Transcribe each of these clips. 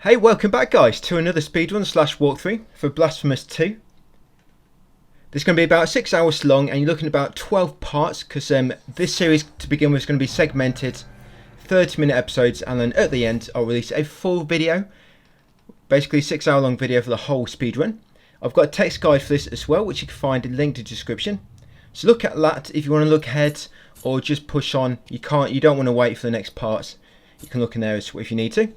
Hey, welcome back guys to another speedrun slash walkthrough for Blasphemous 2. This is going to be about 6 hours long and you're looking at about 12 parts because this series to begin with is going to be segmented 30-minute episodes, and then at the end I'll release a full video, basically 6 hour long video for the whole speedrun. I've got a text guide for this as well, which you can find in linked in the description. So look at that if you want to look ahead or just push on. You don't want to wait for the next parts. You can look in there if you need to.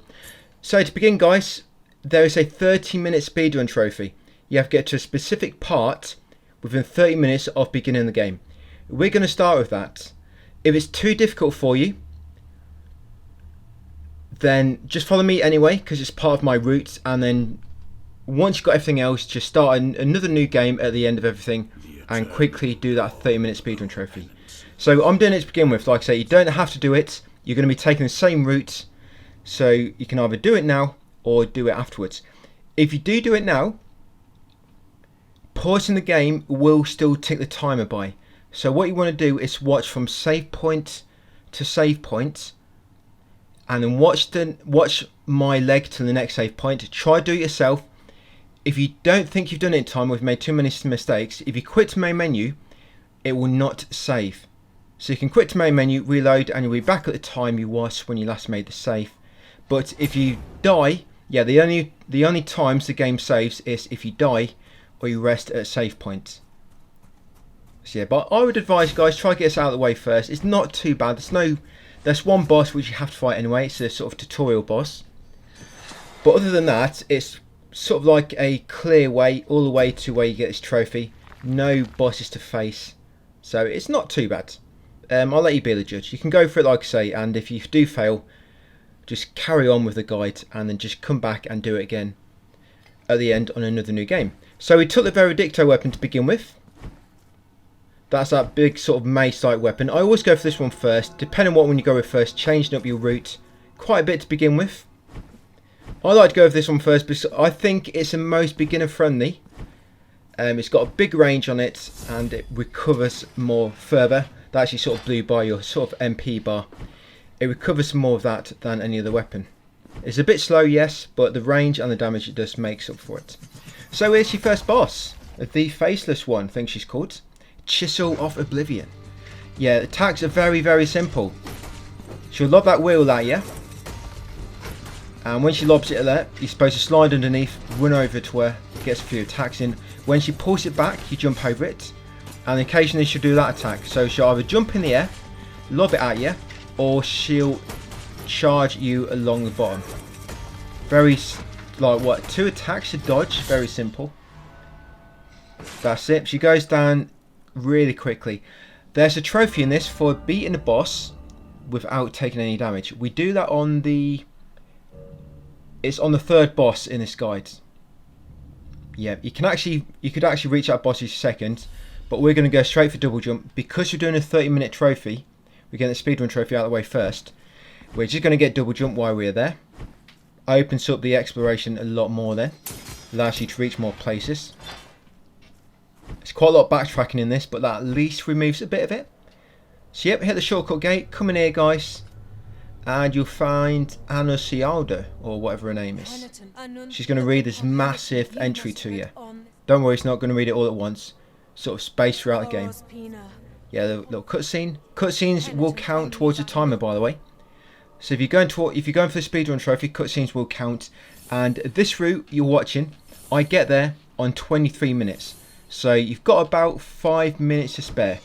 So to begin guys, there is a 30-minute speedrun trophy. You have to get to a specific part within 30 minutes of beginning the game. We're going to start with that. If it's too difficult for you, then just follow me anyway because it's part of my route, and then once you've got everything else, just start another new game at the end of everything and quickly do that 30-minute speedrun trophy. So I'm doing it to begin with. Like I say, you don't have to do it. You're going to be taking the same route. So you can either do it now or do it afterwards. If you do it now, pausing the game will still tick the timer by. So what you want to do is watch from save point to save point, and then watch my leg to the next save point. Try to do it yourself. If you don't think you've done it in time or you've made too many mistakes, if you quit to main menu, it will not save. So you can quit to main menu, reload, and you'll be back at the time you was when you last made the save. But if you die, yeah, the only times the game saves is if you die or you rest at a save point. So yeah, but I would advise guys, try to get this out of the way first. It's not too bad. There's one boss which you have to fight anyway. It's a sort of tutorial boss. But other than that, it's sort of like a clear way all the way to where you get this trophy. No bosses to face, so it's not too bad. I'll let you be the judge. You can go for it like I say, and if you do fail, just carry on with the guide and then just come back and do it again at the end on another new game. So we took the Veredicto weapon to begin with. That's that big sort of mace-like weapon. I always go for this one first, depending on what one you go with first, changing up your route quite a bit to begin with. I like to go with this one first because I think it's the most beginner friendly. It's got a big range on it and it recovers more further. That actually sort of blew by your sort of MP bar. It recovers more of that than any other weapon. It's a bit slow, yes, but the range and the damage it does makes up for it. So here's your first boss, the Faceless one, I think she's called. Chisel of Oblivion. Yeah, the attacks are very, very simple. She'll lob that wheel at you, and when she lobs it at that, you're supposed to slide underneath, run over to her, gets a few attacks in. When she pulls it back, you jump over it, and occasionally she'll do that attack. So she'll either jump in the air, lob it at you, or she'll charge you along the bottom. Very, like what, 2 attacks to dodge, very simple. That's it, she goes down really quickly. There's a trophy in this for beating the boss without taking any damage. We do that on the, it's on the 3rd boss in this guide. Yeah, you could actually reach that boss in second, but we're going to go straight for double jump because we're doing a 30-minute trophy. We're getting the speedrun trophy out of the way first. We're just going to get double jump while we're there. Opens up the exploration a lot more then. Allows you to reach more places. There's quite a lot of backtracking in this, but that at least removes a bit of it. So yep, hit the shortcut gate, come in here guys, and you'll find Anunciada, or whatever her name is. She's going to read this massive entry to you. Don't worry, it's not going to read it all at once. Sort of spaced throughout the game. Yeah, the little cutscene. Cutscenes will count towards the timer, by the way. So if you're going for the speedrun trophy, cutscenes will count. And this route you're watching, I get there on 23 minutes. So you've got about 5 minutes to spare.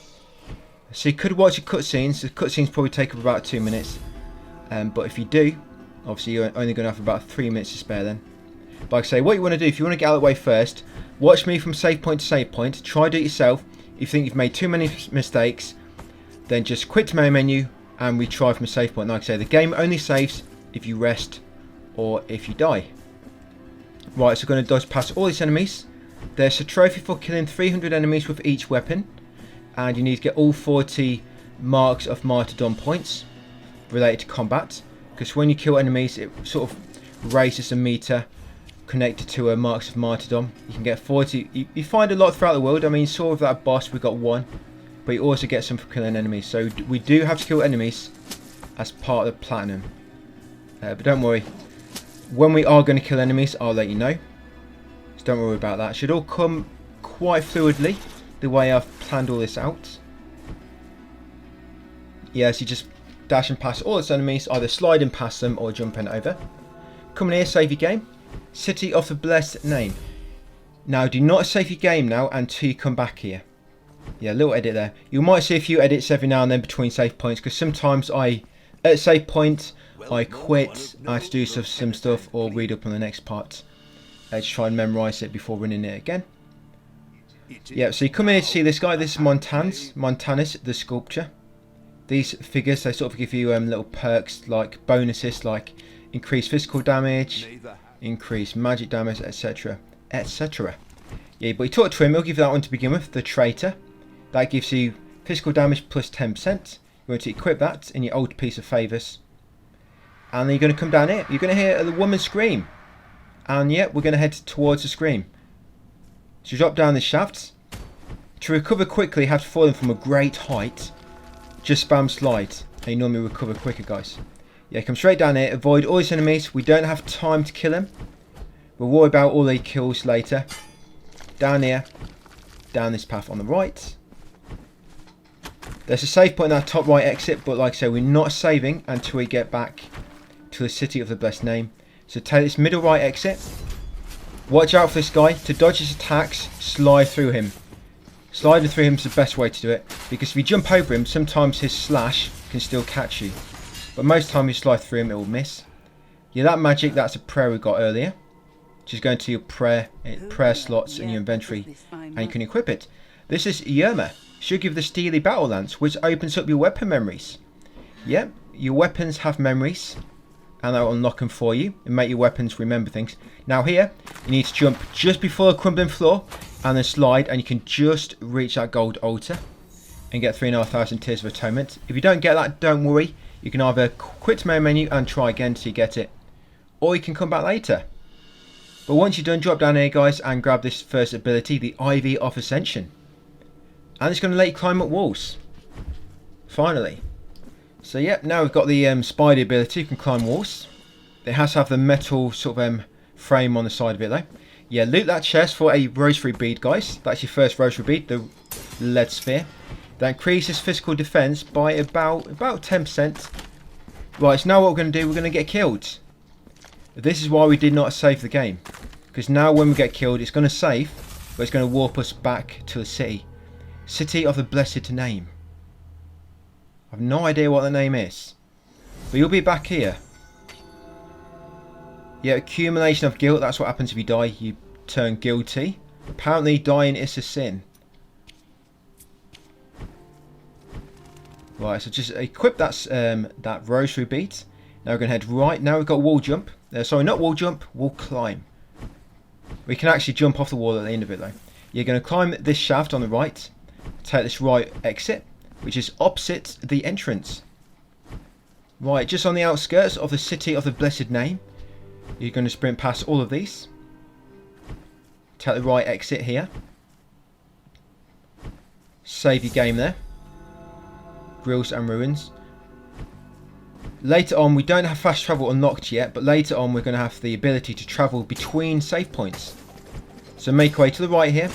So you could watch the cutscenes. The cutscenes probably take up about 2 minutes. But if you do, obviously you're only going to have about 3 minutes to spare then. But like I say, what you want to do, if you want to get out of the way first, watch me from save point to save point. Try to do it yourself. If you think you've made too many mistakes, then just quit to main menu and retry from a save point. Like I say, the game only saves if you rest or if you die. Right, so we're going to dodge past all these enemies. There's a trophy for killing 300 enemies with each weapon, and you need to get all 40 marks of martyrdom points related to combat, because when you kill enemies it sort of raises a meter connected to a marks of martyrdom. You can get 40. You find a lot throughout the world. I mean, saw with that boss we got 1, but you also get some for killing enemies. So we do have to kill enemies as part of the platinum. But don't worry, When we are going to kill enemies, I'll let you know. So don't worry about that. It should all come quite fluidly, the way I've planned all this out. Yeah, so you just dashing past all its enemies, either sliding past them or jumping over. Come in here, save your game. City of the Blessed Name. Now, do not save your game now until you come back here. Yeah, little edit there. You might see a few edits every now and then between save points, because sometimes at save point, I quit, I have to do some stuff or read up on the next part. Let's try and memorise it before running it again. Yeah, so you come in here to see this guy. This is Montanus, the sculpture. These figures, they sort of give you little perks, like bonuses, like increased physical damage, increased magic damage, etc. etc. Yeah, but you talk to him, he'll give you that one to begin with, the traitor. That gives you physical damage plus 10%. You want to equip that in your old piece of favours. And then you're going to come down here. You're going to hear the woman scream. And yeah, we're going to head towards the scream. So you drop down the shafts. To recover quickly, you have to fall in from a great height. Just spam slide. And you normally recover quicker, guys. Yeah, come straight down here. Avoid all these enemies. We don't have time to kill them. We'll worry about all the kills later. Down here. Down this path on the right. There's a save point in that top right exit. But like I said, we're not saving until we get back to the City of the Blessed Name. So take this middle right exit. Watch out for this guy. To dodge his attacks, slide through him. Sliding through him is the best way to do it. Because if you jump over him, sometimes his slash can still catch you. But most time you slide through him, it will miss. Yeah, that magic, that's a prayer we got earlier. Just go into your prayer slots in your inventory and you can equip it. This is Yerma. Should give the Steely Battle Lance, which opens up your weapon memories. Yep, your weapons have memories. And that will unlock them for you and make your weapons remember things. Now here, you need to jump just before the crumbling floor and then slide, and you can just reach that gold altar and get 3,500 Tears of Atonement. If you don't get that, don't worry. You can either quit main menu and try again till you get it, or you can come back later. But once you're done, drop down here, guys, and grab this first ability, the Ivy of Ascension. And it's going to let you climb up walls. Finally. So yep, now we've got the spider ability. You can climb walls. It has to have the metal sort of frame on the side of it though. Yeah, loot that chest for a rosary bead, guys. That's your first rosary bead, the lead sphere. That increases physical defense by about 10%. Right, so now what we're going to do, we're going to get killed. This is why we did not save the game. Because now when we get killed, it's going to save, but it's going to warp us back to the city. City of the Blessed Name. I've no idea what the name is. But you'll be back here. Yeah, accumulation of guilt. That's what happens if you die. You turn guilty. Apparently dying is a sin. Right, so just equip that rosary bead. Now we're going to head right. Now we've got wall jump. Sorry, not wall jump. Wall climb. We can actually jump off the wall at the end of it though. You're going to climb this shaft on the right. Take this right exit, which is opposite the entrance. Right, just on the outskirts of the City of the Blessed Name. You're going to sprint past all of these. Take the right exit here. Save your game there. Grills and Ruins. Later on, we don't have fast travel unlocked yet, but later on we're going to have the ability to travel between save points. So make your way to the right here.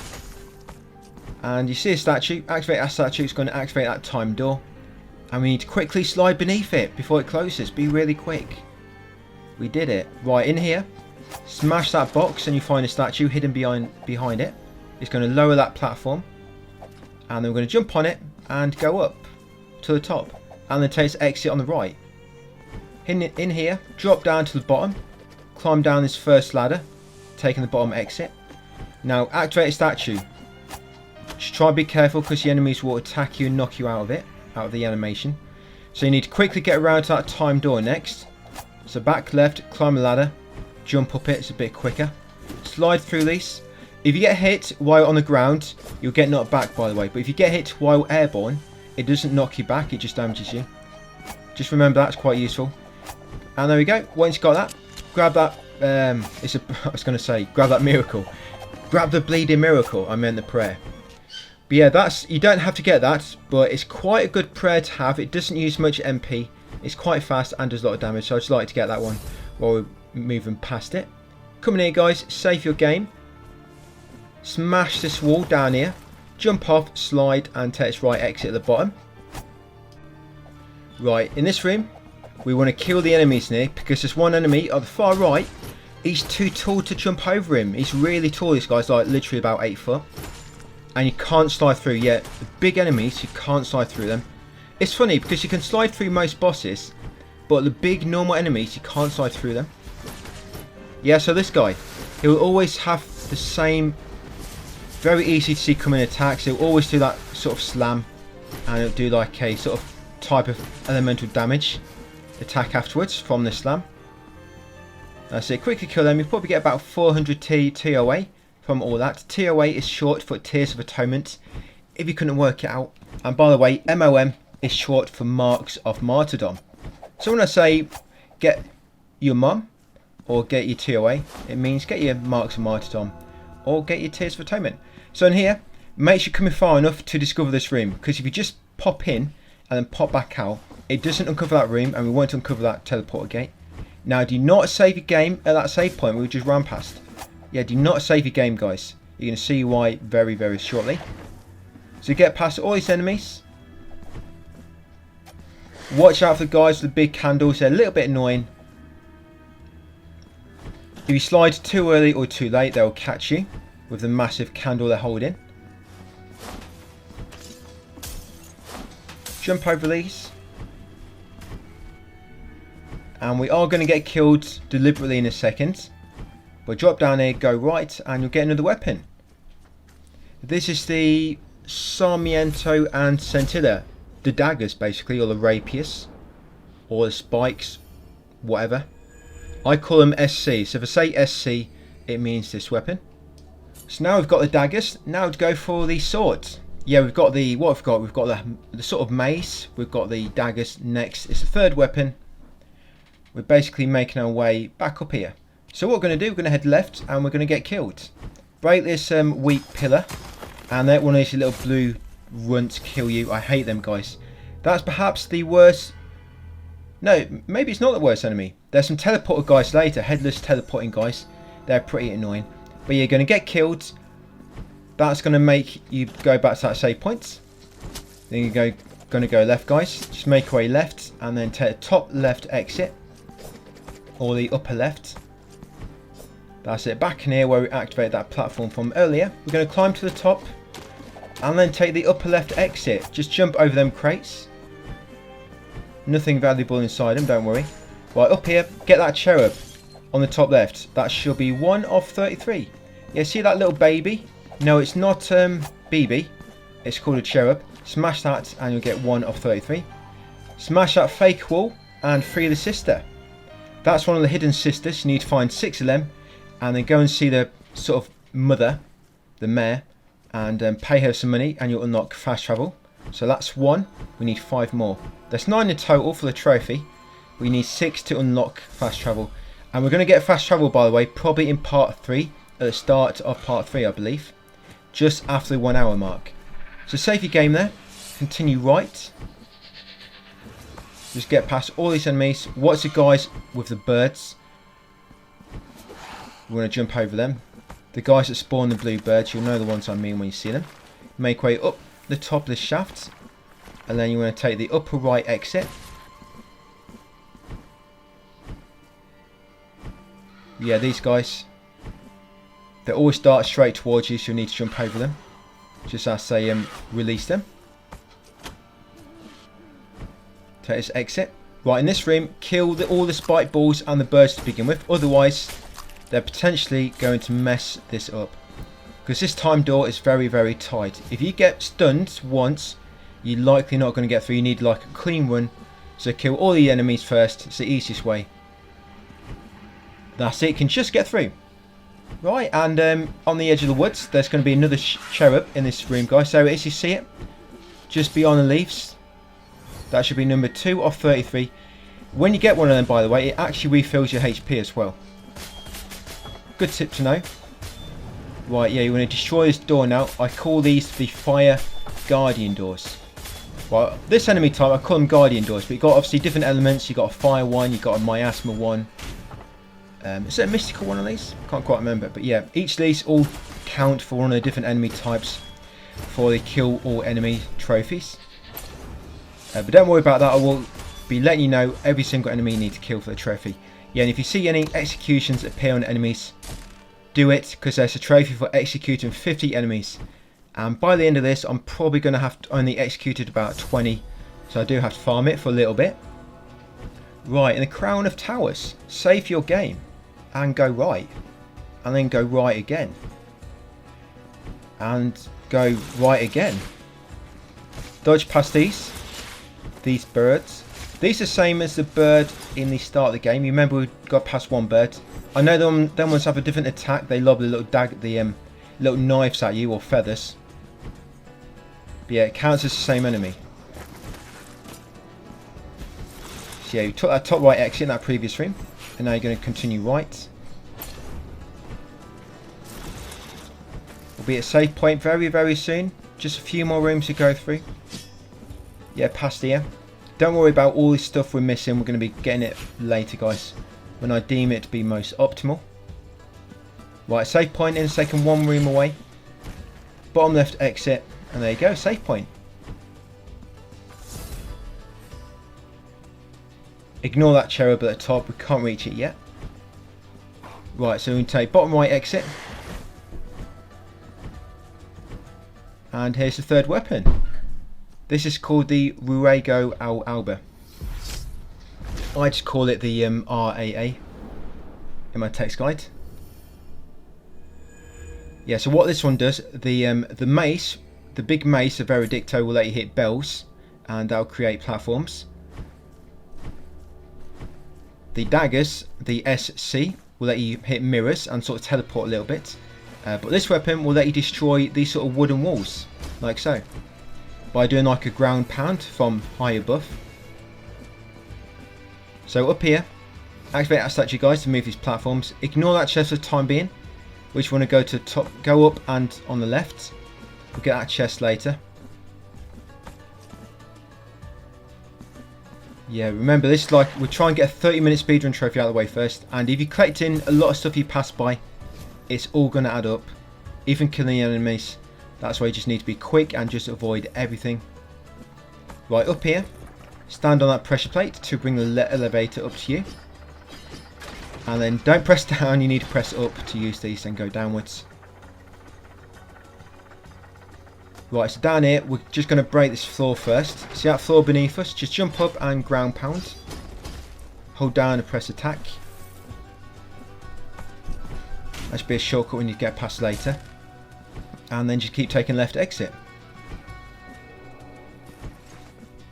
And you see a statue. Activate that statue. It's going to activate that time door. And we need to quickly slide beneath it before it closes. Be really quick. We did it. Right, in here. Smash that box and you find a statue hidden behind it. It's going to lower that platform. And then we're going to jump on it and go up to the top. And then take this exit on the right. In here, drop down to the bottom. Climb down this first ladder. Taking the bottom exit. Now, activate a statue. Just try and be careful because the enemies will attack you and knock you out of the animation. So you need to quickly get around to that time door next. So back left, climb the ladder, jump up it, it's a bit quicker. Slide through these. If you get hit while on the ground, you'll get knocked back by the way. But if you get hit while airborne, it doesn't knock you back, it just damages you. Just remember that's quite useful. And there we go. Once you got that, grab that, I was going to say, grab that miracle. Grab the bleeding miracle, I meant the prayer. But yeah, you don't have to get that, but it's quite a good prayer to have. It doesn't use much MP. It's quite fast and does a lot of damage, so I'd just like to get that one while moving past it. Come in here, guys, save your game. Smash this wall down here. Jump off, slide, and take this right exit at the bottom. Right, in this room, we want to kill the enemies in here because there's one enemy on the far right. He's too tall to jump over him. He's really tall, this guy's like literally about 8 foot. And you can't slide through yet. The big enemies, you can't slide through them. It's funny because you can slide through most bosses, but the big normal enemies, you can't slide through them. Yeah, so this guy, he will always have the same, very easy to see coming attacks. He'll always do that sort of slam, and it'll do like a sort of type of elemental damage attack afterwards from the slam. That's it. Quickly kill them. You probably get about 400 TOA from all that. TOA is short for Tears of Atonement, if you couldn't work it out. And by the way, MOM is short for Marks of Martyrdom. So when I say get your mum or get your TOA, it means get your Marks of Martyrdom or get your Tears of Atonement. So in here, make sure you're coming far enough to discover this room, because if you just pop in and then pop back out, it doesn't uncover that room, and we won't uncover that teleporter gate. Now, do not save your game at that save point we just ran past. Yeah, do not save your game, guys. You're going to see why very, very shortly. So you get past all these enemies. Watch out for the guys with the big candles. They're a little bit annoying. If you slide too early or too late, they'll catch you with the massive candle they're holding. Jump over these. And we are going to get killed deliberately in a second. But drop down here, go right, and you'll get another weapon. This is the Sarmiento and Scintilla. The daggers, basically, or the rapiers. Or the spikes. Whatever. I call them SC. So if I say SC, it means this weapon. So now we've got the daggers. Now to go for the swords. Yeah, we've got the... What we've got? We've got the sort of mace. We've got the daggers next. It's the third weapon. We're basically making our way back up here. So what we're going to do, we're going to head left and we're going to get killed. Break this weak pillar, and let one of these little blue runts kill you. I hate them, guys. That's perhaps the worst... No, maybe it's not the worst enemy. There's some teleporter guys later, headless teleporting guys. They're pretty annoying. But you're going to get killed. That's going to make you go back to that save point. Then you're going to go left, guys. Just make your way left and then take the top left exit. Or the upper left. That's it. Back in here where we activated that platform from earlier. We're going to climb to the top. And then take the upper left exit. Just jump over them crates. Nothing valuable inside them, don't worry. Right, up here, get that cherub on the top left. That should be 1 of 33. Yeah, see that little baby? No, it's not BB. It's called a cherub. Smash that and you'll get 1 of 33. Smash that fake wall and free the sister. That's one of the hidden sisters. You need to find 6 of them. And then go and see the sort of mother, the mayor. And pay her some money and you'll unlock fast travel. So that's 1. We need 5 more. That's 9 in total for the trophy. We need 6 to unlock fast travel. And we're going to get fast travel, by the way, probably in part 3. At the start of part 3, I believe. Just after the 1 hour mark. So save your game there. Continue right. Just get past all these enemies. Watch the guys with the birds. We want to jump over them. The guys that spawn the blue birds, you'll know the ones I mean when you see them. Make way up the top of the shaft. And then you want to take the upper right exit. Yeah, these guys. They always dart straight towards you, so you'll need to jump over them. Just as they release them. Take this exit. Right, in this room, kill all the spike balls and the birds to begin with. Otherwise, they're potentially going to mess this up. Because this time door is very, very tight. If you get stunned once, you're likely not going to get through. You need like a clean run. So kill all the enemies first. It's the easiest way. That's it. You can just get through. Right, and on the edge of the woods, there's going to be another cherub in this room, guys. So as you see it, just beyond the leaves. That should be number 2 of 33. When you get one of them, by the way, it actually refills your HP as well. Good tip to know. Right, yeah, you want to destroy this door now. I call these the fire guardian doors. Right, this enemy type, I call them guardian doors, but you've got obviously different elements. You've got a fire one, you've got a miasma one. Is it a mystical one of these? Can't quite remember, but yeah, each of these all count for one of the different enemy types for the kill all enemy trophies. But don't worry about that, I will be letting you know every single enemy you need to kill for the trophy. Yeah, and if you see any executions appear on enemies, do it, because there's a trophy for executing 50 enemies. And by the end of this, I'm probably going to have only executed about 20, so I do have to farm it for a little bit. Right, in the Crown of Towers, save your game and go right, and then go right again, and go right again. Dodge past these birds. These are the same as the bird in the start of the game. You remember we got past one bird. I know them ones have a different attack. They lob the little little knives at you, or feathers. But yeah, it counts as the same enemy. So yeah, you took that top right exit in that previous room, and now you're going to continue right. We'll be at save point very, very soon. Just a few more rooms to go through. Yeah, past here. Don't worry about all this stuff we're missing. We're going to be getting it later, guys, when I deem it to be most optimal. Right, save point in a second, one room away. Bottom left exit, and there you go, save point. Ignore that cherub at the top, we can't reach it yet. Right, so we can take bottom right exit. And here's the third weapon. This is called the Ruego Al Alba. I just call it the RAA in my text guide. Yeah, so what this one does, the mace, the big mace of Veredicto will let you hit bells, and that'll create platforms. The daggers, the SC, will let you hit mirrors and sort of teleport a little bit. But this weapon will let you destroy these sort of wooden walls, like so, by doing like a ground pound from high above. So up here, activate that statue, guys, to move these platforms. Ignore that chest for the time being. We just want to go to the top, go up and on the left. We'll get that chest later. Yeah, remember this is like, we'll try and get a 30-minute speedrun trophy out of the way first. And if you're collecting a lot of stuff you pass by, it's all going to add up. Even killing enemies. That's why you just need to be quick and just avoid everything. Right, up here, stand on that pressure plate to bring the elevator up to you. And then don't press down, you need to press up to use these and go downwards. Right, so down here, we're just going to break this floor first. See that floor beneath us? Just jump up and ground pound. Hold down and press attack. That should be a shortcut we need to get past later. And then just keep taking left exit.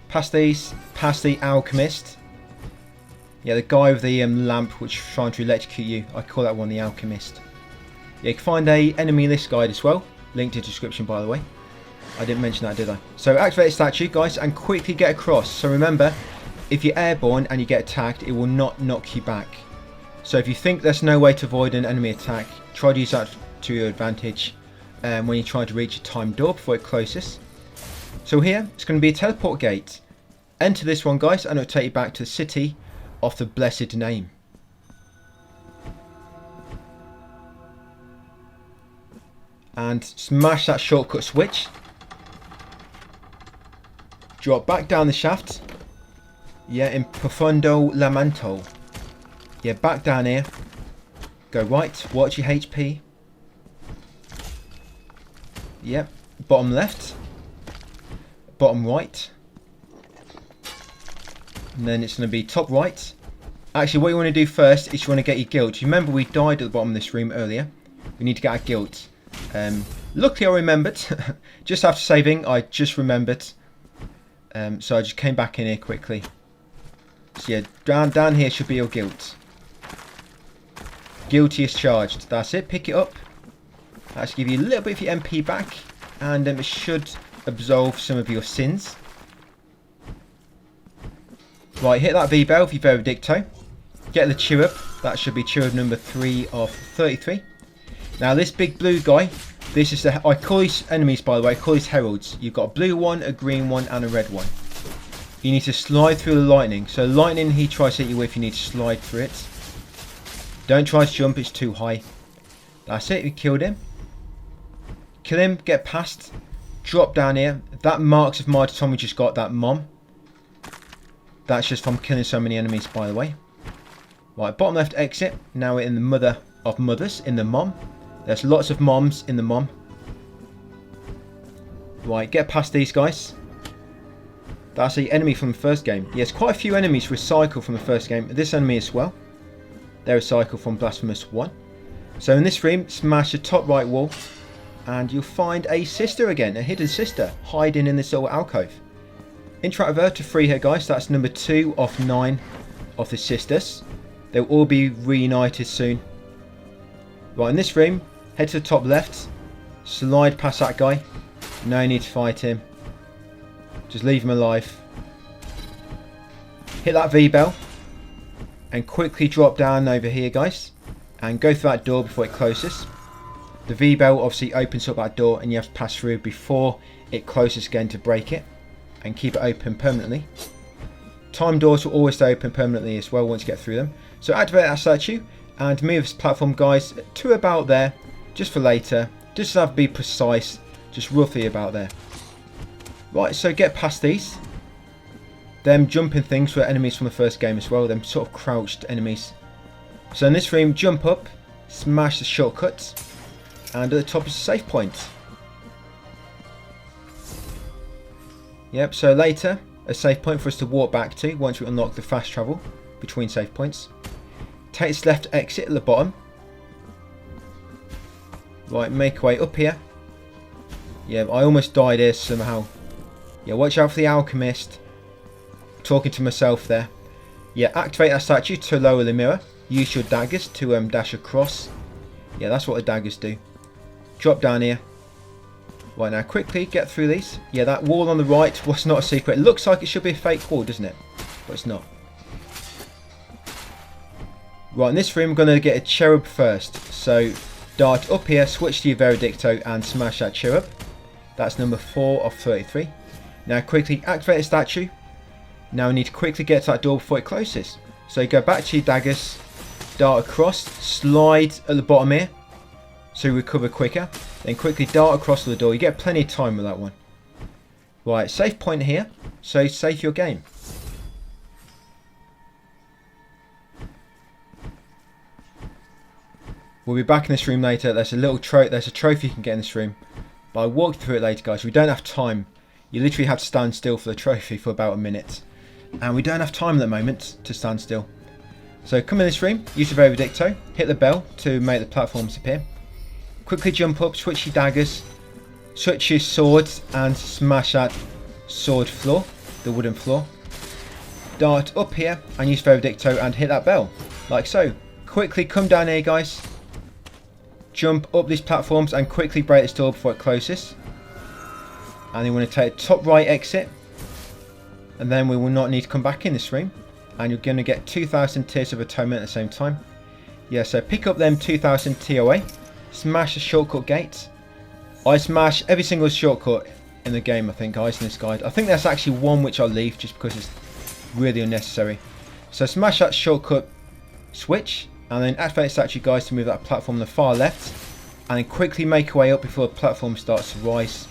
Past these, past the alchemist. Yeah, the guy with the lamp which is trying to electrocute you. I call that one the alchemist. Yeah, you can find a enemy list guide as well. Linked in the description, by the way. I didn't mention that, did I? So activate the statue, guys, and quickly get across. So remember, if you're airborne and you get attacked, it will not knock you back. So if you think there's no way to avoid an enemy attack, try to use that to your advantage when you're trying to reach a timed door before it closes. So here, it's going to be a teleport gate. Enter this one, guys, and it'll take you back to the city of the blessed name. And smash that shortcut switch. Drop back down the shaft. Yeah, in Profundo Lamento. Yeah, back down here. Go right, watch your HP. Yep, bottom left. Bottom right. And then it's going to be top right. Actually, what you want to do first is you want to get your guilt. You remember we died at the bottom of this room earlier. We need to get our guilt. Luckily I remembered. Just after saving, I just remembered. So I just came back in here quickly. So yeah, down here should be your guilt. Guilty as charged. That's it. Pick it up. That should give you a little bit of your MP back. And it should absolve some of your sins. Right, hit that V-bell if you're Veredicto. Get the cherub. That should be cherub number 3 of 33. Now this big blue guy, this is the, I call these enemies, by the way, I call these heralds. You've got a blue one, a green one and a red one. You need to slide through the lightning. So lightning he tries to hit you with, you need to slide through it. Don't try to jump, it's too high. That's it, we killed him. Kill him, get past, drop down here. That marks of martyr Tom we just got, that mom. That's just from killing so many enemies, by the way. Right, bottom left exit. Now we're in the mother of mothers, in the mom. There's lots of moms in the mom. Right, get past these guys. That's the enemy from the first game. Yes, quite a few enemies recycle from the first game. This enemy as well. They're recycled from Blasphemous 1. So in this room, smash the top right wall. And you'll find a sister again, a hidden sister, hiding in this little alcove. Interact with her to free her, guys. That's number 2 of 9 of the sisters. They'll all be reunited soon. Right, in this room, head to the top left. Slide past that guy. No need to fight him. Just leave him alive. Hit that V bell. And quickly drop down over here, guys. And go through that door before it closes. The V bell obviously opens up that door and you have to pass through before it closes again to break it. And keep it open permanently. Time doors will always stay open permanently as well once you get through them. So activate that statue and move this platform, guys, to about there. Just for later. Just to have to be precise. Just roughly about there. Right, so get past these. Them jumping things were enemies from the first game as well. Them sort of crouched enemies. So in this room, jump up. Smash the shortcuts. And at the top is a save point. Yep, so later, a save point for us to walk back to once we unlock the fast travel between save points. Take this left exit at the bottom. Right, make our way up here. Yeah, I almost died here somehow. Yeah, watch out for the alchemist. Talking to myself there. Yeah, activate that statue to lower the mirror. Use your daggers to dash across. Yeah, that's what the daggers do. Drop down here. Right, now quickly get through these. Yeah, that wall on the right was not a secret. It looks like it should be a fake wall, doesn't it? But it's not. Right, in this room we're going to get a cherub first. So dart up here, switch to your Veredicto and smash that cherub. That's number 4 of 33. Now quickly activate the statue. Now we need to quickly get to that door before it closes. So you go back to your daggers, dart across, slide at the bottom here. So you recover quicker. Then quickly dart across to the door. You get plenty of time with that one. Right, save point here. So save your game. We'll be back in this room later. There's a trophy you can get in this room. But I'll walk through it later, guys. We don't have time. You literally have to stand still for the trophy for about a minute. And we don't have time at the moment to stand still. So come in this room, use the Veredicto, hit the bell to make the platforms appear. Quickly jump up, switch your daggers, switch your swords and smash that sword floor, the wooden floor. Dart up here and use Veredicto and hit that bell, like so. Quickly come down here, guys. Jump up these platforms and quickly break this door before it closes. And you want to take the top right exit. And then we will not need to come back in this room. And you're going to get 2,000 Tears of Atonement at the same time. Yeah, so pick up them 2,000 TOA. Smash the shortcut gates. I smash every single shortcut in the game, I think, guys, in this guide. I think there's actually one which I'll leave just because it's really unnecessary. So smash that shortcut switch. And then activate the statue, guys, to move that platform on the far left. And then quickly make your way up before the platform starts to rise.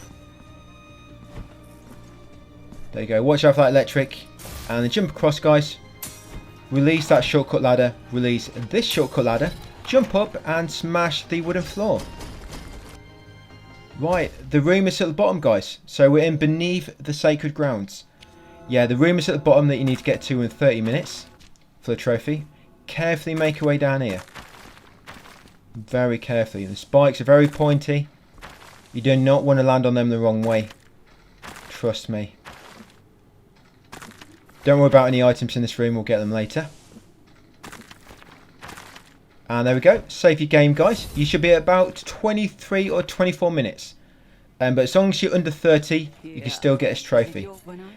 There you go. Watch out for that electric. And then jump across, guys. Release that shortcut ladder. Release this shortcut ladder. Jump up and smash the wooden floor. Right. The room is at the bottom, guys. So we're in beneath the sacred grounds. Yeah, the room is at the bottom that you need to get to in 30 minutes for the trophy. Carefully make your way down here. Very carefully. The spikes are very pointy. You do not want to land on them the wrong way. Trust me. Don't worry about any items in this room. We'll get them later. And there we go. Save your game, guys. You should be at about 23 or 24 minutes. But as long as you're under 30, you can still get this trophy.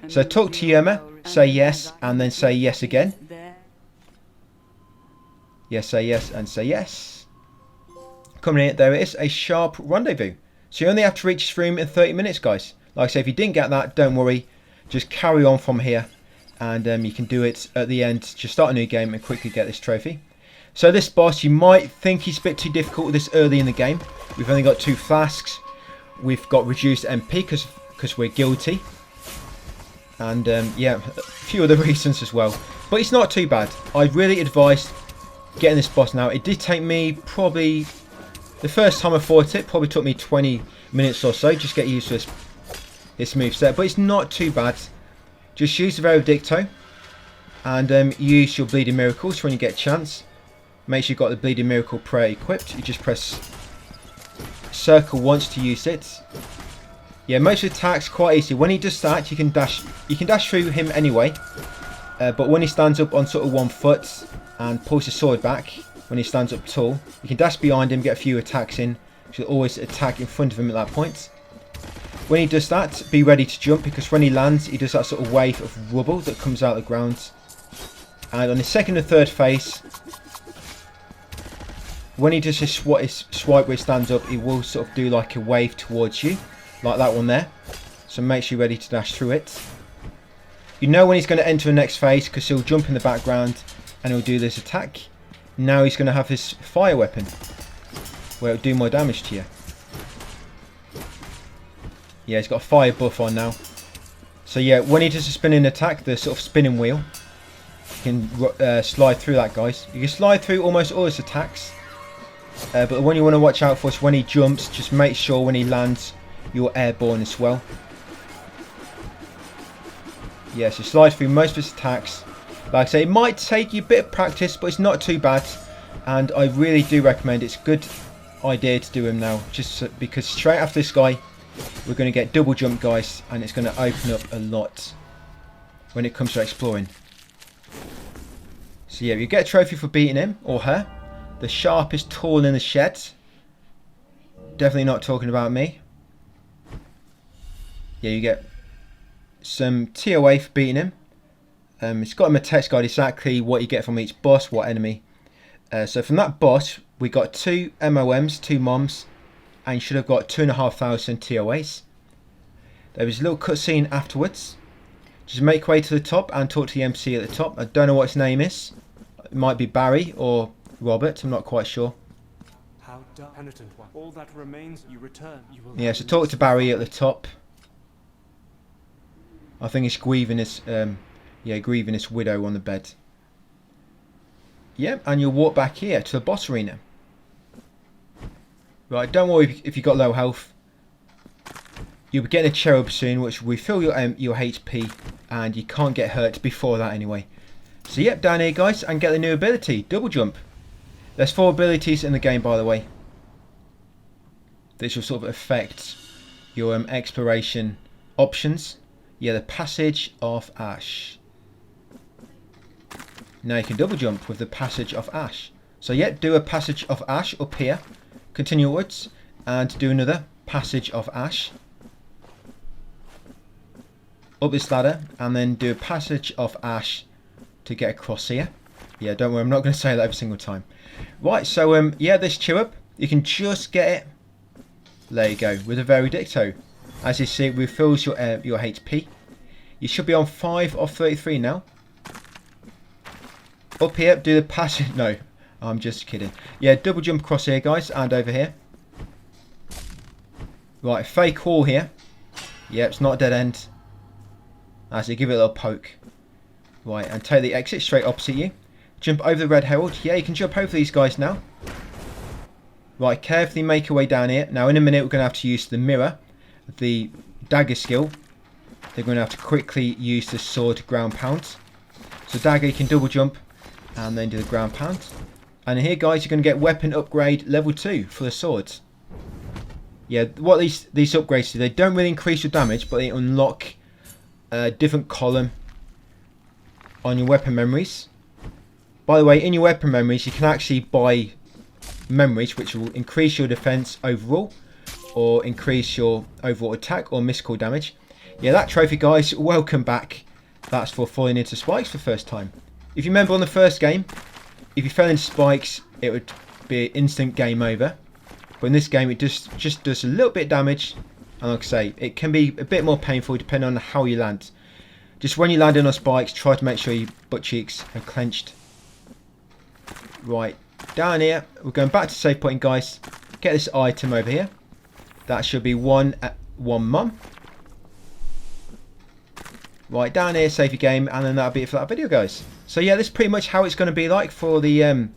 So talk to Yerma. Say yes. And then say yes again. Yes, say yes, and say yes. Coming in, there it is, a sharp rendezvous. So you only have to reach this room in 30 minutes, guys. Like I say, if you didn't get that, don't worry. Just carry on from here. And you can do it at the end. Just start a new game and quickly get this trophy. So this boss, you might think he's a bit too difficult this early in the game. We've only got 2 flasks. We've got reduced MP because we're guilty. And yeah, a few other reasons as well. But it's not too bad. I really advise getting this boss now. It did take me probably, the first time I fought it, probably took me 20 minutes or so. Just get used to this moveset. But it's not too bad. Just use the Veredicto. And use your Bleeding Miracles when you get a chance. Make sure you've got the Bleeding Miracle prayer equipped. You just press circle once to use it. Yeah, most of the attacks quite easy. When he does that, you can dash through him anyway. But when he stands up on sort of 1 foot and pulls his sword back, when he stands up tall, you can dash behind him, get a few attacks in. You should always attack in front of him at that point. When he does that, be ready to jump, because when he lands, he does that sort of wave of rubble that comes out of the ground. And on the second and third phase, when he does his swipe where he stands up, he will sort of do like a wave towards you, like that one there. So make sure you're ready to dash through it. You know when he's going to enter the next phase, because he'll jump in the background and he'll do this attack. Now he's going to have his fire weapon, where it'll do more damage to you. Yeah, he's got a fire buff on now. So yeah, when he does a spinning attack, the sort of spinning wheel, you can slide through that, guys. You can slide through almost all his attacks. But the one you want to watch out for is when he jumps, just make sure when he lands, you're airborne as well. Yeah, so slide through most of his attacks. Like I say, it might take you a bit of practice, but it's not too bad. And I really do recommend it. It's a good idea to do him now. Just because straight after this guy, we're going to get double jump, guys. And it's going to open up a lot when it comes to exploring. So yeah, you get a trophy for beating him or her. The sharpest tool in the shed. Definitely not talking about me. Yeah, you get some TOA for beating him. It's got him a text guide, exactly what you get from each boss, what enemy. So from that boss, we got 2 MOMs, 2 moms, and you should have got 2,500 TOAs. There was a little cutscene afterwards. Just make your way to the top and talk to the MC at the top. I don't know what his name is. It might be Barry or Robert, I'm not quite sure. How penitent one. All that remains, you return. You will yeah, so talk to Barry at the top. I think he's grieving his widow on the bed. Yep, and you'll walk back here to the boss arena. Right, don't worry if you've got low health. You'll be getting a cherub soon, which will refill your HP, and you can't get hurt before that anyway. So yep, down here, guys, and get the new ability, double jump. There's 4 abilities in the game, by the way. This will sort of affect your exploration options. Yeah, the Passage of Ash. Now you can double jump with the Passage of Ash. So yeah, do a Passage of Ash up here. Continue upwards and do another Passage of Ash. Up this ladder and then do a Passage of Ash to get across here. Yeah, don't worry, I'm not going to say that every single time. Right, so yeah, this cherub, you can just get it. There you go, with a Veredicto. As you see, it refills your HP. You should be on 5 of 33 now. Up here, do the passage. No, I'm just kidding. Yeah, double jump across here, guys, and over here. Right, fake wall here. Yeah, it's not a dead end. As you give it a little poke. Right, and take the exit straight opposite you. Jump over the red herald. Yeah, you can jump over these guys now. Right, carefully make your way down here. Now, in a minute, we're going to have to use the mirror, the dagger skill. They're going to have to quickly use the sword ground pound. So dagger, you can double jump and then do the ground pound. And here, guys, you're going to get weapon upgrade level 2 for the swords. Yeah, what these upgrades do, they don't really increase your damage, but they unlock a different column on your weapon memories. By the way, in your weapon memories, you can actually buy memories which will increase your defense overall, or increase your overall attack or mystical damage. Yeah, that trophy, guys, welcome back. That's for falling into spikes for the first time. If you remember on the first game, if you fell into spikes, it would be an instant game over. But in this game, it just does a little bit of damage. And like I say, it can be a bit more painful depending on how you land. Just when you land on spikes, try to make sure your butt cheeks are clenched. Right, Down here, we're going back to save point, guys. Get this item over here. That should be one mum. Right, down here, save your game, and then that'll be it for that video, guys. So yeah, this is pretty much how it's going to be like for the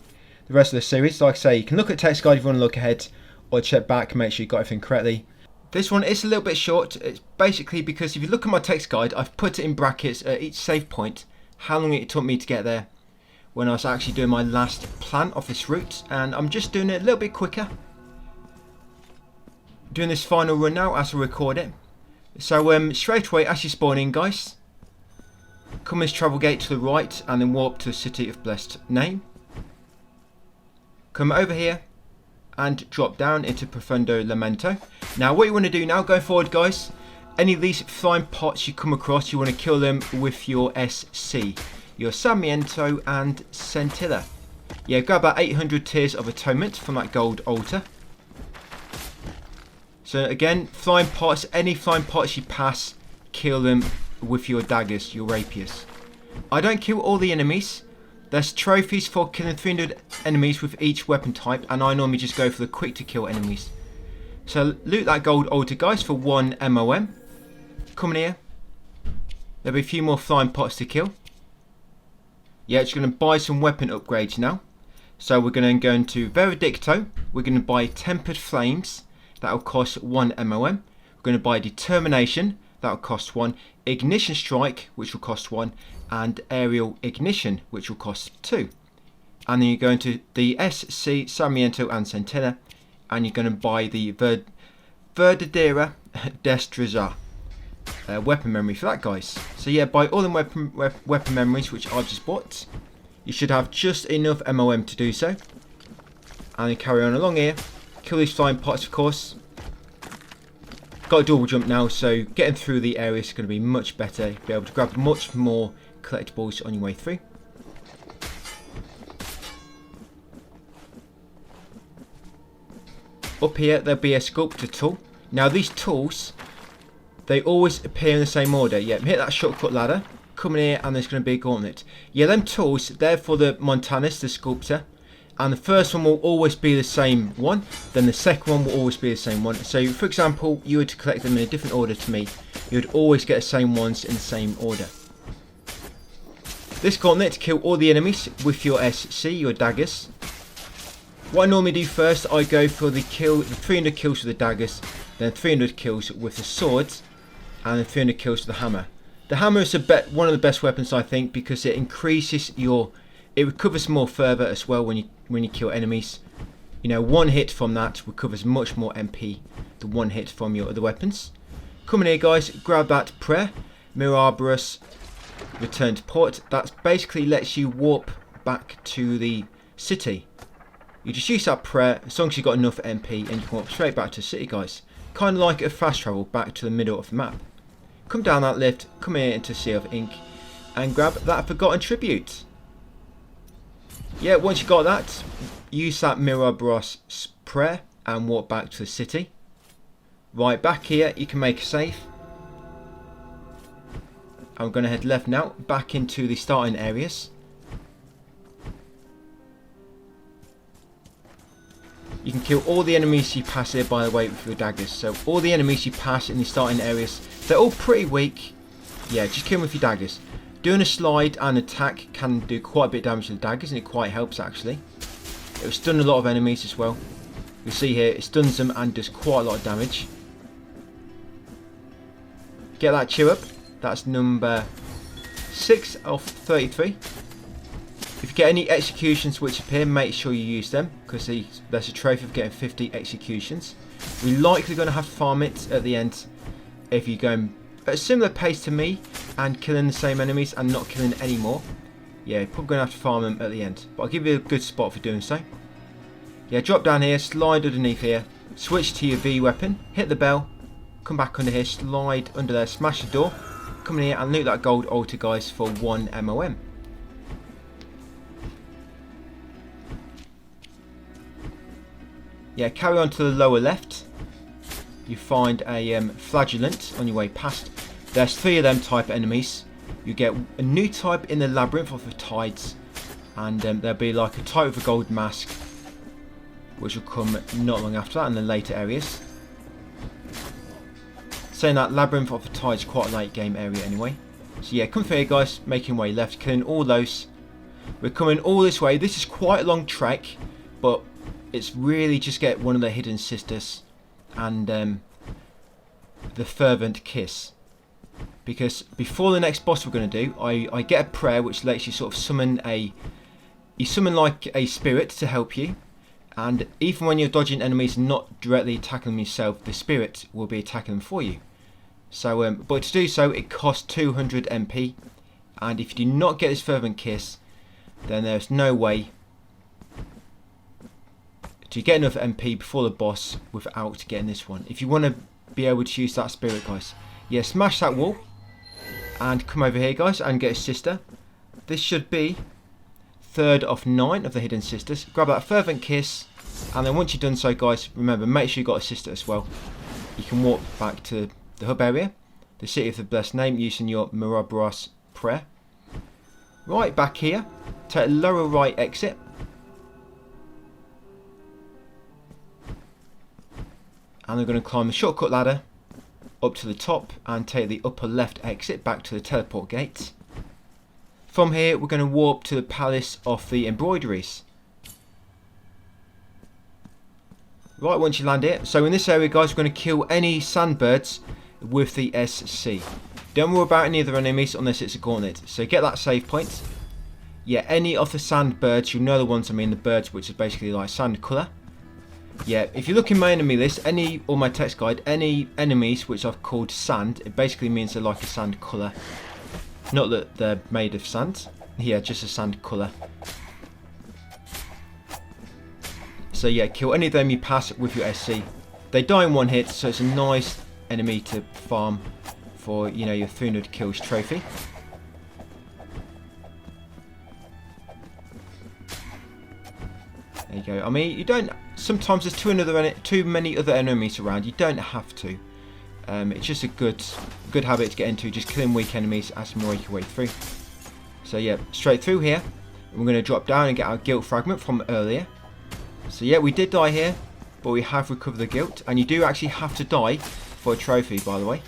rest of the series. Like I say, you can look at text guide if you want to look ahead, or check back and make sure you got everything correctly. This one is a little bit short. It's basically because if you look at my text guide, I've put it in brackets at each save point, how long it took me to get there when I was actually doing my last plan of this route, and I'm just doing it a little bit quicker. Doing this final run now as I record it. So straight away as you spawn in, guys, come this travel gate to the right and then warp to the City of Blessed Name. Come over here and drop down into Profundo Lamento. Now what you want to do now going forward, guys, any of these flying pots you come across, you want to kill them with your SC, your Sarmiento and Scintilla. Yeah, grab about 800 Tears of Atonement from that gold altar. So again, flying pots, any flying pots you pass, kill them with your daggers, your rapiers. I don't kill all the enemies. There's trophies for killing 300 enemies with each weapon type, and I normally just go for the quick to kill enemies. So loot that gold altar, guys, for 1 MOM. Come in here. There'll be a few more flying pots to kill. Yeah, it's going to buy some weapon upgrades now. So we're going to go into Veredicto. We're going to buy Tempered Flames. That will cost 1 MOM. We're going to buy Determination. That will cost 1. Ignition Strike, which will cost 1. And Aerial Ignition, which will cost 2. And then you go into the SC, Sarmiento and Scintilla. And you're going to buy the Verdadera Destreza weapon memory for that, guys. So yeah, buy all the weapon memories which I've just bought. You should have just enough MOM to do so. And then carry on along here. Kill these flying pots, of course. Got a double jump now, so getting through the area is going to be much better. Be able to grab much more collectibles on your way through. Up here there'll be a sculptor tool. Now these tools, they always appear in the same order. Yeah, hit that shortcut ladder, come in here, and there's going to be a gauntlet. Yeah, them tools, they're for the Montanus, the sculptor. And the first one will always be the same one. Then the second one will always be the same one. So for example, you were to collect them in a different order to me, you would always get the same ones in the same order. This gauntlet to kill all the enemies with your SC, your daggers. What I normally do first, I go for the 300 kills with the daggers, then 300 kills with the swords, and then 300 kills with the hammer. The hammer is one of the best weapons, I think, because it increases your... It recovers more further as well when you kill enemies. You know, one hit from that recovers much more MP than one hit from your other weapons. Come in here, guys, grab that prayer, Mirabarus, return to port. That basically lets you warp back to the city. You just use that prayer as long as you've got enough MP, and you can walk straight back to the city, guys. Kind of like a fast travel back to the middle of the map. Come down that lift, come here into Sea of Ink, and grab that Forgotten Tribute. Yeah, once you got that, use that Mirabarus prayer and walk back to the city. Right, back here you can make a save. I'm going to head left now, back into the starting areas. You can kill all the enemies you pass here, by the way, with your daggers. So all the enemies you pass in the starting areas, they're all pretty weak. Yeah, just kill them with your daggers. Doing a slide and attack can do quite a bit of damage to the daggers, and it quite helps actually. It will stun a lot of enemies as well. You'll see here, it stuns them and does quite a lot of damage. Get that chew up. That's number 6 of 33. If you get any executions which appear, make sure you use them, because there's a trophy of getting 50 executions. We're likely going to have to farm it at the end if you're going at a similar pace to me and killing the same enemies and not killing any more. Yeah, you're probably going to have to farm them at the end, but I'll give you a good spot for doing so. Yeah, drop down here, slide underneath here, switch to your V weapon, hit the bell, come back under here, slide under there, smash the door, come in here and loot that gold altar, guys, for 1 MOM. Yeah, carry on to the lower left. You find a flagellant on your way past. There's 3 of them type enemies. You get a new type in the labyrinth of the tides, And there'll be like a type of a gold mask, which will come not long after that in the later areas. Saying that, Labyrinth of the Tide is quite a late game area anyway. So yeah, come through here guys, making way left, killing all those. We're coming all this way. This is quite a long trek, but it's really just get one of the hidden sisters and the fervent kiss. Because before the next boss we're going to do, I get a prayer which lets you sort of summon you summon like a spirit to help you. And even when you're dodging enemies and not directly attacking them yourself, the spirit will be attacking them for you. So, but to do so, it costs 200 MP. And if you do not get this fervent kiss, then there's no way to get enough MP before the boss without getting this one. If you want to be able to use that spirit, guys, yeah, smash that wall and come over here, guys, and get a sister. This should be third of 9 of the hidden sisters. Grab that fervent kiss, and then once you've done so, guys, remember, make sure you've got a sister as well. You can walk back to the hub area, the city of the blessed name, using your Mirabros prayer. Right, back here, take a lower right exit. And we're going to climb the shortcut ladder up to the top and take the upper left exit back to the teleport gate. From here, we're going to warp to the Palace of the Embroideries. Right, once you land here. So in this area, guys, we're going to kill any sandbirds with the SC. Don't worry about any other enemies unless it's a gauntlet. So get that save point. Yeah, any of the sandbirds, you know the ones I mean, the birds which are basically like sand colour. Yeah, if you look in my enemy list, or my text guide, any enemies which I've called sand, it basically means they're like a sand colour. Not that they're made of sand. Yeah, just a sand colour. So yeah, kill any of them you pass with your SC. They die in one hit, so it's a nice enemy to farm for, you know, your 300 kills trophy. There you go. I mean, you don't. Sometimes there's too many other enemies around. You don't have to. It's just a good habit to get into. Just killing weak enemies as you make your way through. So yeah, straight through here. We're going to drop down and get our guilt fragment from earlier. So yeah, we did die here, but we have recovered the guilt. And you do actually have to die for a trophy, by the way.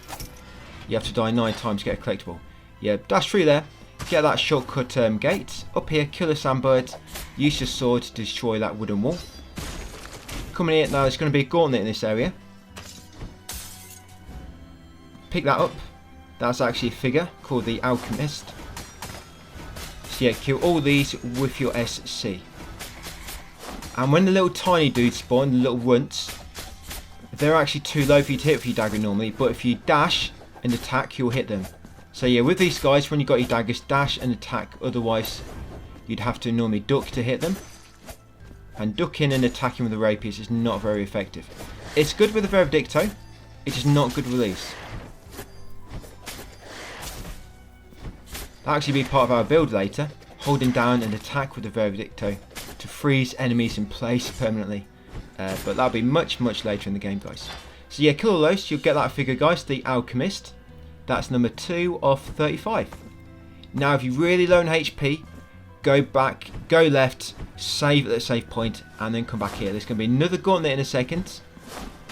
You have to die 9 times to get a collectible. Yeah, dash through there. Get that shortcut gate. Up here, kill a sandbird. Use your sword to destroy that wooden wall. Coming here, now there's going to be a gauntlet in this area. Pick that up. That's actually a figure called the Alchemist. So yeah, kill all these with your SC. And when the little tiny dudes spawn, the little runts, they're actually too low for you to hit with your dagger normally, but if you dash and attack, you'll hit them. So yeah, with these guys, when you got your daggers, dash and attack, otherwise you'd have to normally duck to hit them. And ducking and attacking with the rapiers is not very effective. It's good with the Veredicto, it's just not good release. That'll actually be part of our build later, holding down and attack with the Veredicto to freeze enemies in place permanently. But that'll be much later in the game, guys. So yeah, kill all those, you'll get that figure, guys, the Alchemist. That's number 2 of 35. Now if you're really low on HP, go back, go left, save at the save point, and then come back here. There's going to be another gauntlet in a second.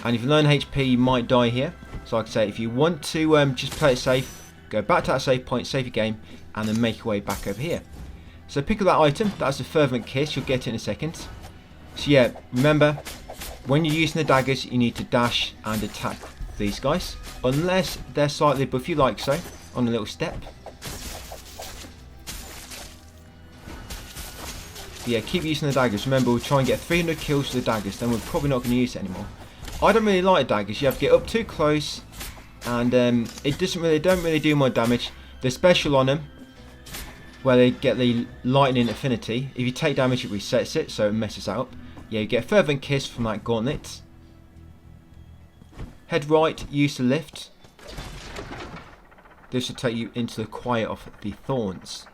And if you're low on HP, you might die here. So like I say, if you want to just play it safe, go back to that save point, save your game, and then make your way back over here. So pick up that item, that's a fervent kiss, you'll get it in a second. So yeah, remember, when you're using the daggers, you need to dash and attack these guys. Unless they're slightly above you like so, on a little step. Yeah, keep using the daggers. Remember, we'll try and get 300 kills with the daggers, then we're probably not going to use it anymore. I don't really like daggers, you have to get up too close, and it don't really do more damage. The special on them, where they get the lightning affinity, if you take damage it resets it, so it messes that up. Yeah, you get a fervent kiss from that gauntlet. Head right, use the lift. This will take you into the quiet of the thorns.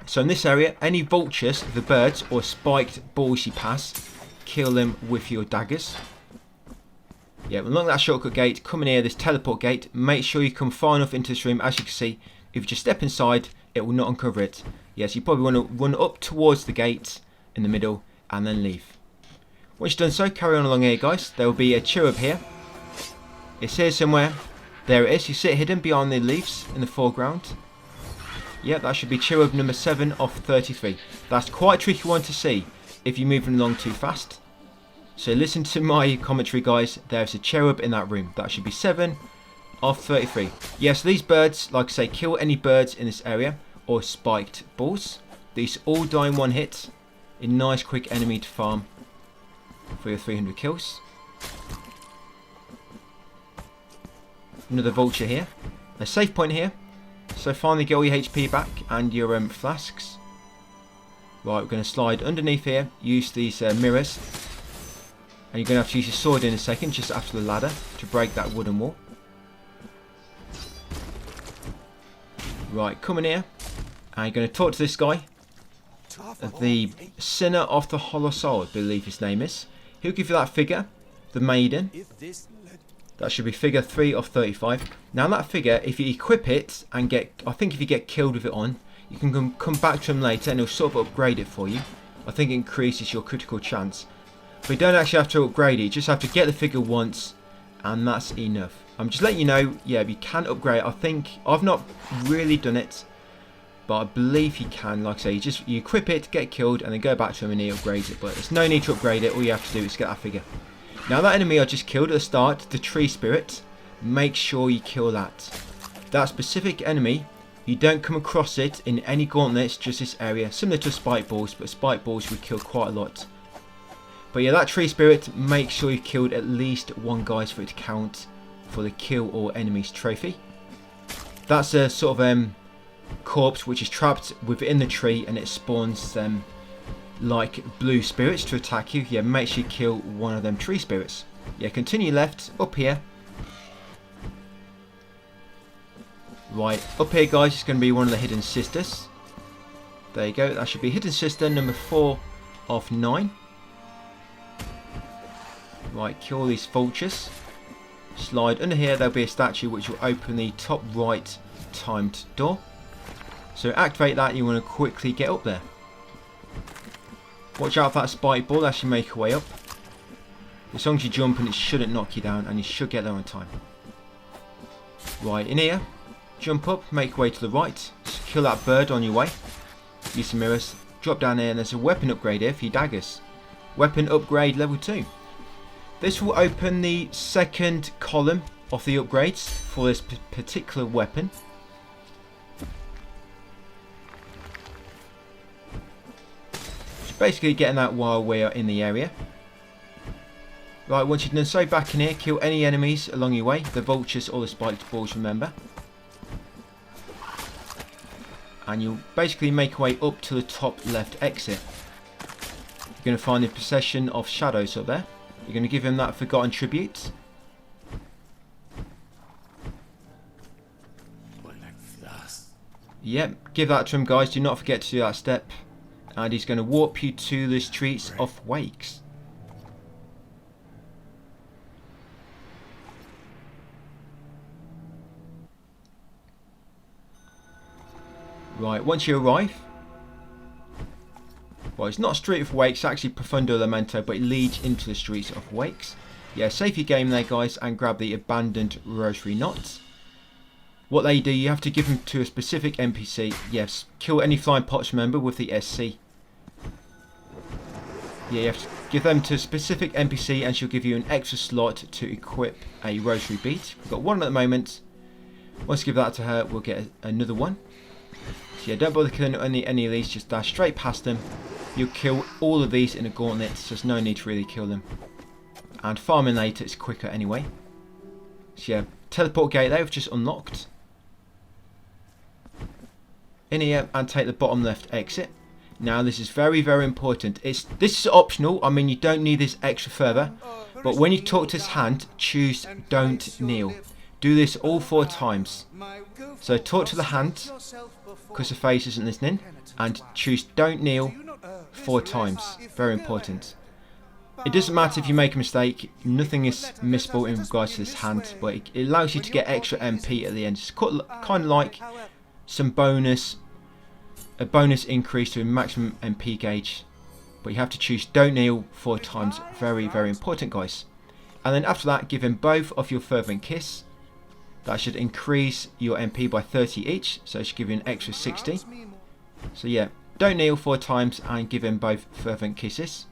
So in this area, any vultures, the birds, or spiked balls you pass, kill them with your daggers. Yeah, along that shortcut gate, come in here, this teleport gate. Make sure you come far enough into this room, as you can see, If you just step inside, it will not uncover it. Yes, you probably want to run up towards the gate in the middle and then leave. Once you've done so, carry on along here, guys. There will be a cherub here. It's here somewhere. There it is. You see it hidden behind the leaves in the foreground. Yeah, that should be cherub number 7 of 33. That's quite a tricky one to see if you're moving along too fast. So listen to my commentary, guys. There's a cherub in that room. That should be 7 of 33. Yes, these birds, like I say, kill any birds in this area or spiked balls. These all die in one hit. A nice quick enemy to farm for your 300 kills. Another vulture here. A save point here. So finally get all your HP back and your flasks. Right, we're going to slide underneath here. Use these mirrors. And you're going to have to use your sword in a second, just after the ladder, to break that wooden wall. Right, come in here. And you're going to talk to this guy. The Sinner of the Hollow Soul, I believe his name is. He'll give you that figure, the Maiden. That should be figure 3 of 35. Now that figure, if you equip it and I think if you get killed with it on, you can come back to him later and he'll sort of upgrade it for you. I think it increases your critical chance. But you don't actually have to upgrade it, you just have to get the figure once and that's enough. I'm just letting you know, yeah, you can upgrade it. I think, I've not really done it, but I believe you can. Like I say, you equip it, get killed, and then go back to him and he upgrades it. But there's no need to upgrade it, all you have to do is get that figure. Now that enemy I just killed at the start, the tree spirit, make sure you kill that. That specific enemy, you don't come across it in any gauntlets, just this area. Similar to spike balls, but spike balls would kill quite a lot. But yeah, that tree spirit, make sure you killed at least one guys for it to count for the kill all enemies trophy. That's a sort of corpse which is trapped within the tree and it spawns like blue spirits to attack you. Yeah, make sure you kill one of them tree spirits. Yeah, continue left, up here. Right, up here guys, it's going to be one of the hidden sisters. There you go, that should be hidden sister number 4 of 9. Right, kill these vultures. Slide under here, there'll be a statue which will open the top right timed door. So activate that, you want to quickly get up there. Watch out for that spike ball as you make your way up. As long as you jump and it shouldn't knock you down and you should get there on time. Right, in here, jump up, make your way to the right. Just kill that bird on your way. Use some mirrors, drop down here and there's a weapon upgrade here for your daggers. Weapon upgrade level 2. This will open the second column of the upgrades for this particular weapon. Basically getting that while we are in the area. Right, once you've done so, back in here, kill any enemies along your way, the vultures or the spiked balls, remember. And you'll basically make your way up to the top left exit. You're going to find the procession of shadows up there. You're going to give him that forgotten tribute. Yep, give that to him guys, do not forget to do that step. And he's going to warp you to the streets of Wakes. Right, once you arrive, well, it's not Street of Wakes, it's actually Profundo Lamento, but it leads into the streets of Wakes. Yeah, save your game there, guys, and grab the abandoned rosary knots. What they do, you have to give them to a specific NPC. Yes, kill any flying pots, remember, with the SC. Yeah, you have to give them to a specific NPC and she'll give you an extra slot to equip a rosary bead. We've got one at the moment. Once you give that to her, we'll get another one. So yeah, don't bother killing any of these, just dash straight past them. You'll kill all of these in a gauntlet, so there's no need to really kill them. And farming later is quicker anyway. So yeah, teleport gate there, we've just unlocked. In here and take the bottom left exit. Now this is very, very important. This is optional. I mean, you don't need this extra further. But when you talk to his hand, choose don't kneel. Do this all 4 times. So talk to the hand, because the face isn't listening, and choose don't kneel 4 times. Very important. It doesn't matter if you make a mistake. Nothing is missable in regards to this hand, but it allows you to get extra MP at the end. It's kind of like some bonus, a bonus increase to a maximum MP gauge. But you have to choose don't kneel 4 times. Very, very important, guys. And then after that, give him both of your fervent kiss. That should increase your MP by 30 each, so it should give you an extra 60. So yeah, don't kneel 4 times and give him both fervent kisses.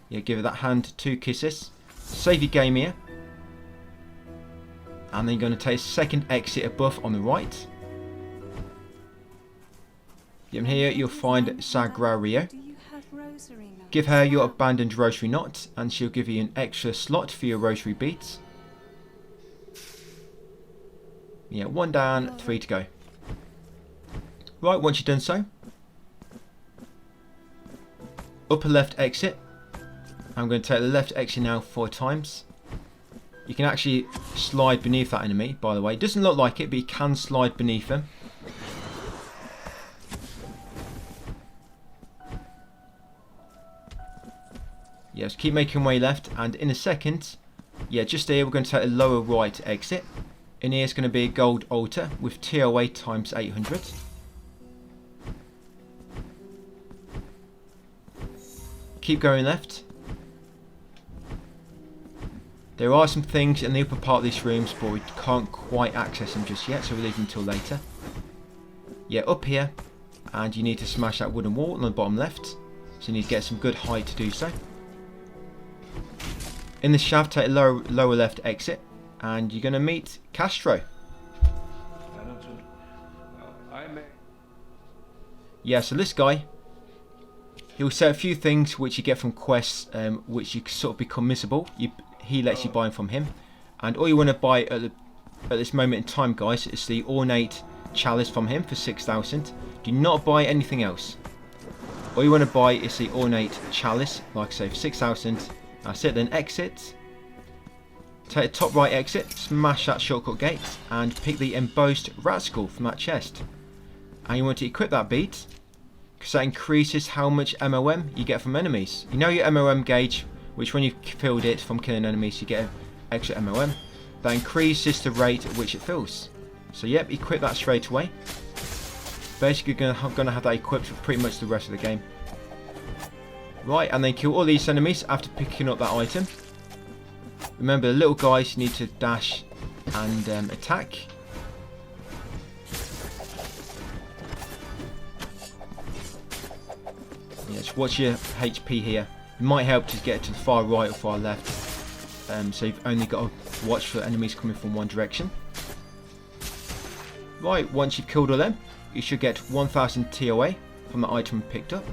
Yeah, give that hand 2 kisses. Save your game here. And then you're going to take a second exit above on the right. In here you'll find Sagrario. Give her your abandoned rosary knot and she'll give you an extra slot for your rosary beads. Yeah, 1 down, 3 to go. Right, once you've done so, upper left exit. I'm going to take the left exit now 4 times. You can actually slide beneath that enemy, by the way. It doesn't look like it, but you can slide beneath them. Yes, keep making way left, and in a second, yeah, just here we're going to take a lower right exit. In here is going to be a gold altar with TOA times 800. Keep going left. There are some things in the upper part of these rooms, but we can't quite access them just yet, so we'll leave them until later. Yeah, up here, and you need to smash that wooden wall on the bottom left, so you need to get some good height to do so. In the shaft, take a lower left exit, and you're going to meet Castro. Yeah, so this guy, he'll say a few things which you get from quests, which you sort of become missable. He lets you buy them from him, and all you want to buy at this moment in time, guys, is the ornate chalice from him for 6,000. Do not buy anything else. All you want to buy is the ornate chalice, like I say, for 6,000. That's it. Then exit. Take the top right exit, smash that shortcut gate, and pick the embossed rat skull from that chest. And you want to equip that bead, because that increases how much MOM you get from enemies. You know your MOM gauge, which when you've filled it from killing enemies, you get an extra MOM. That increases the rate at which it fills. So yep, equip that straight away. Basically, you're going to have that equipped for pretty much the rest of the game. Right, and then kill all these enemies after picking up that item. Remember, the little guys need to dash and attack. Yes, watch your HP here. It might help to get to the far right or far left. So you've only got to watch for enemies coming from one direction. Right, once you've killed all them, you should get 1000 TOA from the item picked up.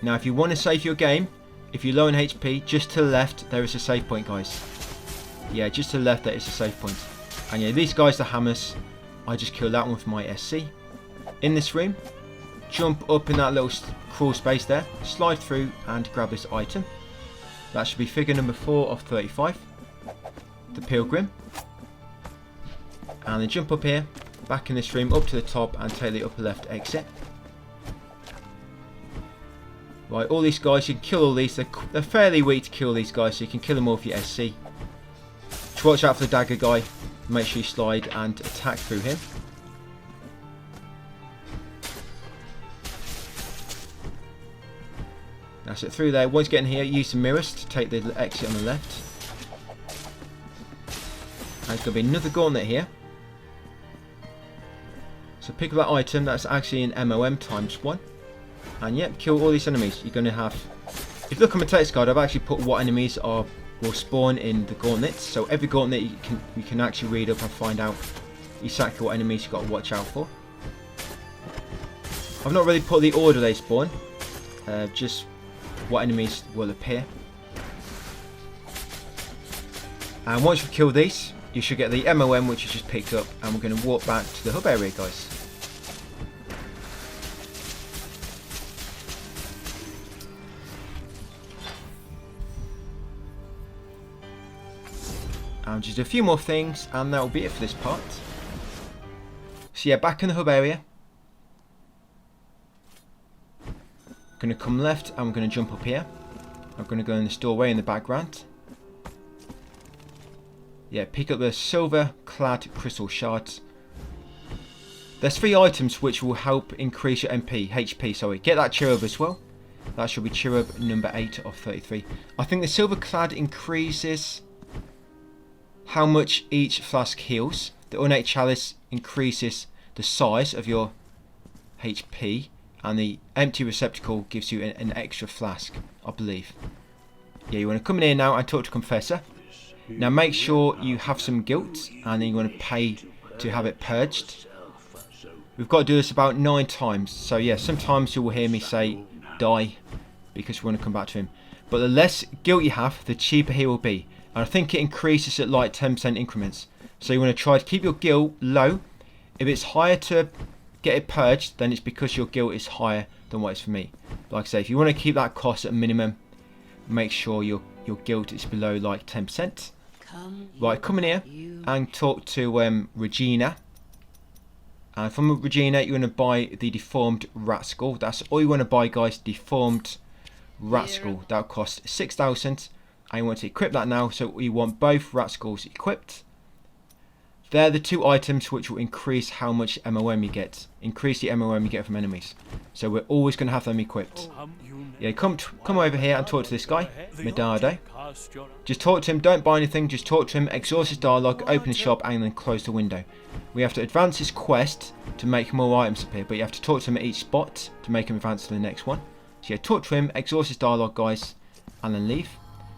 Now, if you want to save your game, if you're low on HP, just to the left there is a save point, guys. Yeah, just to the left there is a save point. And yeah, these guys, the hammers, I just killed that one with my SC. In this room, jump up in that little crawl space there, slide through and grab this item. That should be figure number 4 of 35, the Pilgrim. And then jump up here, back in this room, up to the top, and take the upper left exit. Right, all these guys, you can kill all these. They're fairly weak to kill these guys, so you can kill them all with your SC. Just watch out for the dagger guy. Make sure you slide and attack through him. That's it, through there. Once you get in here, use the mirrors to take the exit on the left. And there's going to be another gauntlet here. So pick up that item, that's actually an MOM times 1. And yep, kill all these enemies. You're going to have... If you look on my text card, I've actually put what enemies will spawn in the gauntlets. So every gauntlet you can actually read up and find out exactly what enemies you've got to watch out for. I've not really put the order they spawn. Just what enemies will appear. And once you've killed these, you should get the MOM which you just picked up, and we're going to walk back to the hub area, guys. And just a few more things, and that will be it for this part. So yeah, back in the hub area. I'm going to come left, and I'm going to jump up here. I'm going to go in this doorway in the background. Yeah, pick up the silver clad crystal shards. There's 3 items which will help increase your HP, sorry. Get that cherub as well. That should be cherub number 8 of 33. I think the silver clad increases how much each flask heals. The ornate chalice increases the size of your HP, and the empty receptacle gives you an extra flask, I believe. Yeah, you want to come in here now and talk to Confessor. Now make sure you have some guilt, and then you want to pay to have it purged. We've got to do this about 9 times, so yeah, sometimes you will hear me say die, because we want to come back to him. But the less guilt you have, the cheaper he will be, and I think it increases at like 10% increments. So you want to try to keep your guilt low. If it's higher to get it purged, then it's because your guilt is higher than what it's for me. Like I say, if you want to keep that cost at a minimum, make sure your guilt is below like 10%. Right, come in here and talk to Regina. And from Regina, you want to buy the deformed rat skull. That's all you want to buy, guys. Deformed rat skull. That'll cost 6,000. And you want to equip that now. So you want both rat skulls equipped. They're the 2 items which will increase how much MOM you get. Increase the MOM you get from enemies. So we're always going to have them equipped. Yeah, come over here and talk to this guy, Medado. Just talk to him, don't buy anything, just talk to him, exhaust his dialogue, open the shop, and then close the window. We have to advance his quest to make more items appear, but you have to talk to him at each spot to make him advance to the next one. So yeah, talk to him, exhaust his dialogue, guys, and then leave.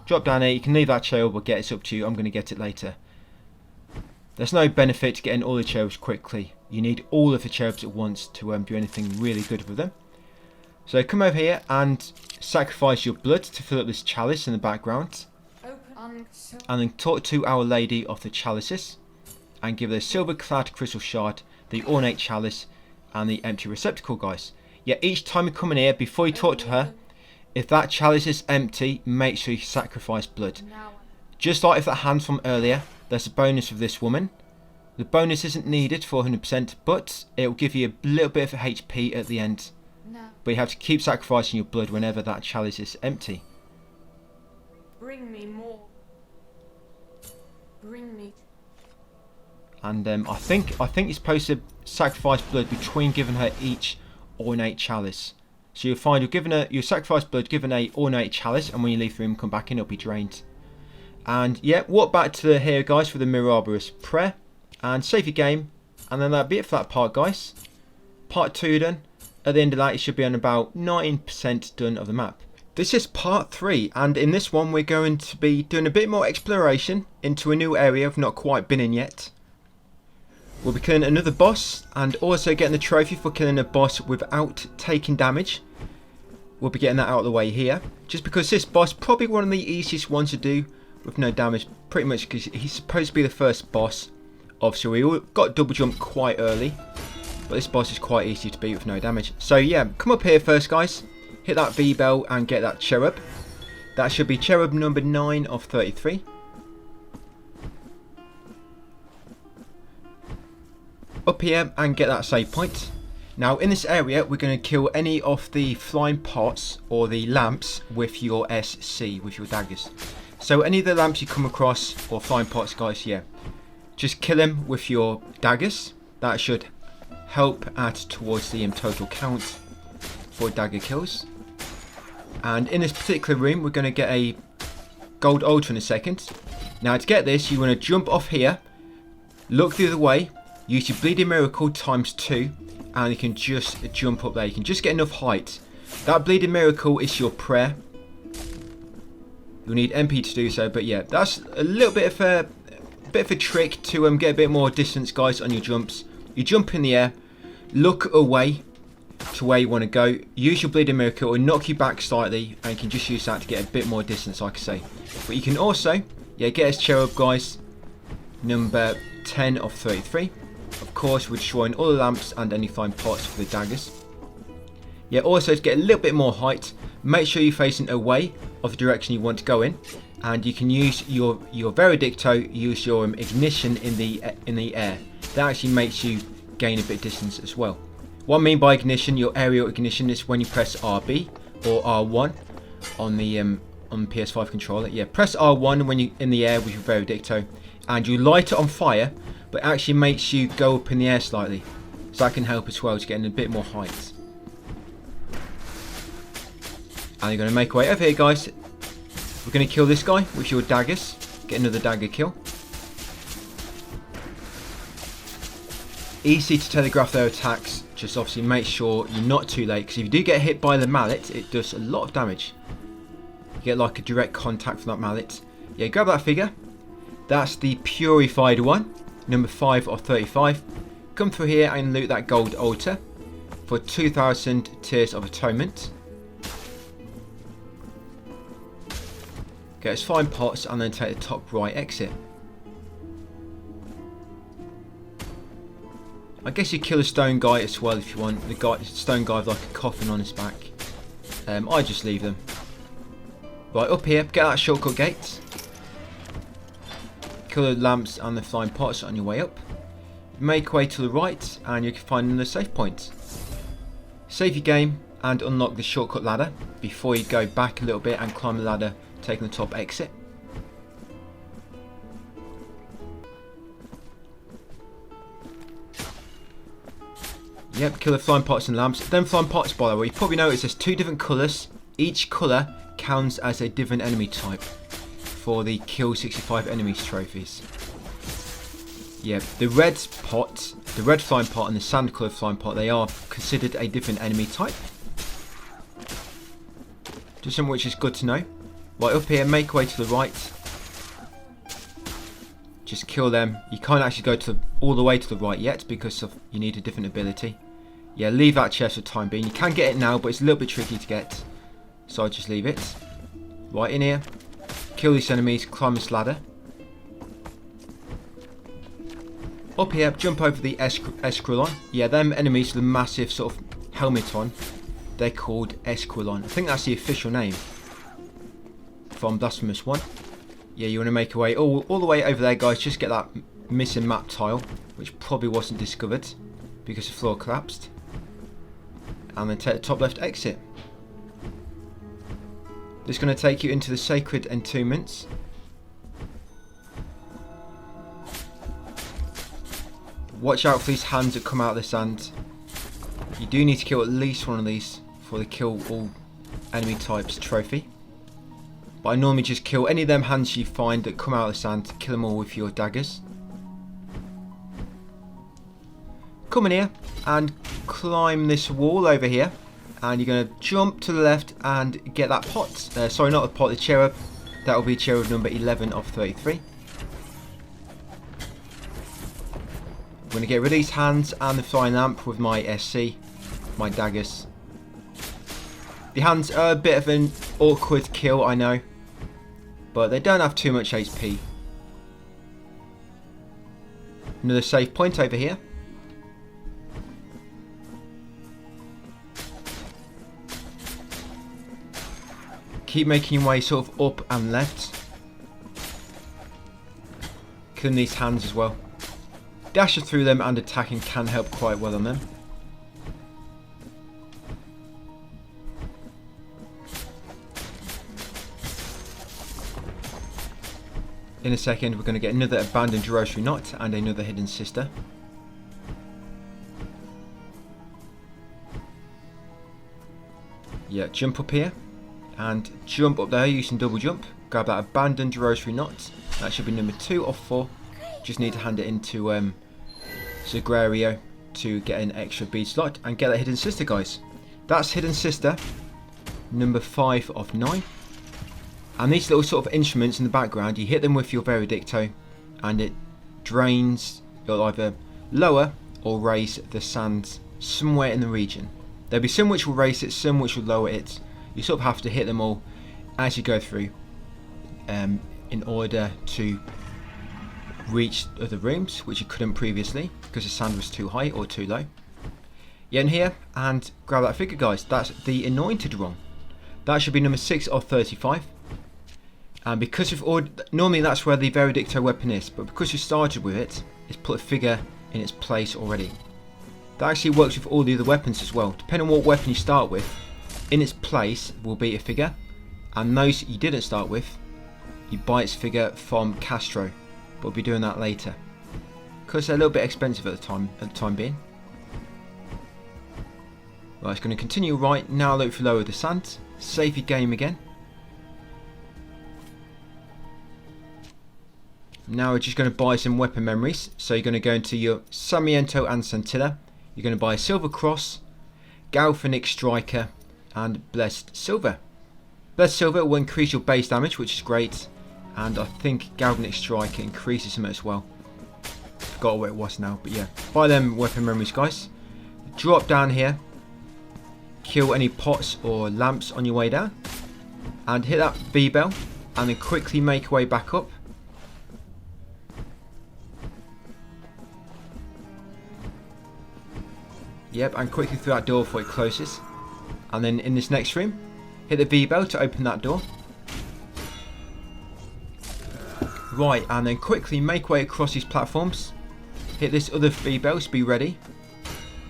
Drop down here, you can leave that cherub or get it, up to you, I'm going to get it later. There's no benefit to getting all the cherubs quickly. You need all of the cherubs at once to do anything really good with them. So come over here and sacrifice your blood to fill up this chalice in the background. And then talk to Our Lady of the Chalices and give her a silver clad crystal shard, the ornate chalice, and the empty receptacle, guys. Yeah, each time you come in here, before you talk to her, if that chalice is empty, make sure you sacrifice blood. Just like if that hand from earlier, there's a bonus with this woman. The bonus isn't needed for 100%, but it will give you a little bit of HP at the end. But you have to keep sacrificing your blood whenever that chalice is empty. Bring me more. Bring me. And I think you're supposed to sacrifice blood between giving her each ornate chalice. So you'll find you sacrifice blood, given a ornate chalice, and when you leave the room, come back in, it'll be drained. And yeah, walk back to here, guys, for the Miraculous Prayer, and save your game, and then that'll be it for that part, guys. Part 2 done. At the end of that, it should be on about 9% done of the map. This is part 3, and in this one we're going to be doing a bit more exploration into a new area I've not quite been in yet. We'll be killing another boss, and also getting the trophy for killing a boss without taking damage. We'll be getting that out of the way here, just because this boss is probably one of the easiest ones to do with no damage, pretty much because he's supposed to be the first boss. Obviously we all got double jump quite early, but this boss is quite easy to beat with no damage. So yeah, come up here first, guys. Hit that V bell and get that cherub. That should be cherub number 9 of 33. Up here and get that save point. Now in this area we're going to kill any of the flying pots or the lamps with your SC, with your daggers. So any of the lamps you come across or flying pots, guys, yeah, just kill them with your daggers. That should help add towards the total count for dagger kills. And in this particular room we're going to get a gold altar in a second. Now to get this, you want to jump off here, look the other way, use your bleeding miracle times 2, and you can just jump up there. You can just get enough height. That bleeding miracle is your prayer. You'll need MP to do so, but yeah, that's a little bit of a trick to get a bit more distance, guys, on your jumps. You jump in the air, look away to where you want to go, use your bleeding miracle, and knock you back slightly, and you can just use that to get a bit more distance, like I say. But you can also, yeah, get his cherub, guys, number 10 of 33. Of course, we're destroying all the lamps and any fine pots for the daggers. Yeah, also to get a little bit more height, make sure you're facing away of the direction you want to go in, and you can use your Veredicto, use your ignition in the air. That actually makes you gain a bit of distance as well. What I mean by ignition, your aerial ignition, is when you press RB or R1 on the PS5 controller. Yeah, press R1 when you're in the air with your Veredicto, and you light it on fire, but it actually makes you go up in the air slightly. So that can help as well to get in a bit more height. And you're going to make your way over here, guys. We're going to kill this guy with your daggers. Get another dagger kill. Easy to telegraph their attacks. Just obviously make sure you're not too late, because if you do get hit by the mallet, it does a lot of damage. You get like a direct contact from that mallet. Yeah, grab that figure. That's the purified one, number 5 of 35. Come through here and loot that gold altar for 2,000 Tears of Atonement. Get us 5 pots and then take the top right exit. I guess you kill a stone guy as well if you want. The stone guy with like a coffin on his back. I just leave them. Right, up here, get that shortcut gate. Kill the lamps and the flying pots on your way up. Make your way to the right and you can find another save point. Save your game and unlock the shortcut ladder before you go back a little bit and climb the ladder, taking the top exit. Yep, kill the flying pots and lamps. Them flying pots, by the way, you probably notice there's 2 different colours. Each colour counts as a different enemy type for the kill 65 enemies trophies. Yeah, the red pot, the red flying pot and the sand coloured flying pot, they are considered a different enemy type. Just something which is good to know. Right, up here, make your way to the right. Just kill them. You can't actually go to all the way to the right yet because you need a different ability. Yeah, leave that chest for the time being. You can get it now, but it's a little bit tricky to get. So I'll just leave it. Right, in here. Kill these enemies, climb this ladder. Up here, jump over the Esquilon. Yeah, them enemies with the massive sort of helmet on. They're called Esquilon. I think that's the official name from Blasphemous 1. Yeah, you want to make your way all the way over there, guys. Just get that missing map tile, which probably wasn't discovered because the floor collapsed. And then take the top left exit. This is going to take you into the sacred entombments. Watch out for these hands that come out of the sand. You do need to kill at least one of these for the kill all enemy types trophy. But I normally just kill any of them hands you find that come out of the sand, kill them all with your daggers. Come in here and climb this wall over here, and you're going to jump to the left and get that pot. Sorry, not the pot, the cherub. That will be cherub number 11 of 33. I'm going to get rid of these hands and the flying lamp with my SC, my daggers. The hands are a bit of an awkward kill, I know, but they don't have too much HP. Another save point over here. Keep making your way sort of up and left. Killing these hands as well. Dashing through them and attacking can help quite well on them. In a second we're going to get another abandoned rosary knot and another hidden sister. Yeah, jump up here and jump up there using double jump. Grab that abandoned rosary knot. That should be number 2 of 4. Just need to hand it into Zagrario to get an extra bead slot and get that hidden sister, guys. That's hidden sister number 5 of 9. And these little sort of instruments in the background, you hit them with your Veredicto and it drains, you'll either lower or raise the sand somewhere in the region. There'll be some which will raise it, some which will lower it. You sort of have to hit them all as you go through in order to reach other rooms which you couldn't previously because the sand was too high or too low. Get in here and grab that figure, guys. That's the anointed rung. That should be number 6 of 35. And because we've already, normally that's where the Veredicto weapon is, but because you started with it, it's put a figure in its place already. That actually works with all the other weapons as well. Depending on what weapon you start with, in its place will be a figure, and those you didn't start with, you buy its figure from Castro, but we'll be doing that later because they're a little bit expensive at the time being. Right, it's going to continue right. Now look for lower the sand. Save your game again. Now we're just going to buy some weapon memories. So you're going to go into your Samiento and Scintilla. You're going to buy a Silver Cross, Galvanic Striker, and Blessed Silver. Blessed Silver will increase your base damage, which is great. And I think Galvanic Striker increases them as well. Forgot what it was now, but yeah. Buy them weapon memories, guys. Drop down here. Kill any pots or lamps on your way down. And hit that V bell. And then quickly make your way back up. Yep, and quickly through that door before it closes. And then in this next room, hit the V bell to open that door. Right, and then quickly make way across these platforms. Hit this other V bell to be ready.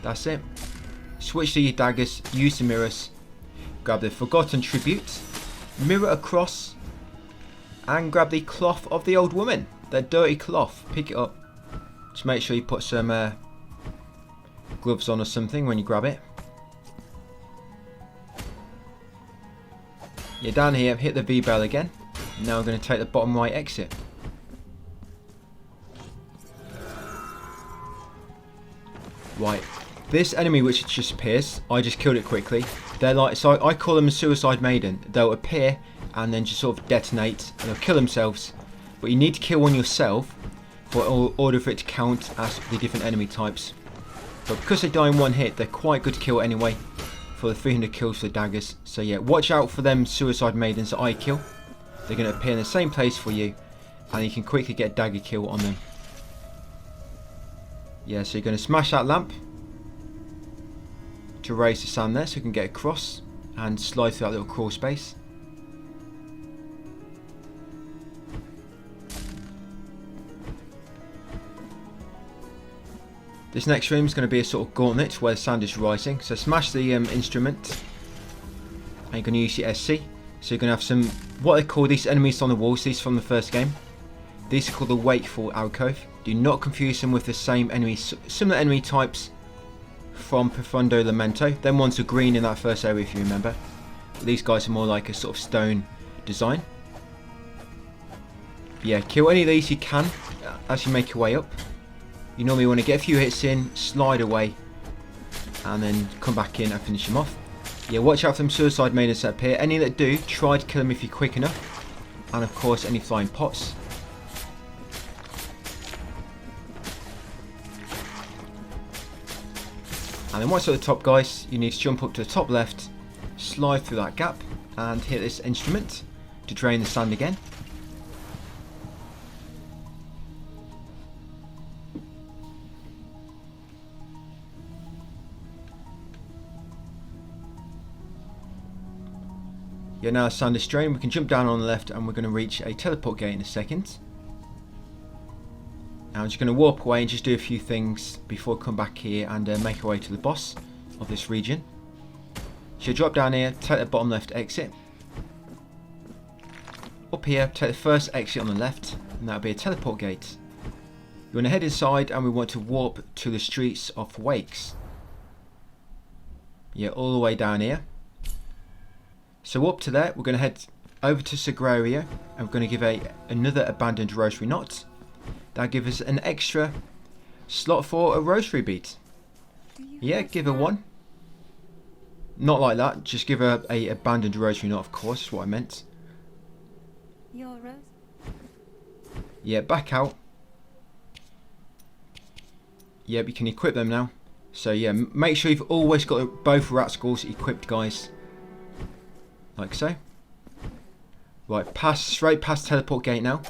That's it. Switch to your daggers, use the mirrors. Grab the Forgotten Tribute. Mirror across. And grab the cloth of the old woman. The dirty cloth. Pick it up. Just make sure you put some gloves on or something when you grab it. You're down here, hit the V bell again. Now we're going to take the bottom right exit. Right, this enemy which just appears, I just killed it quickly. They're like, so I call them a suicide maiden. They'll appear and then just sort of detonate and they'll kill themselves. But you need to kill one yourself for order for it to count as the different enemy types. But because they die in one hit, they're quite good to kill anyway. For the 300 kills for the daggers. So yeah, watch out for them suicide maidens that I kill. They're going to appear in the same place for you. And you can quickly get a dagger kill on them. Yeah, so you're going to smash that lamp. To raise the sand there so you can get across. And slide through that little crawl space. This next room is going to be a sort of gauntlet where the sand is rising. So smash the instrument. And you're going to use your SC. So you're going to have some, what they call these enemies on the walls. These from the first game. These are called the Wakeful Alcove. Do not confuse them with the same enemies, similar enemy types from Profundo Lamento. Them ones are green in that first area if you remember. These guys are more like a sort of stone design. Yeah, kill any of these you can as you make your way up. You normally want to get a few hits in, slide away, and then come back in and finish them off. Yeah, watch out for them suicide maidens that appear. Any that do, try to kill them if you're quick enough. And of course, any flying pots. And then once at the top, guys, you need to jump up to the top left, slide through that gap, and hit this instrument to drain the sand again. Yeah, now the sand is drained, we can jump down on the left and we're going to reach a teleport gate in a second. Now I'm just going to warp away and just do a few things before I come back here and make our way to the boss of this region. So drop down here, take the bottom left exit. Up here, take the first exit on the left, and that'll be a teleport gate. You want to head inside and we want to warp to the streets of Wakes. Yeah, all the way down here. So up to there, we're going to head over to Sagrario and we're going to give another abandoned rosary knot. That'll give us an extra slot for a rosary bead. Yeah, give her one. Not like that, just give her a abandoned rosary knot, of course, is what I meant. Your rose? Yeah, back out. Yep, you can equip them now. So yeah, make sure you've always got both rat skulls equipped, guys. Like so. Right, straight past teleport gate now.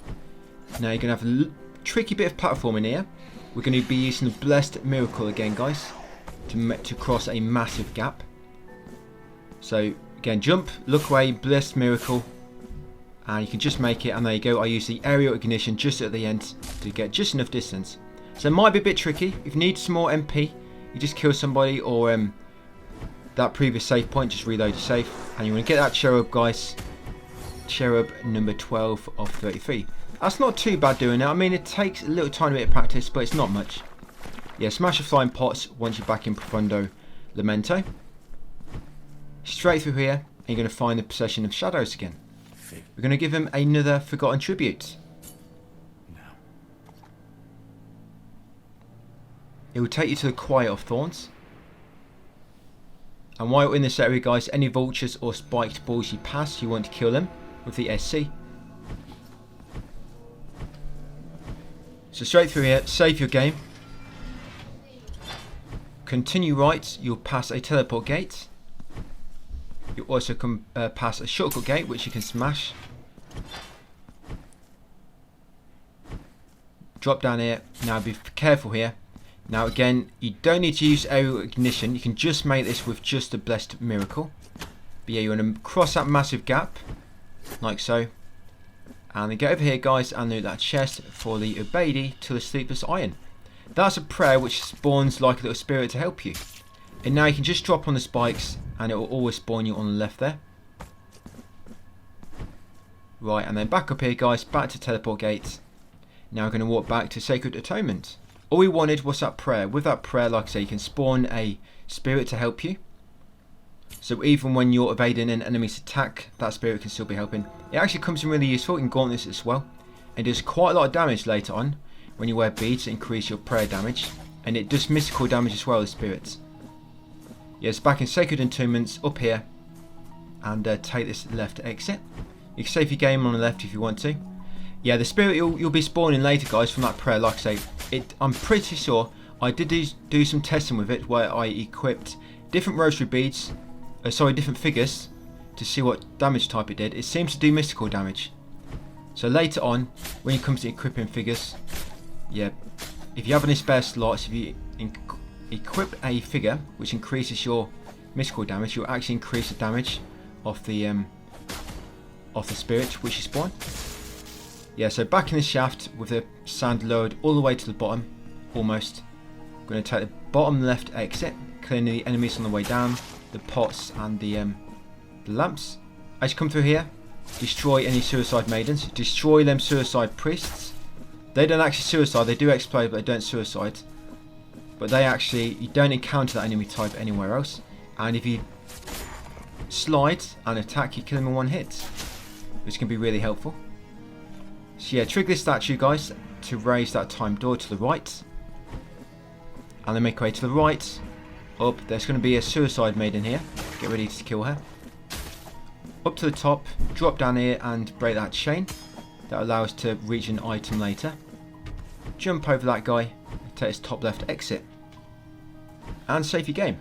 Now you're going to have a tricky bit of platform in here. We're going to be using the Blessed Miracle again, guys. To cross a massive gap. So, again, jump, look away, Blessed Miracle. And you can just make it, and there you go. I use the aerial ignition just at the end to get just enough distance. So it might be a bit tricky. If you need some more MP, you just kill somebody, or that previous save point, just reload your save. And you want to get that cherub, guys. Cherub number 12 of 33. That's not too bad doing it. I mean, it takes a little tiny bit of practice, but it's not much. Yeah, smash the flying pots once you're back in Profundo Lamento. Straight through here, and you're going to find the possession of shadows again. We're going to give him another forgotten tribute. It will take you to the Quiet of Thorns. And while you're in this area, guys, any vultures or spiked balls you pass, you want to kill them with the SC. So straight through here, save your game. Continue right, you'll pass a teleport gate. You'll also come pass a shortcut gate, which you can smash. Drop down here. Now be careful here. Now again, you don't need to use aerial ignition. You can just make this with just a blessed miracle. But yeah, you want to cross that massive gap, like so. And then get over here, guys, and loot that chest for the Obedi to the Sleepless Iron. That's a prayer which spawns like a little spirit to help you. And now you can just drop on the spikes, and it will always spawn you on the left there. Right, and then back up here, guys, back to teleport gate. Now we're going to walk back to Sacred Atonement. All we wanted was that prayer. With that prayer, like I say, you can spawn a spirit to help you. So even when you're evading an enemy's attack, that spirit can still be helping. It actually comes in really useful in gauntlets as well. It does quite a lot of damage later on when you wear beads to increase your prayer damage. And it does mystical damage as well as spirits. Yes, back in Sacred Entombments, up here. And take this left exit. You can save your game on the left if you want to. Yeah, the spirit you'll be spawning later, guys, from that prayer, like I say. I'm pretty sure I did do some testing with it where I equipped different rosary beads, different figures, to see what damage type it did. It seems to do mystical damage. So later on, when it comes to equipping figures, yeah, if you have any spare slots, if you equip a figure which increases your mystical damage, you'll actually increase the damage of the spirit which you spawn. Yeah, so back in the shaft with the sand lowered all the way to the bottom, almost. I'm going to take the bottom left exit, clearing the enemies on the way down, the pots and the lamps. As you come through here, destroy any suicide maidens, destroy them suicide priests. They don't actually suicide, they do explode, but they don't suicide. But you don't encounter that enemy type anywhere else. And if you slide and attack, you kill them in one hit, which can be really helpful. So yeah, trigger this statue, guys, to raise that time door to the right. And then make your way to the right. Up, there's going to be a suicide maiden here. Get ready to kill her. Up to the top, drop down here and break that chain. That allows us to reach an item later. Jump over that guy, take his top left exit. And save your game.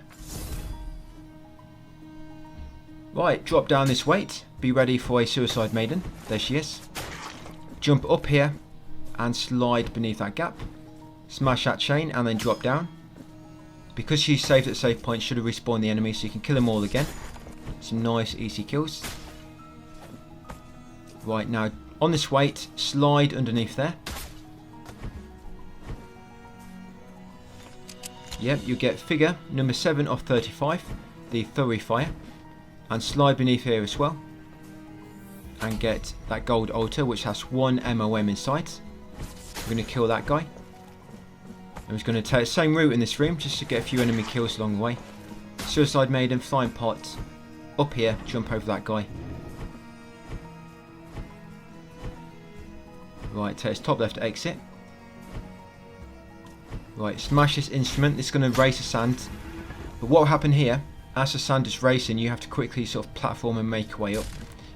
Right, drop down this weight. Be ready for a suicide maiden. There she is. Jump up here and slide beneath that gap. Smash that chain and then drop down. Because she's saved at save point, should have respawned the enemy so you can kill them all again. Some nice easy kills. Right, now on this weight, slide underneath there. Yep, you get figure number 7 of 35, the Thurifier. And slide beneath here as well. And get that gold altar which has 1 MOM inside. We're going to kill that guy. And we're going to take the same route in this room just to get a few enemy kills along the way. Suicide Maiden, Flying Pot. Up here, jump over that guy. Right, take his top left exit. Right, smash this instrument. This is going to race the sand. But what will happen here, as the sand is racing, you have to quickly sort of platform and make your way up.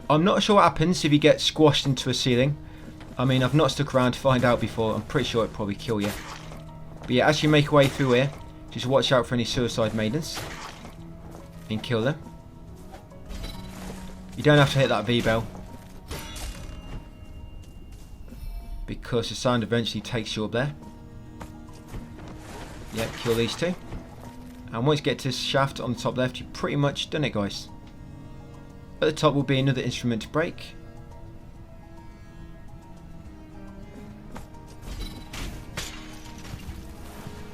I'm not sure what happens if you get squashed into a ceiling. I mean, I've not stuck around to find out before. I'm pretty sure it'd probably kill you. But yeah, as you make your way through here, just watch out for any suicide maidens. And kill them. You don't have to hit that V-bell. Because the sound eventually takes you up there. Yeah, kill these two. And once you get to this shaft on the top left, you've pretty much done it, guys. At the top will be another instrument to break.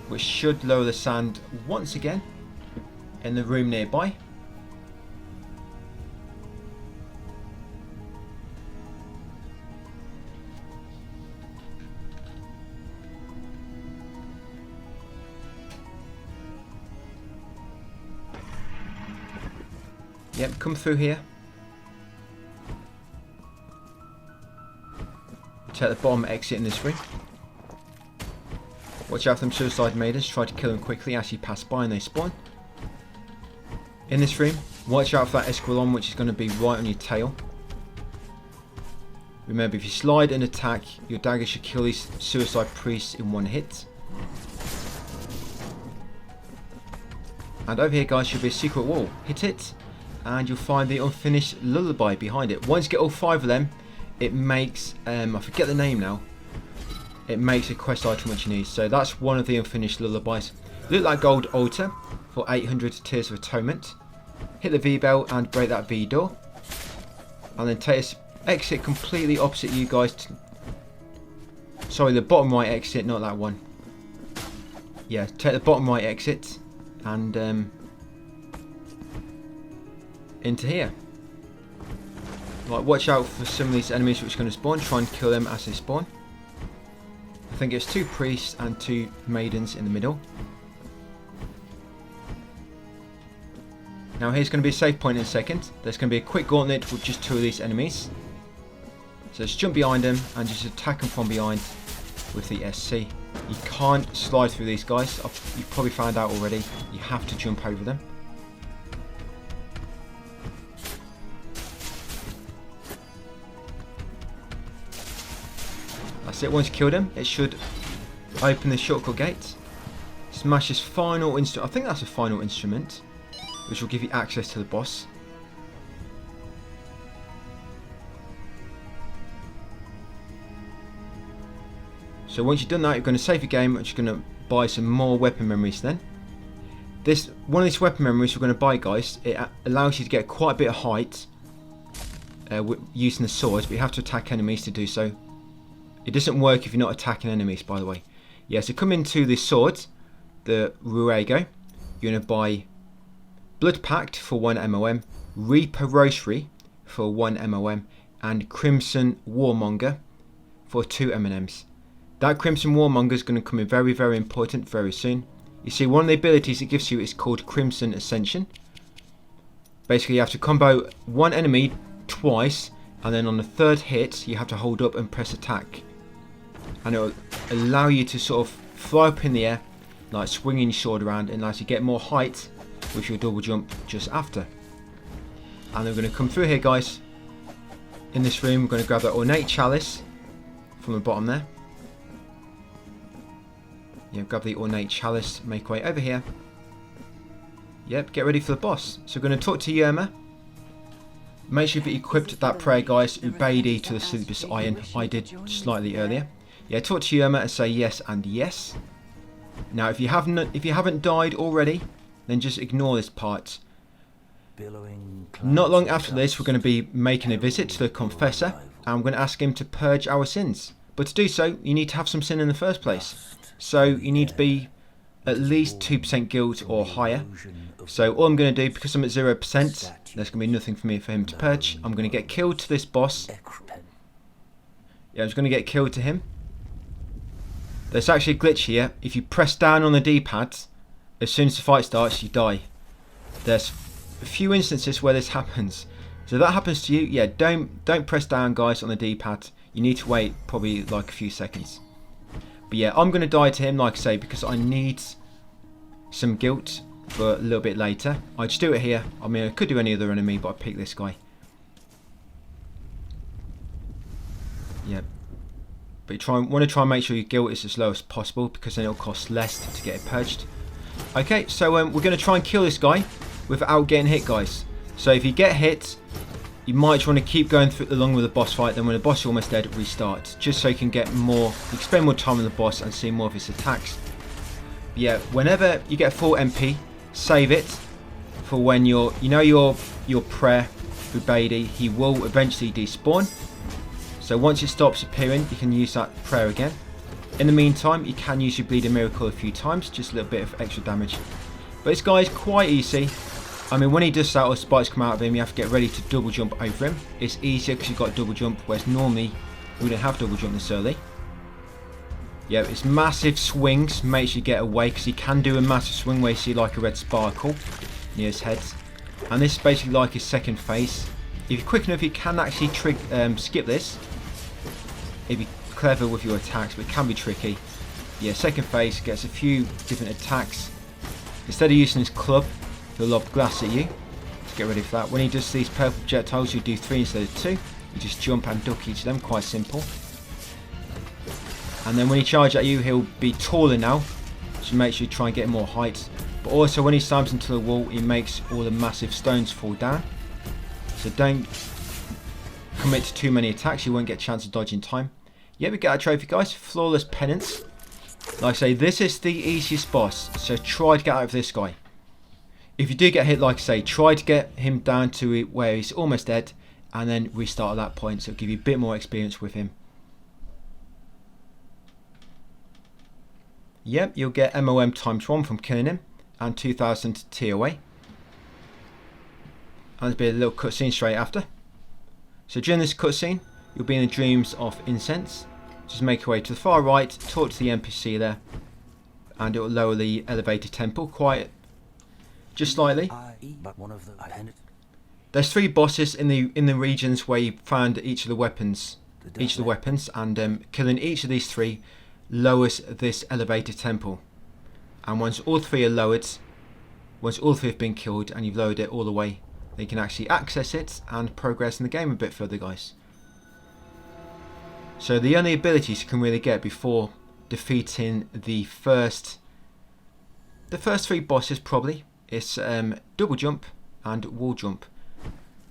Which should lower the sand once again in the room nearby. Yep, come through here. Take the bottom exit in this room. Watch out for them suicide maidens. Try to kill them quickly as you pass by and they spawn. In this room, watch out for that esquilon, which is going to be right on your tail. Remember, if you slide and attack, your dagger should kill these suicide priests in one hit. And over here, guys, should be a secret wall. Hit it, and you'll find the unfinished lullaby behind it. Once you get all 5 of them, it makes, I forget the name now, it makes a quest item which you need. So that's one of the unfinished lullabies. Loot that gold altar for 800 Tears of Atonement. Hit the V bell and break that V door. And then take this exit completely opposite you guys. Sorry, the bottom right exit, not that one. Yeah, take the bottom right exit and into here. Right, watch out for some of these enemies which are going to spawn. Try and kill them as they spawn. I think it's 2 priests and 2 maidens in the middle. Now here's going to be a save point in a second. There's going to be a quick gauntlet with just 2 of these enemies. So just jump behind them and just attack them from behind with the SC. You can't slide through these guys. You've probably found out already. You have to jump over them. That's it. Once you kill them, it should open the shortcut gate. Smash this final instrument. I think that's a final instrument, which will give you access to the boss. So once you've done that, you're going to save your game, and you're going to buy some more weapon memories then. One of these weapon memories we're going to buy, guys, it allows you to get quite a bit of height using the swords, but you have to attack enemies to do so. It doesn't work if you're not attacking enemies, by the way. Yeah, so come into the sword, the Ruego. You're going to buy Blood Pact for 1 MOM, Reaper Rosary for 1 MOM, and Crimson Warmonger for 2 M&Ms. That Crimson Warmonger is going to come in very, very important very soon. You see, one of the abilities it gives you is called Crimson Ascension. Basically, you have to combo one enemy twice, and then on the 3rd hit, you have to hold up and press attack. And it will allow you to sort of fly up in the air, like swinging your sword around, and as you get more height with your double jump just after. And we're going to come through here, guys. In this room, we're going to grab that ornate chalice from the bottom there. Yeah, grab the ornate chalice, make way over here. Yep, get ready for the boss. So we're going to talk to Yerma. Make sure you've equipped that prayer, guys. Ubaidi to the sleepless iron. I did slightly earlier. Yeah, talk to Yerma and say yes and yes. Now, if you haven't died already, then just ignore this part. Not long after this, we're going to be making a visit to the Confessor, and we're going to ask him to purge our sins. But to do so, you need to have some sin in the first place. So you need to be at least 2% guilt or higher. So all I'm going to do, because I'm at 0%, there's going to be nothing for him to purge. I'm going to get killed to this boss. Yeah, I'm just going to get killed to him. There's actually a glitch here. If you press down on the D-pad, as soon as the fight starts, you die. There's a few instances where this happens. So if that happens to you, yeah, don't press down, guys, on the D-pad. You need to wait probably like a few seconds. But yeah, I'm going to die to him, like I say, because I need some guilt for a little bit later. I just do it here. I mean, I could do any other enemy, but I pick this guy. Yeah. But you want to try and make sure your guilt is as low as possible, because then it'll cost less to get it purged. Okay, so we're going to try and kill this guy without getting hit, guys. So if you get hit, you might want to keep going along with the boss fight. Then when the boss is almost dead, restart, just so you can get more. You can spend more time on the boss and see more of his attacks. But yeah, whenever you get full MP, save it for when your prayer for Beatty. He will eventually despawn. So once it stops appearing, you can use that prayer again. In the meantime, you can use your Bleeding Miracle a few times, just a little bit of extra damage. But this guy's quite easy. I mean, when he does that or spikes come out of him, you have to get ready to double jump over him. It's easier because you've got double jump, whereas normally we don't have double jump this early. Yeah, it's massive swings. Make sure you get away, because he can do a massive swing where you see like a red sparkle near his head. and this is basically like his second phase. If you're quick enough, you can actually skip this. If you're clever with your attacks, but it can be tricky. Yeah, second phase gets a few different attacks. Instead of using his club, he'll lob glass at you. Let's get ready for that. When he does these purple projectiles, you do 3 instead of 2. You just jump and duck each of them, quite simple. And then when he charges at you, he'll be taller now, so make sure you try and get more height. But also when he slams into the wall, he makes all the massive stones fall down. So don't commit to too many attacks, you won't get a chance to dodge in time. Yeah, we get our trophy, guys. Flawless penance. Like I say, this is the easiest boss, so try to get out of this guy. If you do get hit, like I say, try to get him down to where he's almost dead, and then restart at that point, so it'll give you a bit more experience with him. Yep, you'll get MOM ×1 from killing him, and 2000 TOA. And there'll be a little cutscene straight after. So during this cutscene, you'll be in the Dreams of Incense. Just make your way to the far right, talk to the NPC there, and it will lower the elevator temple quite just slightly. There's 3 bosses in the regions where you found each of the weapons, and killing each of these 3 lowers this elevator temple. And once all 3 are lowered, once all 3 have been killed and you've lowered it all the way, then you can actually access it and progress in the game a bit further, guys. So the only abilities you can really get before defeating the first 3 bosses probably is double jump and wall jump.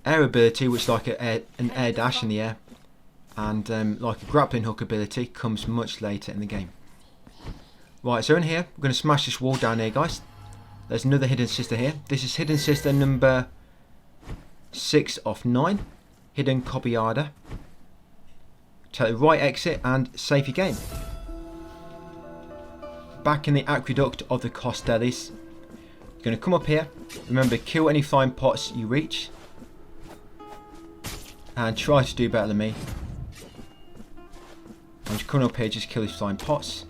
Air ability, which is like an air dash in the air, and like a grappling hook ability, comes much later in the game. Right, so in here, we're going to smash this wall down here, guys. There's another hidden sister here. This is hidden sister number 6 of 9. Hidden Cobiada. Take the right exit and save your game. Back in the aqueduct of the Costellis. You're going to come up here. Remember, kill any flying pots you reach. And try to do better than me. I'm just coming up here, just kill these flying pots.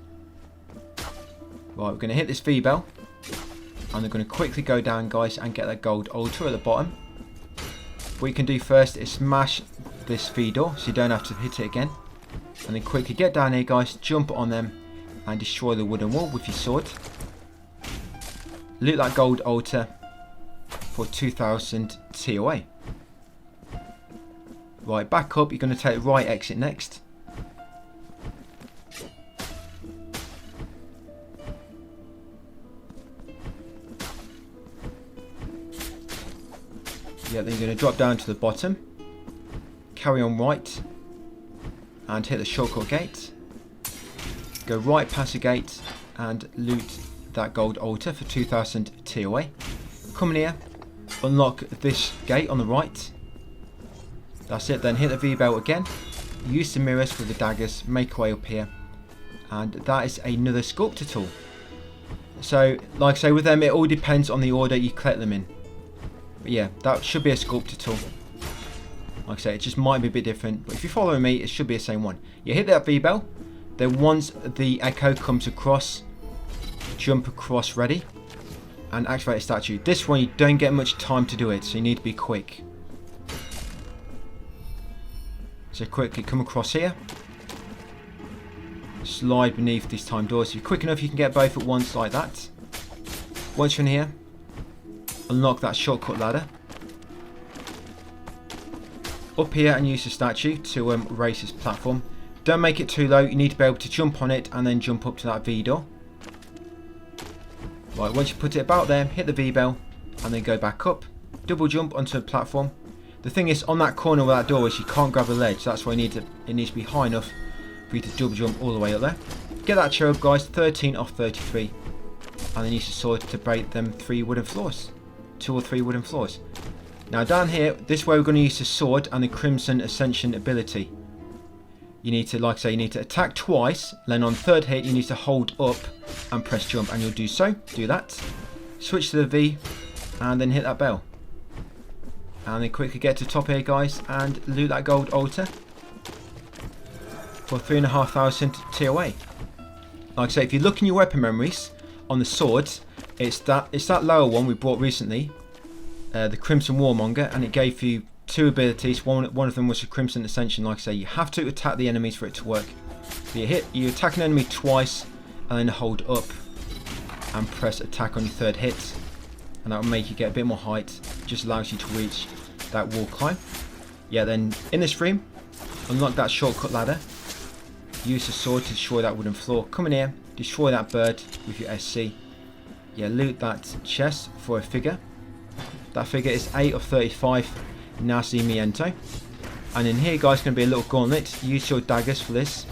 Right, we're going to hit this V bell. And we're going to quickly go down, guys, and get that gold altar at the bottom. What you can do first is smash this V door, so you don't have to hit it again. And then quickly get down here, guys, jump on them, and destroy the wooden wall with your sword. Loot that gold altar for 2000 TOA. Right, back up, you're going to take the right exit next. Yeah, then you're going to drop down to the bottom, carry on right, and hit the shortcut gate. Go right past the gate and loot that gold altar for 2000 TOA. Come in here, unlock this gate on the right. That's it, then hit the V bell again. Use the mirrors with the daggers, make your way up here. And that is another sculptor tool. So, like I say, with them, it all depends on the order you collect them in. But yeah, that should be a sculptor tool. Like I say, it just might be a bit different. But if you're following me, it should be the same one. You hit that V bell. Then once the echo comes across, jump across ready. And activate a statue. This one, you don't get much time to do it. So you need to be quick. So quickly come across here. Slide beneath these time doors. If you're quick enough, you can get both at once like that. Once you're in here, unlock that shortcut ladder. Up here and use the statue to raise this platform. Don't make it too low. You need to be able to jump on it and then jump up to that V door. Right, once you put it about there, hit the V bell and then go back up. Double jump onto the platform. The thing is, on that corner where that door is, you can't grab the ledge. That's why it needs to be high enough for you to double jump all the way up there. Get that cherub, guys, 13 off 33. And then use the sword to break them 3 wooden floors. 2 or 3 wooden floors. Now down here, this is where we're going to use the sword and the Crimson Ascension ability. You need to, like I say, you need to attack twice. Then on the 3rd hit, you need to hold up and press jump. And you'll do so. Do that. Switch to the V. And then hit that bell. And then quickly get to the top here, guys, and loot that gold altar for 3,500 TOA. Like I say, if you look in your weapon memories on the swords, it's that lower one we bought recently. the Crimson Warmonger, and it gave you 2 abilities. One of them was the Crimson Ascension. Like I say, you have to attack the enemies for it to work. So you attack an enemy twice, and then hold up and press attack on your 3rd hit, and that will make you get a bit more height. Just allows you to reach that wall climb. Yeah, then in this stream, unlock that shortcut ladder. Use the sword to destroy that wooden floor. Come in here, destroy that bird with your SC. Yeah, loot that chest for a figure. That figure is 8 of 35 Nacimiento. And in here, guys, going to be a little gauntlet. Use your daggers for this.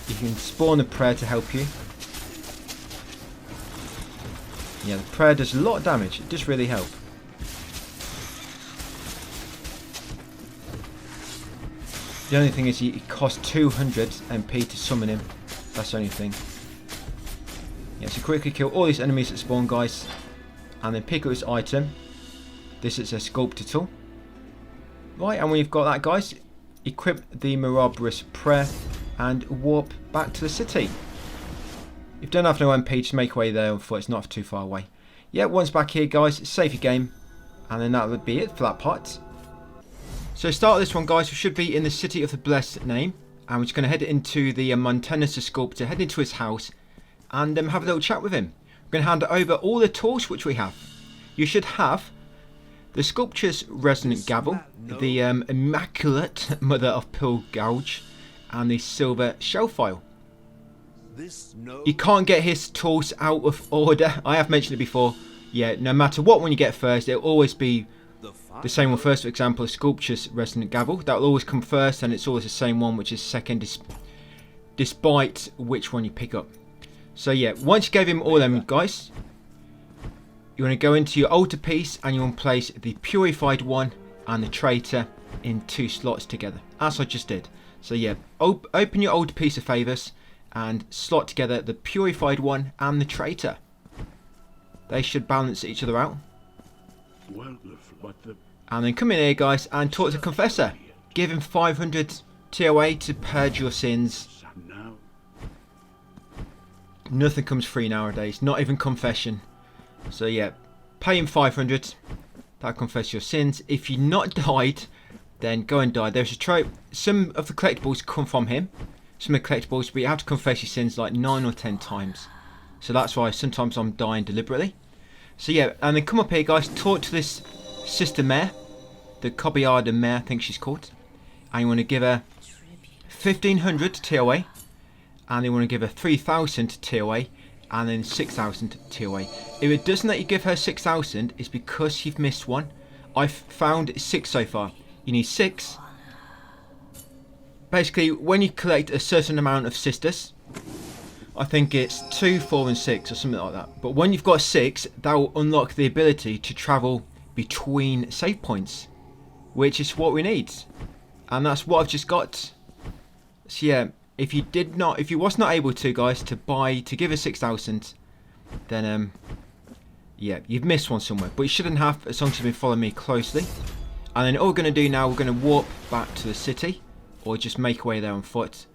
You can spawn a prayer to help you. Yeah, the prayer does a lot of damage. It does really help. The only thing is it costs 200 MP to summon him. That's the only thing. Yeah, so quickly kill all these enemies that spawn, guys. And then pick up this item. This is a sculptor tool. Right, and when you've got that, guys, equip the Marabarous prayer and warp back to the city. If you don't have no MP, just make way there on foot. It's not too far away. Yeah, once back here, guys, save your game. And then that would be it for that part. So start this one, guys, we should be in the City of the Blessed Name, and we're just going to head into the Montanus Sculptor, head into his house, and have a little chat with him. We're going to hand over all the tools which we have. You should have the Sculpture's Resonant Gavel, the Immaculate Mother of Pearl Gouge, and the Silver Shell File. You can't get his tools out of order. I have mentioned it before. Yeah, no matter what one you get first, it'll always be the same one first. For example, Sculpture's Resonant Gavel, that will always come first, and it's always the same one which is second, despite which one you pick up. So yeah, once you gave him all them, guys, you want to go into your altar piece and you want to place the Purified One and the Traitor in 2 slots together, as I just did. So yeah, open your altar piece of favours and slot together the Purified One and the Traitor. They should balance each other out. And then come in here, guys, and talk to Confessor. Give him 500 TOA to purge your sins. Nothing comes free nowadays, not even confession. So yeah, pay him 500. That'll confess your sins. If you've not died, then go and die. There's a trope. Some of the collectibles come from him. Some of the collectibles, but you have to confess your sins like 9 or 10 times. So that's why sometimes I'm dying deliberately. So yeah, and then come up here, guys, talk to this Sister Mare, the Cobiada Mare, I think she's called. And you want to give her 1500 TOA, and you want to give her 3000 TOA, and then 6000 TOA. If it doesn't let you give her 6000, it's because you've missed one. I've found 6 so far. You need 6. Basically, when you collect a certain amount of sisters, I think it's 2, 4 and 6 or something like that. But when you've got 6, that will unlock the ability to travel between save points, which is what we need. And that's what I've just got. So yeah, if you was not able to, guys, to give her 6000, then yeah, you've missed one somewhere. But you shouldn't have, as long as you've been following me closely. And then all we're going to do now, we're going to warp back to the city, or just make our way there on foot.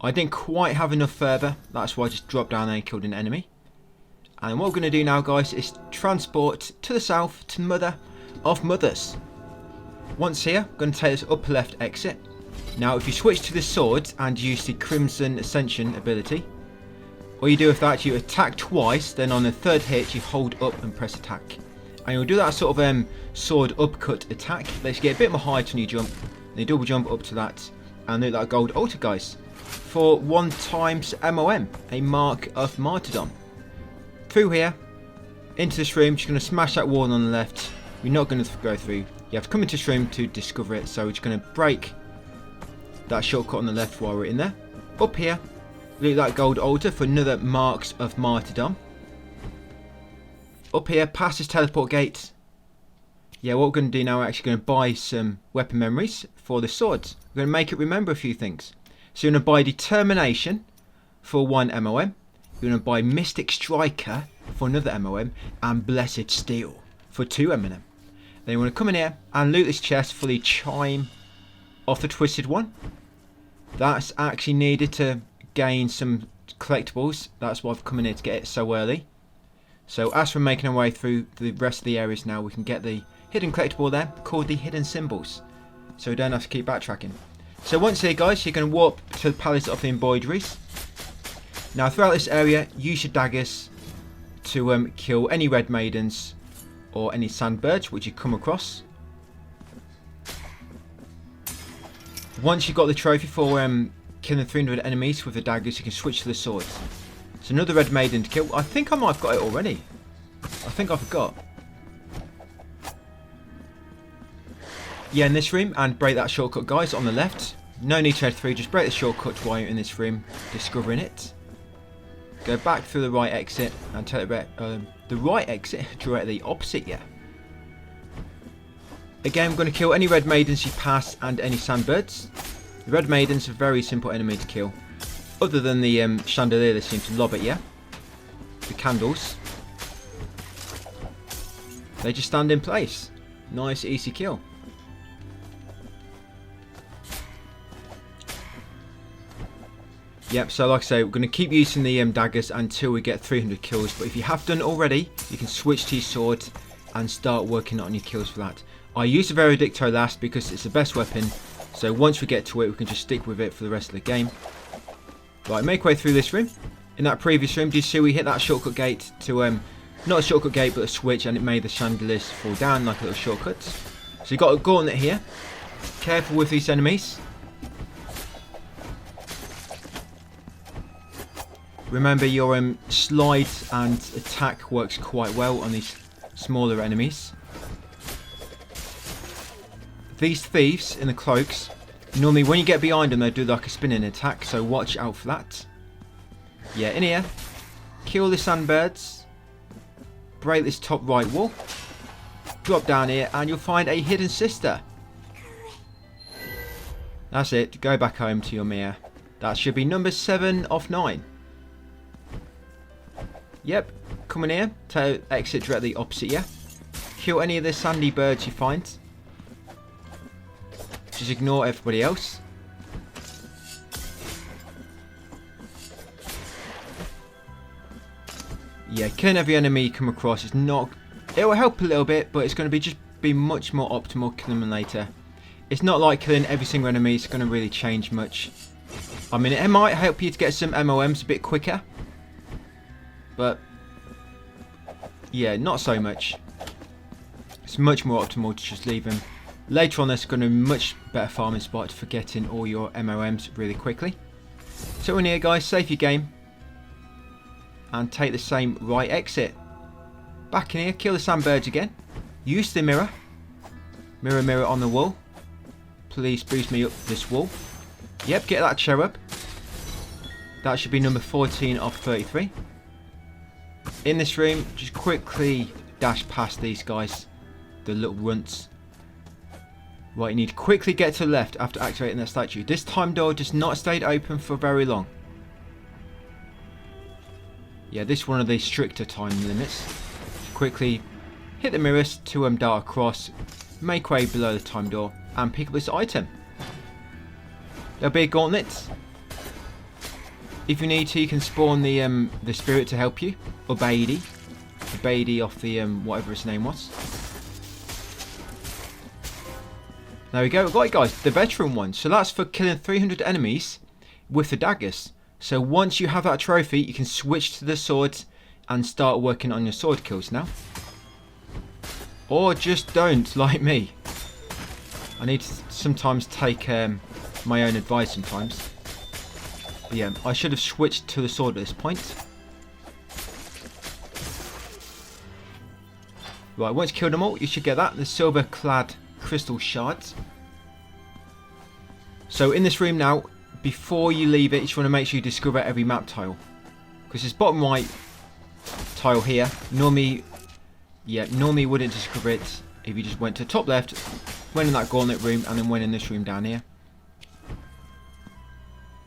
I didn't quite have enough further, that's why I just dropped down there and killed an enemy. And what we're going to do now, guys, is transport to the south to Mother of Mothers. Once here, I'm going to take this upper left exit. Now, if you switch to the sword and use the Crimson Ascension ability, all you do with that, you attack twice, then on the 3rd hit, you hold up and press attack. And you'll do that sort of sword upcut attack. Let's get a bit more height when you jump. And you double jump up to that, and do that gold altar, guys, for 1 times MOM, a mark of martyrdom. Through here, into this room, just going to smash that wall on the left. You're not going to go through. You have to come into this room to discover it. So we're just going to break that shortcut on the left while we're in there. Up here, loot that gold altar for another marks of martyrdom. Up here, past this teleport gate. Yeah, what we're going to do now, we're actually going to buy some weapon memories for the swords. We're going to make it remember a few things. So you're going to buy Determination for 1 MOM. You're going to buy Mystic Striker for another MOM. And Blessed Steel for 2 MOM. Then you want to come in here and loot this chest for the Chime of the Twisted One. That's actually needed to gain some collectibles. That's why I've come in here to get it so early. So as we're making our way through the rest of the areas now, we can get the hidden collectible there called the hidden symbols. So we don't have to keep backtracking. So once here guys, you're going to warp to the Palace of the Embroideries. Now throughout this area, use your daggers to kill any red maidens or any sandbirds which you come across. Once you've got the trophy for killing 300 enemies with the daggers, you can switch to the swords. So another red maiden to kill. I think I might have got it already. I think I forgot. Yeah, in this room, and break that shortcut guys on the left. No need to head through, just break the shortcut while you're in this room, discovering it. Go back through the right exit and take the right exit directly opposite you. Again, we're going to kill any red maidens you pass and any sandbirds. The red maidens are a very simple enemy to kill. Other than the chandelier they seem to lob at you. The candles. They just stand in place. Nice, easy kill. Yep, so like I say, we're going to keep using the daggers until we get 300 kills. But if you have done it already, you can switch to your sword and start working on your kills for that. I use the Veredicto last because it's the best weapon. So once we get to it, we can just stick with it for the rest of the game. Right, make way through this room. In that previous room, do you see we hit that shortcut gate to, not a shortcut gate, but a switch, and it made the chandeliers fall down like a little shortcut. So you've got a gauntlet here. Careful with these enemies. Remember your slide and attack works quite well on these smaller enemies. These thieves in the cloaks, normally when you get behind them they do like a spinning attack, so watch out for that. Yeah, in here, kill the sandbirds, break this top right wall, drop down here and you'll find a hidden sister. That's it, go back home to your mirror. That should be number 7 of 9. Yep, come in here to exit directly opposite you. Kill any of the sandy birds you find. Just ignore everybody else. Yeah, killing every enemy you come across is not... It will help a little bit, but it's going to just be much more optimal killing them later. It's not like killing every single enemy is going to really change much. I mean, it might help you to get some MOMs a bit quicker. But, yeah, not so much. It's much more optimal to just leave them. Later on, there's going to be a much better farming spot for getting all your MOMs really quickly. So in here, guys, save your game. And take the same right exit. Back in here, kill the sandbirds again. Use the mirror. Mirror, mirror on the wall. Please boost me up this wall. Yep, get that cherub. That should be number 14 of 33. In this room, just quickly dash past these guys. The little runts. Right, you need to quickly get to the left after activating that statue. This time door does not stay open for very long. Yeah, this is one of the stricter time limits. Just quickly hit the mirrors to dart across, make way below the time door, and pick up this item. There'll be a gauntlet. If you need to, you can spawn the spirit to help you. Ubaidi. Ubaidi off the whatever his name was. There we go. Right, guys, the veteran one. So that's for killing 300 enemies with the daggers. So once you have that trophy, you can switch to the swords and start working on your sword kills now. Or just don't, like me. I need to sometimes take my own advice sometimes. But yeah, I should have switched to the sword at this point. Right, once you kill them all, you should get that. The silver clad crystal shards. So in this room now, before you leave it, you just want to make sure you discover every map tile. Because this bottom right tile here, normally you wouldn't discover it if you just went to top left, went in that gauntlet room, and then went in this room down here.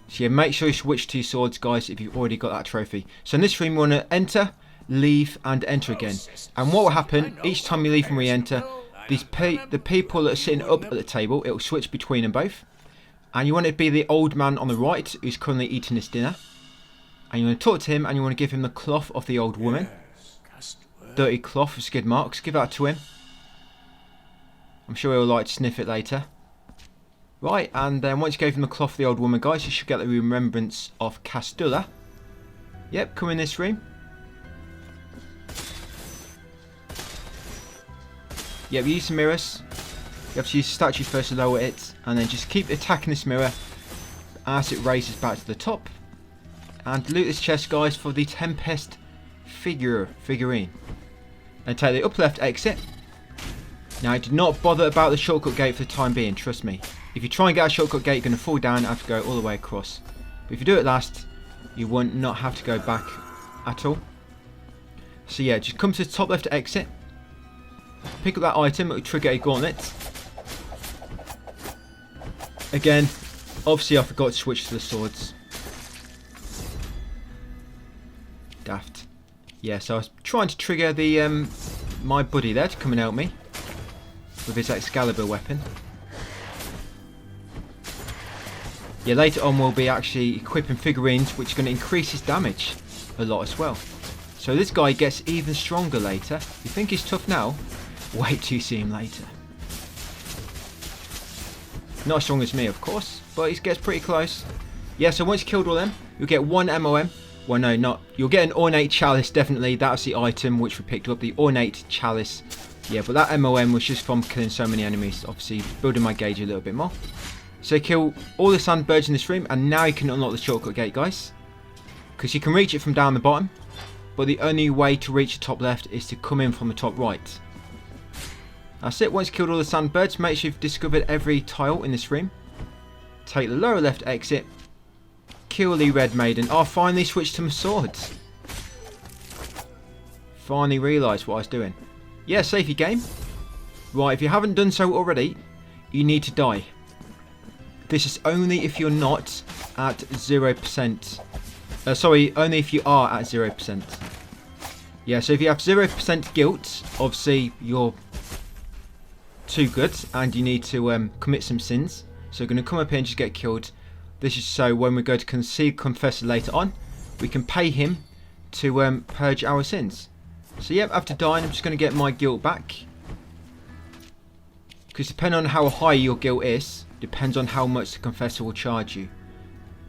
So yeah, make sure you switch to your swords, guys, if you've already got that trophy. So in this room, you want to enter, leave, and enter again. And what will happen, each time you leave and re-enter, the people that are sitting up at the table, it will switch between them both. And you want it to be the old man on the right who's currently eating his dinner. And you want to talk to him and you want to give him the cloth of the old woman. Dirty cloth with skid marks. Give that to him. I'm sure he'll like to sniff it later. Right, and then once you gave him the cloth of the old woman, guys, you should get the remembrance of Castilla. Yep, come in this room. Yep, use some mirrors. You have to use the statue first to lower it, and then just keep attacking this mirror as it raises back to the top. And loot this chest, guys, for the Tempest figurine. And take the upper left exit. Now, do not bother about the shortcut gate for the time being, trust me. If you try and get a shortcut gate, you're going to fall down and have to go all the way across. But if you do it last, you won't not have to go back at all. So yeah, just come to the top left exit. Pick up that item, it will trigger a gauntlet. Again, obviously I forgot to switch to the swords. Daft. Yeah, so I was trying to trigger the my buddy there to come and help me with his Excalibur weapon. Yeah, later on we'll be actually equipping figurines which are going to increase his damage a lot as well. So this guy gets even stronger later. You think he's tough now? Wait till you see him later. Not as strong as me, of course, but he gets pretty close. Yeah, so once you killed all them, you'll get one MOM. Well, no, not. You'll get an ornate chalice, definitely. That's the item which we picked up, the ornate chalice. Yeah, but that MOM was just from killing so many enemies, obviously building my gauge a little bit more. So kill all the sandbirds in this room, and now you can unlock the shortcut gate, guys. Because you can reach it from down the bottom, but the only way to reach the top left is to come in from the top right. That's it. Once you killed all the sandbirds, make sure you've discovered every tile in this room. Take the lower left exit. Kill the red maiden. Oh, finally switched to my swords. Finally realised what I was doing. Yeah, save your game. Right, if you haven't done so already, you need to die. This is only if you're not at 0%. Sorry, only if you are at 0%. Yeah, so if you have 0% guilt, obviously you're too good and you need to commit some sins. So we're going to come up here and just get killed. This is so when we go to Concealed Confessor later on, we can pay him to purge our sins. So yep, after dying, I'm just going to get my guilt back. Because depending on how high your guilt is, depends on how much the Confessor will charge you.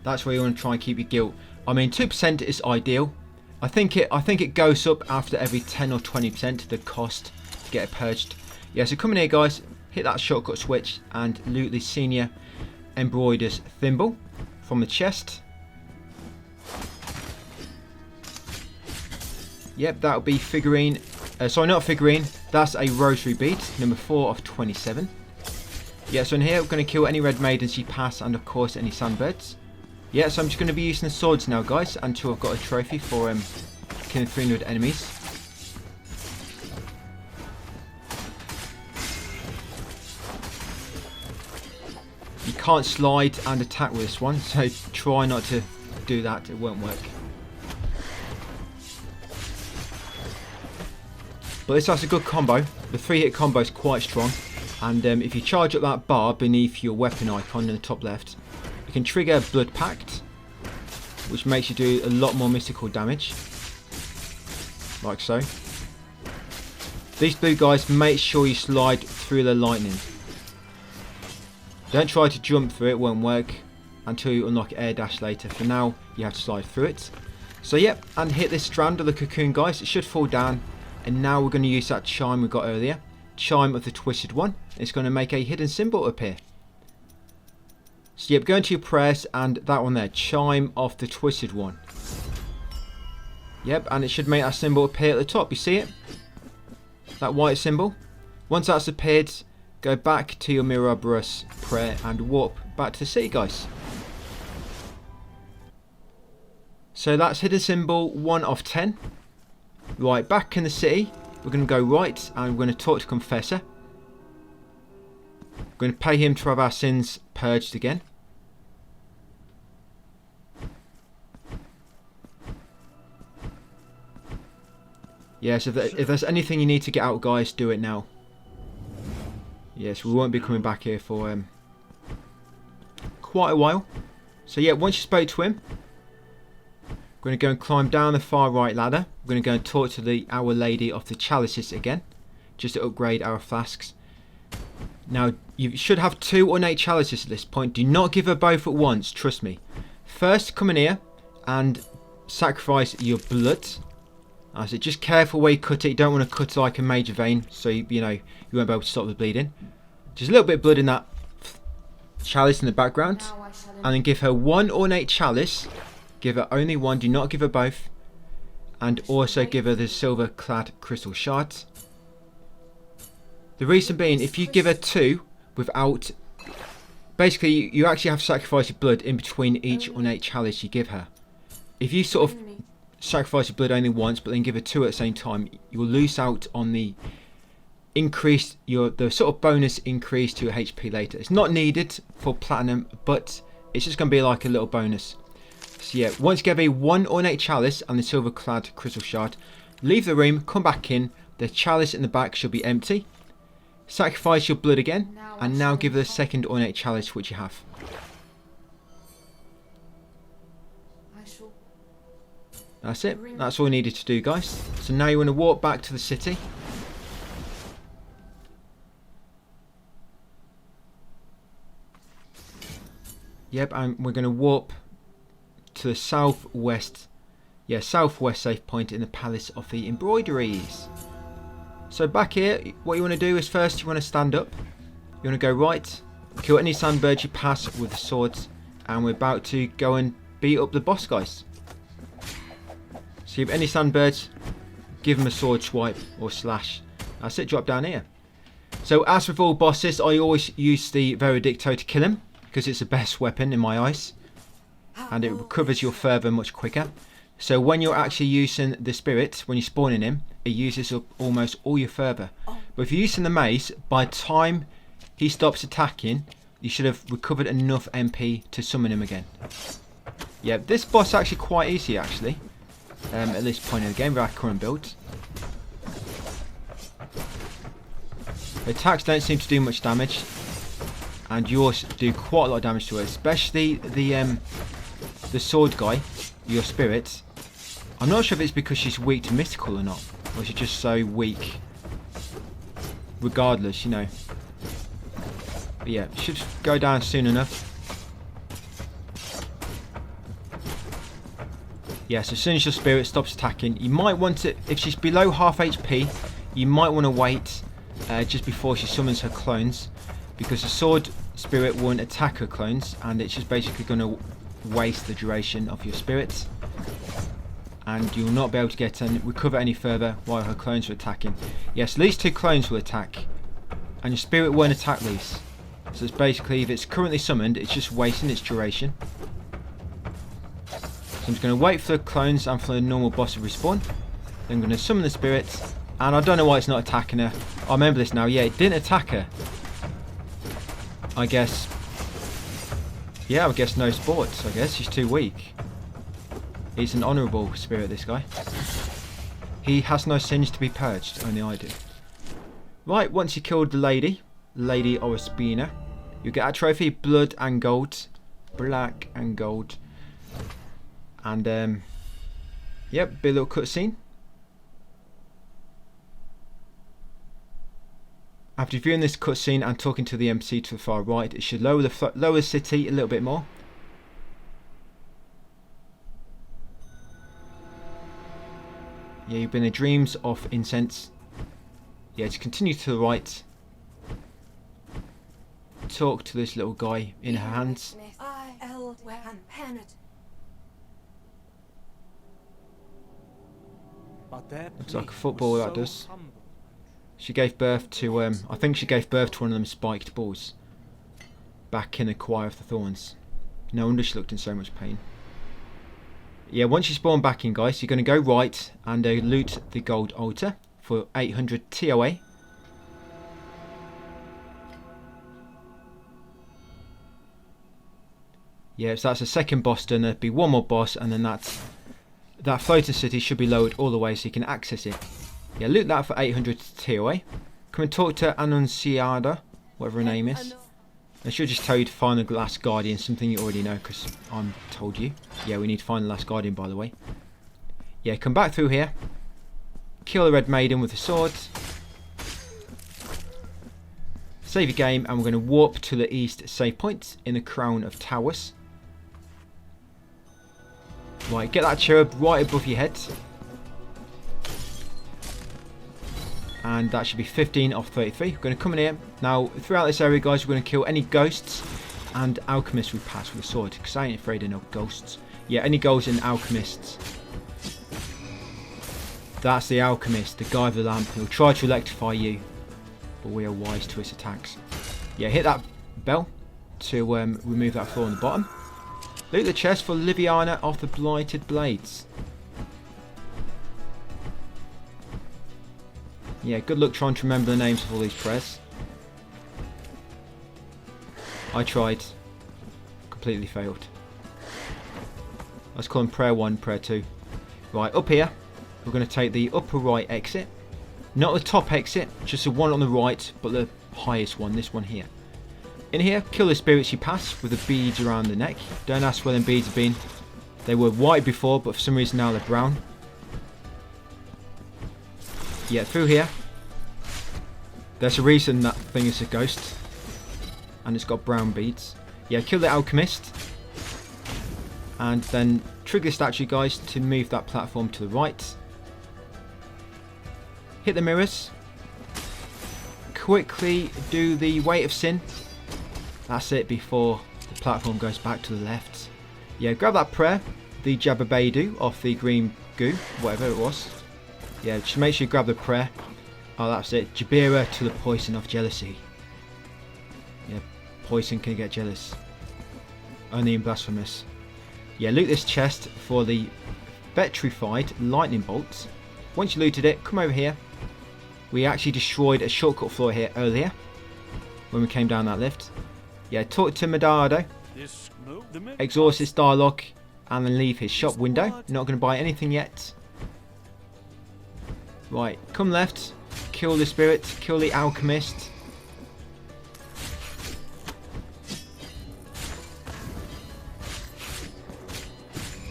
That's where you want to try and keep your guilt. I mean, 2% is ideal. I think it goes up after every 10 or 20% the cost to get it purged. Yeah, so come in here, guys, hit that shortcut switch and loot the Senior Embroider's Thimble from the chest. Yep, that'll be figurine. Sorry, not figurine. That's a rosary bead, number 4 of 27. Yeah, so in here we're going to kill any red maidens you pass, and of course any sandbirds. Yeah, so I'm just going to be using the swords now, guys, until I've got a trophy for killing 300 enemies. You can't slide and attack with this one, so try not to do that, it won't work. But this has a good combo. The 3-hit combo is quite strong, and if you charge up that bar beneath your weapon icon in the top left, you can trigger Blood Pact, which makes you do a lot more mystical damage, like so. These blue guys, make sure you slide through the lightning. Don't try to jump through it, won't work until you unlock air dash later. For now, you have to slide through it. So yep, and hit this strand of the cocoon, guys. It should fall down, and now we're going to use that chime we got earlier, chime of the Twisted One. It's going to make a hidden symbol appear. So yep, go into your prayers and that one there, chime of the Twisted One. Yep, and it should make that symbol appear at the top. You see it? That white symbol. Once that's appeared, go back to your Mirabros prayer and warp back to the city, guys. So that's hidden symbol 1 of 10. Right, back in the city, we're going to go right and we're going to talk to Confessor. We're going to pay him to have our sins purged again. Yes, if there's anything you need to get out, guys, do it now. Yes, we won't be coming back here for quite a while. So yeah, once you spoke to him, we're going to go and climb down the far right ladder. We're going to go and talk to the Our Lady of the Chalices again, just to upgrade our flasks. Now, you should have 2 ornate chalices at this point. Do not give her both at once, trust me. First, come in here and sacrifice your blood. I said, just careful where you cut it. You don't want to cut like a major vein, so you know you won't be able to stop the bleeding. Just a little bit of blood in that chalice in the background. And then give her 1 ornate chalice. Give her only 1, do not give her both. And also give her the silver clad crystal shards. The reason being, if you give her 2 without... Basically, you actually have to sacrifice your blood in between each ornate chalice you give her. If you sort of sacrifice your blood only once, but then give her 2 at the same time, you will lose out on the the sort of bonus increase to your HP later. It's not needed for platinum, but it's just going to be like a little bonus. So yeah, once you give a 1 ornate chalice and the silver clad crystal shard, leave the room, come back in, the chalice in the back should be empty. Sacrifice your blood again, and now give her the 2nd ornate chalice which you have. That's it, that's all you needed to do, guys. So now you want to walk back to the city. Yep, and we're going to warp to the southwest. Yeah, southwest safe point in the Palace of the Embroideries. So back here, what you want to do is first you want to stand up. You want to go right, kill any sandbirds you pass with the swords, and we're about to go and beat up the boss guys. So if any sandbirds, give them a sword swipe or slash. That's it, drop down here. So as with all bosses, I always use the Veredicto to kill him, because it's the best weapon in my eyes, and it recovers your fervor much quicker. So when you're actually using the spirit, when you're spawning him, it uses up almost all your fervor. But if you're using the mace, by the time he stops attacking, you should have recovered enough MP to summon him again. Yeah, this boss is actually quite easy actually, at this point in the game with our current build. The attacks don't seem to do much damage, and yours do quite a lot of damage to it, especially the sword guy, your spirit. I'm not sure if it's because she's weak to mystical or not, or she's just so weak regardless, you know. But yeah, it should go down soon enough. Yeah, so as soon as your spirit stops attacking, you might want to, if she's below half HP, you might want to wait just before she summons her clones, because the sword spirit won't attack her clones, and it's just basically going to waste the duration of your spirits, and you'll not be able to get and recover any further while her clones are attacking. Yes, these 2 clones will attack, and your spirit won't attack these. So it's basically, if it's currently summoned, it's just wasting its duration. So I'm just going to wait for the clones and for the normal boss to respawn. Then I'm going to summon the spirit, and I don't know why it's not attacking her. I remember this now. Yeah, it didn't attack her. I guess. Yeah, I guess no sports. I guess he's too weak. He's an honourable spirit, this guy. He has no sins to be purged, only I do. Right, once you killed the Lady Ospina, you get a trophy, blood and gold. Black and gold. And, yep, be a little cutscene. After viewing this cutscene and talking to the MC to the far right, it should lower the city a little bit more. Yeah, you've been in dreams of incense. Yeah, just continue to the right. Talk to this little guy in her hands. Looks like a football, that does. She gave birth to, I think she gave birth to one of them spiked balls back in the Choir of the Thorns. No wonder she looked in so much pain. Yeah, once you spawn back in, guys, you're going to go right and loot the gold altar for 800 TOA. Yeah, so that's the second boss done. There'll be one more boss, and then that floating city should be lowered all the way so you can access it. Yeah, loot that for 800 TOA. Come and talk to Annunciada, whatever her name is. I should just tell you to find the last guardian, something you already know because I'm told you. Yeah, we need to find the last guardian, by the way. Yeah, come back through here. Kill the red maiden with the sword. Save your game, and we're going to warp to the east save point in the Crown of Towers. Right, get that cherub right above your head. And that should be 15 off 33. We're going to come in here. Now, throughout this area, guys, we're going to kill any ghosts and alchemists we pass with a sword. Because I ain't afraid of no ghosts. Yeah, any ghosts and alchemists. That's the alchemist, the guy with the lamp. He'll try to electrify you. But we are wise to his attacks. Yeah, hit that bell to remove that floor on the bottom. Loot the chest for Liviana of the Blighted Blades. Yeah, good luck trying to remember the names of all these prayers. I tried. Completely failed. Let's call them prayer 1, prayer 2. Right, up here, we're going to take the upper right exit. Not the top exit, just the one on the right, but the highest one, this one here. In here, kill the spirits you pass with the beads around the neck. Don't ask where them beads have been. They were white before, but for some reason now they're brown. Yeah, through here. There's a reason that thing is a ghost. And it's got brown beads. Yeah, kill the alchemist. And then trigger the statue, guys, to move that platform to the right. Hit the mirrors. Quickly do the weight of sin. That's it before the platform goes back to the left. Yeah, grab that prayer. The Jabberbedu off the green goo, whatever it was. Yeah, just make sure you grab the prayer. Oh, that's it. Jabira to the poison of jealousy. Yeah, poison can get jealous. Only in Blasphemous. Yeah, loot this chest for the petrified lightning bolts. Once you looted it, come over here. We actually destroyed a shortcut floor here earlier when we came down that lift. Yeah, talk to Medado. Exhaust his dialogue and then leave his shop window. Not going to buy anything yet. Right, come left. Kill the spirit. Kill the alchemist.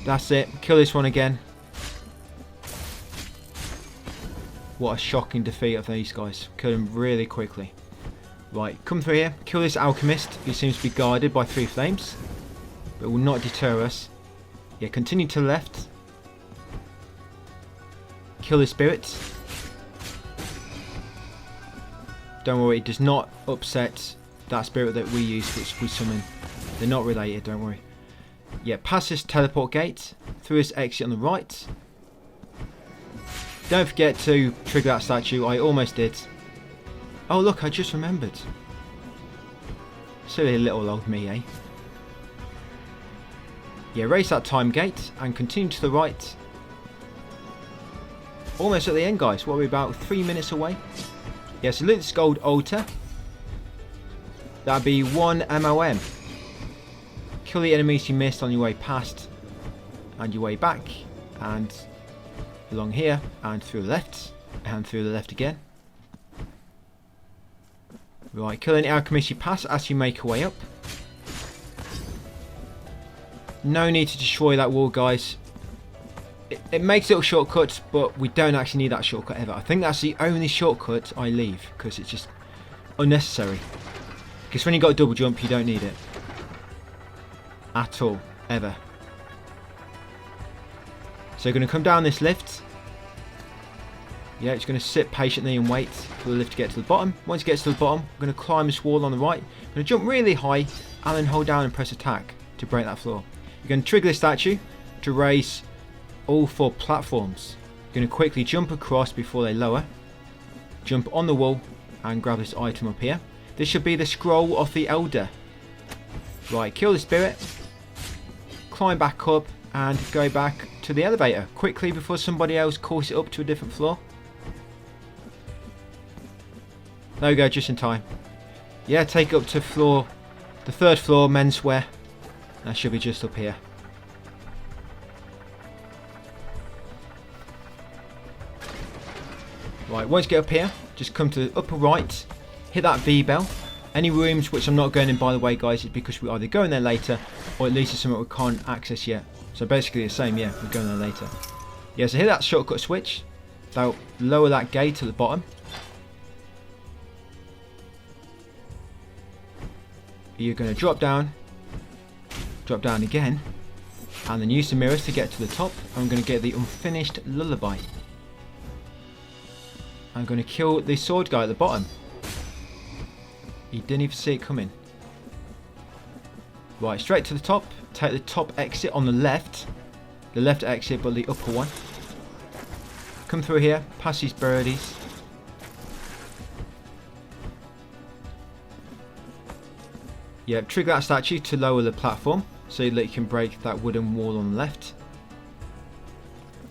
That's it. Kill this one again. What a shocking defeat of these guys. Kill them really quickly. Right, come through here. Kill this alchemist who seems to be guarded by 3 flames. But will not deter us. Yeah, continue to the left. Kill the spirits. Don't worry, it does not upset that spirit that we use, which we summon. They're not related, don't worry. Yeah, past this teleport gate, through this exit on the right. Don't forget to trigger that statue, I almost did. Oh look, I just remembered. Silly little old me, eh? Yeah, raise that time gate and continue to the right. Almost at the end, guys. What are we, about 3 minutes away? Yeah, so loot this gold altar. That'd be 1 MOM. Kill the enemies you missed on your way past and your way back, and along here and through the left and through the left again. Right, kill any alchemists you pass as you make your way up. No need to destroy that wall, guys. It makes little shortcuts, but we don't actually need that shortcut ever. I think that's the only shortcut I leave, because it's just unnecessary. Because when you got a double jump, you don't need it. At all. Ever. So you're going to come down this lift. Yeah, it's going to sit patiently and wait for the lift to get to the bottom. Once it gets to the bottom, I'm going to climb this wall on the right. I'm going to jump really high and then hold down and press attack to break that floor. You're going to trigger this statue to raise all 4 platforms. You're going to quickly jump across before they lower. Jump on the wall and grab this item up here. This should be the scroll of the Elder. Right, kill the spirit. Climb back up and go back to the elevator quickly before somebody else calls it up to a different floor. There we go, just in time. Yeah, take it up to the 3rd floor, menswear. That should be just up here. Right, once you get up here, just come to the upper right, hit that V bell. Any rooms which I'm not going in, by the way, guys, is because we either go in there later, or at least it's something we can't access yet. So basically the same, yeah, we're going there later. Yeah, so hit that shortcut switch. That'll lower that gate at the bottom. you're going to drop down again, and then use the mirrors to get to the top. I'm going to get the unfinished lullaby. I'm going to kill the sword guy at the bottom. He didn't even see it coming. Right, straight to the top. Take the top exit on the left. The left exit, but the upper one. Come through here, past these birdies. Yeah, trigger that statue to lower the platform so that you can break that wooden wall on the left.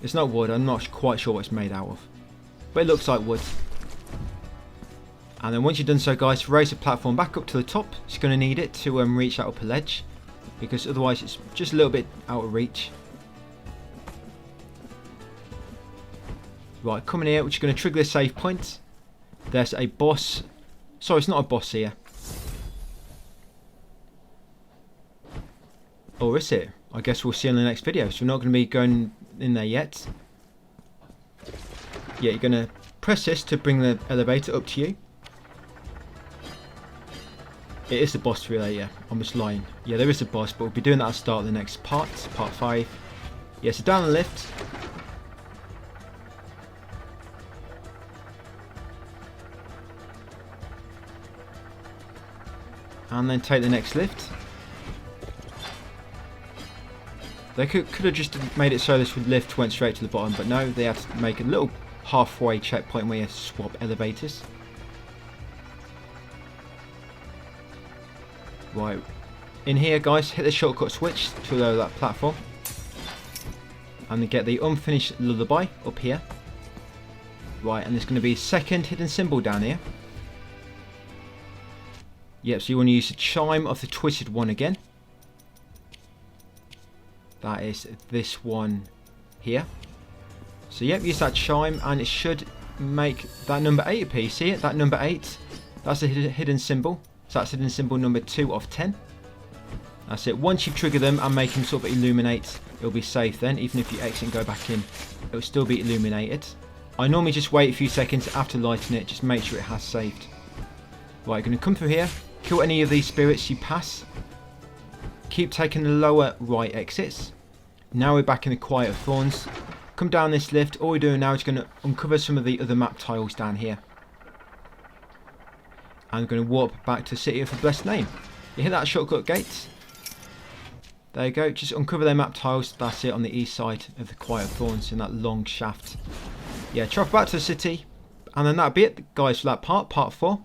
It's not wood, I'm not quite sure what it's made out of, but it looks like wood. And then once you've done so, guys, raise the platform back up to the top. It's going to need it to reach that upper ledge, because otherwise it's just a little bit out of reach. Right, coming here, we're just going to trigger the save point. There's a boss. Sorry, it's not a boss here. Or is it? I guess we'll see in the next video. So we're not going to be going in there yet. Yeah, you're going to press this to bring the elevator up to you. It is the boss for you there, yeah. I'm just lying. Yeah, there is a boss, but we'll be doing that at the start of the next part, part 5. Yeah, so down the lift. And then take the next lift. They could have just made it so this lift went straight to the bottom, but no, they had to make a little halfway checkpoint where you swap elevators. Right, in here, guys, hit the shortcut switch to lower that platform. And then get the unfinished lullaby up here. Right, and there's going to be a second hidden symbol down here. Yep, so you want to use the chime of the twisted one again. That is this one here. So yep, use that chime and it should make that number 8 appear. See it? That number 8. That's the hidden symbol. So that's hidden symbol number 2 of 10. That's it. Once you've triggered them and make them sort of illuminate, it'll be safe then. Even if you exit and go back in, it'll still be illuminated. I normally just wait a few seconds after lighting it, just make sure it has saved. Right, you're going to come through here, kill any of these spirits you pass. Keep taking the lower right exits. Now we're back in the Quiet of Thorns. Come down this lift. All we're doing now is going to uncover some of the other map tiles down here. And we're going to warp back to City of the Blessed Name. You hit that shortcut gate. There you go. Just uncover their map tiles. That's it, on the east side of the Quiet of Thorns in that long shaft. Yeah, travel back to the city. And then that'll be it, guys, for that part, part 4.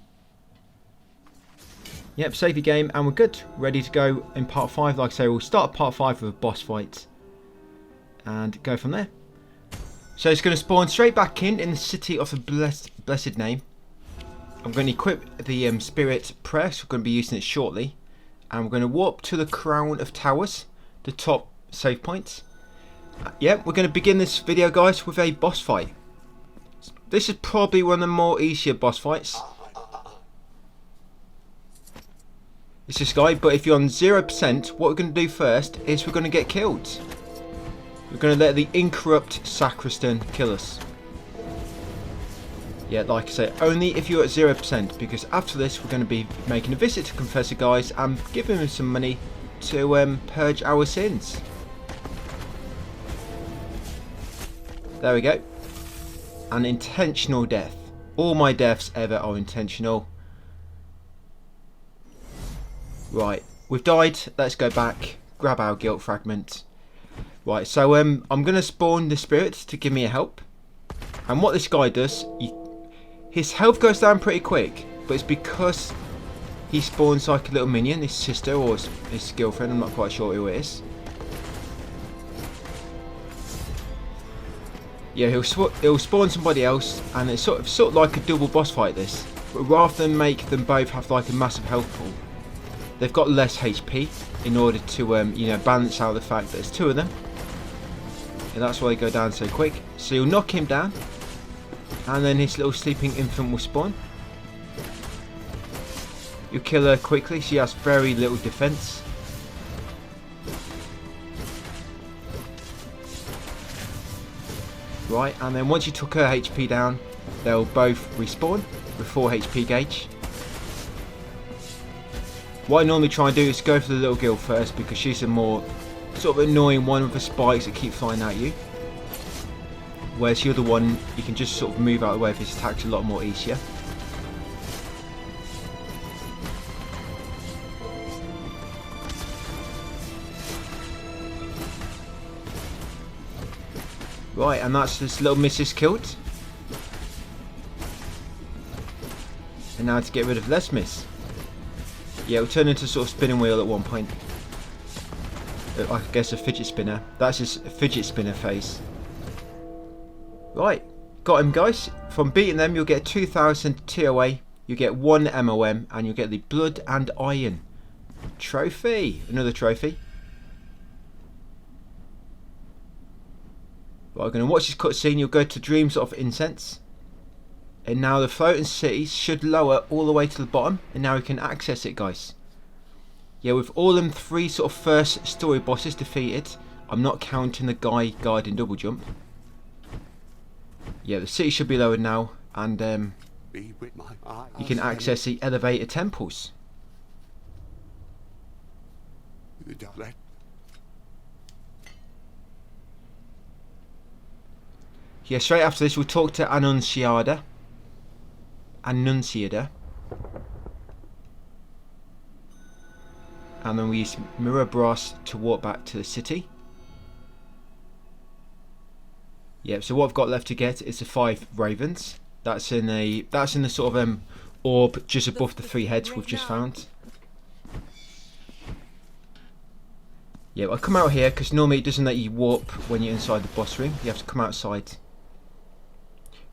Yep, save your game and we're good. Ready to go in part 5. Like I say, we'll start part 5 with a boss fight. And go from there. So it's going to spawn straight back in the City of the Blessed Name. I'm going to equip the Spirit Press. We're going to be using it shortly. And we're going to warp to the Crown of Towers. The top save point. Yeah, we're going to begin this video, guys, with a boss fight. This is probably one of the more easier boss fights. It's this guy, but if you're on 0%, what we're going to do first is we're going to get killed. We're going to let the incorrupt sacristan kill us. Yeah, like I say, only if you're at 0%, because after this we're going to be making a visit to Confessor, guys, and giving him some money to purge our sins. There we go. An intentional death. All my deaths ever are intentional. Right, we've died. Let's go back, grab our guilt fragment. Right, so I'm going to spawn the spirit to give me a help. And what this guy does, his health goes down pretty quick, but it's because he spawns like a little minion, his sister or his girlfriend, I'm not quite sure who it is. Yeah, he'll spawn somebody else, and it's sort of like a double boss fight this. But rather than make them both have like a massive health pool, they've got less HP in order to you know, balance out the fact that there's 2 of them. And that's why they go down so quick. So you'll knock him down, and then his little sleeping infant will spawn. You'll kill her quickly. She has very little defense. Right, and then once you took her HP down, they'll both respawn with 4 HP gauge. What I normally try and do is go for the little girl first, because she's a more sort of annoying one with the spikes that keep flying at you. Whereas the other one, you can just sort of move out of the way of his attacks a lot more easier. Right, and that's this little missus killed. And now to get rid of Blasphemous. Yeah, we'll turn into sort of spinning wheel at one point. I guess a fidget spinner. That's his fidget spinner phase. Right, got him, guys. From beating them, you'll get 2,000 TOA, you get 1 MOM, and you'll get the Blood and Iron trophy. Another trophy. Right, we're going to watch this cutscene. You'll go to Dreams of Incense. And now the floating cities should lower all the way to the bottom. And now we can access it, guys. Yeah, with all them 3 sort of first story bosses defeated, I'm not counting the guy guarding double jump. Yeah, the city should be lowered now, and you can access the elevator temples. Yeah, straight after this we'll talk to Annunciada. And then we use Mirror Brass to walk back to the city. Yeah, so what I've got left to get is the 5 ravens. That's in the sort of orb just above the 3 heads we've just found. Yeah, I'll come out here because normally it doesn't let you warp when you're inside the boss room. You have to come outside.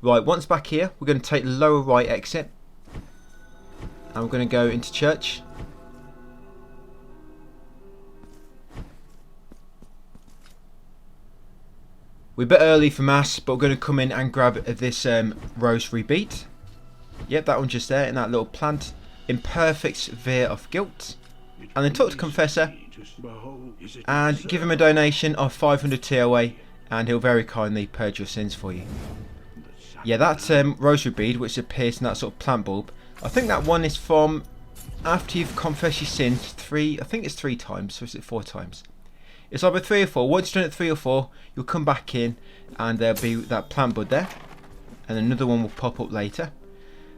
Right, once back here, we're going to take the lower right exit. And we're going to go into church. We're a bit early for mass, but we're going to come in and grab this rosary bead. Yep, that one just there in that little plant. Imperfect sphere of guilt. And then talk to Confessor and give him a donation of 500 TOA, and he'll very kindly purge your sins for you. Yeah, that rosary bead which appears in that sort of plant bulb, I think that one is from after you've confessed your sins I think it's 3 times, or is it 4 times? It's either 3 or 4. Once you've done it 3 or 4, you'll come back in and there'll be that plant bud there. And another one will pop up later.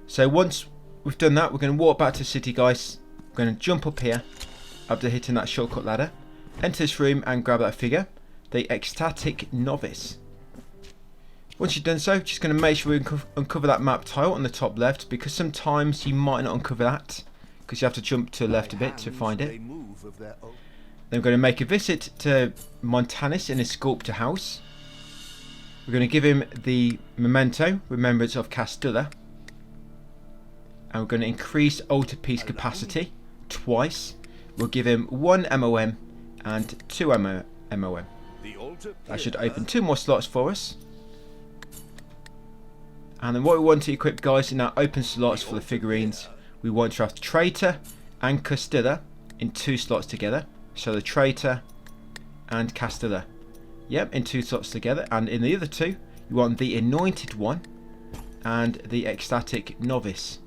So once we've done that, we're going to walk back to the city, guys. We're going to jump up here after hitting that shortcut ladder. Enter this room and grab that figure. The Ecstatic Novice. Once you've done so, just going to make sure we uncover that map tile on the top left. Because sometimes you might not uncover that, because you have to jump to the left a bit to find it. Then we're going to make a visit to Montanus in his sculptor house. We're going to give him the memento, remembrance of Castilla. And we're going to increase altarpiece capacity twice. We'll give him 1 MOM and 2 MOM. That should open 2 more slots for us. And then what we want to equip, guys, in our open slots for the figurines, we want to have the Traitor and Castilla in 2 slots together. So the Traitor and Castilla. Yep, in 2 slots together. And in the other 2, you want the Anointed One and the Ecstatic Novice.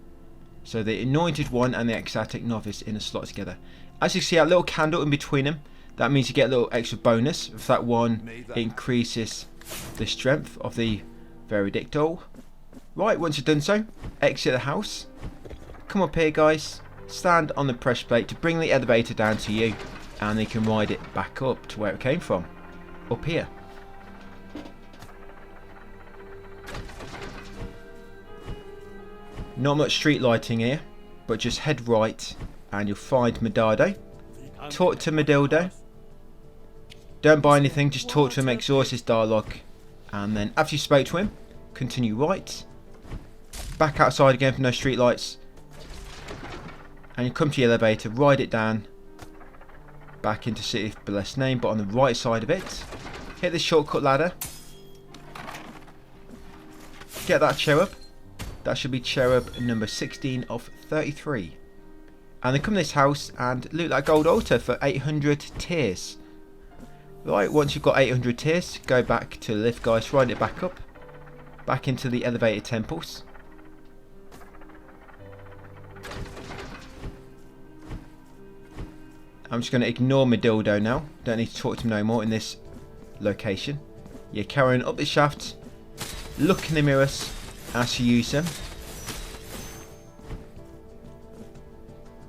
So the Anointed One and the Ecstatic Novice in a slot together. As you see, that little candle in between them, that means you get a little extra bonus. If that one increases the strength of the Veredictol. Right, once you've done so, exit the house. Come up here, guys. Stand on the press plate to bring the elevator down to you. And they can ride it back up to where it came from. Up here. Not much street lighting here, but just head right and you'll find Medado. Talk to Medildo. Don't buy anything, just talk to him, exhaust his dialogue. And then after you spoke to him, continue right. Back outside again for no street lights. And you come to the elevator, ride it down. Back into City of Blessed Name, but on the right side of it. Hit the shortcut ladder. Get that cherub. That should be cherub number 16 of 33. And then come to this house and loot that gold altar for 800 tears. Right, once you've got 800 tears, go back to the lift, guys, ride it back up. Back into the elevated temples. I'm just going to ignore my dildo now. Don't need to talk to him no more in this location. Yeah, carrying up the shaft. Look in the mirrors as you use them.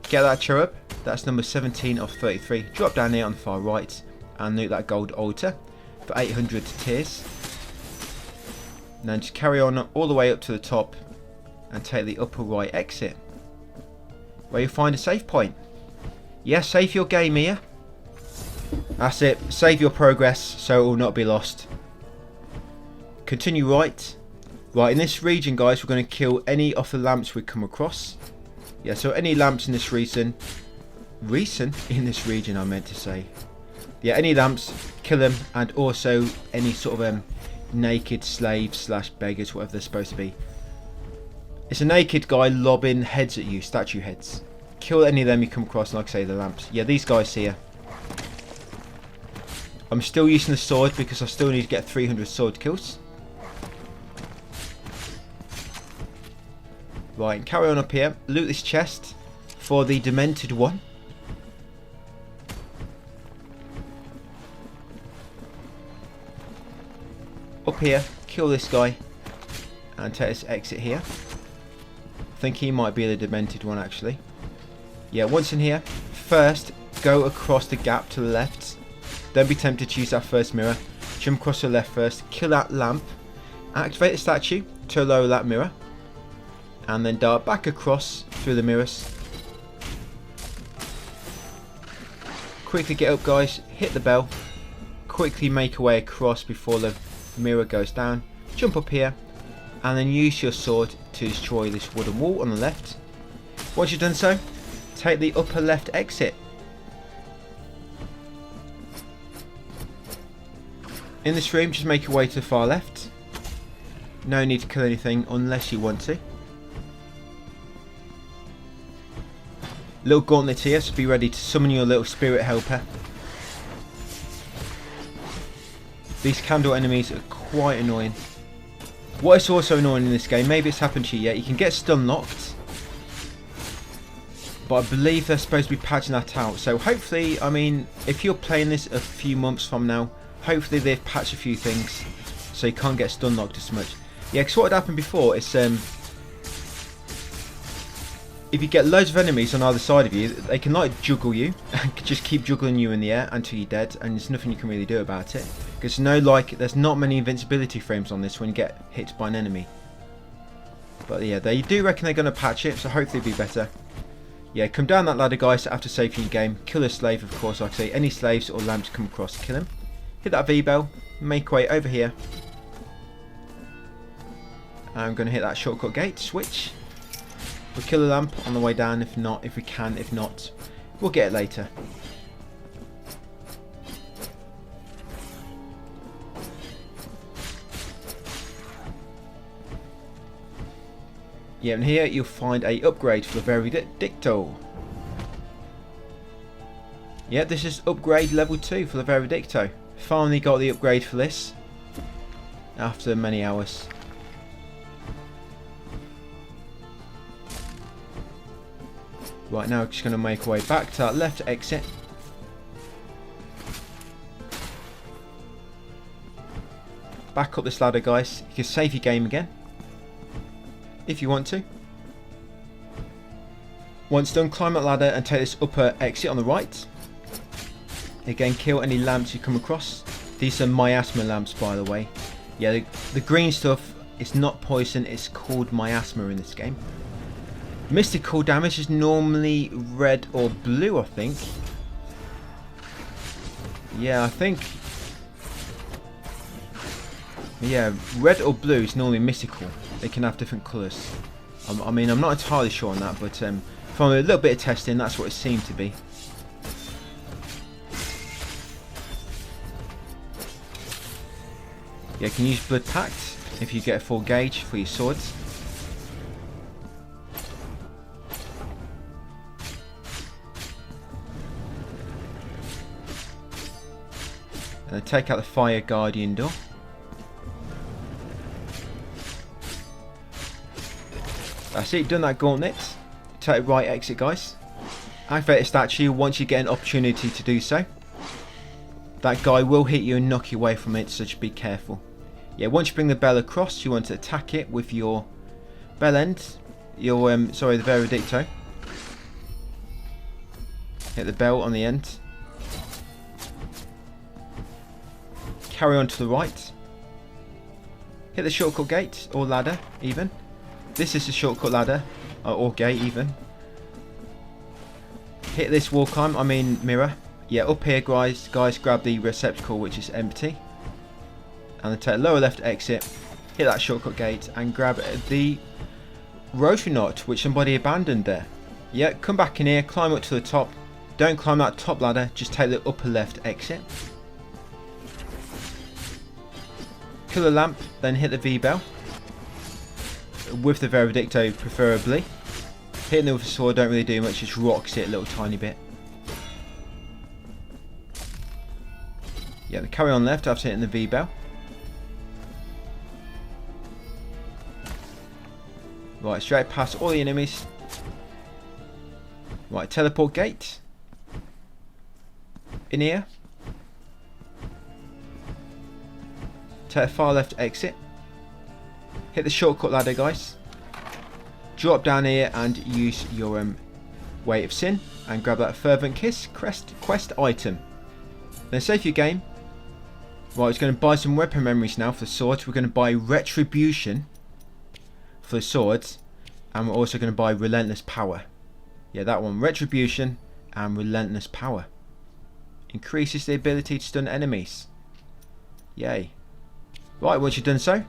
Get that cherub. That's number 17 of 33. Drop down here on the far right and loot that gold altar for 800 tears. And then just carry on all the way up to the top and take the upper right exit, where you'll find a save point. Yeah, save your game here. That's it. Save your progress so it will not be lost. Continue right. Right, in this region, guys, we're going to kill any of the lamps we come across. Yeah, so any lamps in this region. In this region, I meant to say. Yeah, any lamps, kill them, and also any sort of naked slaves / beggars, whatever they're supposed to be. It's a naked guy lobbing heads at you, statue heads. Kill any of them you come across, and like I say, the lamps. Yeah, these guys here. I'm still using the sword because I still need to get 300 sword kills. Right, and carry on up here. Loot this chest for the demented one. Up here, kill this guy and take this exit here. I think he might be the demented one actually. Yeah, once in here, first go across the gap to the left. Don't be tempted to use that first mirror. Jump across to the left first, kill that lamp, activate the statue to lower that mirror, and then dart back across through the mirrors. Quickly get up, guys, hit the bell, quickly make your way across before the mirror goes down. Jump up here and then use your sword to destroy this wooden wall on the left. Once you've done so, take the upper left exit. In this room, just make your way to the far left. No need to kill anything unless you want to. Little gauntlet here, so be ready to summon your little spirit helper. These candle enemies are quite annoying. What is also annoying in this game, maybe it's happened to you yet, you can get stun locked. But I believe they're supposed to be patching that out. So hopefully, I mean, if you're playing this a few months from now, hopefully they've patched a few things so you can't get stun locked as much. Yeah, because what had happened before is if you get loads of enemies on either side of you, they can like juggle you and just keep juggling you in the air until you're dead, and there's nothing you can really do about it. Because there's not many invincibility frames on this when you get hit by an enemy. But yeah, they do reckon they're going to patch it, so hopefully it'll be better. Yeah, come down that ladder, guys, after saving your game. Kill a slave, of course, like I say. Any slaves or lamps come across, kill them. Hit that V bell, make way over here. I'm going to hit that shortcut gate, switch. We'll kill the lamp on the way down if we can. If not, we'll get it later. Yeah, and here you'll find a upgrade for the Veredicto. Yeah, this is upgrade level 2 for the Veredicto. Finally got the upgrade for this after many hours. Right, now just going to make our way back to that left exit. Back up this ladder, guys. You can save your game again if you want to. Once done, climb that ladder and take this upper exit on the right. Again, kill any lamps you come across. These are miasma lamps, by the way. Yeah, the green stuff is not poison, it's called miasma in this game. Mystical damage is normally red or blue, I think. Yeah, I think. Yeah, red or blue is normally mystical. They can have different colours. I mean, I'm not entirely sure on that, but from a little bit of testing, that's what it seemed to be. Yeah, you can use Blood Pact if you get a full gauge for your swords. And then take out the Fire Guardian door. That's it, done that gauntlet. Take the right exit, guys. Activate a statue once you get an opportunity to do so. That guy will hit you and knock you away from it, so just be careful. Yeah, once you bring the bell across, you want to attack it with your bell end. Your the Veredicto. Hit the bell on the end. Carry on to the right. Hit the shortcut gate or ladder even. This is the shortcut ladder or gate even. Hit this wall climb, mirror. Yeah, up here guys grab the receptacle which is empty. And then take lower left exit. Hit that shortcut gate and grab the rotary knot which somebody abandoned there. Yeah, come back in here, climb up to the top. Don't climb that top ladder, just take the upper left exit. Kill the lamp, then hit the V bell. With the Veredicto preferably. Hitting it with a sword don't really do much, just rocks it a little tiny bit. Yeah, the carry on left after hitting the V bell. Right, straight past all the enemies. Right, teleport gate. In here. Take a far left exit. Hit the shortcut ladder, guys. Drop down here and use your Weight of Sin and grab that Fervent Kiss quest item. Then save your game. Right, it's going to buy some weapon memories now for the swords. We're going to buy Retribution for the swords, and we're also going to buy Relentless Power. Yeah, that one, Retribution and Relentless Power. Increases the ability to stun enemies. Yay. Right, once you've done so,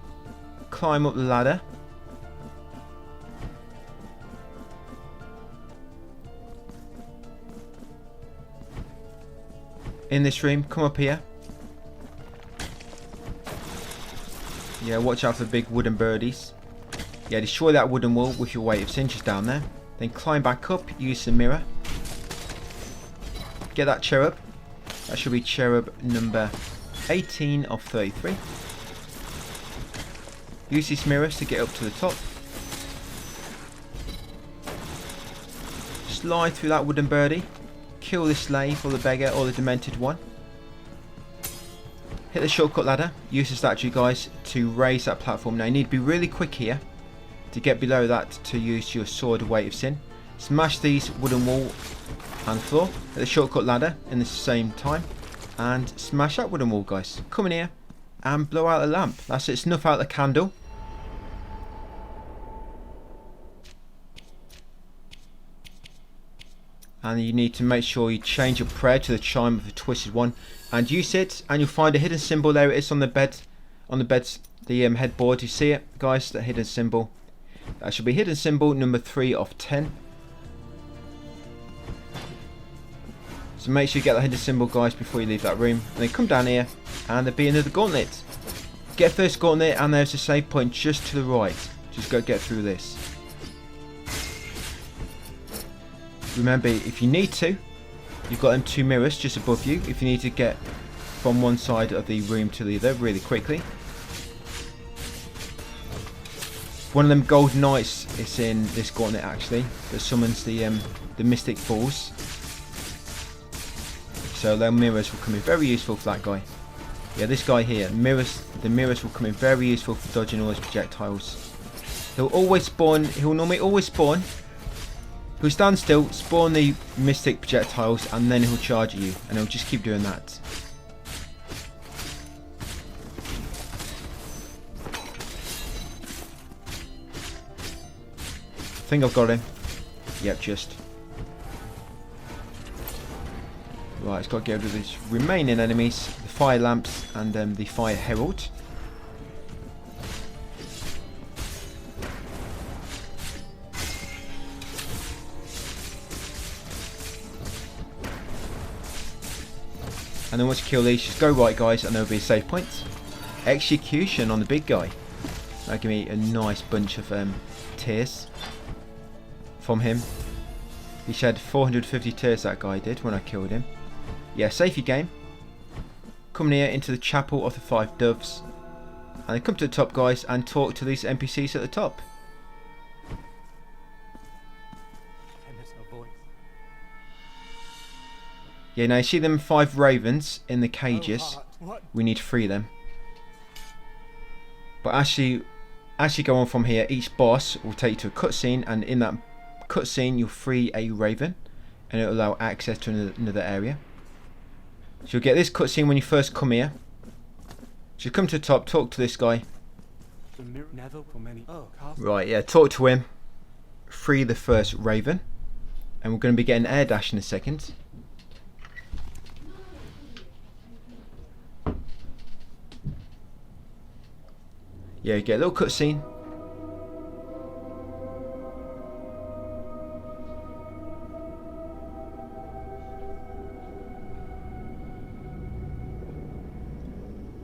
climb up the ladder. In this room, come up here. Yeah, watch out for the big wooden birdies. Yeah, destroy that wooden wall with your Weight of Sin just down there. Then climb back up, use the mirror. Get that cherub. That should be cherub number 18 of 33. Use these mirrors to get up to the top. Slide through that wooden birdie. Kill the slave or the beggar or the demented one. Hit the shortcut ladder. Use the statue, guys, to raise that platform. Now you need to be really quick here to get below that to use your sword Weight of Sin. Smash these wooden wall and floor. Hit the shortcut ladder in the same time and smash that wooden wall, guys. Come in here and blow out the lamp. That's it. Snuff out the candle. And you need to make sure you change your prayer to the chime of the twisted one and use it, and you'll find a hidden symbol. There it is on the bed, the headboard. You see it, guys, the hidden symbol. That should be hidden symbol number 3 of 10. So make sure you get that hidden symbol, guys, before you leave that room. And then come down here and there'll be another gauntlet. Get first gauntlet and there's a save point just to the right. Just go get through this. Remember, if you need to, you've got them 2 mirrors just above you. If you need to get from one side of the room to the other really quickly. One of them gold knights is in this gauntlet actually, that summons the mystic balls. So their mirrors will come in very useful for that guy. Yeah, this guy here, the mirrors will come in very useful for dodging all his projectiles. He'll normally always spawn. He'll stand still, spawn the mystic projectiles, and then he'll charge at you, and he'll just keep doing that. I think I've got him. Yep, just. Right, it's got to get rid of these remaining enemies, the fire lamps and the fire herald. And then once you kill these, just go right, guys, and there'll be a save point. Execution on the big guy. That'll give me a nice bunch of tears from him. He shed 450 tears, that guy did, when I killed him. Yeah, save your game. Come here into the Chapel of the 5 Doves. And then come to the top, guys, and talk to these NPCs at the top. Yeah, now you see them 5 ravens in the cages. We need to free them. But as you go on from here, each boss will take you to a cutscene, and in that cutscene you'll free a raven, and it will allow access to another area. So you'll get this cutscene when you first come here. So you come to the top, talk to this guy. Right, yeah, talk to him. Free the first raven. And we're going to be getting air dash in a second. Yeah, you get a little cutscene.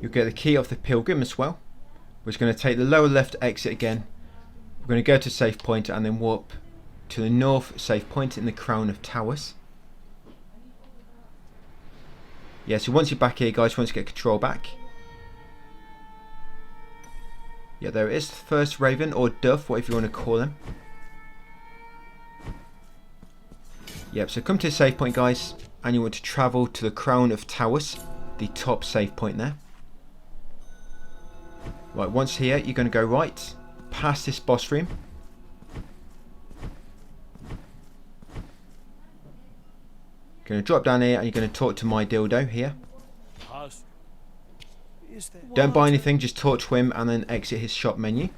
You'll get the key off the pilgrim as well. We're just going to take the lower left exit again. We're going to go to save point and then warp to the north save point in the Crown of Towers. Yeah, so once you're back here, guys, once you get control back. Yeah, there it is, first raven or dove, whatever you want to call them. Yep, so come to the save point, guys, and you want to travel to the Crown of Towers, the top save point there. Right, once here, you're going to go right, past this boss room. Going to drop down here, and you're going to talk to my dildo here. Don't buy anything, just talk to him and then exit his shop menu.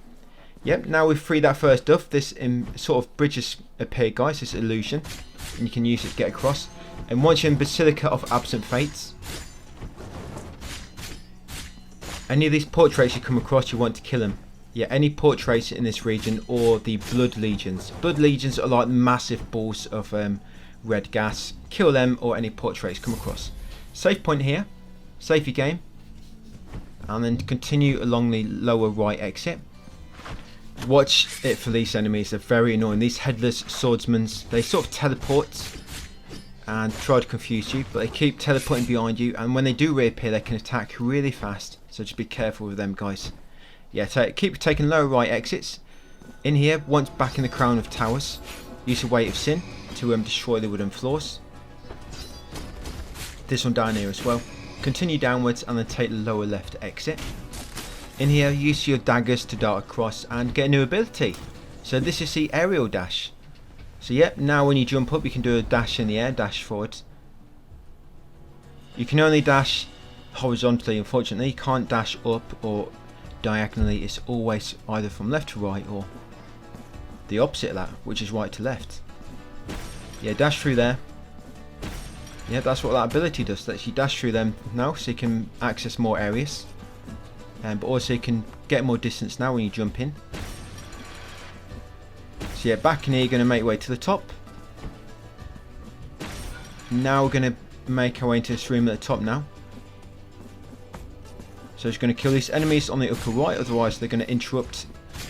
Yep, now we've freed that first duff. This sort of bridge has appeared, guys, this illusion, and you can use it to get across. And once you're in Basilica of Absent Fates, any of these portraits you come across, you want to kill them. Yeah, any portraits in this region or the Blood Legions. Blood Legions are like massive balls of red gas. Kill them or any portraits come across. Save point here, save your game, and then continue along the lower right exit. Watch it for these enemies, they're very annoying. These headless swordsmen, they sort of teleport and try to confuse you, but they keep teleporting behind you, and when they do reappear they can attack really fast, so just be careful with them, guys. Yeah, keep taking lower right exits. In here, once back in the Crown of Towers, use a Weight of Sin to destroy the wooden floors. This one down here as well. Continue downwards and then take the lower left exit. In here, use your daggers to dart across and get a new ability. So this is the aerial dash. So yep, now when you jump up you can do a dash in the air, dash forward. You can only dash horizontally, unfortunately. You can't dash up or diagonally. It's always either from left to right or the opposite of that, which is right to left. Yeah, dash through there. Yeah, that's what that ability does. Lets you dash through them now, so you can access more areas. But also you can get more distance now when you jump in. So yeah, back in here, you're going to make your way to the top. Now we're going to make our way into this room at the top now. So just going to kill these enemies on the upper right, otherwise they're going to interrupt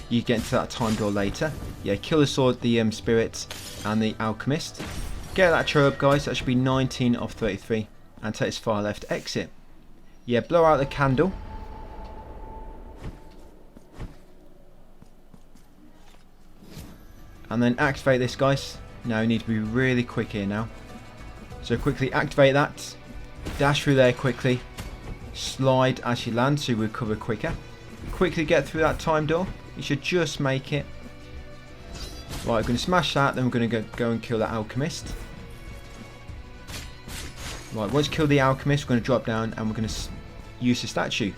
you getting to that time door later. Yeah, kill the sword, the spirit, and the alchemist. Get that cherub, guys. That should be 19 of 33. And take this far left exit. Yeah, blow out the candle. And then activate this, guys. Now you need to be really quick here now. So quickly activate that. Dash through there quickly. Slide as you land so you recover quicker. Quickly get through that time door. You should just make it. Right, we're going to smash that, then we're going to go and kill that alchemist. Right, once you kill the alchemist, we're going to drop down and we're going to use the statue.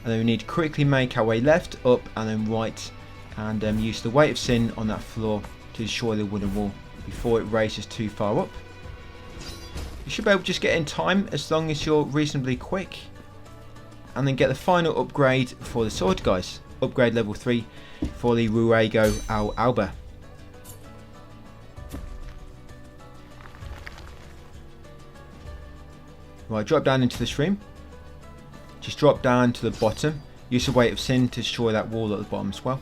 And then we need to quickly make our way left, up, and then right. And use the Weight of Sin on that floor to destroy the wooden wall before it races too far up. You should be able to just get in time as long as you're reasonably quick. And then get the final upgrade for the sword, guys. Upgrade level 3 for the Ruego Al Alba. Right, drop down into this room. Just drop down to the bottom. Use the Weight of Sin to destroy that wall at the bottom as well.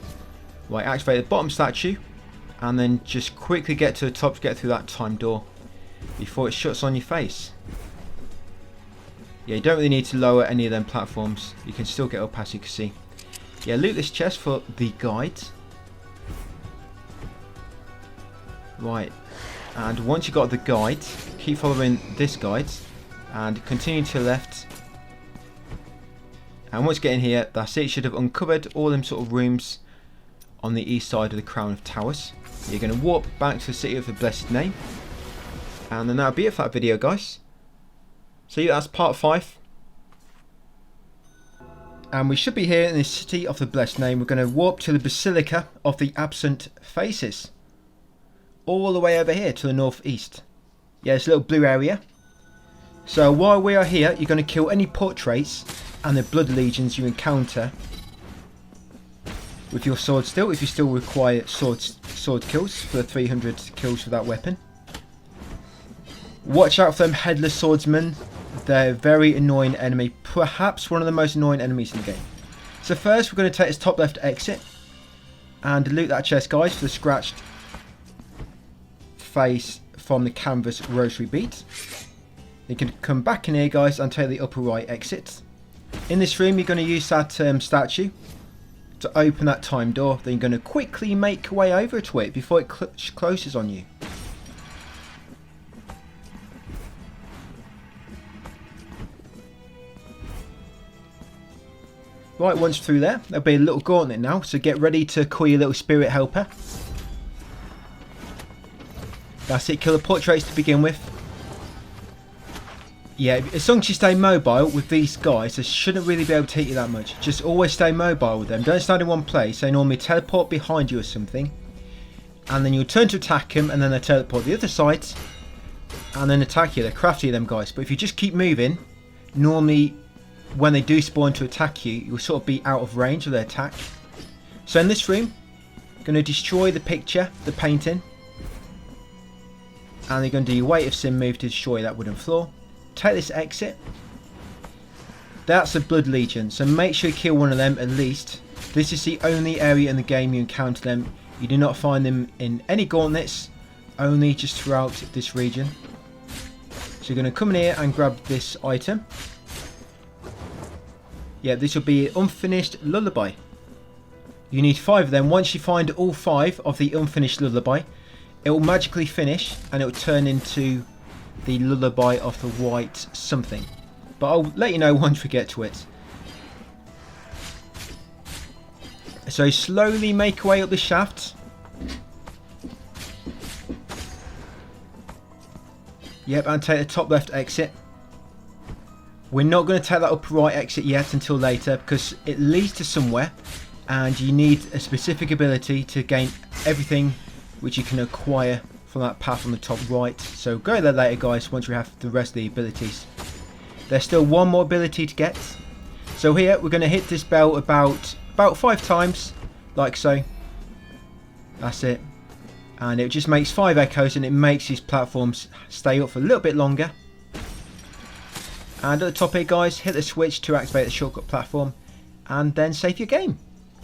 Right, activate the bottom statue. And then just quickly get to the top to get through that time door before it shuts on your face. Yeah, you don't really need to lower any of them platforms. You can still get up, as you can see. Yeah, loot this chest for the guide. Right. And once you got the guide, keep following this guide and continue to the left. And once you get in here, that's it. You should have uncovered all them sort of rooms on the east side of the Crown of Towers. You're going to warp back to the City of the Blessed Name. And then that'll be it for that video, guys. So yeah, that's part 5. And we should be here in the City of the Blessed Name. We're going to warp to the Basilica of the Absent Faces. All the way over here to the northeast. Yeah, it's a little blue area. So while we are here, you're going to kill any portraits and the blood legions you encounter with your sword still, if you still require sword kills for the 300 kills for that weapon. Watch out for them headless swordsmen. They're a very annoying enemy, perhaps one of the most annoying enemies in the game. So first we're going to take this top left exit and loot that chest, guys, for the scratched face from the canvas rosary bead. You can come back in here, guys, and take the upper right exit. In this room you're going to use that statue to open that time door. Then you're going to quickly make your way over to it before it closes on you. Right, once through there, there'll be a little gauntlet now, so get ready to call your little spirit helper. That's it, kill the portraits to begin with. Yeah, as long as you stay mobile with these guys, they shouldn't really be able to hit you that much. Just always stay mobile with them. Don't stand in one place. They normally teleport behind you or something. And then you'll turn to attack them, and then they teleport the other side. And then attack you. They're crafty, them guys. But if you just keep moving, normally when they do spawn to attack you, you'll sort of be out of range of their attack. So in this room, I'm going to destroy the picture, the painting. And you're going to do your weight of sin move to destroy that wooden floor. Take this exit. That's a blood legion, so make sure you kill one of them at least. This is the only area in the game you encounter them. You do not find them in any gauntlets, only just throughout this region. So you're going to come in here and grab this item. Yeah, this will be an unfinished lullaby. You need 5 of them. Once you find all 5 of the unfinished lullaby, it will magically finish and it will turn into the lullaby of the white something. But I'll let you know once we get to it. So slowly make your way up the shaft. Yep, and take the top left exit. We're not going to take that upper right exit yet until later because it leads to somewhere and you need a specific ability to gain everything which you can acquire from that path on the top right. So go there later, guys, once we have the rest of the abilities. There's still one more ability to get. So here we're going to hit this bell about 5 times, like so. That's it. And it just makes 5 echoes and it makes these platforms stay up for a little bit longer. And at the top here, guys, hit the switch to activate the shortcut platform and then save your game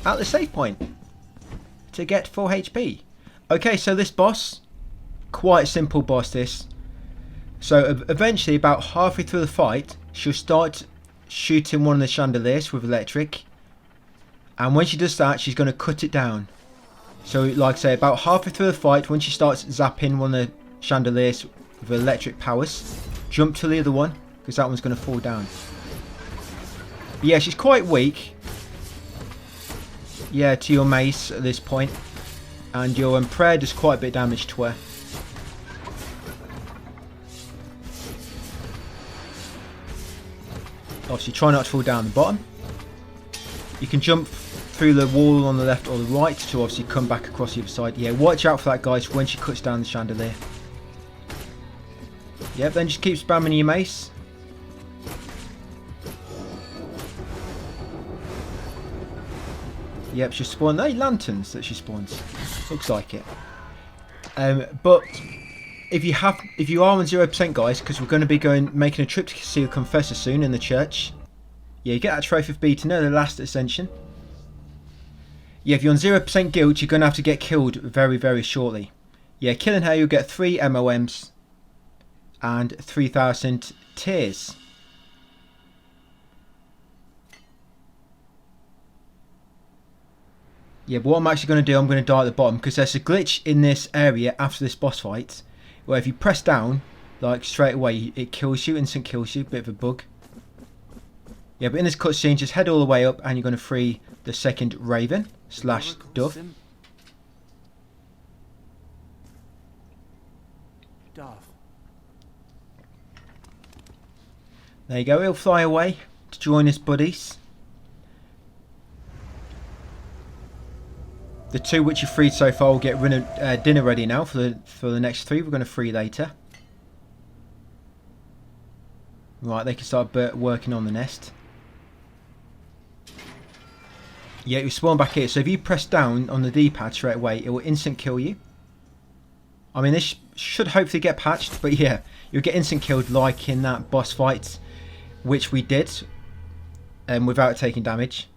at the save point to get 4 HP. Okay, so this boss, quite a simple boss this. So eventually, about halfway through the fight, she'll start shooting one of the chandeliers with electric. And when she does that, she's going to cut it down. So like I say, about halfway through the fight, when she starts zapping one of the chandeliers with electric powers, jump to the other one, because that one's going to fall down. But yeah, she's quite weak. Yeah, to your mace at this point. And your prayer does quite a bit of damage to her. Obviously try not to fall down the bottom. You can jump through the wall on the left or the right to obviously come back across the other side. Yeah, watch out for that, guys, when she cuts down the chandelier. Yep, then just keep spamming your mace. Yep, she spawned. Hey, lanterns that she spawns. Looks like it. But if you are on 0%, guys, because we're going to be making a trip to see the confessor soon in the church. Yeah, you get that trophy of B to know the last ascension. Yeah, if you're on 0% guilt, you're going to have to get killed very, very shortly. Yeah, killing her, you'll get 3 MOMs and 3,000 tears. Yeah, but what I'm actually going to do, I'm going to die at the bottom because there's a glitch in this area after this boss fight Well, if you press down, like straight away, it kills you, instant kills you. Bit of a bug. Yeah, but in this cutscene, just head all the way up and you're going to free the second Raven / Dove. There you go, he'll fly away to join his buddies. The 2 which you freed so far will get dinner ready now for the next 3 we're going to free later. Right, they can start working on the nest. Yeah, you spawn back here. So if you press down on the D-pad straight away, it will instant kill you. I mean, this should hopefully get patched, but yeah, you'll get instant killed like in that boss fight, which we did, without taking damage.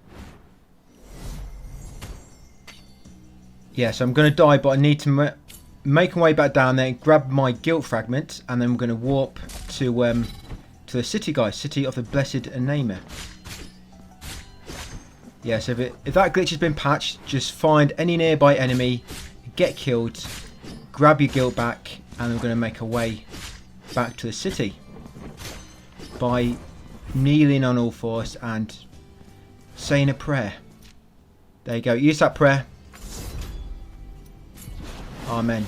Yeah, so I'm going to die, but I need to make my way back down there, grab my guilt fragment, and then we're going to warp to the city, guys. City of the Blessed Namer. Yeah, so if that glitch has been patched, just find any nearby enemy, get killed, grab your guilt back, and we're going to make our way back to the city by kneeling on all fours and saying a prayer. There you go. Use that prayer. Amen.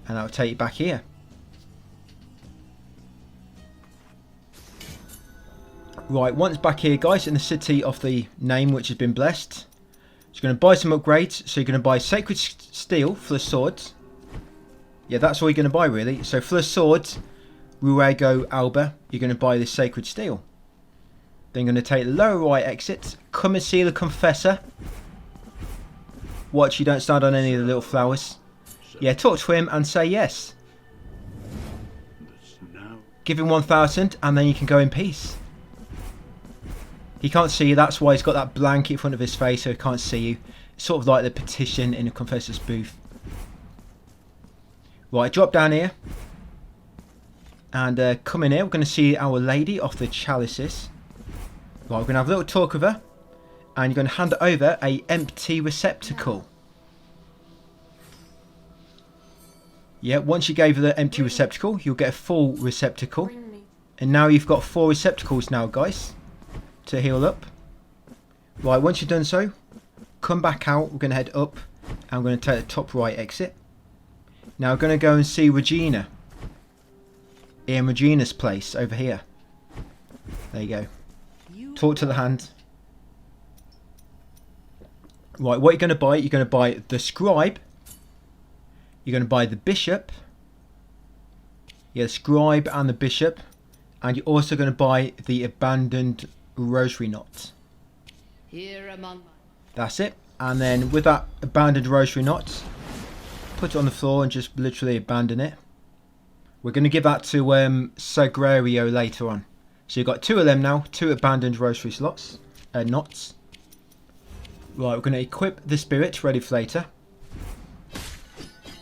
And that'll take you back here. Right, once back here, guys, in the city of the name which has been blessed. So you're going to buy some upgrades. So you're going to buy Sacred Steel for the swords. Yeah, that's all you're going to buy, really. So for the swords, Ruego Alba, you're going to buy the Sacred Steel. Then you're going to take the lower right exit. Come and see the Confessor. Watch you don't stand on any of the little flowers. Yeah, talk to him and say yes. Give him 1,000 and then you can go in peace. He can't see you, that's why he's got that blanket in front of his face so he can't see you. It's sort of like the petition in a Confessor's booth. Right, drop down here. And come in here, we're going to see Our Lady of the Chalices. Right, we're going to have a little talk with her. And you're going to hand over a empty receptacle. Yeah, once you gave her the empty receptacle, you'll get a full receptacle. And now you've got 4 receptacles now, guys, to heal up. Right, once you've done so, come back out. We're going to head up and we're going to take the top right exit. Now we're going to go and see Regina. In Regina's place over here. There you go. Talk to the hand. Right, what you're going to buy? You're going to buy the Scribe. You're going to buy the Bishop. Yeah, the Scribe and the Bishop. And you're also going to buy the Abandoned Rosary Knot. Here among That's it. And then with that Abandoned Rosary Knot, put it on the floor and just literally abandon it. We're going to give that to Sagrario later on. So you've got 2 of them now. 2 Abandoned Rosary knots. Right, we're going to equip the Spirit, ready for later.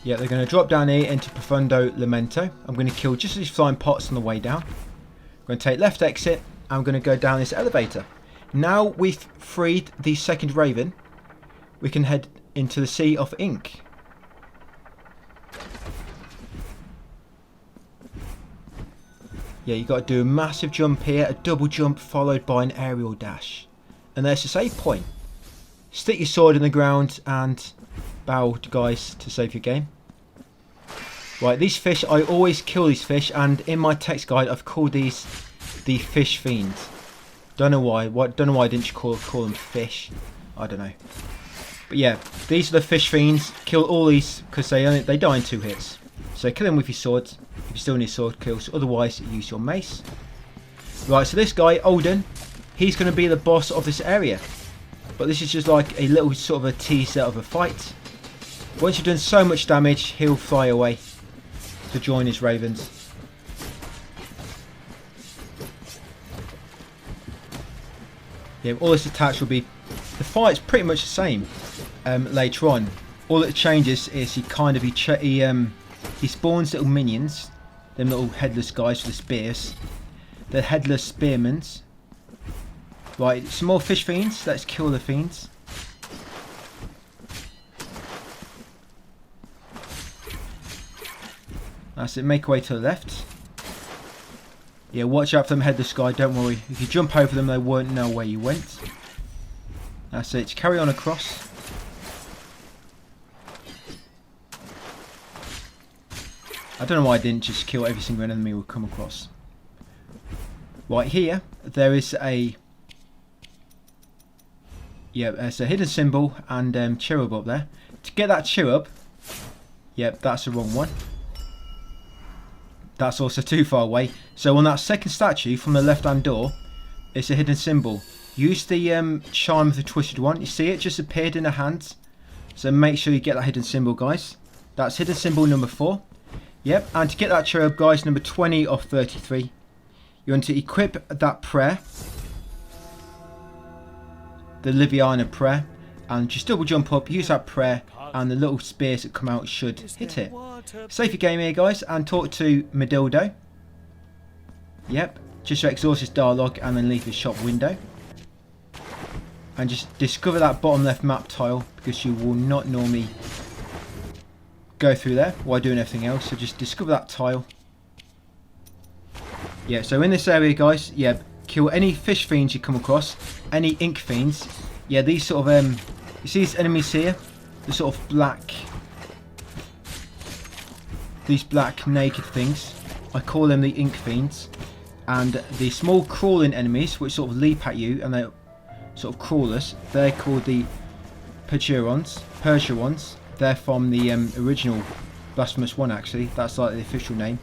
Yeah, they're going to drop down here into Profundo Lamento. I'm going to kill just these flying pots on the way down. I'm going to take left exit. I'm going to go down this elevator. Now we've freed the second Raven, we can head into the Sea of Ink. Yeah, you've got to do a massive jump here, a double jump followed by an aerial dash. And there's a save point. Stick your sword in the ground and bow, guys, to save your game. Right, these fish, I always kill these fish, and in my text guide I've called these the Fish Fiends. Don't know why. Don't know why I didn't call them fish. I don't know. But yeah, these are the Fish Fiends. Kill all these because they die in 2 hits. So kill them with your swords if you still need sword kills. Otherwise, use your mace. Right, so this guy, Olden, he's going to be the boss of this area. But this is just like a little sort of a teaser of a fight. Once you've done so much damage, he'll fly away to join his ravens. Yeah, all this attached will be... The fight's pretty much the same later on. All that changes is he spawns little minions. Them little headless guys with the spears. The headless spearmen. Right, some more fish fiends. Let's kill the fiends. That's it, make your way to the left. Yeah, watch out for them head the sky, don't worry. If you jump over them, they won't know where you went. That's it, carry on across. I don't know why I didn't just kill every single enemy we come across. Right here, there is a... yeah, there's a hidden symbol and cherub up there. To get that cherub... yep, that's the wrong one. That's also too far away. So on that second statue from the left hand door, it's a hidden symbol. Use the charm of the twisted one. You see it just appeared in the hands. So make sure you get that hidden symbol, guys. That's hidden symbol number 4. Yep, and to get that cherub, guys, number 20 of 33. You want to equip that prayer. The Liviana prayer. And just double jump up, use that prayer, and the little spears that come out should hit it. Save your game here, guys, and talk to Medildo. Yep, just to exhaust his dialogue and then leave his shop window. And just discover that bottom left map tile, because you will not normally go through there while doing everything else. So just discover that tile. Yeah, so in this area, guys, yeah, kill any fish fiends you come across, any ink fiends. Yeah, these sort of you see these enemies here, the sort of black, these black naked things. I call them the ink fiends. And the small crawling enemies, which sort of leap at you and they're sort of crawlers, they're called the Percherons. They're from the original Blasphemous 1, actually. That's like the official name.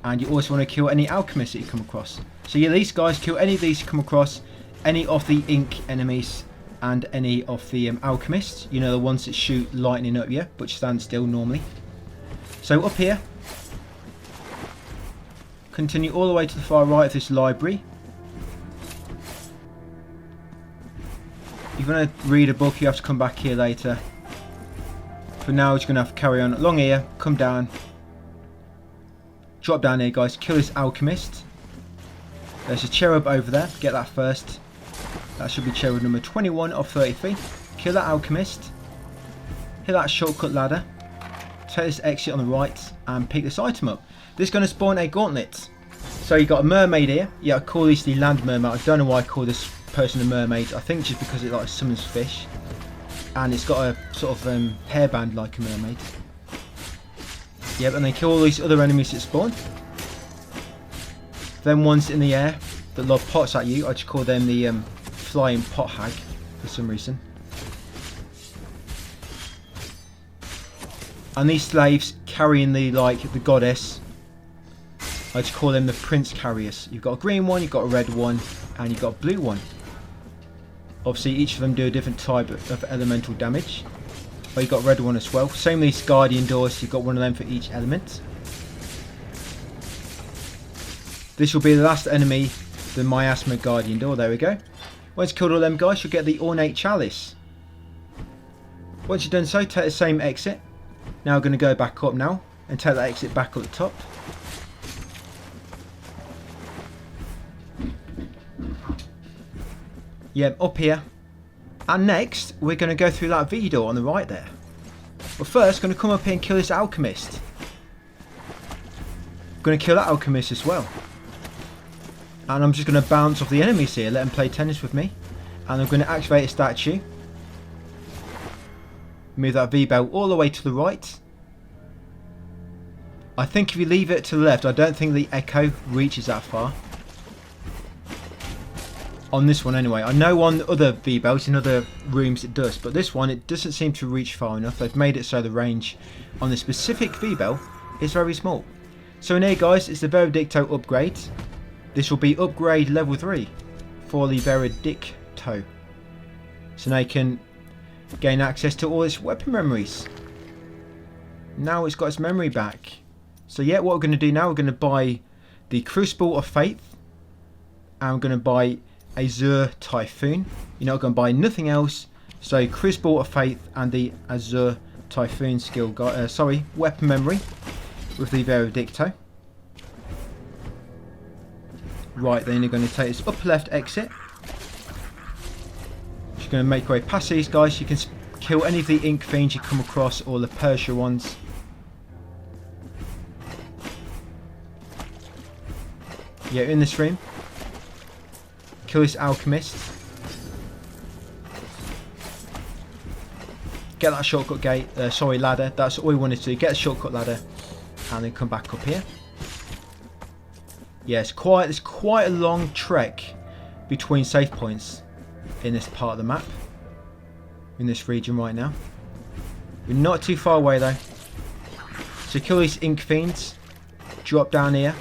And you also want to kill any alchemists that you come across. So yeah, these guys, kill any of these you come across, any of the ink enemies, and any of the alchemists. You know, the ones that shoot lightning at you, but stand still normally. So up here, continue all the way to the far right of this library. If you want to read a book, you have to come back here later. For now, you're just going to have to carry on along here, come down, drop down here, guys, kill this alchemist. There's a cherub over there, get that first. That should be cherub number 21 of 33. Kill that alchemist, hit that shortcut ladder, take this exit on the right, and pick this item up. This is going to spawn a gauntlet. So you got a mermaid here. Yeah, I call this the land mermaid. I don't know why I call this person a mermaid. I think just because it like summons fish. And it's got a sort of hairband like a mermaid. Yep, and they kill all these other enemies that spawn. Then ones in the air that lob pots at you, I just call them the flying pot hag for some reason. And these slaves carrying the goddess, I just call them the prince carriers. You've got a green one, you've got a red one, and you've got a blue one. Obviously each of them do a different type of elemental damage. But you've got a red one as well. Same with these guardian doors, you've got one of them for each element. This will be the last enemy, the miasma guardian door. There we go. Once you've killed all them guys, you'll get the ornate chalice. Once you've done so, take the same exit. Now we're going to go back up now and take that exit back up the top. Yeah, up here. And next, we're going to go through that V door on the right there. But first, going to come up here and kill this alchemist. Going to kill that alchemist as well. And I'm just going to bounce off the enemies here, let them play tennis with me. And I'm going to activate a statue. Move that V-bell all the way to the right. I think if you leave it to the left, I don't think the echo reaches that far. On this one anyway. I know on other V-bells in other rooms it does, but this one it doesn't seem to reach far enough. They've made it so the range on the specific V-bell is very small. So in here, guys, it's the Veredicto upgrade. This will be upgrade level 3 for the Veredicto. So now you can gain access to all its weapon memories. Now it's got its memory back. So yeah, what we're going to do now, we're going to buy the Crucible of Faith. And we're going to buy Azure Typhoon. You're not going to buy nothing else. So Crucible of Faith and the Azure Typhoon skill, weapon memory with the Veredicto. Right, then you're going to take this upper left exit. Just going to make your way past these guys. You can kill any of the ink fiends you come across or the Persia ones. Yeah, in this room. Kill this alchemist. Get that shortcut gate, ladder. That's all we wanted to do. Get a shortcut ladder and then come back up here. Yeah, it's quite a long trek between save points in this part of the map. In this region right now. We're not too far away though. So kill these ink fiends. Drop down here.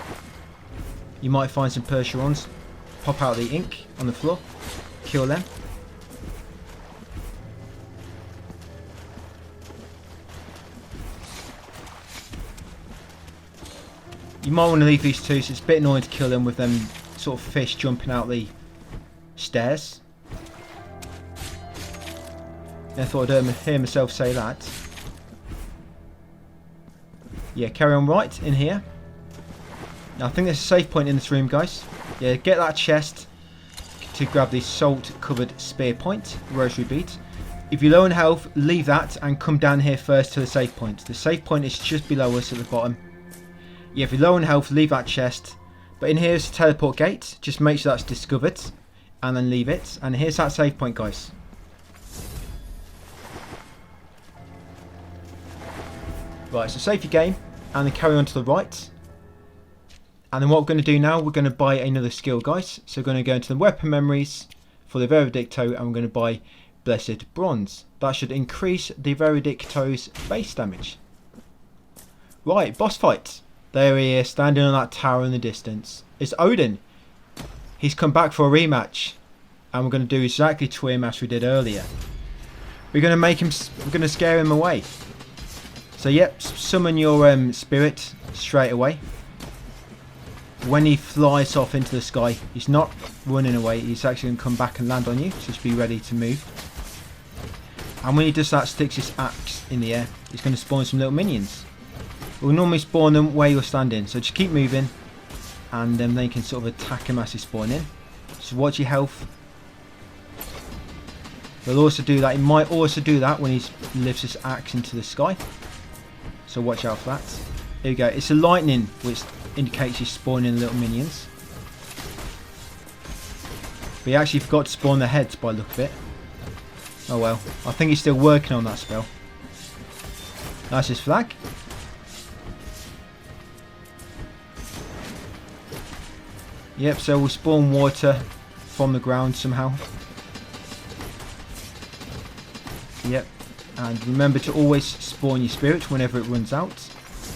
You might find some Percherons. Pop out the ink on the floor. Kill them. You might want to leave these two, so it's a bit annoying to kill them with them sort of fish jumping out the stairs. I thought I'd hear myself say that. Yeah, carry on right in here. Now I think there's a save point in this room, guys. Yeah, get that chest to grab the salt-covered spear point, rosary bead. If you're low on health, leave that and come down here first to the save point. The save point is just below us at the bottom. Yeah, if you're low on health, leave that chest. But in here is the teleport gate. Just make sure that's discovered and then leave it. And here's that save point, guys. Right, so save your game and then carry on to the right. And then what we're going to do now, we're going to buy another skill, guys. So we're going to go into the weapon memories for the Veredicto and we're going to buy Blessed Bronze. That should increase the Veredicto's base damage. Right, boss fight. There he is, standing on that tower in the distance. It's Odin. He's come back for a rematch. And we're going to do exactly to him as we did earlier. We're going to make him, we're going to scare him away. So yep, summon your spirit straight away. When he flies off into the sky, he's not running away, he's actually going to come back and land on you, so just be ready to move. And when he does that, sticks his axe in the air, he's going to spawn some little minions. We'll normally spawn them where you're standing, so just keep moving, and then you can sort of attack him as he spawn in. So watch your health. He'll also do that, he might also do that when he lifts his axe into the sky. So watch out for that. There we go. It's a lightning which indicates he's spawning little minions. But he actually forgot to spawn the heads by the look of it. Oh well. I think he's still working on that spell. That's his flag. Yep, so we'll spawn water from the ground somehow. Yep. And remember to always spawn your spirit whenever it runs out.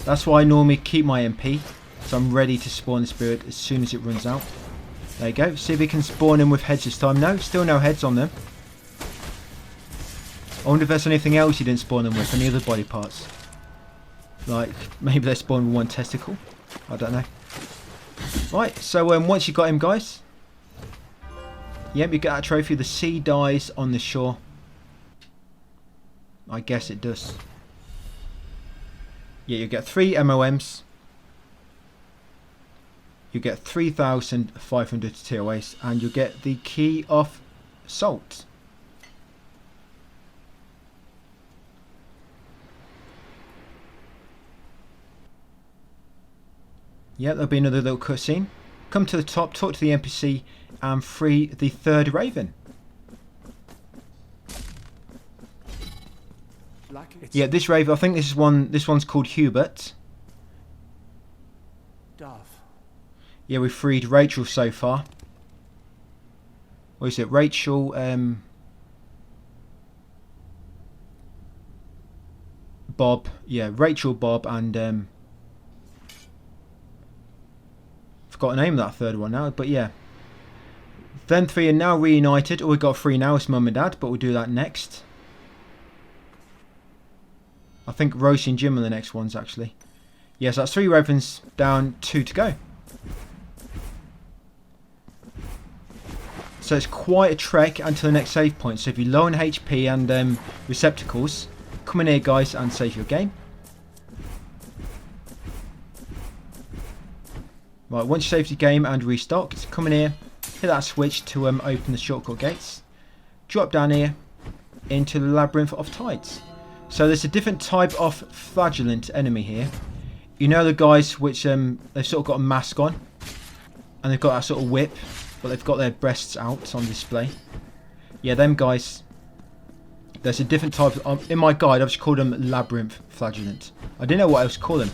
That's why I normally keep my MP. So I'm ready to spawn the spirit as soon as it runs out. There you go. See if we can spawn in with heads this time. No, still no heads on them. I wonder if there's anything else you didn't spawn them with. Any other body parts. Like, maybe they spawn with one testicle. I don't know. Right, so once you got him, guys. Yep, you get that trophy. The sea dies on the shore. I guess it does. Yeah, you get 3 MOMs. You get 3,500 TOAs. And you get the key of salt. Yeah, there'll be another little cutscene. Come to the top, talk to the NPC, and free the 3rd Raven. Yeah, this Raven, I think this one's called Hubert. Dove. Yeah, we've freed Rachel so far. What is it? Rachel, Bob. Yeah, Rachel, Bob, and forgot the name of that 3rd one now, but yeah. Them 3 are now reunited, or we've got 3 now, it's Mum and Dad, but we'll do that next. I think Rosie and Jim are the next ones, actually. Yes, that's 3 Ravens down, 2 to go. So it's quite a trek until the next save point. So if you're low on HP and receptacles, come in here, guys, and save your game. Right, once you saved your game and restocked, come in here, hit that switch to open the shortcut gates. Drop down here into the Labyrinth of Tides. So there's a different type of flagellant enemy here. You know the guys which they've sort of got a mask on. and they've got that sort of whip, but they've got their breasts out on display. Yeah, them guys. There's a different type. In my guide, I've just called them labyrinth flagellant. I didn't know what else to call them.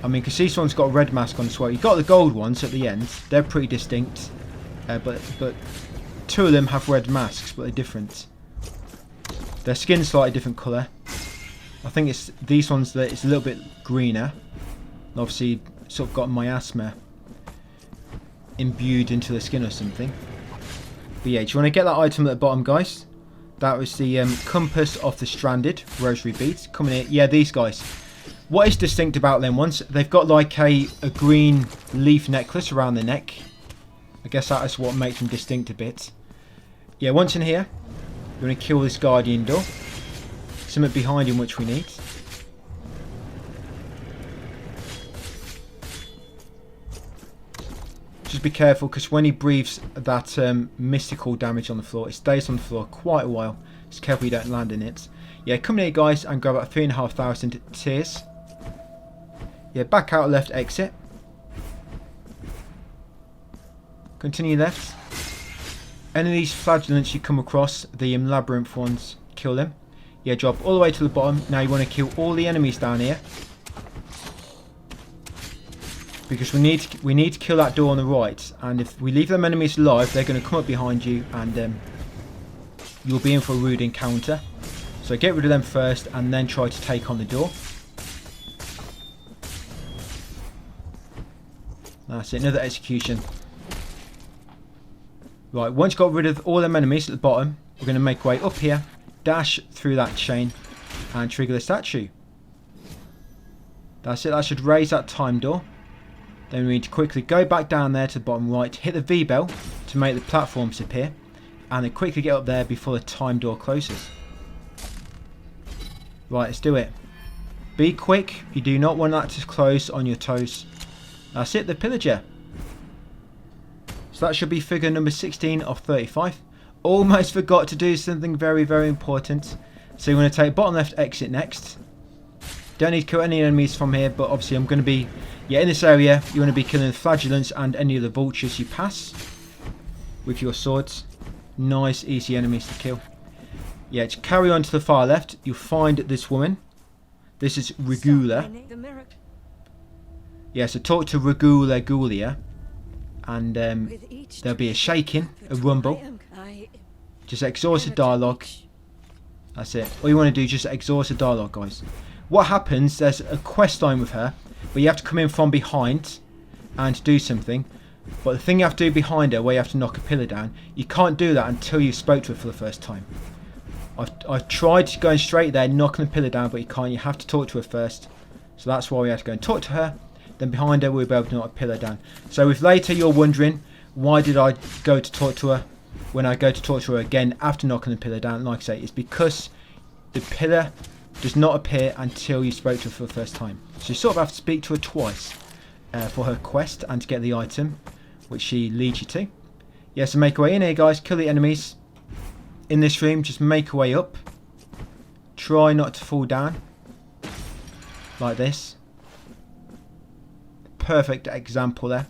I mean, because this one's got a red mask on as well. You've got the gold ones at the end. They're pretty distinct. But 2 of them have red masks, but they're different. Their skin's slightly different colour. I think it's these ones that it's a little bit greener. Obviously, sort of got miasma imbued into the skin or something. But yeah, do you want to get that item at the bottom, guys? That was the compass of the stranded rosary beads. Coming in, yeah, these guys. What is distinct about them ones? They've got like a green leaf necklace around the neck. I guess that is what makes them distinct a bit. Yeah, once in here, you want to kill this guardian door. Something behind him which we need. Just be careful, because when he breathes that mystical damage on the floor, it stays on the floor quite a while. Just careful you don't land in it. Yeah, come in here guys and grab about 3,500 tears. Yeah, back out left exit. Continue left. Any of these flagellants you come across, the labyrinth ones, kill them. Yeah, drop all the way to the bottom. Now you want to kill all the enemies down here. Because we need to kill that door on the right, and if we leave them enemies alive, they're going to come up behind you, and you'll be in for a rude encounter. So get rid of them first, and then try to take on the door. That's it, another execution. Right, once you've got rid of all them enemies at the bottom, we're going to make our way up here, dash through that chain, and trigger the statue. That's it, that should raise that time door. Then we need to quickly go back down there to the bottom right, hit the V bell to make the platforms appear, and then quickly get up there before the time door closes. Right, let's do it. Be quick, you do not want that to close on your toes. That's it, the pillager. So that should be figure number 16 of 35. Almost forgot to do something very, very important. So you're going to take bottom left exit next. Don't need to kill any enemies from here, but obviously I'm going to be... Yeah, in this area, you want to be killing the flagellants and any of the vultures you pass with your swords. Nice, easy enemies to kill. Yeah, to carry on to the far left, you'll find this woman. This is Regula. Yeah, so talk to Regula Gulia, and there'll be a shaking, a rumble. Just exhaust the dialogue. That's it. All you want to do is just exhaust the dialogue, guys. What happens, there's a quest line with her, but you have to come in from behind and do something. But the thing you have to do behind her, where you have to knock a pillar down, you can't do that until you spoke to her for the first time. I've tried going straight there, knocking the pillar down, but you can't. You have to talk to her first. So that's why we have to go and talk to her. Then behind her, we'll be able to knock a pillar down. So if later you're wondering, why did I go to talk to her when I go to talk to her again after knocking the pillar down? Like I say, it's because the pillar does not appear until you spoke to her for the first time. So you sort of have to speak to her twice for her quest and to get the item, which she leads you to. Yeah, so make your way in here, guys. Kill the enemies. In this room, just make your way up. Try not to fall down. Like this. Perfect example there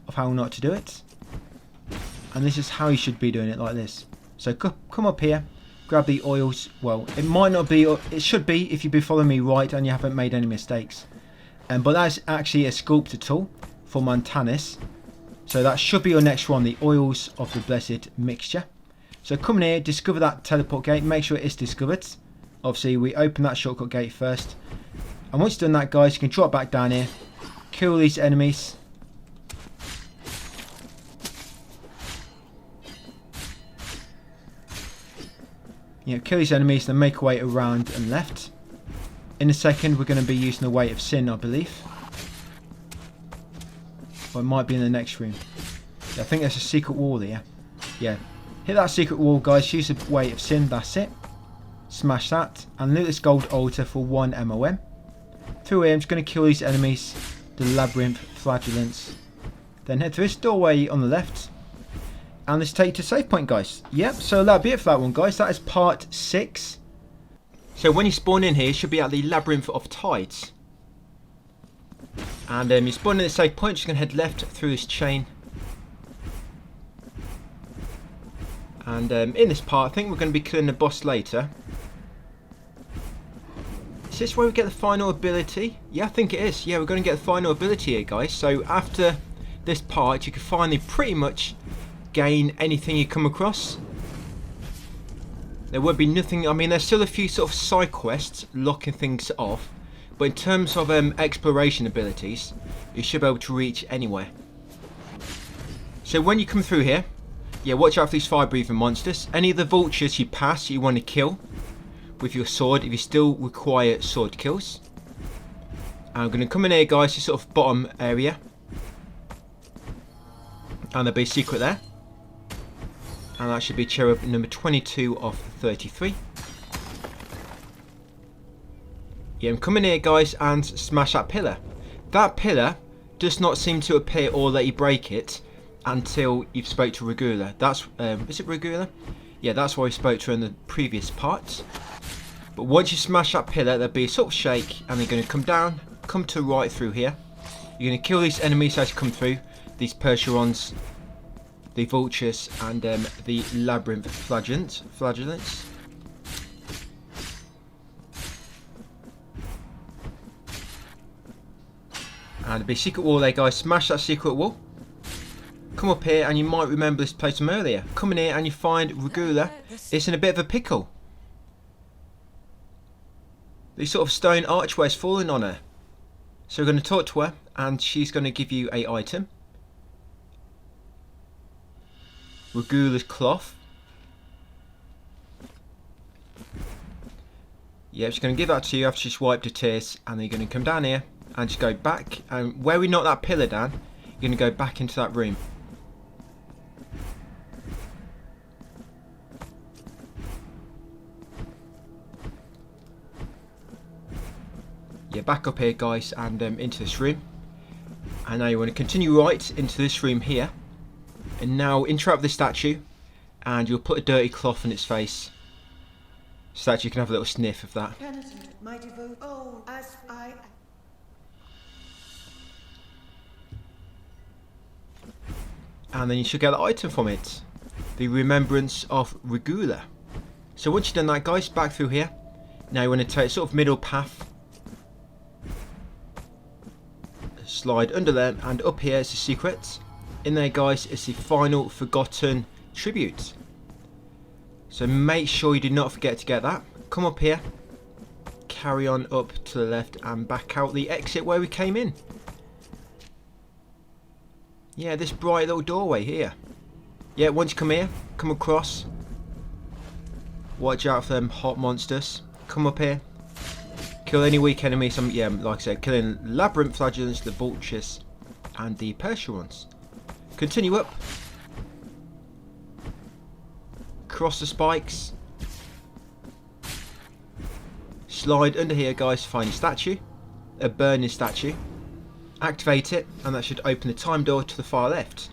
of how not to do it. And this is how you should be doing it, like this. So come up here. Grab the oils. Well, it might not be, it should be if you've been following me right and you haven't made any mistakes. But that's actually a sculptor tool for Montanus. So that should be your next one, the oils of the blessed mixture. So come in here, discover that teleport gate, make sure it is discovered. Obviously we open that shortcut gate first. And once you've done that, guys, you can drop back down here, kill these enemies. You know, kill these enemies, then make our way around and left. In a second, we're going to be using the weight of sin, I believe. Or it might be in the next room. Yeah, I think there's a secret wall here. Yeah. Hit that secret wall, guys. Use the weight of sin. That's it. Smash that. And loot this gold altar for 1 MOM. Through here, I'm just going to kill these enemies. The labyrinth flagellants. Then head through this doorway on the left. And let's take you to save point, guys. Yep, so that'll be it for that one, guys. That is part 6. So when you spawn in here, you should be at the Labyrinth of Tides. And you spawn in the save point, just going to head left through this chain. And in this part, I think we're going to be killing the boss later. Is this where we get the final ability? Yeah, I think it is. Yeah, we're going to get the final ability here, guys. So after this part, you can finally pretty much gain anything you come across. There would be nothing. I mean, there's still a few sort of side quests locking things off, but in terms of exploration abilities, you should be able to reach anywhere. So when you come through here, yeah, watch out for these fire-breathing monsters. Any of the vultures you pass, you want to kill with your sword if you still require sword kills. And I'm going to come in here, guys, to sort of bottom area, and there'll be a secret there. And that should be cherub number 22 of 33. Yeah, I'm coming here, guys, and smash that pillar. That pillar does not seem to appear or let you break it until you've spoke to Regula. That's is it Regula? Yeah, that's why we spoke to her in the previous part. But once you smash that pillar, there'll be a sort of shake, and they're going to come down, come to right through here. You're going to kill these enemies as you come through. These Percherons, the vultures, and the labyrinth flagellants. And there'll be a secret wall there, guys. Smash that secret wall. Come up here, and you might remember this place from earlier. Come in here and you find Regula. It's in a bit of a pickle. These sort of stone archways falling on her. So we're going to talk to her, and she's going to give you an item. Regula's cloth. Yeah, she's going to give that to you after she's wiped her tears, and then you're going to come down here and just go back. And where we knock that pillar down, you're going to go back into that room. Yeah, back up here, guys, and into this room. And now you want to continue right into this room here. And now interrupt the statue, and you'll put a dirty cloth on its face, so that you can have a little sniff of that. And then you should get the item from it, the Remembrance of Regula. So once you've done that, guys, back through here. Now you want to take a sort of middle path, slide under there, and up here is the secret. In there, guys, is the final forgotten tribute. So make sure you do not forget to get that. Come up here, carry on up to the left, and back out the exit where we came in. Yeah, this bright little doorway here. Yeah, once you come here, come across. Watch out for them hot monsters. Come up here, kill any weak enemies. Yeah, like I said, killing labyrinth flagellants, the vultures, and the Percherons. Continue up. Cross the spikes. Slide under here, guys, find a statue. A burning statue. Activate it, and that should open the time door to the far left.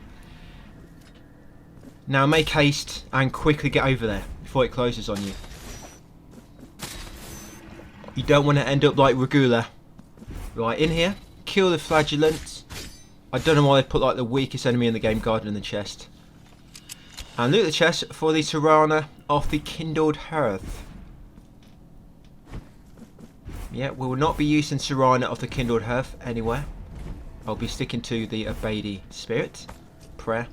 Now make haste and quickly get over there before it closes on you. You don't want to end up like Regula. Right, in here, kill the flagellants. I don't know why they put like the weakest enemy in the game guarding in the chest. And loot the chest for the Tirana of the Kindled Hearth. Yeah, we will not be using Tirana of the Kindled Hearth anywhere. I'll be sticking to the Abadi Spirit. Prayer.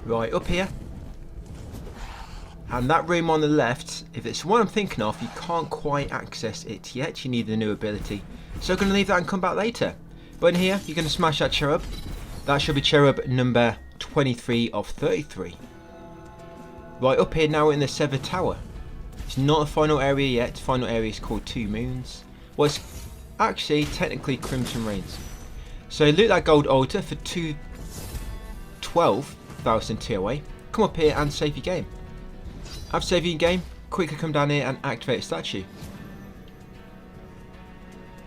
Right, up here. And that room on the left, if it's the one I'm thinking of, you can't quite access it yet. You need a new ability. So I'm going to leave that and come back later. But in here, you're going to smash that cherub. That should be cherub number 23 of 33. Right, up here now we're in the Severed Tower. It's not the final area yet. The final area is called Two Moons. Well, it's actually technically Crimson Rains. So loot that gold altar for 12,000 TOA. Come up here and save your game. After saving your game, quickly come down here and activate a statue.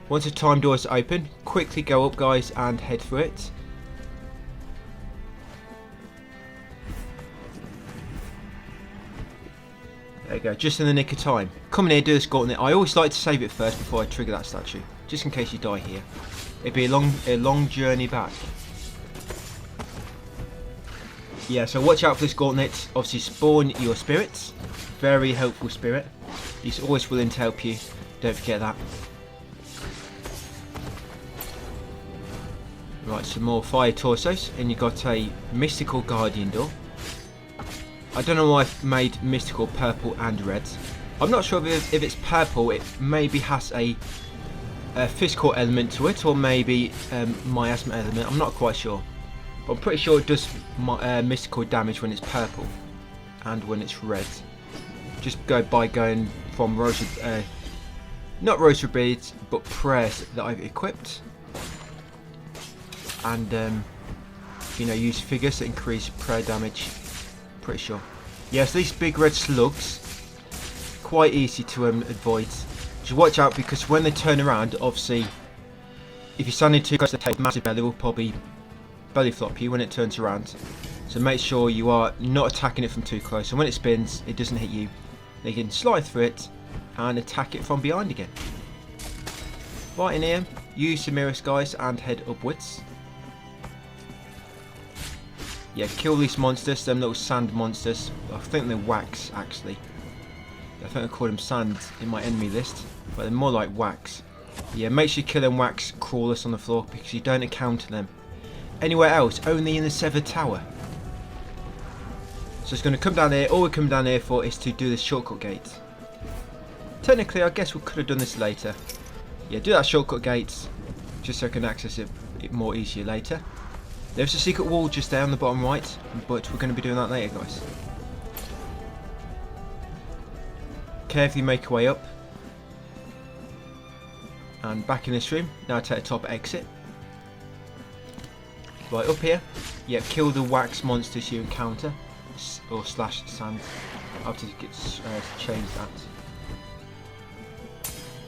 Once the time door is open, quickly go up, guys, and head through it. There you go, just in the nick of time. Come in here, do this gauntlet. I always like to save it first before I trigger that statue, just in case you die here. It'd be a long journey back. Yeah, so watch out for this gauntlet. Obviously spawn your spirits. Very helpful spirit. He's always willing to help you. Don't forget that. Right, some more fire torsos. And you've got a mystical guardian door. I don't know why I've made mystical purple and red. I'm not sure if it's purple, it maybe has a physical element to it, or maybe miasma element. I'm not quite sure. But I'm pretty sure it does mystical damage when it's purple and when it's red. Just go by going from rosary, not rosary beads, but prayers that I've equipped, and you know, use figures that increase prayer damage. Pretty sure. Yes, these big red slugs, quite easy to avoid. Just watch out, because when they turn around, obviously, if you're standing too close to the tail, massive belly will probably belly flop you when it turns around. So make sure you are not attacking it from too close. So when it spins, it doesn't hit you. They can slide through it and attack it from behind again. Right in here, use your mirrors, guys, and head upwards. Yeah, kill these monsters, them little sand monsters. I think they're wax, actually. I think I call them sand in my enemy list, but they're more like wax. Yeah, make sure you kill them wax crawlers on the floor, because you don't encounter them anywhere else, only in the severed tower. So it's going to come down here. All we come down here for is to do this shortcut gate. Technically, I guess we could have done this later. Yeah, do that shortcut gate, just so I can access it more easier later. There's a secret wall just there on the bottom right, but we're going to be doing that later, guys. Carefully make your way up. And back in this room. Now take the top exit. Right, up here. Yeah, kill the wax monsters you encounter. Or slash sand. I have to change that.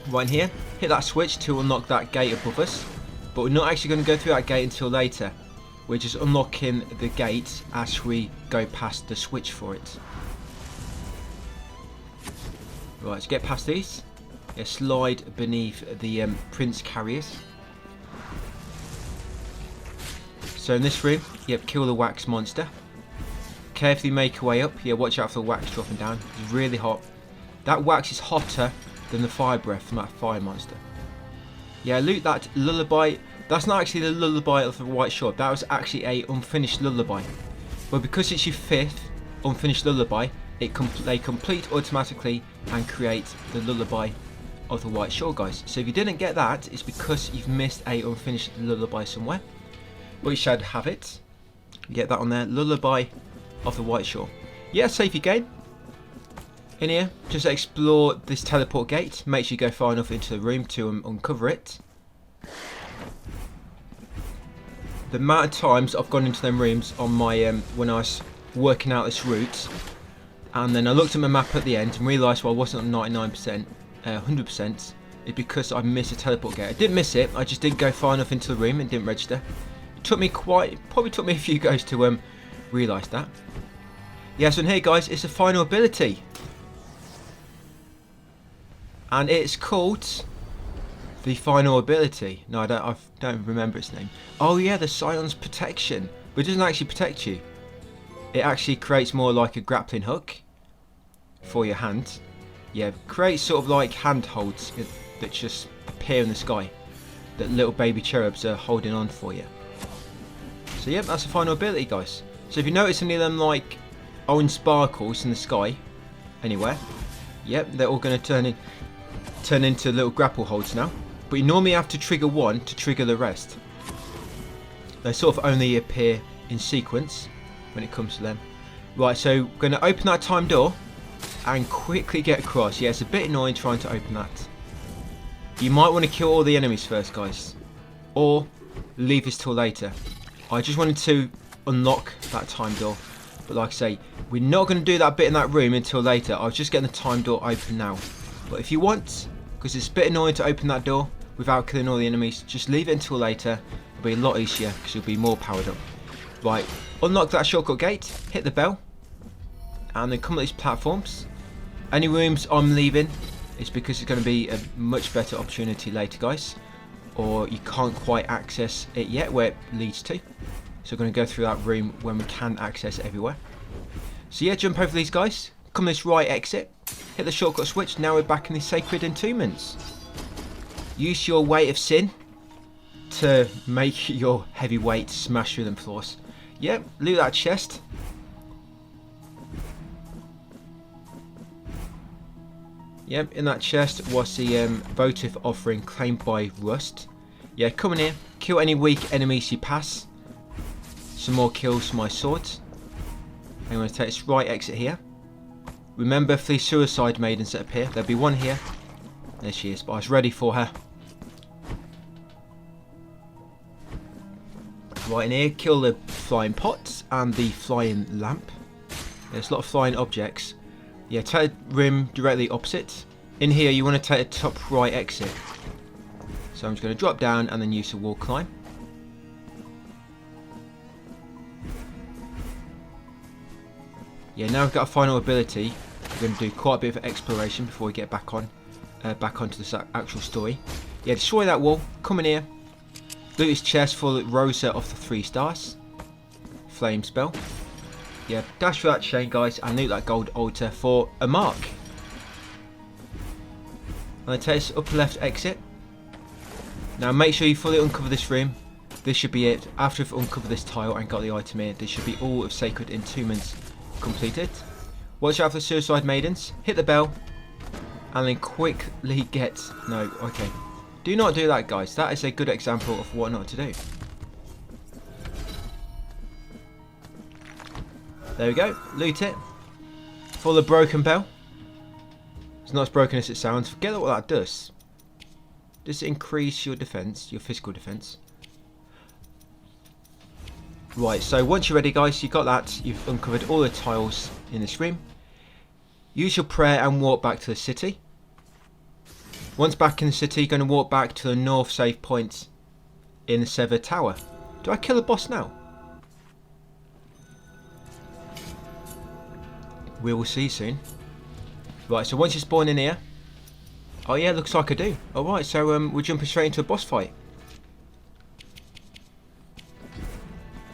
Right in here. Hit that switch to unlock that gate above us. But we're not actually going to go through that gate until later. We're just unlocking the gate as we go past the switch for it. Right, let's get past these. Yeah, slide beneath the prince carriers. So in this room, yep, kill the wax monster. Carefully make your way up. Yeah, watch out for the wax dropping down. It's really hot. That wax is hotter than the fire breath from that fire monster. Yeah, loot that lullaby. That's not actually the lullaby of the white short. That was actually a unfinished lullaby. But because it's your 5th unfinished lullaby, they complete automatically and create the lullaby of the white shore, guys. So if you didn't get that, it's because you've missed a unfinished lullaby somewhere. But you should have it. Get that on there. Lullaby of the white shore. Yeah, save your game. In here, just explore this teleport gate. Make sure you go far enough into the room to uncover it. The amount of times I've gone into them rooms on my when I was working out this route, and then I looked at my map at the end and realised, well, I wasn't on 99%, 100%, is because I missed a teleport gate. I didn't miss it, I just didn't go far enough into the room and didn't register. It took me probably took me a few goes to realise that. Yeah, so in here, guys, it's a final ability. And it's called the final ability. No, I don't remember its name. Oh yeah, the Scion's Protection. But it doesn't actually protect you. It actually creates more like a grappling hook for your hand. Yeah, creates sort of like handholds that just appear in the sky. That little baby cherubs are holding on for you. So yeah, that's the final ability, guys. So if you notice any of them like orange sparkles in the sky, anywhere, yep, they're all going to turn into little grapple holds now. But you normally have to trigger one to trigger the rest. They sort of only appear in sequence when it comes to them. Right, so we're going to open that time door and quickly get across. Yeah, it's a bit annoying trying to open that. You might want to kill all the enemies first, guys. Or leave this till later. I just wanted to unlock that time door. But like I say, we're not going to do that bit in that room until later. I was just getting the time door open now. But if you want, because it's a bit annoying to open that door without killing all the enemies, just leave it until later. It'll be a lot easier because you'll be more powered up. Right, unlock that shortcut gate, hit the bell, and then come at these platforms. Any rooms I'm leaving is because it's going to be a much better opportunity later, guys. Or you can't quite access it yet where it leads to. So we're going to go through that room when we can access it everywhere. So yeah, jump over these guys, come this right exit, hit the shortcut switch, now we're back in the sacred entombments. Use your weight of sin to make your heavy weight smash through them floors. Yep, loot that chest. Yep, in that chest was the votive offering claimed by Rust. Yeah, come in here, kill any weak enemies you pass. Some more kills for my swords. I'm going to take this right exit here. Remember 3 suicide maidens that appear. There'll be one here. There she is, but I was ready for her. Right in here, kill the flying pots and the flying lamp. There's a lot of flying objects. Yeah, take the room directly opposite. In here, you want to take the top right exit. So I'm just going to drop down and then use the wall climb. Yeah, now we've got a final ability. We're going to do quite a bit of exploration before we get back onto this actual story. Yeah, destroy that wall. Come in here. Loot his chest for the Rosa of the 3 stars. Flame spell. Yeah, dash for that chain, guys, and loot that gold altar for a mark. I'm going to take this upper left exit. Now make sure you fully uncover this room. This should be it. After you've uncovered this tile and got the item here, this should be all of Sacred Entombments completed. Watch out for the suicide maidens. Hit the bell. And then quickly get... No, okay. Do not do that, guys. That is a good example of what not to do. There we go. Loot it. For the broken bell. It's not as broken as it sounds. Forget what that does. Does it increase your defense, your physical defense? Right, so once you're ready, guys, you got that. You've uncovered all the tiles in this room. Use your prayer and walk back to the city. Once back in the city, you're going to walk back to the north save point in the Severed Tower. Do I kill the boss now? We will see soon. Right, so once you spawn in here... Oh yeah, looks like I do. Alright, so we're jumping straight into a boss fight.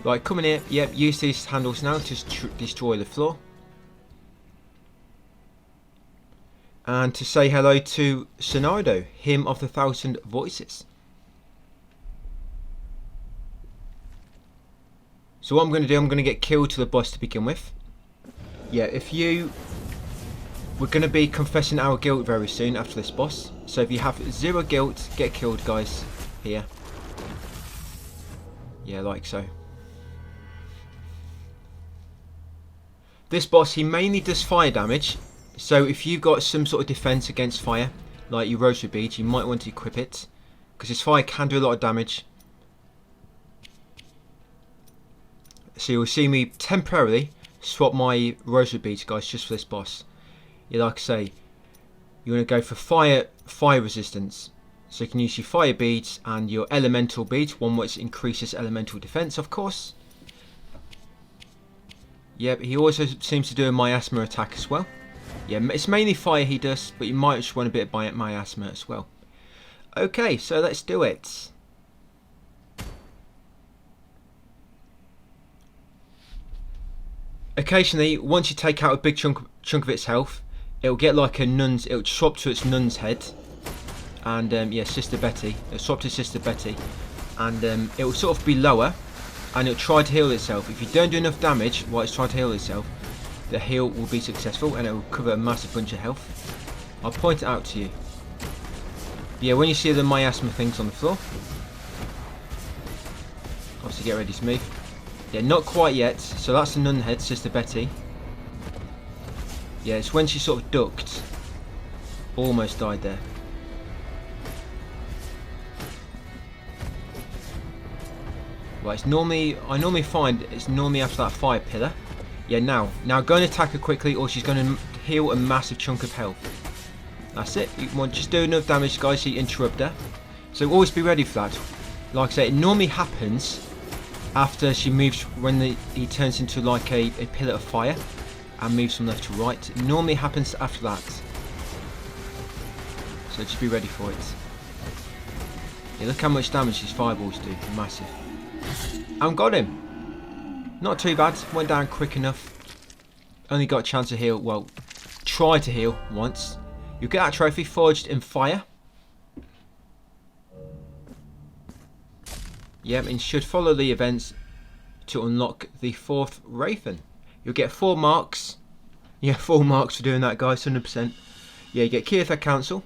Right, come in here. Yep, use these handles now to destroy the floor. And to say hello to Sonardo, him of the 1,000 voices. So what I'm going to do, I'm going to get killed to the boss to begin with. Yeah, we're going to be confessing our guilt very soon after this boss. So if you have 0 guilt, get killed, guys. Here. Yeah, like so. This boss, he mainly does fire damage. So if you've got some sort of defense against fire, like your rosary beads, you might want to equip it. Because his fire can do a lot of damage. So you'll see me temporarily swap my rosary beads, guys, just for this boss. Yeah, like I say, you want to go for fire resistance. So you can use your fire beads and your elemental beads, one which increases elemental defense, of course. Yep, he also seems to do a miasma attack as well. Yeah, it's mainly fire he does, but you might just want a bit of miasma as well. Okay, so let's do it. Occasionally, once you take out a big chunk of its health, it'll get like a nun's. It'll swap to its nun's head, and yeah, Sister Betty. It'll swap to Sister Betty, and it will sort of be lower, and it'll try to heal itself. If you don't do enough damage while it's trying to heal itself, the heal will be successful, and it will cover a massive bunch of health. I'll point it out to you. Yeah, when you see the miasma things on the floor, obviously get ready to move. Yeah, not quite yet. So that's the nun head, Sister Betty. Yeah, it's when she sort of ducked. Almost died there. Right, it's normally, I normally find it's normally after that fire pillar. Yeah, now go and attack her quickly, or she's going to heal a massive chunk of health. That's it. You want just do enough damage, guys, so you interrupt her. So always be ready for that. Like I say, it normally happens after she moves, when he turns into like a pillar of fire and moves from left to right. It normally happens after that. So just be ready for it. Yeah, look how much damage these fireballs do. Massive. And got him. Not too bad. Went down quick enough. Only got a chance to heal. Well, try to heal once. You'll get that trophy, Forged in Fire. Yep, and should follow the events to unlock the 4th Wraithen. You'll get 4 marks. Yeah, 4 marks for doing that, guys, 100%. Yeah, you get Key of the Council.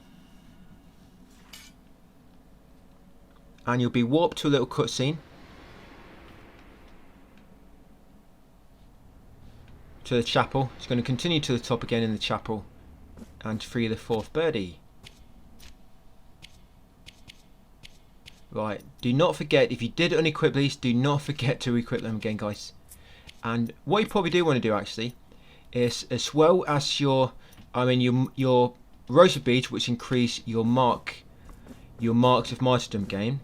And you'll be warped to a little cutscene. To the chapel. It's going to continue to the top again in the chapel. And free the 4th birdie. Right, do not forget, if you did unequip these, do not forget to equip them again, guys. And what you probably do want to do, actually, is as well as your Rose of Beads, which increase your marks of martyrdom gain,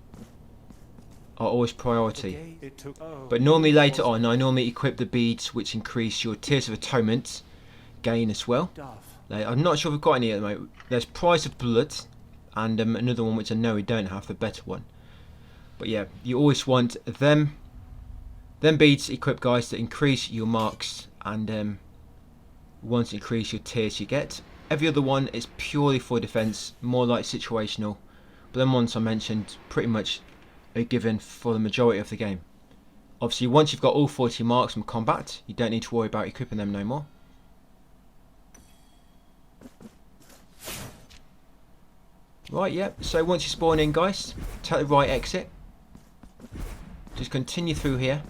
are always priority. But normally later on, I normally equip the beads which increase your Tears of Atonement gain as well. I'm not sure if we've got any at the moment. There's Price of Blood and another one which I know we don't have, the better one. But yeah, you always want them beads equipped, guys, that increase your marks and once increase your tears you get. Every other one is purely for defense, more like situational. But then ones I mentioned pretty much are given for the majority of the game. Obviously, once you've got all 40 marks from combat, you don't need to worry about equipping them no more. Right, yep. So once you spawn in, guys, take the right exit. Just continue through here.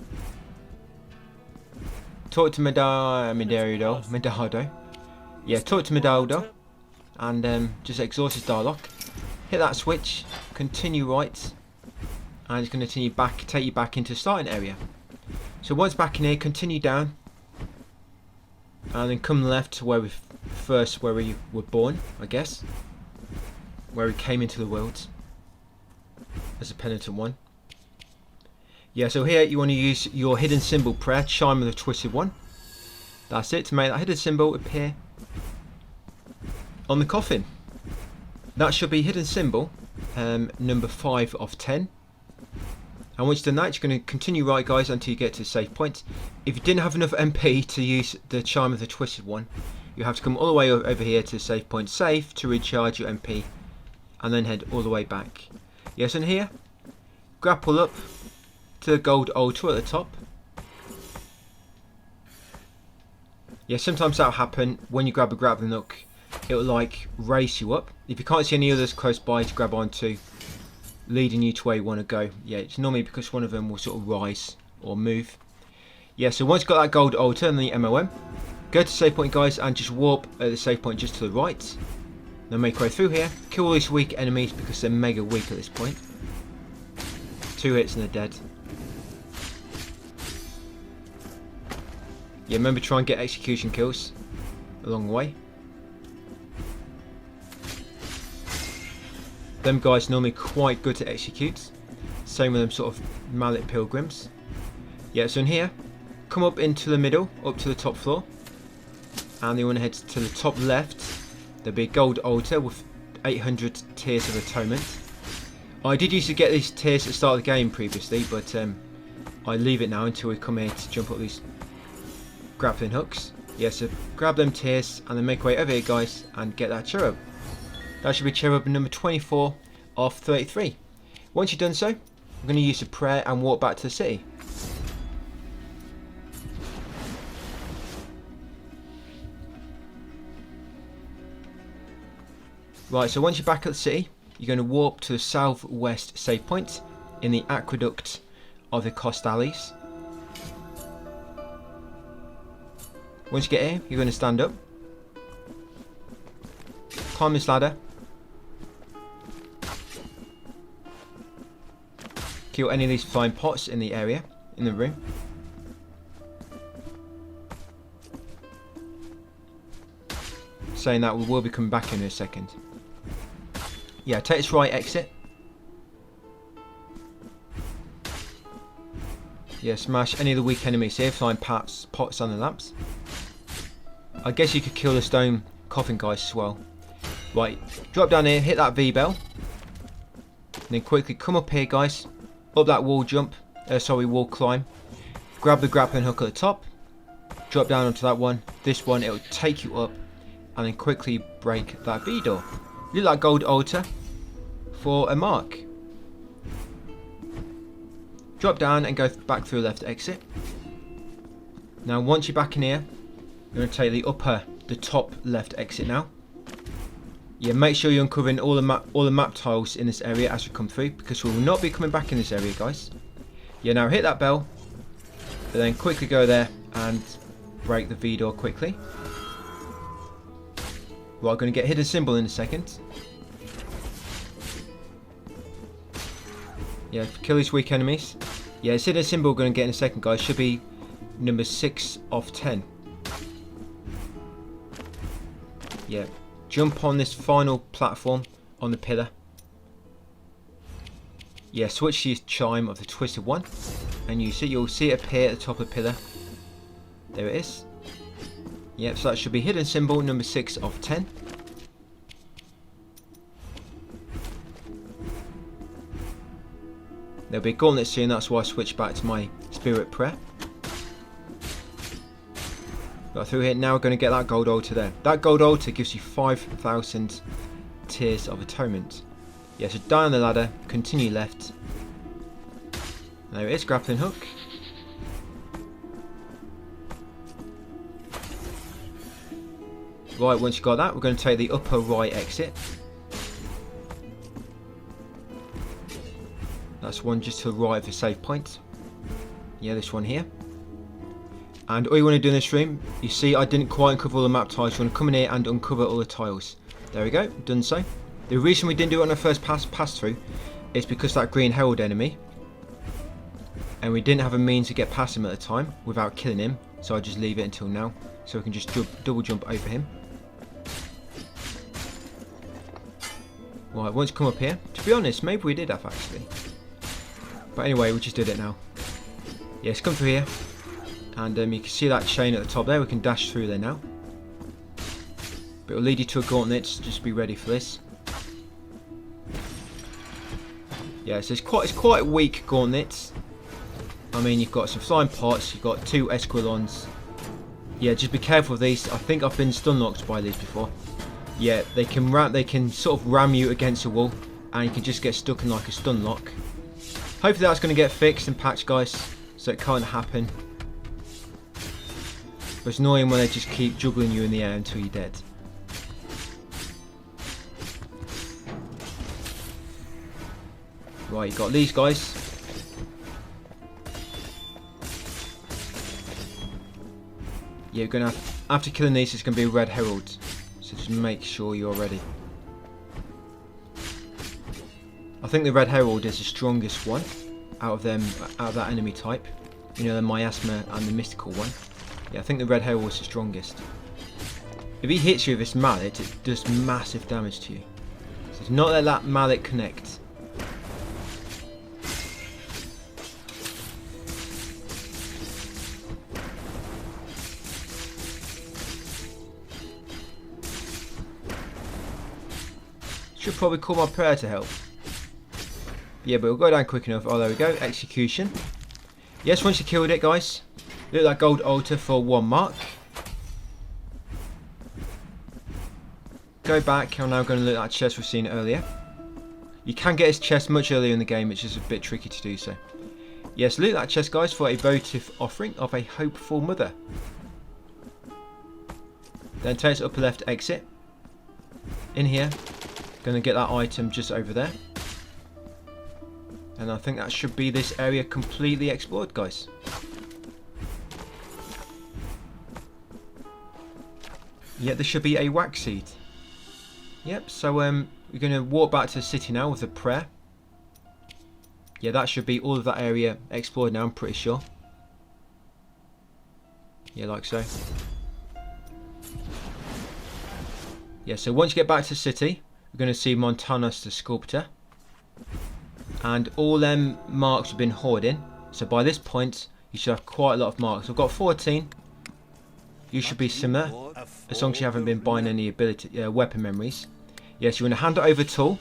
Talk to Medaldo. Yeah, talk to Medaldo. And just exhaust his dialogue. Hit that switch. Continue right. And it's going to take you back into the starting area. So once back in here, continue down. And then come left to where we were born, I guess. Where we came into the world. As a penitent one. Yeah, so here you want to use your hidden symbol prayer, Chime of the Twisted One. That's it, to make that hidden symbol appear on the coffin. That should be hidden symbol number 5 of 10. And once you've done that, you're going to continue right, guys, until you get to the save point. If you didn't have enough MP to use the Chime of the Twisted One, you have to come all the way over here to the save point, save to recharge your MP, and then head all the way back. Yes, and here, grapple up to the gold altar at the top. Yeah, sometimes that'll happen when you grab a grappling hook. It'll like race you up. If you can't see any others close by to grab onto, leading you to where you want to go. Yeah, it's normally because one of them will sort of rise or move. Yeah, so once you've got that gold altar and the MOM, go to save point, guys, and just warp at the save point just to the right. Then make your way through here. Kill all these weak enemies because they're mega weak at this point. 2 hits and they're dead. Yeah, remember, try and get execution kills along the way. Them guys normally quite good to execute. Same with them sort of mallet pilgrims. Yeah, so in here, come up into the middle, up to the top floor. And you want to head to the top left. There'll be a gold altar with 800 Tears of Atonement. I did used to get these tears at the start of the game previously, but I leave it now until we come here to jump up these grappling hooks. Yeah, so grab them tears and then make your way over here, guys, and get that cherub. That should be cherub number 24 of 33. Once you've done so, I'm going to use the prayer and walk back to the city. Right, so once you're back at the city, you're going to warp to the southwest save point in the aqueduct of the Costales. Once you get here, you're going to stand up, climb this ladder, kill any of these flying pots in the area, in the room. Saying that, we will be coming back in a second. Yeah, take this right exit. Yeah, smash any of the weak enemies here, flying pots and the lamps. I guess you could kill the stone coffin guys as well. Right, drop down here, hit that V bell. And then quickly come up here, guys. Up that wall jump. Wall climb. grab the grappling hook at the top, drop down onto that one. This one, it will take you up, and then quickly break that V door. Look like gold altar for a mark. Drop down and go back through the left exit. Now once you're back in here, you're going to take the top left exit now. Yeah, make sure you're uncovering all the map tiles in this area as we come through, because we will not be coming back in this area, guys. Yeah, now hit that bell, but then quickly go there and break the V door quickly. We're going to get hidden symbol in a second. Yeah, kill these weak enemies. Yeah, it's hidden symbol we're going to get in a second, guys. Should be number 6 of 10. Yeah, jump on this final platform on the pillar. Yeah, switch to your chime of the twisted one, and you'll see it appear at the top of the pillar. There it is. Yep, so that should be hidden symbol number 6 of 10. There'll be a gauntlet soon, that's why I switched back to my spirit prayer. Got through here, now we're going to get that gold altar there. That gold altar gives you 5,000 tears of atonement. Yeah, so down the ladder, continue left. There it is, grappling hook. Right, once you've got that, we're going to take the upper right exit. That's one just to the right of the save point. Yeah, this one here. And all you want to do in this room, you see I didn't quite uncover all the map tiles. You want to come in here and uncover all the tiles. There we go, done so. The reason we didn't do it on the first pass through is because that green herald enemy, and we didn't have a means to get past him at the time without killing him, so I just leave it until now, so we can just double jump over him. Right, once come up here, to be honest, maybe we did have actually, but anyway, we just did it now. Yes, come through here, and you can see that chain at the top there. We can dash through there now, but it will lead you to a gauntlet, so just be ready for this. Yeah, so it's quite weak gauntlets. I mean, you've got some flying pots, you've got 2 esquilons. Yeah, just be careful of these. I think I've been stun locked by these before. Yeah, they can sort of ram you against a wall, and you can just get stuck in like a stun lock. Hopefully that's going to get fixed and patched, guys, so it can't happen. But it's annoying when they just keep juggling you in the air until you're dead. Right, you got these guys. Yeah, you're gonna after killing these, it's gonna be a red herald. So just make sure you're ready. I think the red herald is the strongest one out of that enemy type. You know, the miasma and the mystical one. Yeah, I think the red herald is the strongest. If he hits you with this mallet, it does massive damage to you. So do not let that mallet connect. Should probably call my prayer to help. Yeah, but we'll go down quick enough. Oh, there we go. Execution. Yes, once you killed it, guys, look at that gold altar for 1 mark. Go back. I'm now going to look at that chest we've seen earlier. You can get his chest much earlier in the game. It's just a bit tricky to do so. Yes, loot that chest, guys, for a votive offering of a hopeful mother. Then take us upper left exit. In here. Going to get that item just over there. And I think that should be this area completely explored, guys. Yeah, there should be a wax seed. Yep, so we're going to walk back to the city now with a prayer. Yeah, that should be all of that area explored now, I'm pretty sure. Yeah, like so. Yeah, so once you get back to the city, we're going to see Montanus the Sculptor. And all them marks have been hoarding. So by this point, you should have quite a lot of marks. I've got 14. You should be similar, as long as you haven't been buying any weapon memories. Yes, you want to hand it over to Tool.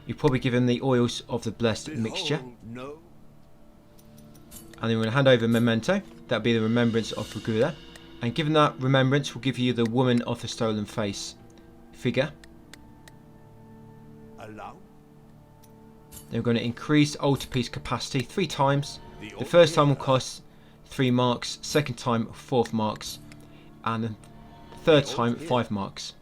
You probably give him the oils of the blessed mixture. And then we're going to hand over a memento. That'll be the remembrance of Regula. And given that remembrance, we'll give you the Woman of the Stolen Face figure. Allow. Then we're going to increase altarpiece capacity 3 times. The first time will cost 3 marks, second time 4 marks, and the third time 5 marks.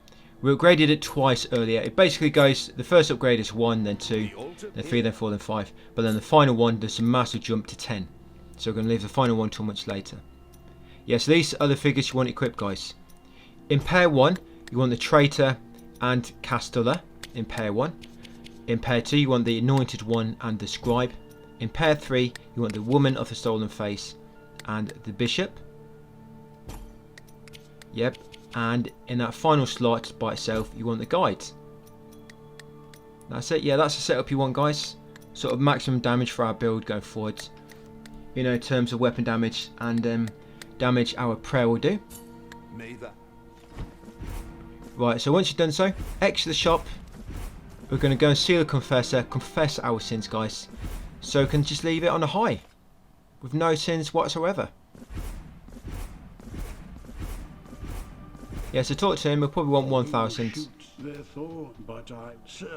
We upgraded it twice earlier. It basically goes, the first upgrade is 1, then 2, then 3, then 4, then 5. But then the final one, there's a massive jump to 10. So we're going to leave the final one till much later. Yeah, so these are the figures you want equipped, guys. In pair 1, you want the Traitor and Castellar in pair 1. In pair 2, you want the Anointed One and the Scribe. In pair 3, you want the Woman of the Stolen Face and the Bishop. Yep, and in that final slot by itself, you want the Guide. That's it. Yeah, that's the setup you want, guys. Sort of maximum damage for our build going forward. You know, in terms of weapon damage and damage our prayer will do. Right, so once you've done so, exit the shop. We're going to go and seal the confessor, confess our sins, guys. So we can just leave it on a high, with no sins whatsoever. Yeah, so talk to him, we'll probably want 1,000. Therefore, but so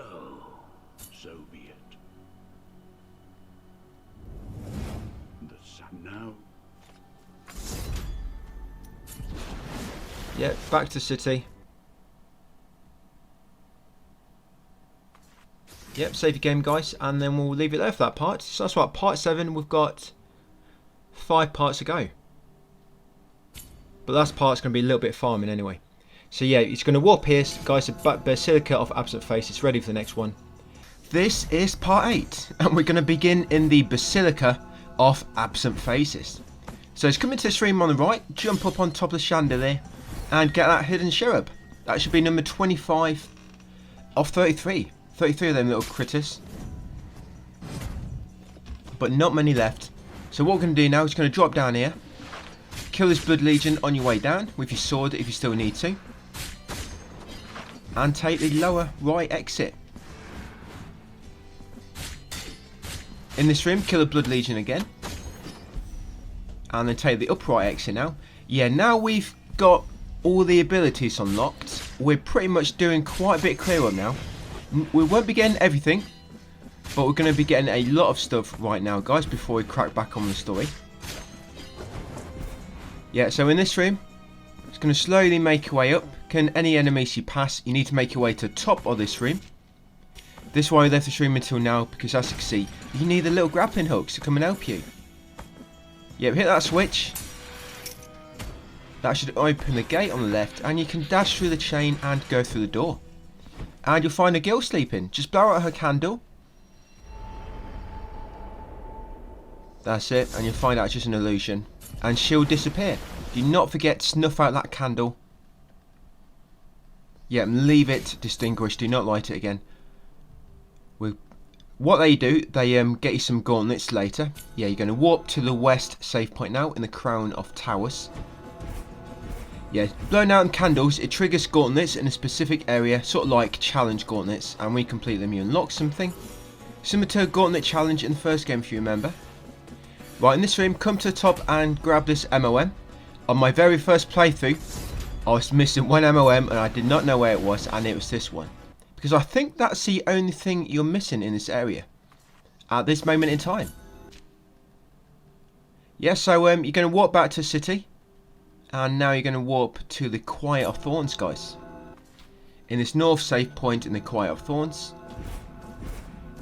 be it. The sun now. Yeah, back to the city. Yep, save your game, guys, and then we'll leave it there for that part. So that's right, part 7, we've got 5 parts to go. But last part's going to be a little bit of farming anyway. So yeah, it's going to warp here, guys, the Basilica of Absent Face. It's ready for the next one. This is part 8, and we're going to begin in the Basilica of Absent Faces. So it's coming to the stream on the right, jump up on top of the chandelier, and get that hidden cherub. That should be number 25 of 33. 33 of them little critters. But not many left. So what we're going to do now is going to drop down here. Kill this Blood Legion on your way down with your sword if you still need to. And take the lower right exit. In this room, kill a Blood Legion again. And then take the upright exit now. Yeah, now we've got all the abilities unlocked. We're pretty much doing quite a bit clearer now. We won't be getting everything, but we're going to be getting a lot of stuff right now, guys, before we crack back on the story. Yeah, so in this room, it's going to slowly make your way up. Can any enemies you pass, you need to make your way to the top of this room. This is why we left this room until now, because as you can see, you need the little grappling hooks to come and help you. Yep, hit that switch. That should open the gate on the left, and you can dash through the chain and go through the door. And you'll find a girl sleeping. Just blow out her candle. That's it, and you'll find out it's just an illusion. And she'll disappear. Do not forget to snuff out that candle. Yeah, leave it distinguished. Do not light it again. What they do, they get you some gauntlets later. Yeah, you're going to warp to the west save point now in the Crown of Towers. Yeah, blowing out candles, it triggers gauntlets in a specific area, sort of like challenge gauntlets, and when you complete them you unlock something. Similar to a gauntlet challenge in the first game if you remember. Right, in this room, come to the top and grab this MOM. On my very first playthrough, I was missing one MOM and I did not know where it was, and it was this one. Because I think that's the only thing you're missing in this area at this moment in time. Yeah, so you're going to walk back to the city. And now you're going to warp to the Quiet of Thorns, guys. In this north save point in the Quiet of Thorns.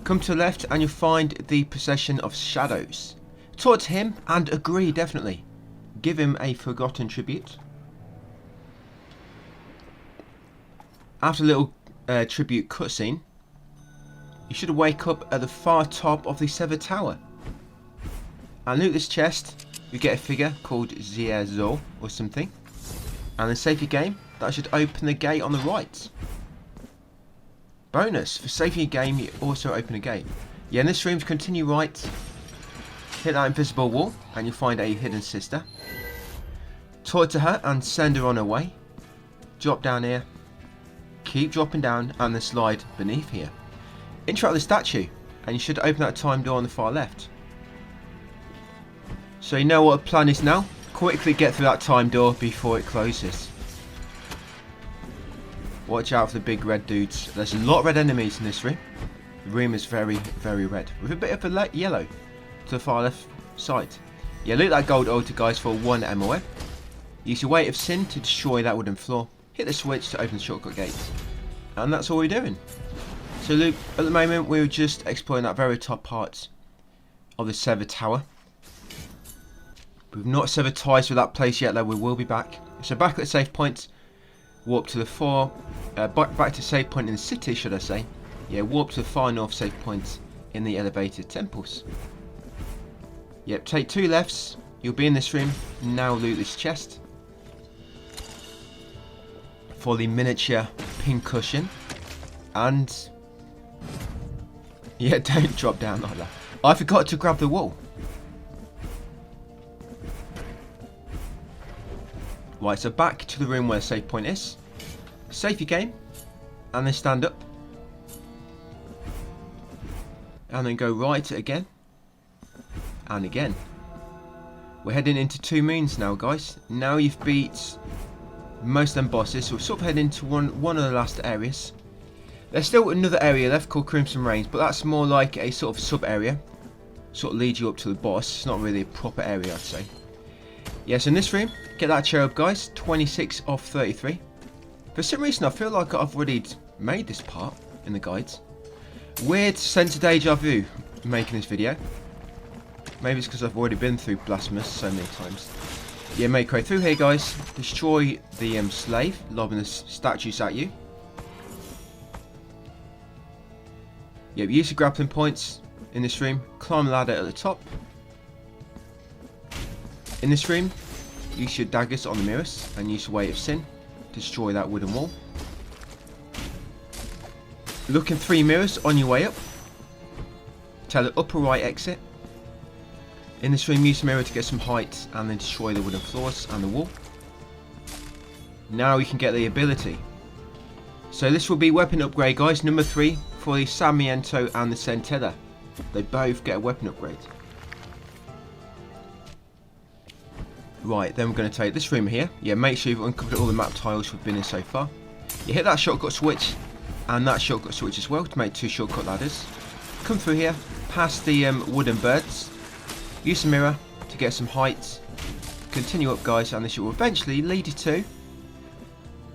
Come to the left and you'll find the Possession of Shadows. Talk to him and agree, definitely. Give him a forgotten tribute. After a little tribute cutscene, you should wake up at the far top of the Severed Tower. And loot this chest. You get a figure called Zierzor or something. And then save your game. That should open the gate on the right. Bonus, for saving your game, you also open a gate. Yeah, in this room, continue right. Hit that invisible wall, and you'll find a hidden sister. Talk to her and send her on her way. Drop down here. Keep dropping down, and then slide beneath here. Interact with the statue, and you should open that time door on the far left. So you know what the plan is now? Quickly get through that time door before it closes. Watch out for the big red dudes. There's a lot of red enemies in this room. The room is very, very red, with a bit of a yellow to the far left side. Yeah, loot that gold altar, guys, for 1 MOM. Use your weight of sin to destroy that wooden floor. Hit the switch to open the shortcut gate. And that's all we're doing. So Luke, at the moment we're just exploring that very top part of the severed tower. We've not severed ties with that place yet, though we will be back. So back at the save point, warp to the back to save point in the city, should I say. Yeah, warp to the far north save point in the elevated temples. Yep, take 2 lefts, you'll be in this room. Now loot this chest for the miniature pincushion. And yeah, don't drop down like that. I forgot to grab the wall. Right, so back to the room where the save point is. Save your game, and then stand up. And then go right again. And again. We're heading into 2 moons now, guys. Now you've beat most of them bosses, so we're sort of heading into one of the last areas. There's still another area left called Crimson Rains, but that's more like a sort of sub-area. Sort of leads you up to the boss. It's not really a proper area, I'd say. Yes, in this room, get that cherub, guys. 26 of 33. For some reason, I feel like I've already made this part in the guides. Weird sense of deja vu making this video. Maybe it's because I've already been through Blasphemous so many times. Yeah, make your way through here, guys. Destroy the slave, lobbing the statues at you. Yep, use your grappling points in this room. Climb the ladder at the top. In this room, use your daggers on the mirrors and use your weight of sin to destroy that wooden wall. Look in 3 mirrors on your way up. Tell the upper right exit. In this room, use the mirror to get some height and then destroy the wooden floors and the wall. Now you can get the ability. So this will be weapon upgrade, guys. Number 3 for the Sarmiento and the Centella. They both get a weapon upgrade. Right, then we're going to take this room here. Yeah, make sure you've uncovered all the map tiles we've been in so far. You hit that shortcut switch and that shortcut switch as well to make 2 shortcut ladders. Come through here, past the wooden birds. Use the mirror to get some height. Continue up, guys, and this will eventually lead you to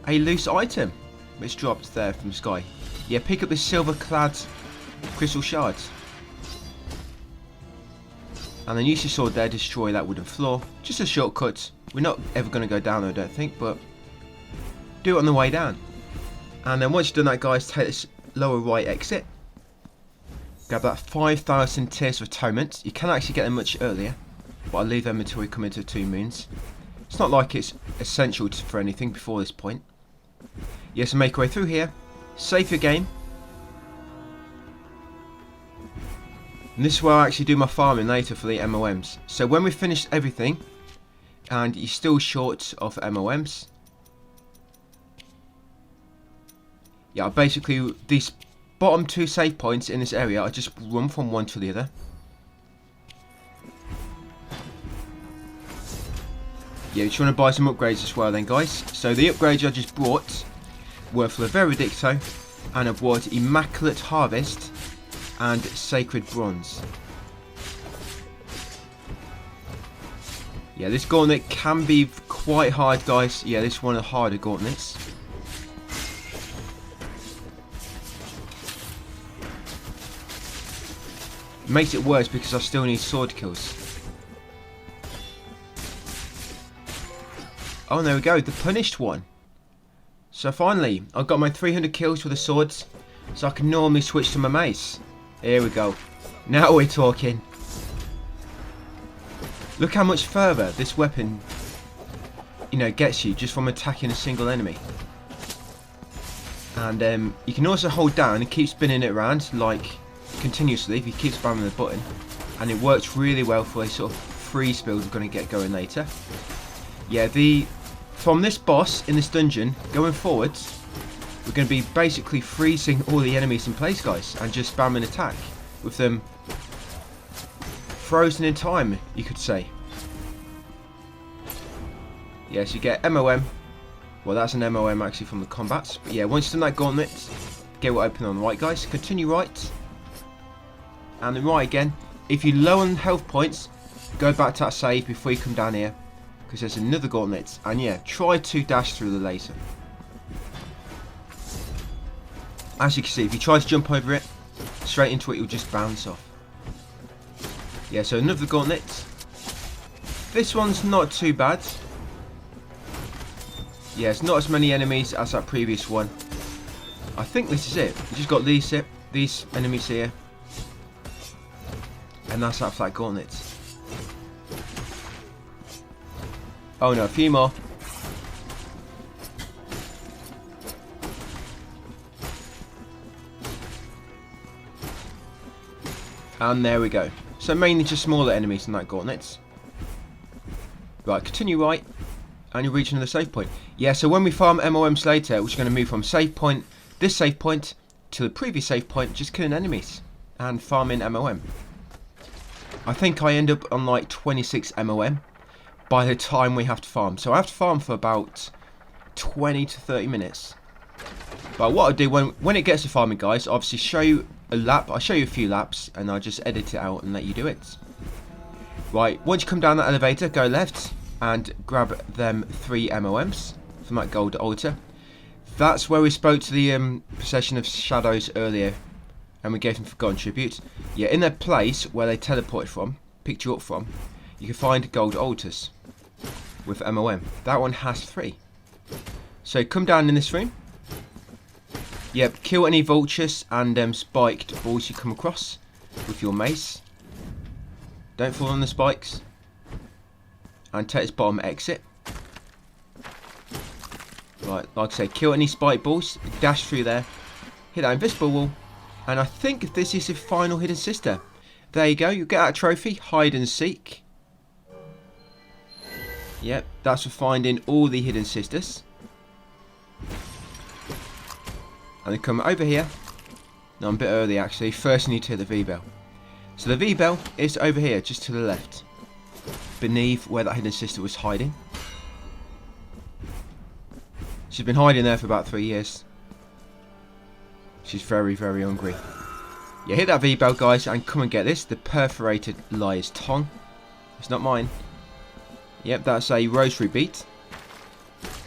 a loose item which drops there from the sky. Yeah, pick up this silver clad crystal shards. And then use your sword there to destroy that wooden floor. Just a shortcut. We're not ever going to go down there, I don't think, but do it on the way down. And then once you've done that, guys, take this lower right exit. Grab that 5,000 Tears of Atonement. You can actually get them much earlier, but I'll leave them until we come into 2 moons. It's not like it's essential for anything before this point. Yes, so make your way through here. Save your game. And this is where I actually do my farming later for the MOMs. So when we've finished everything, and you're still short of MOMs, yeah, basically these bottom 2 save points in this area, I just run from one to the other. Yeah, you just want to buy some upgrades as well then, guys. So the upgrades I just brought were for the Veredicto, and I bought Immaculate Harvest and Sacred Bronze. Yeah, this gauntlet can be quite hard, guys. Yeah, this is one of the harder gauntlets. It makes it worse because I still need sword kills. Oh, and there we go, the punished one. So finally, I've got my 300 kills with the swords, so I can normally switch to my mace. Here we go. Now we're talking. Look how much further this weapon, you know, gets you just from attacking a single enemy. And you can also hold down and keep spinning it around, like continuously, if you keep spamming the button. And it works really well for a sort of freeze build we're going to get going later. Yeah, from this boss in this dungeon, going forwards, we're going to be basically freezing all the enemies in place, guys, and just spamming attack with them frozen in time, you could say. Yes, you get MOM. Well, that's an MOM actually from the combats. But yeah, once you've done that gauntlet, get it open on the right, guys. Continue right. And then right again. If you low on health points, go back to that save before you come down here. Because there's another gauntlet. And yeah, try to dash through the laser. As you can see, if you try to jump over it, straight into it, you'll just bounce off. Yeah, so another gauntlet. This one's not too bad. Yeah, it's not as many enemies as that previous one. I think this is it. You just got these enemies here. And that's that flat gauntlet. Oh no, a few more. And there we go. So mainly just smaller enemies in that gauntlet. Right, continue right. And you're reaching the save point. Yeah, so when we farm MOMs later, we're just going to move from this save point, to the previous save point, just killing enemies. And farming MOM. I think I end up on like 26 MOM by the time we have to farm. So I have to farm for about 20 to 30 minutes. But what I'll do when it gets to farming, guys, I'll obviously show you a lap. I'll show you a few laps and I'll just edit it out and let you do it. Right, once you come down that elevator, go left and grab them 3 MOMs from that gold altar. That's where we spoke to the procession of shadows earlier and we gave them forgotten tribute. Yeah, in their place where they teleported from, picked you up from, you can find gold altars with MOM. That one has 3. So come down in this room. Yep, kill any vultures and spiked balls you come across with your mace. Don't fall on the spikes. And take this bottom exit. Right, like I say, kill any spike balls, dash through there, hit that invisible wall, and I think this is the final hidden sister. There you go, you get that trophy, hide and seek. Yep, that's for finding all the hidden sisters. And then come over here. No, I'm a bit early actually. First I need to hit the V-bell. So the V-bell is over here, just to the left. Beneath where that hidden sister was hiding. She's been hiding there for about 3 years. She's very, very hungry. Yeah, hit that V-bell, guys, and come and get this. The perforated liar's tongue. It's not mine. Yep, that's a rosary bead.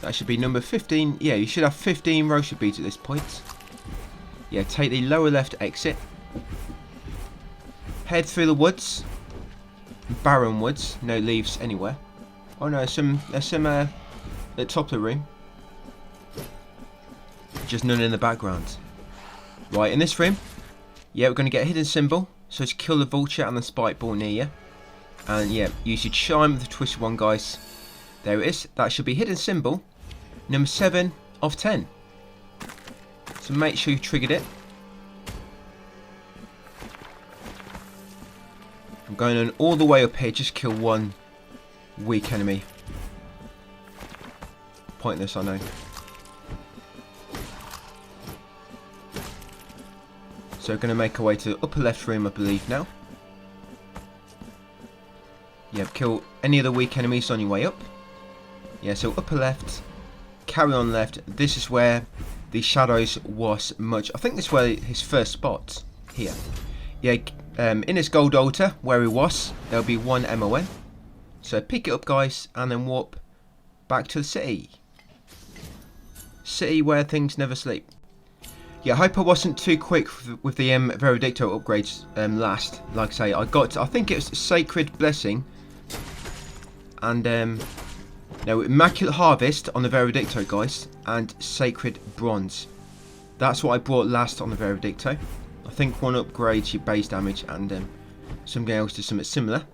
That should be number 15. Yeah, you should have 15 rosary beads at this point. Yeah, take the lower left exit. Head through the woods. Barren woods. No leaves anywhere. Oh no, there's some at the top of the room. Just none in the background. Right, in this room, yeah, we're going to get a hidden symbol. So to kill the vulture and the spike ball near you. And yeah, use your chime with the twisted one, guys. There it is. That should be hidden symbol number 7 of 10. So make sure you triggered it. I'm going on all the way up here. Just kill one weak enemy. Pointless, I know. So we're going to make our way to the upper left room, I believe, now. Yeah, kill any of the weak enemies on your way up. Yeah, so upper left, carry on left. This is where the shadows was much. I think this is where his first spot here. Yeah, in his gold altar where he was, there'll be 1 MON. So pick it up, guys, and then warp back to the city. City where things never sleep. Yeah, I hope I wasn't too quick with the Veredicto upgrades last. Like I say, I think it was Sacred Blessing and no, Immaculate Harvest on the Veredicto, guys, and Sacred Bronze. That's what I brought last on the Veredicto. I think one upgrades your base damage and something else to something similar.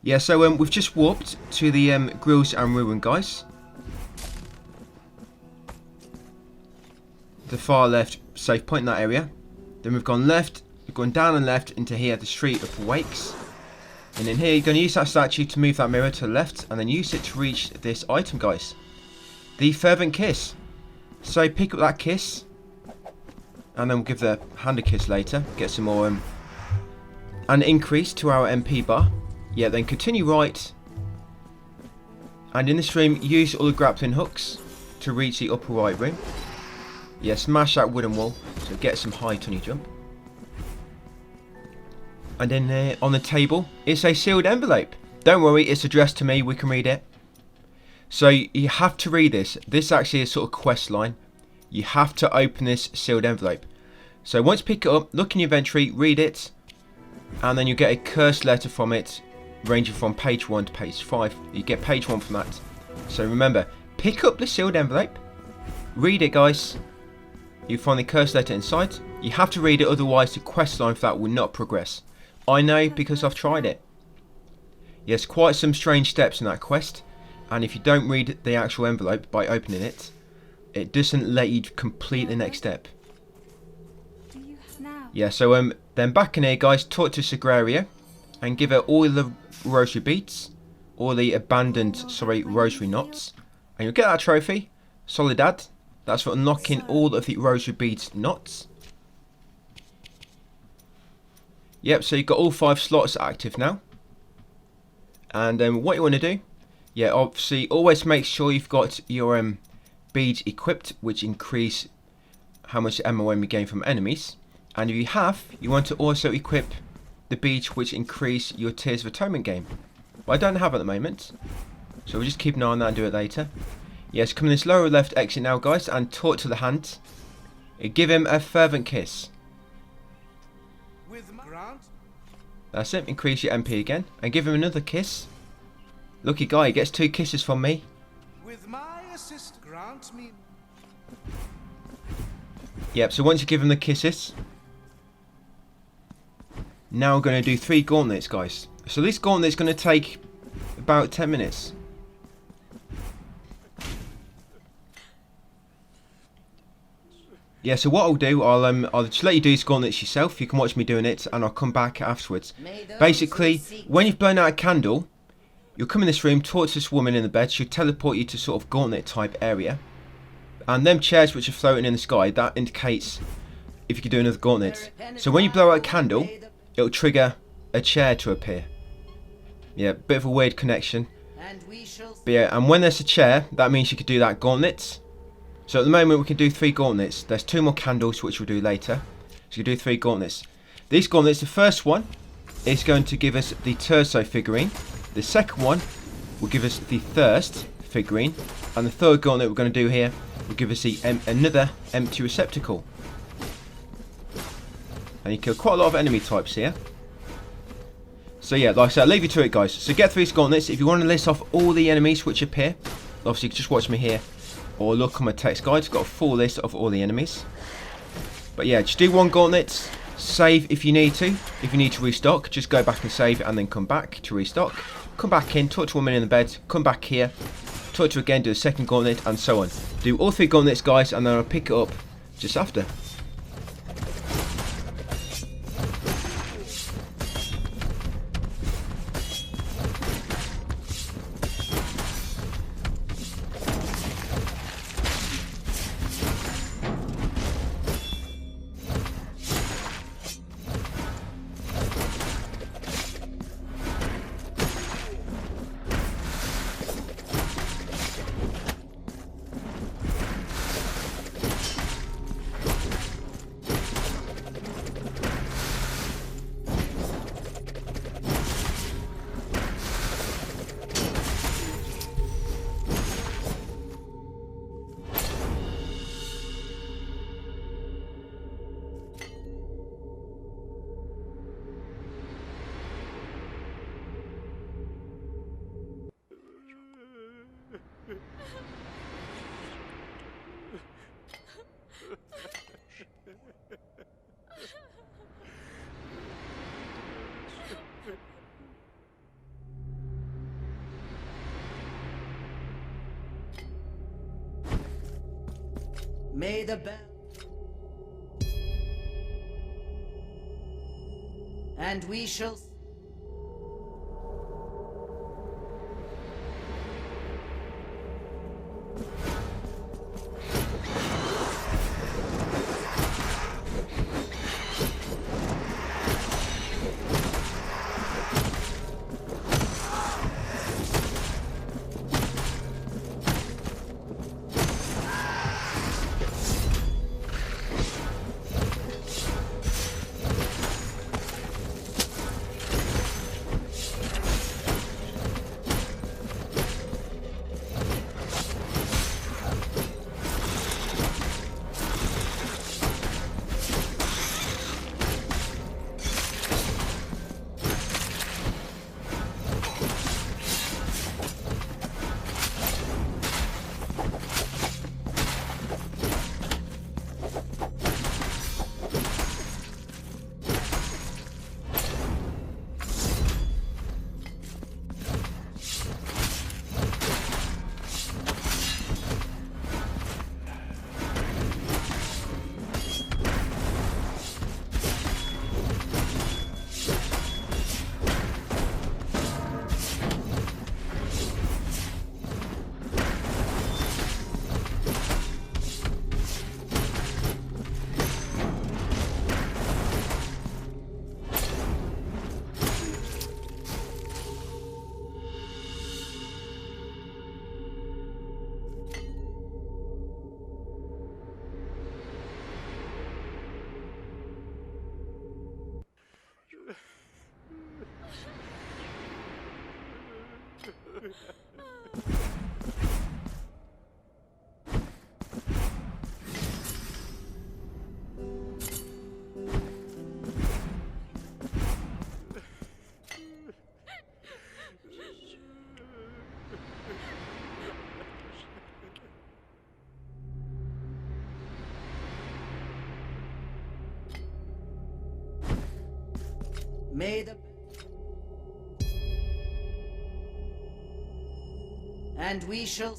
Yeah, so we've just warped to the Grills and Ruin, guys. The far left safe point in that area. Then we've gone left, we've gone down and left into here, the Street of Wakes. And in here, you're going to use that statue to move that mirror to the left, and then use it to reach this item, guys. The Fervent Kiss. So pick up that kiss, and then we'll give the hand a kiss later, get some more, and increase to our MP bar. Yeah, then continue right, And in this room, use all the grappling hooks to reach the upper right room. Yeah, smash that wooden wall so get some height on your jump. And then on the table, it's a sealed envelope. Don't worry, it's addressed to me, we can read it. So you have to read this. This actually is sort of quest line. You have to open this sealed envelope. So once you pick it up, look in your inventory, read it, and then you get a cursed letter from it, ranging from page 1 to page 5. You get page 1 from that. So remember, pick up the sealed envelope, read it guys. You find the cursed letter inside. You have to read it, otherwise the quest line for that will not progress. I know because I've tried it. Yes, quite some strange steps in that quest, and if you don't read the actual envelope by opening it, it doesn't let you complete the next step. Do you now? Yeah, so then back in here guys, talk to Sagraria and give her all the rosary beads, all the abandoned, rosary knots, and you'll get that trophy, Soledad. That's for unlocking all of the rosary beads knots. Yep, so you've got all 5 slots active now. And what you want to do, yeah, obviously always make sure you've got your beads equipped, which increase how much MOM you gain from enemies. And if you have, you want to also equip the beads which increase your Tears of Atonement gain. But I don't have at the moment, so we'll just keep an eye on that and do it later. Yes, come in this lower left exit now guys, and talk to the hand. Give him a fervent kiss. That's it, increase your MP again, and give him another kiss. Lucky guy, he gets 2 kisses from me. With my assist, grant me. Yep, so once you give him the kisses, now we're going to do 3 gauntlets guys. So this gauntlet's going to take about 10 minutes. Yeah, so what I'll do, I'll just let you do these gauntlets yourself. You can watch me doing it, and I'll come back afterwards. Basically, when you've blown out a candle, you'll come in this room, talk to this woman in the bed. She'll teleport you to sort of gauntlet type area. And them chairs which are floating in the sky, that indicates if you can do another gauntlet. So when you blow out a candle, it'll trigger a chair to appear. Yeah, bit of a weird connection. But yeah, and when there's a chair, that means you could do that gauntlet. So at the moment we can do 3 gauntlets. There's 2 more candles which we'll do later. So you can do 3 gauntlets. These gauntlets, the first one is going to give us the Terzo figurine. The second one will give us the Thirst figurine. And the third gauntlet we're going to do here will give us the another empty receptacle. And you kill quite a lot of enemy types here. So yeah, like I said, I'll leave you to it guys. So get through these gauntlets. If you want to list off all the enemies which appear, obviously you can just watch me here. Or look on my text guide, it's got a full list of all the enemies. But yeah, just do 1 gauntlet, save if you need to. If you need to restock, just go back and save and then come back to restock. Come back in, talk to a woman in the bed, come back here, talk to her again, do the second gauntlet and so on. Do all 3 gauntlets guys, and then I'll pick it up just after. May the bell. And we shall. May the... And we shall...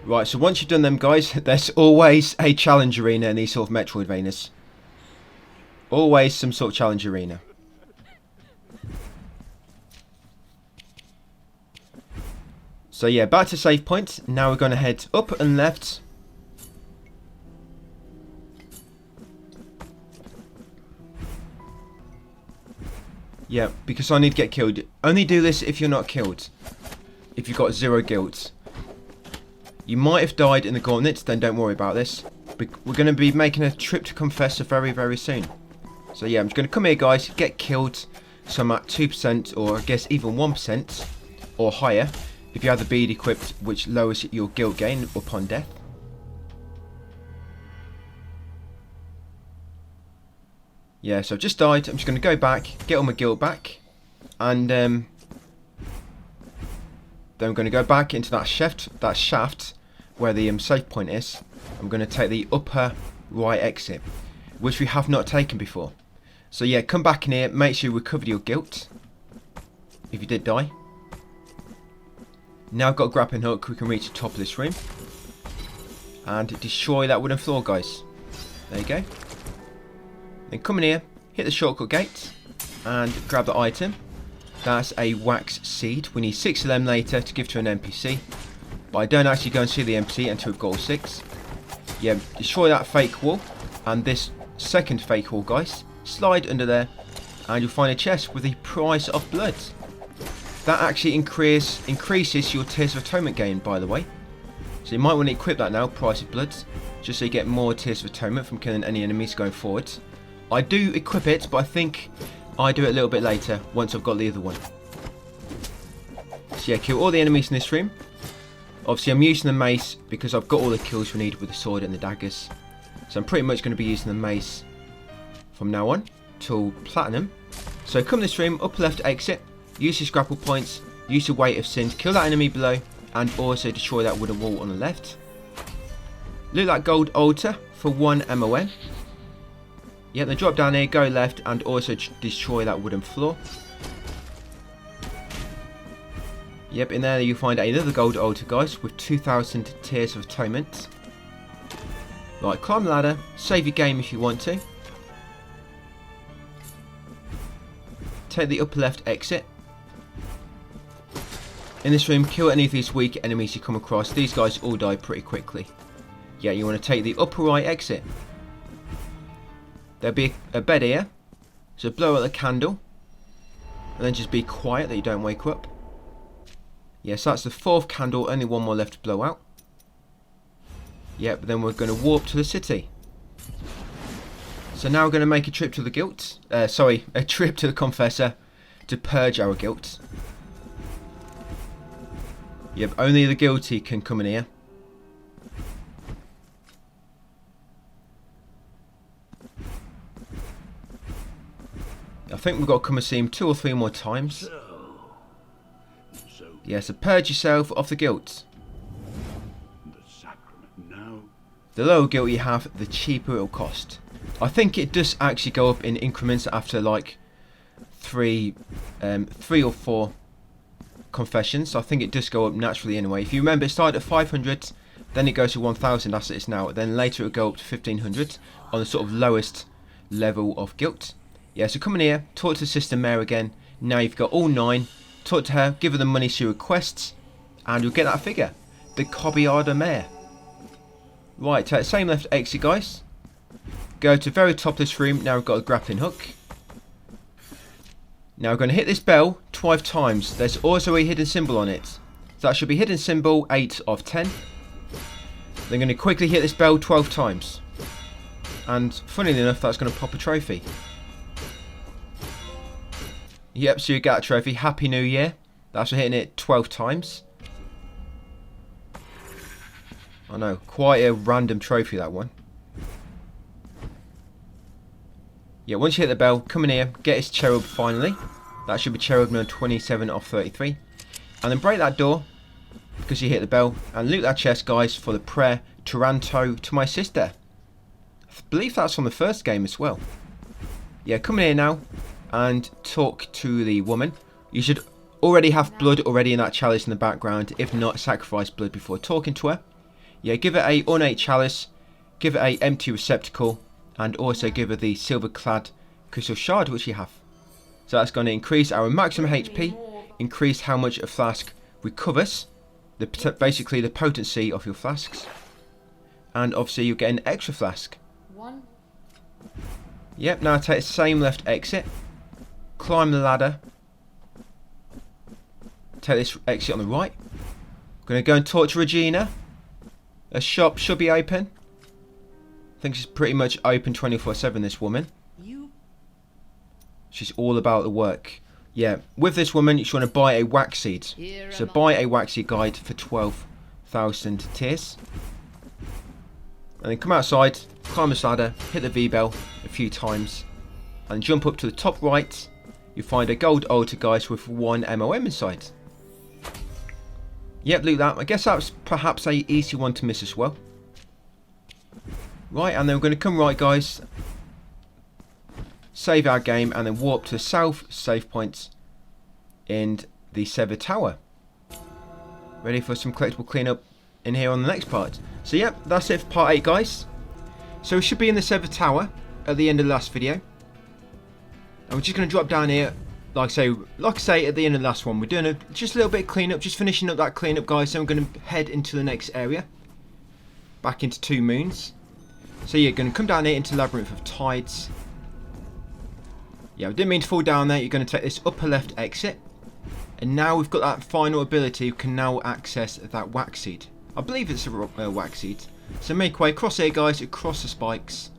Right, so once you've done them, guys, there's always a challenge arena in these sort of Metroidvanias. Always some sort of challenge arena. So yeah, back to save point. Now we're going to head up and left. Yeah, because I need to get killed. Only do this if you're not killed. If you've got 0 guilt. You might have died in the gauntlets, then don't worry about this. We're going to be making a trip to Confessor very, very soon. So yeah, I'm just going to come here, guys, get killed. So I'm at 2%, or I guess even 1%, or higher, if you have the bead equipped, which lowers your guilt gain upon death. Yeah, so I've just died. I'm just going to go back, get all my guilt back, and then I'm going to go back into that shaft where the save point is. I'm going to take the upper right exit, which we have not taken before. So yeah, come back in here, make sure you recover your guilt if you did die. Now I've got a grappling hook, we can reach the top of this room and destroy that wooden floor, guys. There you go. Then come in here, hit the shortcut gate and grab the item. That's a wax seed. We need 6 of them later to give to an NPC. But I don't actually go and see the NPC until we've got all 6. Yeah, destroy that fake wall. And this second fake wall, guys. Slide under there. And you'll find a chest with the price of blood. That actually increases your Tears of Atonement gain, by the way. So you might want to equip that now, price of blood. Just so you get more Tears of Atonement from killing any enemies going forward. I do equip it, but I think I do it a little bit later, once I've got the other one. So yeah, kill all the enemies in this room. Obviously I'm using the mace because I've got all the kills we need with the sword and the daggers. So I'm pretty much going to be using the mace from now on till platinum. So come this room, upper left exit, use your grapple points, use your weight of sin to kill that enemy below, and also destroy that wooden wall on the left. Loot that gold altar for 1 MON. Yeah, then drop down here, go left, and also destroy that wooden floor. Yep, in there you'll find another gold altar, guys, with 2,000 Tears of Atonement. Right, climb the ladder, save your game if you want to. Take the upper left exit. In this room, kill any of these weak enemies you come across. These guys all die pretty quickly. Yeah, you want to take the upper right exit. There'll be a bed here, so blow out the candle. And then just be quiet that you don't wake up. Yes, that's the 4th candle, only one more left to blow out. Yep, then we're going to warp to the city. So now we're going to make a trip to the guilt. Sorry, a trip to the confessor to purge our guilt. Yep, only the guilty can come in here. I think we've got to come and see him 2 or 3 more times. Yeah, so purge yourself of the guilt. The sacrament now. The lower guilt you have, the cheaper it'll cost. I think it does actually go up in increments after like 3 or 4 confessions. So I think it does go up naturally anyway. If you remember, it started at 500, then it goes to 1000 as it is now. Then later it'll go up to 1500 on the sort of lowest level of guilt. Yeah, so come in here, talk to Sister Mare again. Now you've got all 9. Talk to her, give her the money she requests, and you'll get that figure. The Cobiada Mare. Right, take the same left exit, guys. Go to the very top of this room. Now we've got a grappling hook. Now we're going to hit this bell 12 times. There's also a hidden symbol on it. So that should be hidden symbol 8 of 10. Then going to quickly hit this bell 12 times. And funnily enough, that's going to pop a trophy. Yep, so you get a trophy. Happy New Year. That's for hitting it 12 times. I know, quite a random trophy, that one. Yeah, once you hit the bell, come in here, get his cherub finally. That should be cherub number 27 of 33. And then break that door, because you hit the bell. And loot that chest, guys, for the prayer Taranto to my sister. I believe that's on the first game as well. Yeah, come in here now and talk to the woman. You should already have blood already in that chalice in the background. If not, sacrifice blood before talking to her. Yeah, give her a ornate chalice, give her a empty receptacle, and also give her the silver clad crystal shard which you have. So that's going to increase our maximum HP, increase how much a flask recovers, basically the potency of your flasks, and obviously you'll get an extra flask. Yep, now take the same left exit. Climb the ladder. Take this exit on the right. Gonna go and talk to Regina. A shop should be open. I think she's pretty much open 24/7, this woman. She's all about the work. Yeah, with this woman, you want to buy a wax seed. So buy a wax seed guide for 12,000 tears. And then come outside, climb this ladder, hit the V bell a few times, and jump up to the top right. You find a gold altar, guys, with 1 MOM inside. Yep, loot that. I guess that's perhaps a easy one to miss as well. Right, and then we're going to come right, guys. Save our game, and then warp to the south save points in the Severed Tower. Ready for some collectible cleanup in here on the next part. So yep, that's it for part 8, guys. So we should be in the Severed Tower at the end of the last video. And we're just going to drop down here, like I say at the end of the last one. We're doing just a little bit of cleanup, just finishing up that cleanup, guys. Then we're going to head into the next area, back into 2 Moons. So you're going to come down here into Labyrinth of Tides. Yeah, I didn't mean to fall down there. You're going to take this upper left exit, and now we've got that final ability. We can now access that wax seed. I believe it's a wax seed. So make way across here, guys, across the spikes.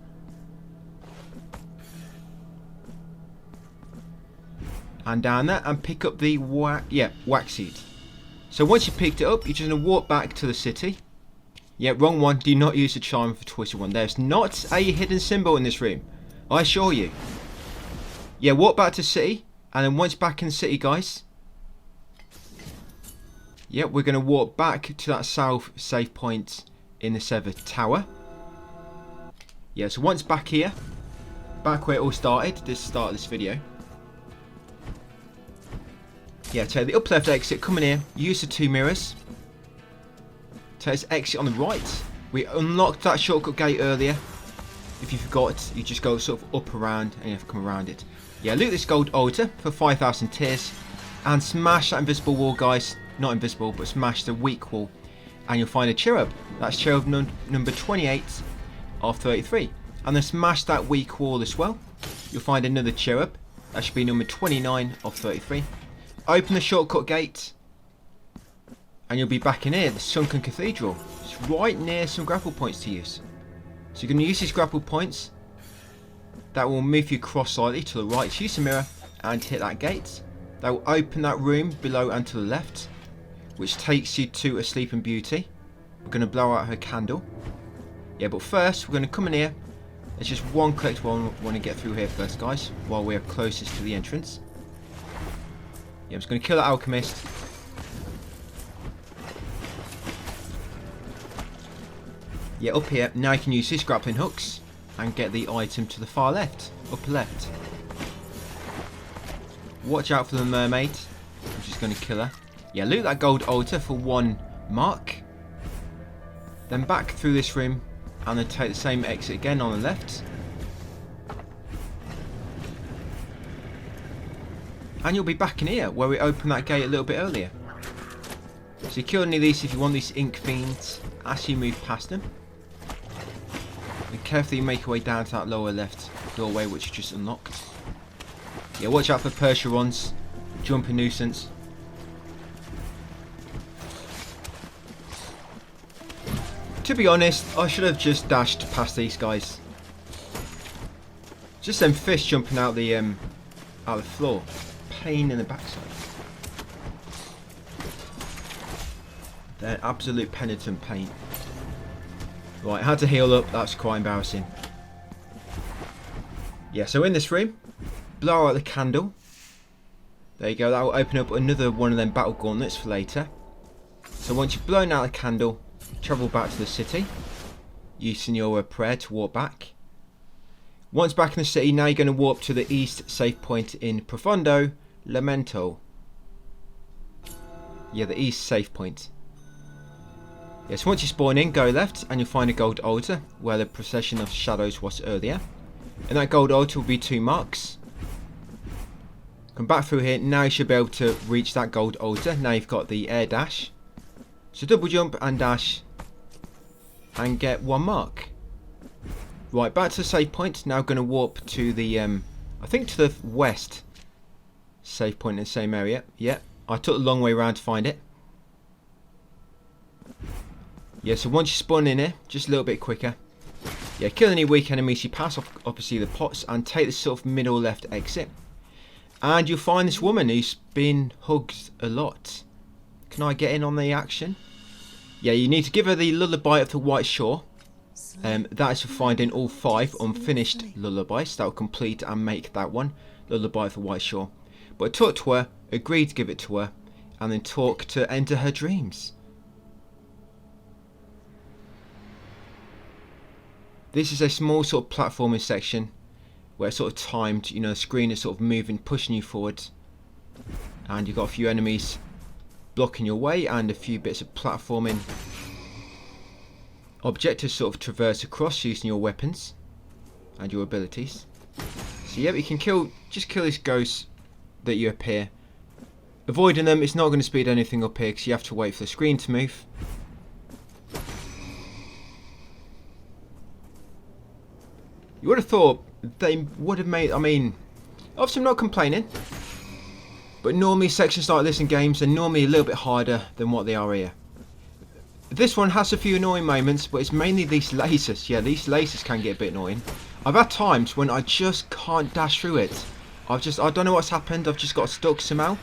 And down there, and pick up the wax seed. So once you picked it up, you're just going to walk back to the city. Yeah, wrong one. Do not use the charm for twisted one. There's not a hidden symbol in this room, I assure you. Yeah, walk back to city, and then once back in the city, guys. Yep, we're going to walk back to that south save point in the Severed Tower. Yeah, so once back here, back where it all started, this start of this video. Yeah, take the up left exit, come in here, use the 2 mirrors. Take this exit on the right. We unlocked that shortcut gate earlier. If you forgot, you just go sort of up around and you have to come around it. Yeah, loot this gold altar for 5,000 tears. And smash that invisible wall, guys. Not invisible, but smash the weak wall. And you'll find a cherub. That's cherub number 28 of 33. And then smash that weak wall as well. You'll find another cherub. That should be number 29 of 33. Open the shortcut gate, and you'll be back in here, the Sunken Cathedral. It's right near some grapple points to use. So you're going to use these grapple points. That will move you across slightly to the right. Use the mirror and hit that gate. That will open that room below and to the left, which takes you to a Sleeping Beauty. We're going to blow out her candle. Yeah, but first we're going to come in here. There's just one collectible I want to get through here first, guys, while we're closest to the entrance. Yeah, I'm just going to kill that alchemist. Yeah, up here, now you can use his grappling hooks and get the item to the far left, upper left. Watch out for the mermaid. I'm just going to kill her. Yeah, loot that gold altar for 1 mark. Then back through this room and then take the same exit again on the left. And you'll be back in here where we opened that gate a little bit earlier. So you kill any of these if you want these ink fiends as you move past them. And carefully make your way down to that lower left doorway which you just unlocked. Yeah, watch out for Percherons, jumping nuisance. To be honest, I should have just dashed past these guys. Just them fish jumping out the floor. Pain in the backside. They're absolute penitent pain. Right, had to heal up. That's quite embarrassing. Yeah, so in this room, blow out the candle. There you go. That will open up another one of them battle gauntlets for later. So once you've blown out the candle, travel back to the city, using your prayer to walk back. Once back in the city, now you're going to warp to the east save point in Profondo Lamento. Yeah, the east save point. Yes, once you spawn in, go left and you'll find a gold altar where the procession of shadows was earlier. And that gold altar will be 2 marks. Come back through here, now you should be able to reach that gold altar. Now you've got the air dash. So double jump and dash and get 1 mark. Right, back to the save point. Now going to warp to the, I think to the west save point in the same area. Yeah, I took the long way around to find it. Yeah, so once you spawn in here, just a little bit quicker. Yeah, kill any weak enemies you pass off, obviously the pots, and take the sort of middle left exit. And you'll find this woman who's been hugged a lot. Can I get in on the action? Yeah, you need to give her the lullaby of the White Shore. That is for finding all 5 unfinished lullabies. That will complete and make that one, Lullaby of the White Shore. But talk to her, agree to give it to her, and then talk to enter her dreams. This is a small sort of platforming section where it's sort of timed, you know, the screen is sort of moving, pushing you forward. And you've got a few enemies blocking your way and a few bits of platforming. Objectives sort of traverse across using your weapons and your abilities. So yeah, you can just kill these ghosts that you appear. Avoiding them, it's not going to speed anything up here because you have to wait for the screen to move. You would have thought they would have made, I mean, obviously I'm not complaining, but normally sections like this in games are normally a little bit harder than what they are here. This one has a few annoying moments, but it's mainly these lasers. Yeah, these lasers can get a bit annoying. I've had times when I just can't dash through it. I don't know what's happened, I've just got stuck somehow.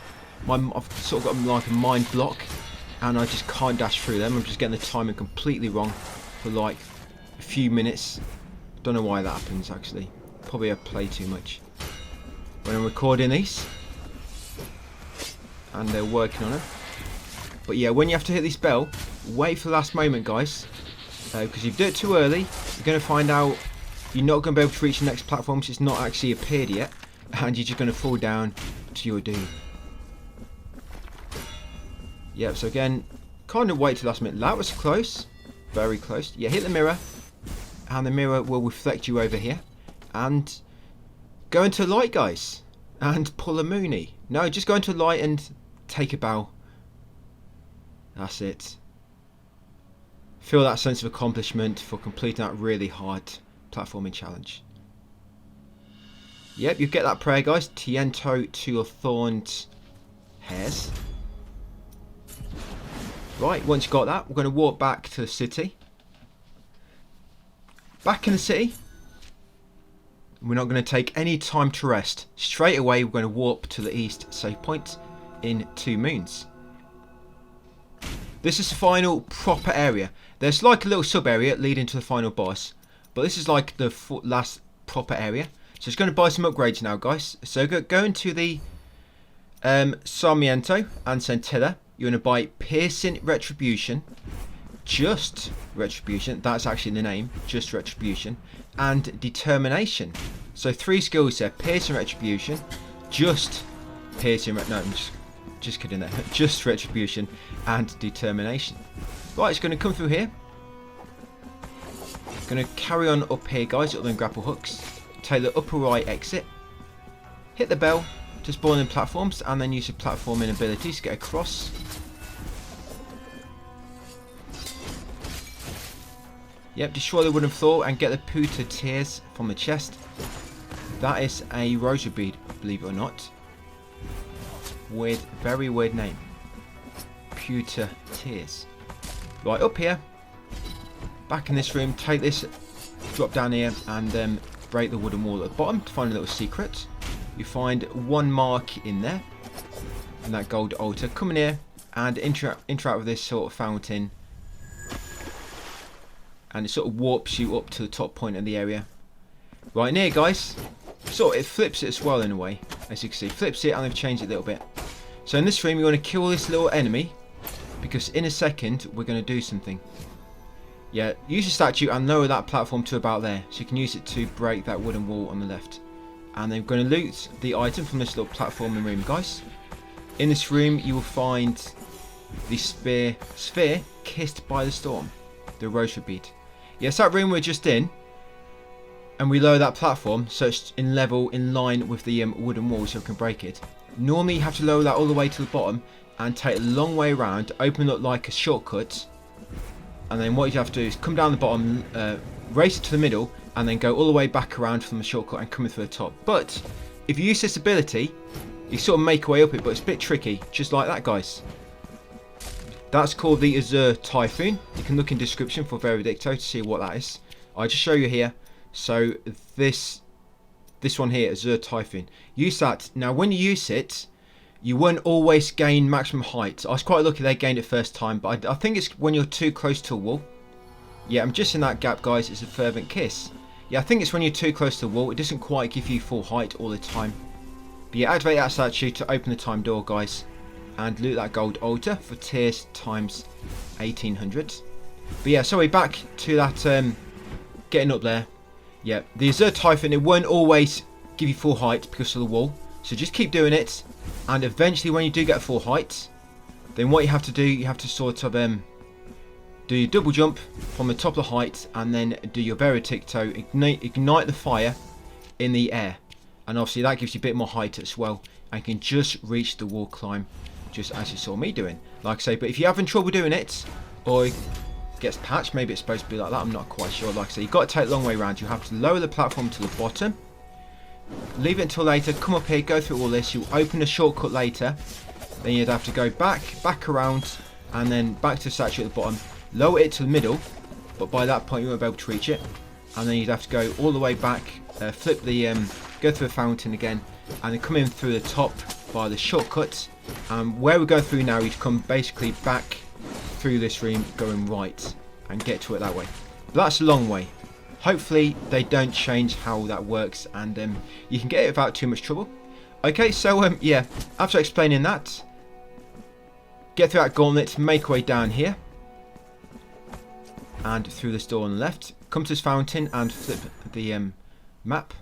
I've sort of got like a mind block, and I just can't dash through them. I'm just getting the timing completely wrong for like a few minutes. Don't know why that happens actually. Probably I play too much when I'm recording these, and they're working on it. But yeah, when you have to hit this bell, wait for the last moment, guys, because if you do it too early, you're going to find out you're not going to be able to reach the next platform because it's not actually appeared yet, and you're just going to fall down to your doom. Yep, so again, kind of wait till the last minute. That was close, very close. Yeah, hit the mirror, and the mirror will reflect you over here, and go into light, guys, and pull a Mooney. No, just go into light and take a bow. That's it. Feel that sense of accomplishment for completing that really hard platforming challenge. Yep, you get that prayer, guys. Tiento to your thorned hairs. Right, once you got that, we're going to walk back to the city. Back in the city, we're not going to take any time to rest. Straight away, we're going to warp to the east save point in 2 moons. This is the final proper area. There's like a little sub area leading to the final boss, but this is like the last proper area. So it's going to buy some upgrades now, guys. So go into the Sarmiento and Centilla. You're going to buy Piercing Retribution, Just Retribution, that's actually the name, Just Retribution, and Determination. So 3 skills there: Piercing Retribution, Just Piercing, no, I'm just kidding there, Just Retribution, and Determination. Right, it's going to come through here. Going to carry on up here, guys, up them grapple hooks. Take the upper right exit. Hit the bell to spawn in platforms, and then use your platforming abilities to get across. Yep, destroy the wooden floor and get the Puta Tears from the chest. That is a rosary bead, believe it or not. Weird, very weird name. Puta Tears. Right, up here. Back in this room, take this, drop down here, and break the wooden wall at the bottom to find a little secret. You find 1 mark in there, and that gold altar. Come in here and interact with this sort of fountain, and it sort of warps you up to the top point of the area. Right in here, guys, it flips it as well in a way, as you can see. Flips it, and they've changed it a little bit. So in this room, you want to kill this little enemy, because in a second we're going to do something. Yeah, use the statue and lower that platform to about there, so you can use it to break that wooden wall on the left. And then we're going to loot the item from this little platforming room, guys. In this room, you will find the sphere kissed by the storm, the rosary bead. Yes, that room we're just in, and we lower that platform so it's in line with the wooden wall, so we can break it. Normally, you have to lower that all the way to the bottom and take a long way around, open up like a shortcut. And then what you have to do is come down the bottom, race it to the middle, and then go all the way back around from the shortcut and come in through the top. But if you use this ability, you sort of make your way up it, but it's a bit tricky, just like that, guys. That's called the Azure Typhoon. You can look in description for Veredicto to see what that is. I'll just show you here. So this one here, Azure Typhoon. Use that. Now when you use it, you won't always gain maximum height. I was quite lucky they gained it first time, but I think it's when you're too close to a wall. Yeah, I'm just in that gap, guys. It's a fervent kiss. Yeah, I think it's when you're too close to the wall. It doesn't quite give you full height all the time. But yeah, activate that statue to open the time door, guys. And loot that gold altar for tears times 1800. But yeah, so we're back to that getting up there. Yeah, the Azure Typhoon, it won't always give you full height because of the wall. So just keep doing it. And eventually when you do get full height, then what you have to do, you have to sort of do your double jump from the top of the height, and then do your Veredicto, ignite the fire in the air. And obviously that gives you a bit more height as well, and you can just reach the wall climb, just as you saw me doing. Like I say, but if you're having trouble doing it, or it gets patched, maybe it's supposed to be like that, I'm not quite sure. Like I say, you've got to take a long way around. You have to lower the platform to the bottom, leave it until later, come up here, go through all this, you'll open a shortcut later, then you'd have to go back around, and then back to the statue at the bottom, lower it to the middle, but by that point you won't be able to reach it, and then you'd have to go all the way back, flip the go through the fountain again, and then come in through the top by the shortcut. Where we go through now, you'd come basically back through this room going right and get to it that way. But that's a long way. Hopefully they don't change how that works, and you can get it without too much trouble. Okay, so yeah, after explaining that, get through that gauntlet, make your way down here and through this door on the left, come to this fountain and flip the map.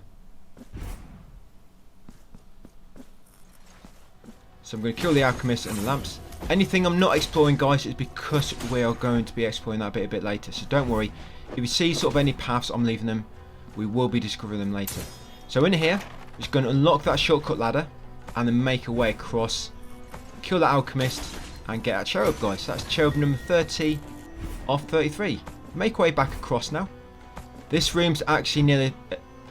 So I'm going to kill the alchemist and the lamps. Anything I'm not exploring, guys, is because we are going to be exploring that bit a bit later, so don't worry. If you see sort of any paths, I'm leaving them. We will be discovering them later. So in here, we're just going to unlock that shortcut ladder and then make our way across, kill that alchemist, and get our cherub, guys. So that's cherub number 30 of 33. Make our way back across now. This room's actually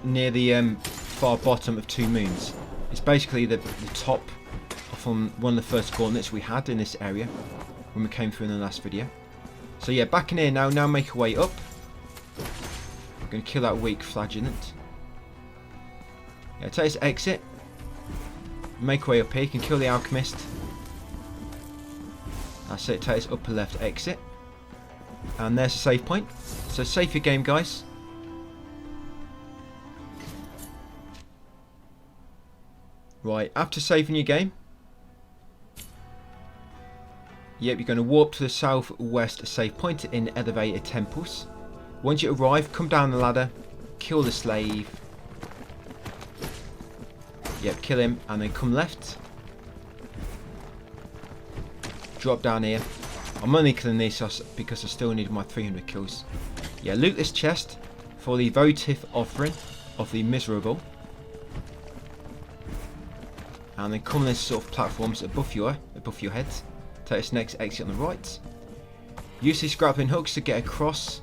near the far bottom of Two Moons. It's basically the top from one of the first gauntlets we had in this area when we came through in the last video. So yeah, back in here now. Now make our way up. We're going to kill that weak flagellant. Yeah, take this exit. Make our way up here. You can kill the alchemist. That's it. Take this upper left exit. And there's a save point. So save your game, guys. Right, after saving your game, yep, you're going to warp to the southwest save point in Elevated Temples. Once you arrive, come down the ladder, kill the slave. Yep, kill him, and then come left. Drop down here. I'm only killing this because I still need my 300 kills. Yeah, loot this chest for the votive offering of the miserable. And then come on this sort of platforms above your heads. Take this next exit on the right. Use these grappling hooks to get across.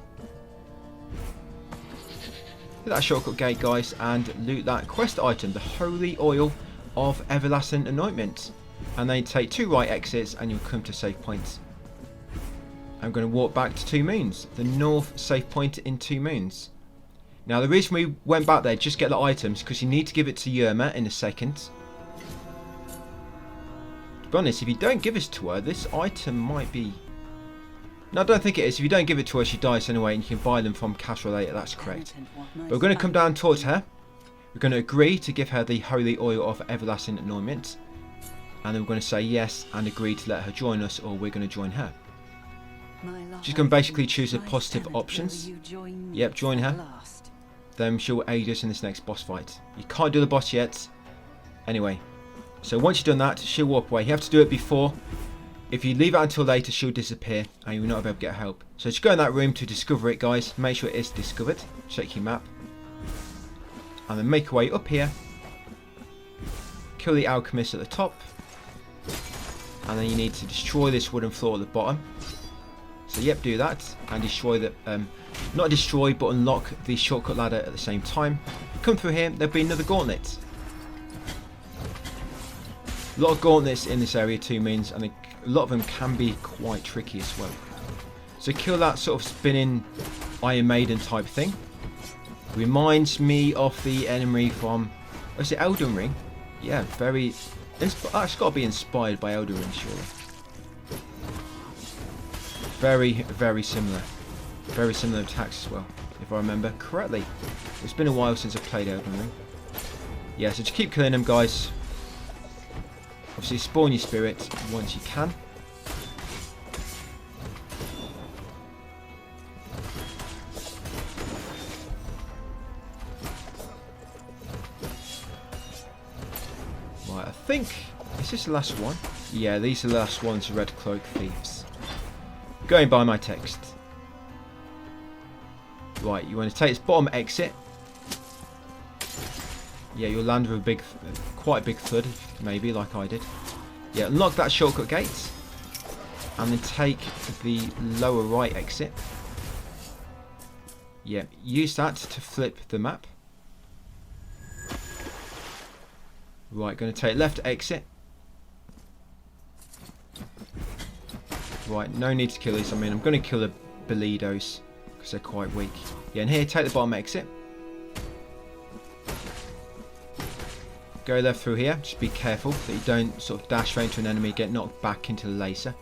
Hit that shortcut gate, guys, and loot that quest item, the Holy Oil of Everlasting Anointment. And then take 2 right exits and you'll come to save point. I'm going to walk back to Two Moons, the north save point in Two Moons. Now the reason we went back there just get the items because you need to give it to Yerma in a second. To be honest, if you don't give it to her, this item might be... No, I don't think it is. If you don't give it to her, she dies anyway, and you can buy them from Castle later. That's correct. But we're going to come down and talk to her. We're going to agree to give her the Holy Oil of Everlasting Anointment. And then we're going to say yes and agree to let her join us, or we're going to join her. She's going to basically choose the positive options. Yep, join her. Then she'll aid us in this next boss fight. You can't do the boss yet. Anyway, so once you've done that, she'll walk away. You have to do it before. If you leave it until later, she'll disappear and you'll not be able to get help. So just go in that room to discover it, guys. Make sure it is discovered. Check your map. And then make your way up here. Kill the alchemist at the top. And then you need to destroy this wooden floor at the bottom. So yep, do that. And destroy the... not destroy, but unlock the shortcut ladder at the same time. Come through here, there'll be another gauntlet. A lot of gauntlets in this area too means, and a lot of them can be quite tricky as well. So kill that sort of spinning Iron Maiden type thing. Reminds me of the enemy from... is it Elden Ring? Yeah, very... it's got to be inspired by Elden Ring, surely. Very, very similar. Very similar attacks as well, if I remember correctly. It's been a while since I've played Elden Ring. Yeah, so just keep killing them, guys. Obviously, spawn your spirit once you can. Right, I think... is this the last one? Yeah, these are the last ones, Red Cloak Thieves. Going by my text. Right, you want to take this bottom exit. Yeah, you'll land with a big, quite a big thud, maybe, like I did. Yeah, unlock that shortcut gate. And then take the lower right exit. Yeah, use that to flip the map. Right, going to take left exit. Right, no need to kill this. I mean, I'm going to kill the Belidos because they're quite weak. Yeah, and here, take the bottom exit. Go left through here. Just be careful that you don't sort of dash straight into an enemy, get knocked back into the laser.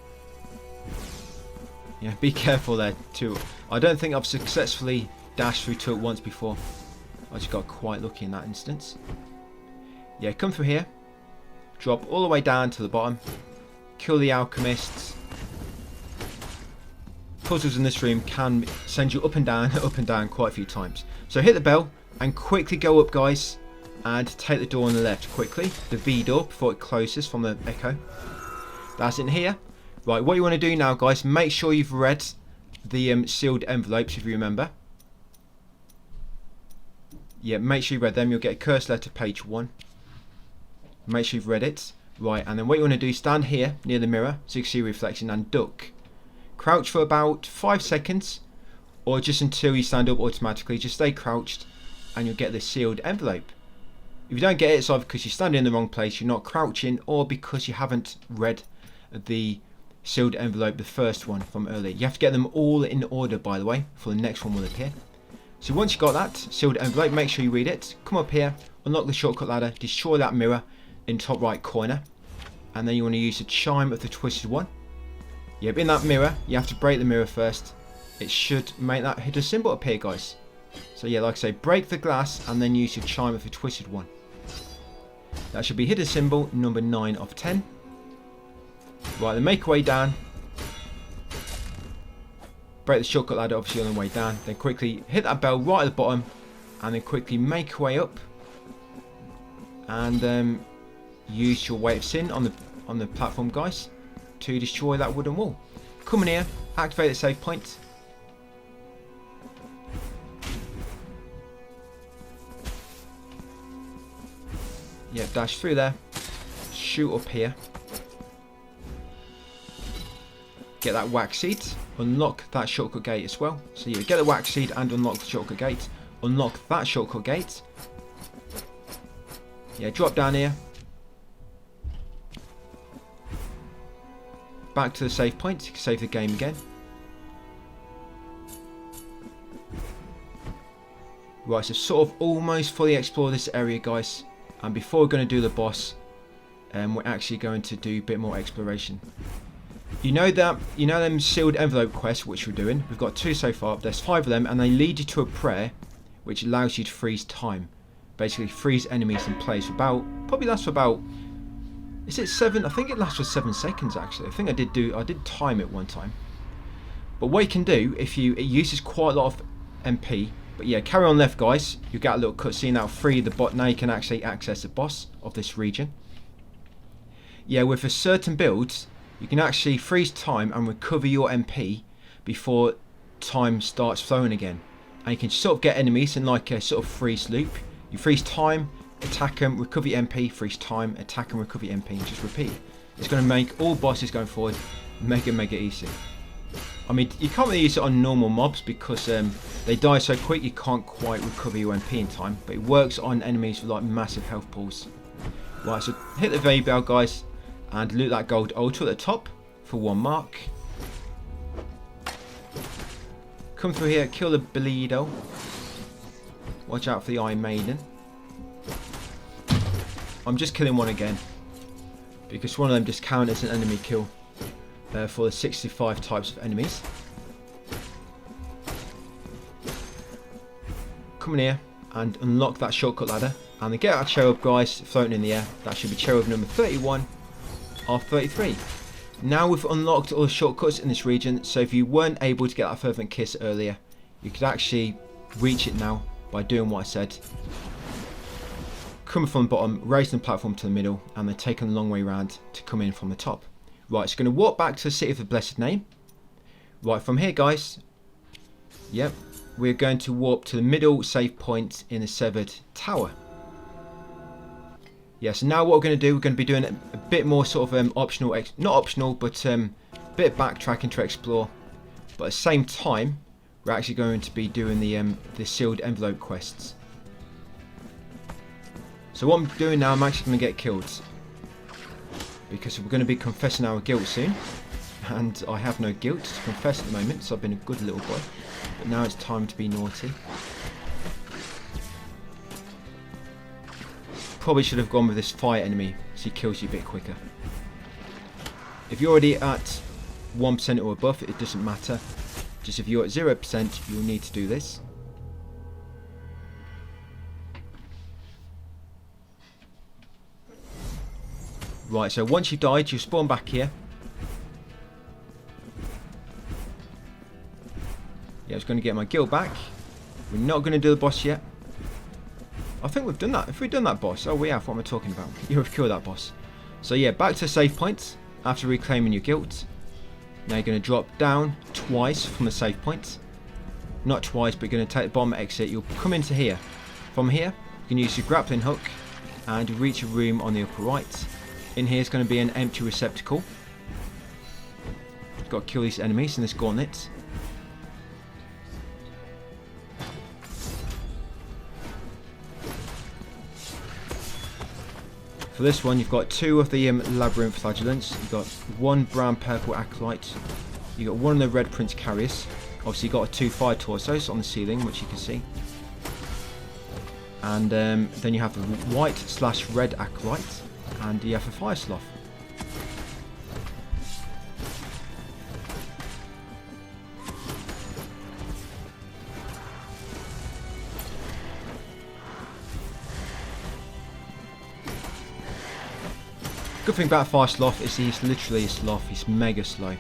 Yeah, be careful there too. I don't think I've successfully dashed through to it once before. I just got quite lucky in that instance. Yeah, come through here. Drop all the way down to the bottom. Kill the alchemists. Puzzles in this room can send you up and down quite a few times. So hit the bell and quickly go up, guys, and take the door on the left quickly. The V door before it closes from the echo. That's in here. Right, what you want to do now, guys, make sure you've read the sealed envelopes if you remember. Yeah, make sure you read them. You'll get a cursed letter, page 1. Make sure you've read it. Right, and then what you want to do, stand here near the mirror so you can see your reflection and duck. Crouch for about 5 seconds, or just until you stand up automatically. Just stay crouched and you'll get this sealed envelope. If you don't get it, it's either because you're standing in the wrong place, you're not crouching, or because you haven't read the sealed envelope, the first one from earlier. You have to get them all in order, by the way, for the next one will appear. So once you've got that sealed envelope, make sure you read it. Come up here, unlock the shortcut ladder, destroy that mirror in top right corner, and then you want to use the chime of the twisted one. Yep, in that mirror, you have to break the mirror first. It should make that hidden symbol appear, guys. So yeah, like I say, break the glass and then use your chime of the twisted one. That should be hidden symbol number 9 of 10. Right, then make your way down. Break the shortcut ladder obviously on the way down. Then quickly hit that bell right at the bottom. And then quickly make your way up. And use your weight of sin on the platform, guys, to destroy that wooden wall. Come in here, activate the save point. Yeah, dash through there. Shoot up here. Get that wax seed. Unlock that shortcut gate as well. So you get the wax seed and unlock the shortcut gate. Unlock that shortcut gate. Yeah, drop down here. Back to the save point. You can save the game again. Right, so sort of almost fully explore this area, guys. And before we're going to do the boss, we're actually going to do a bit more exploration. You know them sealed envelope quests which we're doing. We've got 2 so far. There's 5 of them, and they lead you to a prayer which allows you to freeze time. Basically, freeze enemies in place for probably lasts for about. Is it 7? I think it lasts for 7 seconds actually. I think I did time it one time. But what you can do it uses quite a lot of MP. But yeah, carry on left, guys. You get a little cutscene that'll free the bot. Now you can actually access the boss of this region. Yeah, with a certain builds, you can actually freeze time and recover your MP before time starts flowing again. And you can sort of get enemies in like a sort of freeze loop. You freeze time, attack them, recover your MP, freeze time, attack and recover your MP, and just repeat. It's going to make all bosses going forward mega easy. I mean, you can't really use it on normal mobs because they die so quick you can't quite recover your MP in time. But it works on enemies with like massive health pools. Right, so hit the V bell, guys, and loot that gold altar at the top for 1 mark. Come through here, kill the Belido. Watch out for the Iron Maiden. I'm just killing one again because one of them just counts as an enemy kill. For the 65 types of enemies. Come in here and unlock that shortcut ladder. And then get our cherub, guys, floating in the air. That should be cherub number 31 of 33. Now we've unlocked all the shortcuts in this region. So if you weren't able to get that fervent kiss earlier, you could actually reach it now by doing what I said. Coming from the bottom, raising the platform to the middle, and then taking a long way around to come in from the top. Right, so going to walk back to the City of the Blessed Name. Right, from here, guys. Yep, we're going to warp to the middle save point in the Severed Tower. Yeah, so now what we're going to do, we're going to be doing a bit more sort of optional, not optional, but a bit of backtracking to explore. But at the same time, we're actually going to be doing the sealed envelope quests. So what I'm doing now, I'm actually going to get killed. Because we're going to be confessing our guilt soon. And I have no guilt to confess at the moment, so I've been a good little boy. But now it's time to be naughty. Probably should have gone with this fire enemy, so he kills you a bit quicker. If you're already at 1% or above, it doesn't matter. Just if you're at 0%, you'll need to do this. Right, so once you've died, you spawn back here. Yeah, I was going to get my guild back. We're not going to do the boss yet. I think we've done that. If we've done that boss, oh we have, what am I talking about? You have killed that boss. So yeah, back to save point after reclaiming your guilt. Now you're going to drop down twice from the save point. Not twice, but you're going to take the bottom exit. You'll come into here. From here, you can use your grappling hook and reach a room on the upper right. In here is going to be an empty receptacle. Got to kill these enemies in this gauntlet. For this one, you've got 2 of the labyrinth flagellants. You've got 1 brown purple acolyte. You've got 1 of the red prince carriers. Obviously, you've got 2 fire torsos on the ceiling, which you can see. And then you have the white/red acolyte, and you have a fire sloth. Good thing about fire sloth is he's literally a sloth. He's mega slow.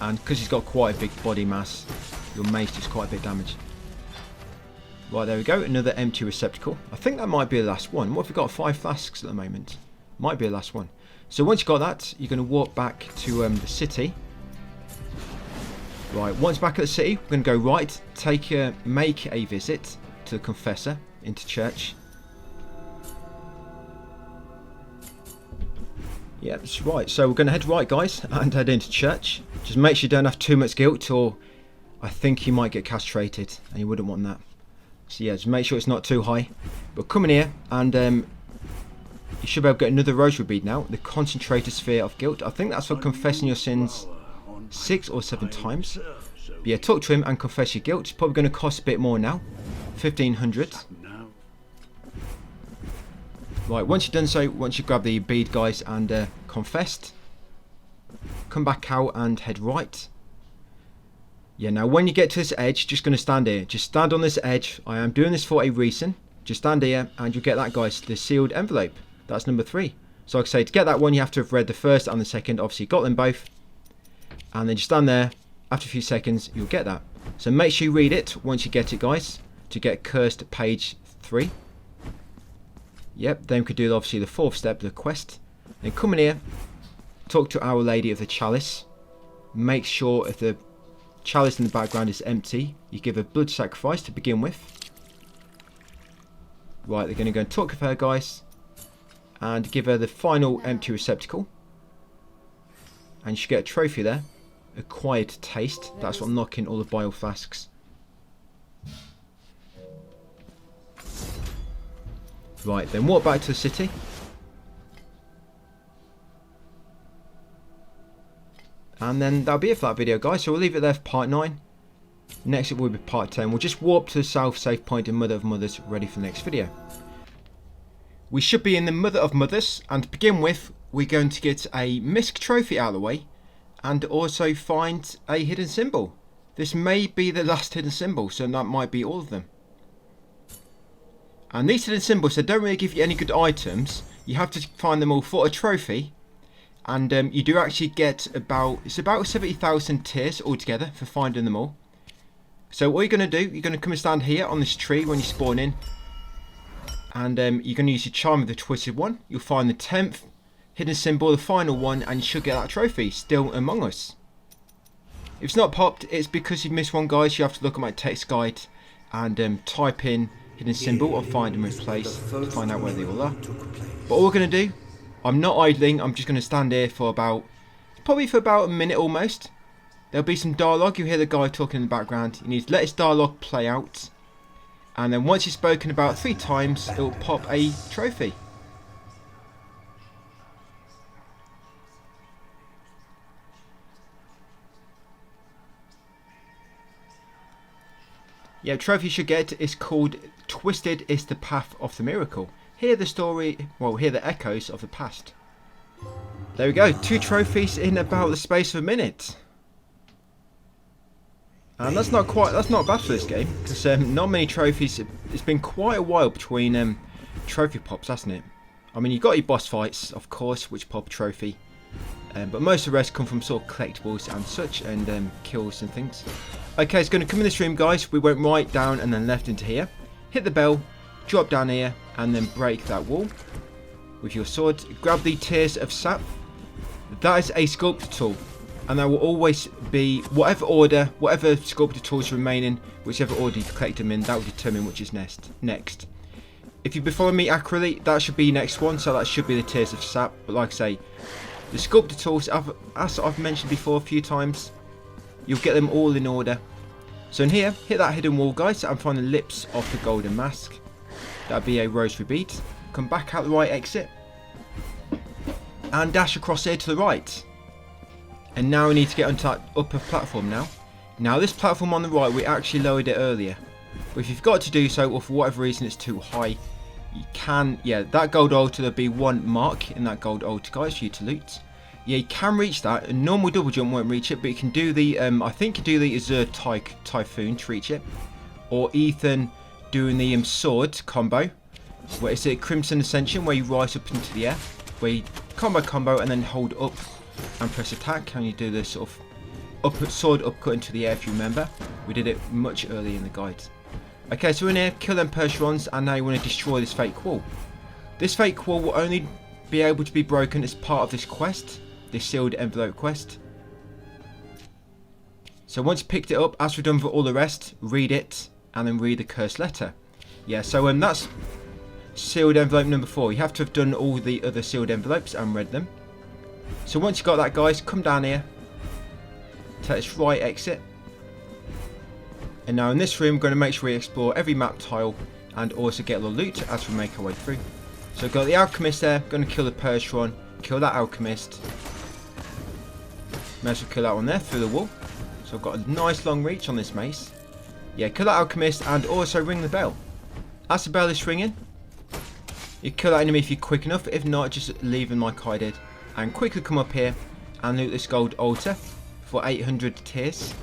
And because he's got quite a big body mass, your mace does quite a bit of damage. Right, there we go. Another empty receptacle. I think that might be the last one. What if we've got 5 flasks at the moment? Might be the last one. So once you've got that, you're going to walk back to the city. Right, once back at the city, we're going to go right, make a visit to the confessor into church. Yeah, that's right. So we're going to head right, guys, and head into church. Just make sure you don't have too much guilt, or I think you might get castrated, and you wouldn't want that. So yeah, just make sure it's not too high. But come in here, and you should be able to get another rosary bead now. The concentrated sphere of guilt. I think that's for confessing your sins 6 or 7 times. But yeah, talk to him and confess your guilt. It's probably going to cost a bit more now. 1,500. Right, once you've done so, once you grab the bead, guys, and confessed, come back out and head right. Yeah, now when you get to this edge, just going to stand here. Just stand on this edge. I am doing this for a reason. Just stand here and you'll get that, guys, the sealed envelope. That's number 3. So like I say, to get that one, you have to have read the first and the second. Obviously, you got them both. And then just stand there. After a few seconds, you'll get that. So make sure you read it once you get it, guys, to get cursed page 3. Yep, then we could do obviously the 4th step, the quest. Then come in here, talk to Our Lady of the Chalice. Make sure if the chalice in the background is empty, you give a blood sacrifice to begin with. Right, they're going to go and talk with her, guys, and give her the final empty receptacle. And you should get a trophy there. Acquired taste. That's what unlocking all the bile flasks. Right, then walk back to the city. And then that'll be it for that video, guys. So we'll leave it there for part 9. Next it will be part 10. We'll just warp to the south save point in Mother of Mothers, ready for the next video. We should be in the Mother of Mothers, and to begin with, we're going to get a misc trophy out of the way, and also find a hidden symbol. This may be the last hidden symbol, so that might be all of them. And these hidden symbols, they don't really give you any good items. You have to find them all for a trophy. And you do actually get about 70,000 tears altogether for finding them all. So what you're going to do, you're going to come and stand here on this tree when you spawn in. And you're going to use your charm of the twisted one. You'll find the 10th hidden symbol, the final one, and you should get that trophy, Still Among Us. If it's not popped, it's because you've missed one, guys. You have to look at my text guide and type in hidden symbol or find and replace to find out where they all are. But all we're going to do, I'm not idling, I'm just going to stand here for probably for about a minute almost. There'll be some dialogue, you'll hear the guy talking in the background. You need to let his dialogue play out. And then once he's spoken about 3 times, it will pop a trophy. Yeah, trophy you should get is called Twisted is the Path of the Miracle. Hear the story, well, hear the echoes of the past. There we go, 2 trophies in about the space of a minute. And that's not bad for this game, because not many trophies. It's been quite a while between trophy pops, hasn't it? I mean, you've got your boss fights, of course, which pop a trophy. But most of the rest come from sort of collectibles and such, and kills and things. Okay, it's going to come in this room, guys. We went right down and then left into here. Hit the bell, drop down here, and then break that wall with your sword. Grab the Tears of Sap. That is a sculptor tool, and there will always be whatever sculptor tools remain in, whichever order you collect them in, that will determine which is next. If you've been following me accurately, that should be next one, so that should be the Tears of Sap. But like I say, the sculptor tools, as I've mentioned before a few times, you'll get them all in order. So in here, hit that hidden wall, guys, and find the lips of the golden mask. That'd be a rosary bead. Come back out the right exit. And dash across here to the right. And now we need to get onto that upper platform now. Now this platform on the right, we actually lowered it earlier. But if you've got to do so, or for whatever reason it's too high, you can, yeah, that gold altar, there'll be one mark in that gold altar, guys, for you to loot. Yeah, you can reach that. A normal double jump won't reach it, but you can do the, I think you do the Azure Typhoon to reach it. Or Ethan doing the sword combo, where it's a Crimson Ascension, where you rise up into the air, where you combo and then hold up and press attack, and you do this sort of sword upcut into the air, if you remember. We did it much earlier in the guide. Okay, so we're in here, kill them Percherons, and now you want to destroy this fake wall. This fake wall will only be able to be broken as part of this quest, this sealed envelope quest. So once you picked it up, as we've done for all the rest, read it, and then read the cursed letter. Yeah, so that's sealed envelope number 4. You have to have done all the other sealed envelopes and read them. So once you got that, guys, come down here, take this right exit. And now in this room, we're going to make sure we explore every map tile and also get a little loot as we make our way through. So we've got the alchemist there, going to kill the Percheron, kill that alchemist. May as well kill that one there through the wall. So I've got a nice long reach on this mace. Yeah, kill that alchemist and also ring the bell. As the bell is ringing, you kill that enemy if you're quick enough. If not, just leave him like I did. And quickly come up here and loot this gold altar for 800 tears.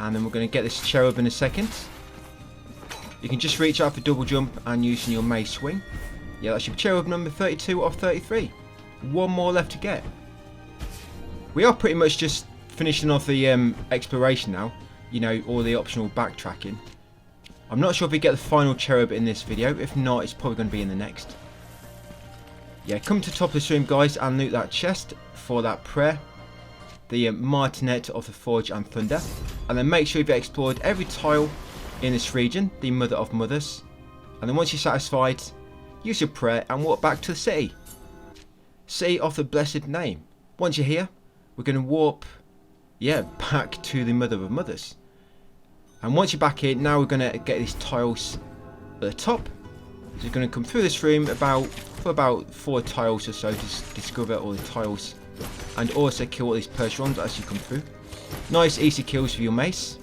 And then we're going to get this cherub in a second. You can just reach out for double jump and using your mace swing. Yeah, that's your cherub number 32 of 33. One more left to get. We are pretty much just finishing off the exploration now. You know, all the optional backtracking. I'm not sure if we get the final cherub in this video. If not, it's probably going to be in the next. Yeah, come to the top of the stream, guys, and loot that chest for that prayer. The Martinet of the Forge and Thunder. And then make sure you've explored every tile in this region, the Mother of Mothers. And then once you're satisfied, use your prayer and walk back to the city. City of the Blessed Name. Once you're here, we're going to warp, yeah, back to the Mother of Mothers. And once you're back here, now we're going to get these tiles at the top. So you're going to come through this room for about 4 tiles or so to discover all the tiles. And also kill all these Percherons as you come through. Nice easy kills with your mace.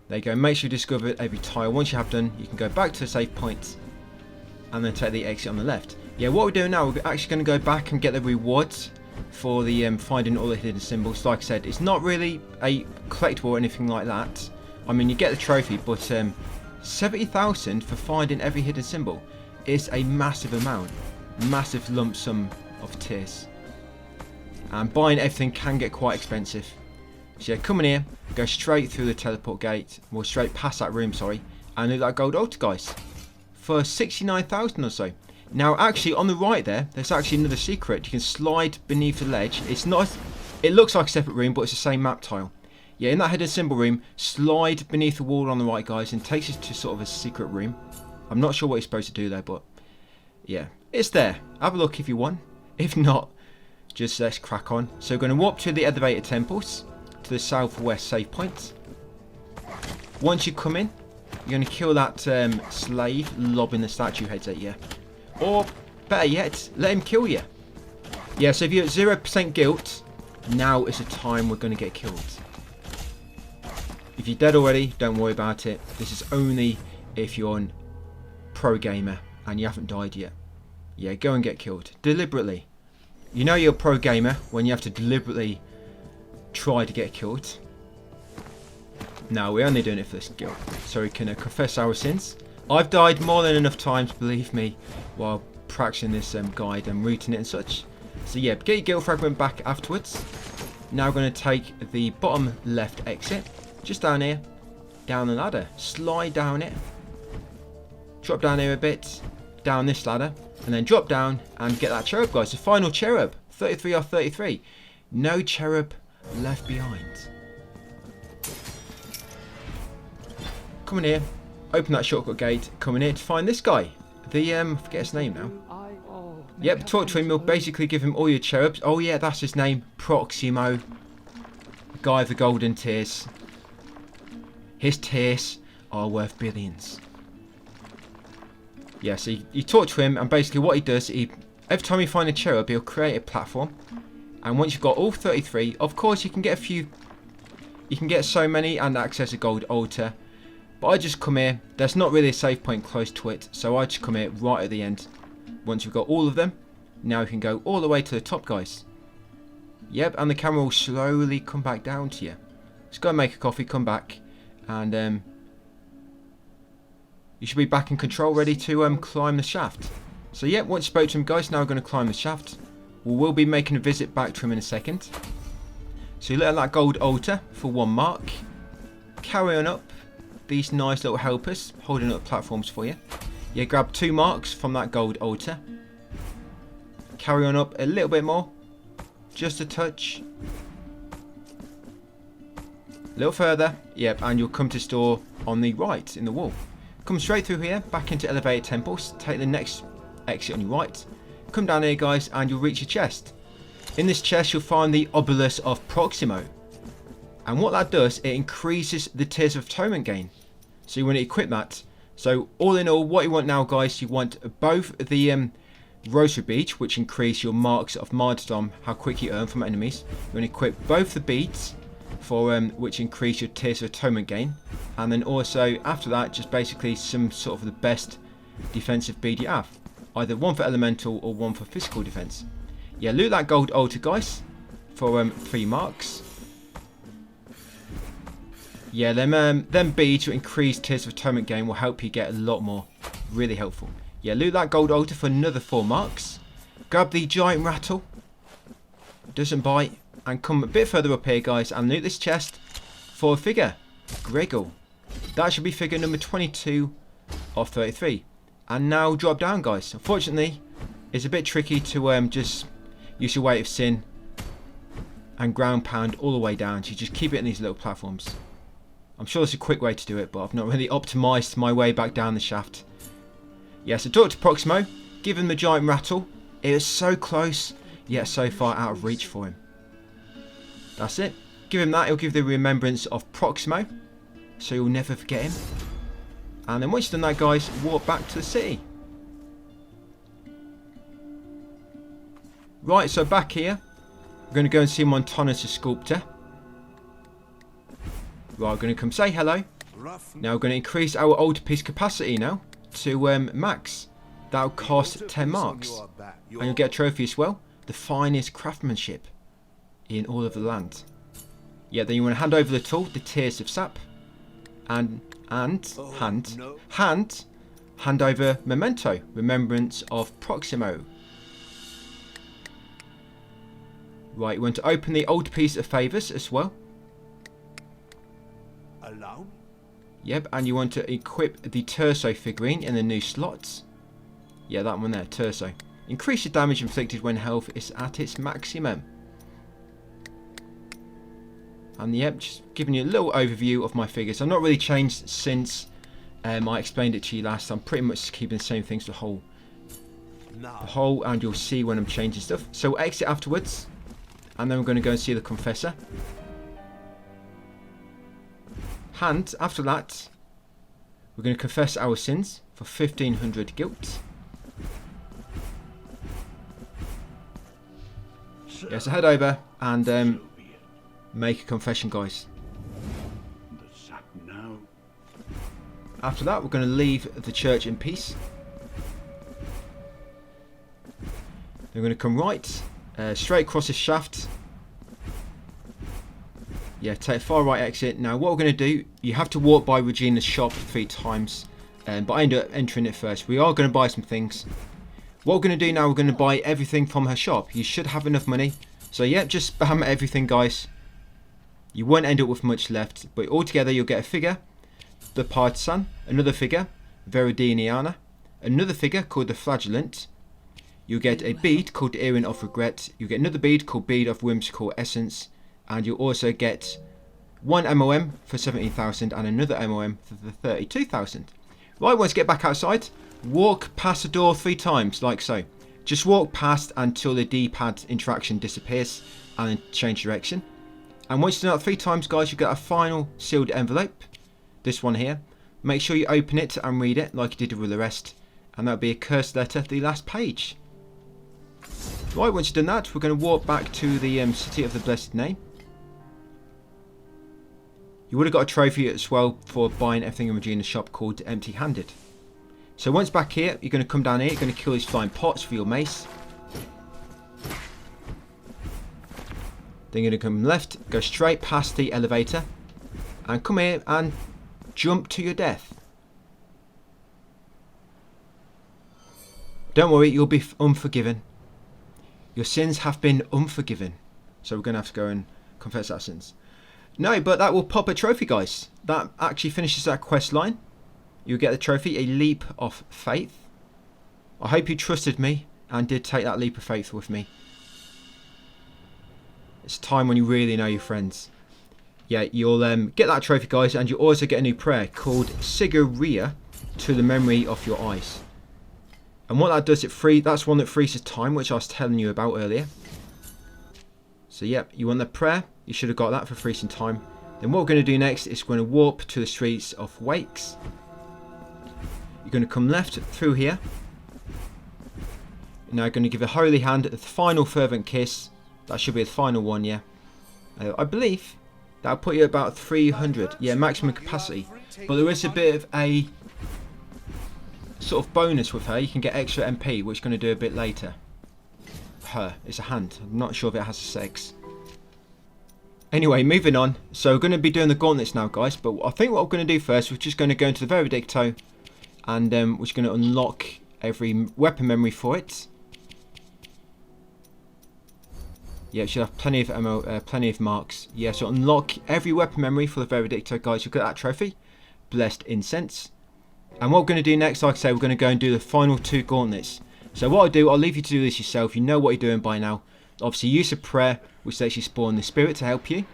There you go, make sure you discover every tile. Once you have done, you can go back to the save point and then take the exit on the left. Yeah, what we're doing now, we're actually going to go back and get the rewards for the finding all the hidden symbols. Like I said, it's not really a collectible or anything like that. I mean, you get the trophy, but 70,000 for finding every hidden symbol is a massive amount. Massive lump sum of tears. And buying everything can get quite expensive. So yeah, come in here, go straight through the teleport gate, well, straight past that room, sorry, and loot that gold altar, guys, for 69,000 or so. Now, actually, on the right there's actually another secret. You can slide beneath the ledge. It's not, it looks like a separate room, but it's the same map tile. Yeah, in that hidden symbol room, slide beneath the wall on the right, guys, and it takes us to sort of a secret room. I'm not sure what you're supposed to do there, but yeah, it's there. Have a look if you want. If not, just let's crack on. So we're going to warp to the elevated temples, to the southwest save point. Once you come in, you're going to kill that slave lobbing the statue heads at you. Or, better yet, let him kill you. Yeah, so if you're at 0% guilt, now is the time we're going to get killed. If you're dead already, don't worry about it. This is only if you're a pro gamer and you haven't died yet. Yeah, go and get killed. Deliberately. You know you're a pro gamer when you have to deliberately try to get killed. No, we're only doing it for this guilt, so we can confess our sins. I've died more than enough times, believe me, while practicing this guide and routing it and such. So yeah, get your guild fragment back afterwards. Now we're going to take the bottom left exit, just down here, down the ladder, slide down it, drop down here a bit, down this ladder, and then drop down and get that cherub, guys. The final cherub, 33 off 33. No cherub left behind. Come in here, open that shortcut gate, come in here to find this guy. The, I forget his name now. Yep, talk to him, we'll basically give him all your cherubs. Oh yeah, that's his name, Proximo. Guy of the Golden Tears. His tears are worth billions. Yeah, so you talk to him, and basically what he does, every time you find a cherub, he'll create a platform. And once you've got all 33, of course you can get a few, you can get so many and access a gold altar. But I just come here, there's not really a save point close to it, so I just come here right at the end. Once you've got all of them, now you can go all the way to the top, guys. Yep, and the camera will slowly come back down to you. Just go and make a coffee, come back, and you should be back in control, ready to climb the shaft. So yeah, once you spoke to him, guys, now we're going to climb the shaft. We will be making a visit back to him in a second. So you look at that gold altar for 1 mark. Carry on up. These nice little helpers holding up platforms for you. Yeah, grab 2 marks from that gold altar. Carry on up a little bit more. Just a touch. A little further. Yep, and you'll come to store on the right in the wall. Come straight through here, back into elevated temples. Take the next exit on your right. Come down here, guys, and you'll reach a chest. In this chest, you'll find the Obelisk of Proximo. And what that does, it increases the Tears of Atonement gain. So you want to equip that. So all in all, what you want now, guys, you want both the Rosary beads, which increase your marks of martyrdom, how quick you earn from enemies. You want to equip both the beads, for which increase your Tears of Atonement gain. And then also, after that, just basically some sort of the best defensive bead you have. Either one for elemental or one for physical defense. Yeah, loot that gold altar, guys, for 3 marks. Yeah, them beads to increase Tears of Atonement gain will help you get a lot more. Really helpful. Yeah, loot that gold altar for another 4 marks. Grab the giant rattle. Doesn't bite. And come a bit further up here, guys, and loot this chest for a figure. Gregor. That should be figure number 22 of 33. And now drop down, guys. Unfortunately, it's a bit tricky to just use your weight of sin and ground pound all the way down. So you just keep it in these little platforms. I'm sure there's a quick way to do it, but I've not really optimised my way back down the shaft. Yeah, so talk to Proximo. Give him the giant rattle. It is so close, yet so far out of reach for him. That's it. Give him that. He'll give the remembrance of Proximo, so you'll never forget him. And then once you've done that, guys, walk back to the city. Right, so back here, we're going to go and see Montanus the sculptor. Right, we're going to come say hello. Now we're going to increase our old piece capacity now to max. That'll cost 10 marks. And you'll get a trophy as well. The finest craftsmanship in all of the land. Yeah, then you want to hand over the tool, the Tears of Sap. And hand over Memento, Remembrance of Proximo. Right, you want to open the old piece of favours as well. Allow? Yep, and you want to equip the Terso figurine in the new slots. Yeah, that one there, Terso. Increase the damage inflicted when health is at its maximum. And yep, just giving you a little overview of my figures. I've not really changed since I explained it to you last. I'm pretty much keeping the same things the whole, and you'll see when I'm changing stuff. So we'll exit afterwards, and then we're going to go and see the Confessor. And after that, we're going to confess our sins for 1500 guilt. Yeah, so head over and make a confession, guys. After that, we're going to leave the church in peace. We're going to come right, straight across this shaft. Yeah, take far right exit. Now, what we're going to do, you have to walk by Regina's shop 3 times. But I end up entering it first. We are going to buy some things. What we're going to do now, we're going to buy everything from her shop. You should have enough money. So, yeah, just spam everything, guys. You won't end up with much left. But altogether, you'll get a figure, the Partisan. Another figure, Veridiniana. Another figure called the Flagellant. You'll get a bead called the Earring of Regret. You'll get another bead called Bead of Whimsical Essence. And you'll also get one MOM for 17,000 and another MOM for the 32,000. Right, once you get back outside, walk past the door 3 times, like so. Just walk past until the D-pad interaction disappears and then change direction. And once you've done that 3 times, guys, you get a final sealed envelope. this one here. Make sure you open it and read it like you did with the rest, and that'll be a cursed letter, the last page. Right, once you've done that, we're going to walk back to the City of the Blessed Name. You would have got a trophy as well for buying everything in Regina's shop called Empty Handed. So once back here, you're going to come down here, you're going to kill these flying pots for your mace. Then you're going to come left, go straight past the elevator, and come here and jump to your death. Don't worry, you'll be unforgiven. Your sins have been unforgiven. So we're going to have to go and confess our sins. No, but that will pop a trophy, guys. That actually finishes that quest line. You'll get the trophy, a leap of faith. I hope you trusted me and did take that leap of faith with me. It's a time when you really know your friends. Yeah, you'll get that trophy, guys, and you'll also get a new prayer called Sigaria to the memory of your eyes. And what that does, that's one that freezes time, which I was telling you about earlier. So yeah, you want the prayer, you should have got that for freezing time. Then what we're going to do next is we're going to warp to the streets of Wakes. You're going to come left through here. You're now going to give a holy hand the final fervent kiss. That should be the final one, yeah. I believe that'll put you at about 300, yeah, maximum capacity. But there is a bit of a sort of bonus with her. You can get extra MP, which is going to do a bit later. Her, it's a hand. I'm not sure if it has a sex. Anyway, moving on. So we're going to be doing the gauntlets now, guys. But I think what we're going to do first, we're just going to go into the Veredicto, and we're just going to unlock every weapon memory for it. Yeah, it should have plenty of ammo, plenty of marks. Yeah, so unlock every weapon memory for the Veredicto, guys. You'll get that trophy. Blessed Incense. And what we're going to do next, like I say, we're going to go and do the final 2 gauntlets. So what I'll do, I'll leave you to do this yourself. You know what you're doing by now. Obviously, use a prayer, which lets you spawn the spirit to help you.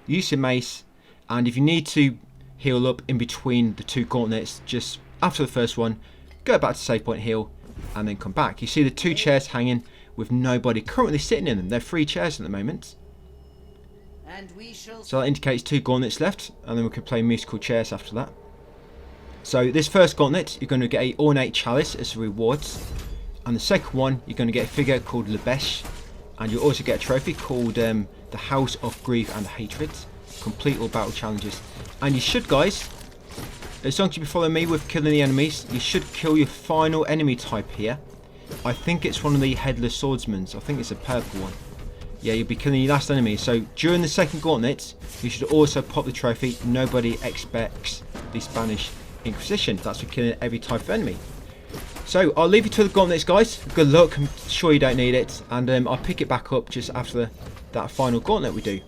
Use your mace. And if you need to heal up in between the 2 gauntlets, just after the first one, go back to save point, heal, and then come back. You see the 2 chairs hanging with nobody currently sitting in them. They're free chairs at the moment. So that indicates 2 gauntlets left, and then we can play musical chairs after that. So this first gauntlet, you're going to get a ornate chalice as rewards, and the second one, you're going to get a figure called Lebesh, and you'll also get a trophy called the House of Grief and Hatred. Complete all battle challenges, and you should, guys, as long as you be following me with killing the enemies, you should kill your final enemy type here. I think it's one of the headless swordsmen. I think it's a purple one. Yeah, you'll be killing your last enemy. So during the second gauntlet, you should also pop the trophy. Nobody expects the Spanish Inquisition. That's for killing every type of enemy. So I'll leave you to the gauntlets, guys. Good luck. I'm sure you don't need it, and I'll pick it back up just after that final gauntlet we do.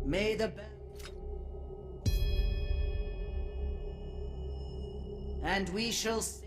May the and we shall sing.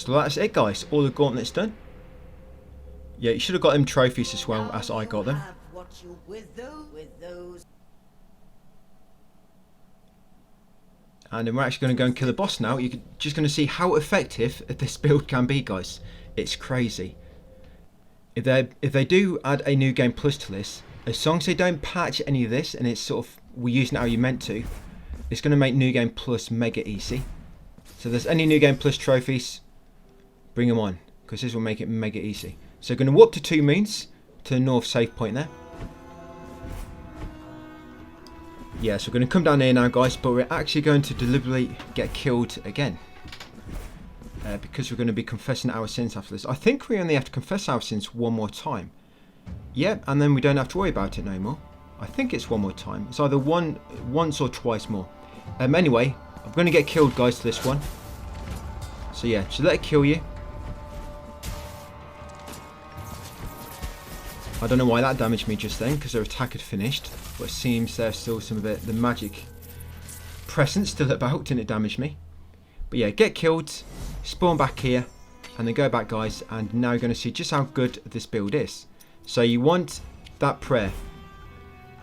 So that's it, guys. All the gauntlets done. Yeah, you should have got them trophies as well as I got them. Have what you with those. And then we're actually going to go and kill the boss now. You're just going to see how effective this build can be, guys. It's crazy. If they do add a New Game Plus to this, as long as they don't patch any of this and it's sort of we're using it how you meant to, it's going to make New Game Plus mega easy. So if there's any New Game Plus trophies, bring them on, because this will make it mega easy. So we're going to warp to 2 moons to the north save point there. Yeah, so we're going to come down here now, guys, but we're actually going to deliberately get killed again. Because we're going to be confessing our sins after this. I think we only have to confess our sins one more time. Yep, and then we don't have to worry about it no more. I think it's one more time. It's either once or twice more. Anyway, I'm going to get killed, guys, to this one. So yeah, so let it kill you. I don't know why that damaged me just then, because their attack had finished. But it seems there's still some of the magic presence still about, didn't it damage me? But yeah, get killed, spawn back here, and then go back, guys. And now you're going to see just how good this build is. So you want that prayer,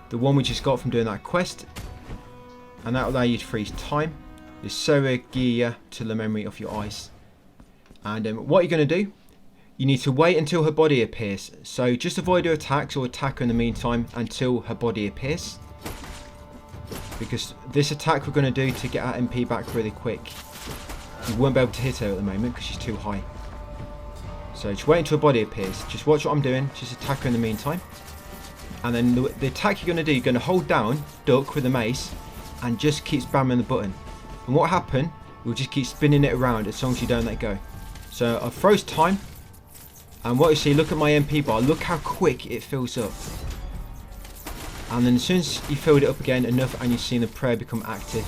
the one we just got from doing that quest, and that will allow you to freeze time. The Soragia to the memory of your eyes. And what you're going to do, you need to wait until her body appears. So just avoid her attacks or attack her in the meantime until her body appears. Because this attack we're going to do to get our MP back really quick, you won't be able to hit her at the moment because she's too high. So just wait until her body appears. Just watch what I'm doing. Just attack her in the meantime. And then the attack you're going to do, you're going to hold down, duck with the mace, and just keep spamming the button. And what will happen, you'll just keep spinning it around as long as you don't let go. So I froze time. And what you see, look at my MP bar, look how quick it fills up. And then as soon as you filled it up again enough and you've seen the prayer become active,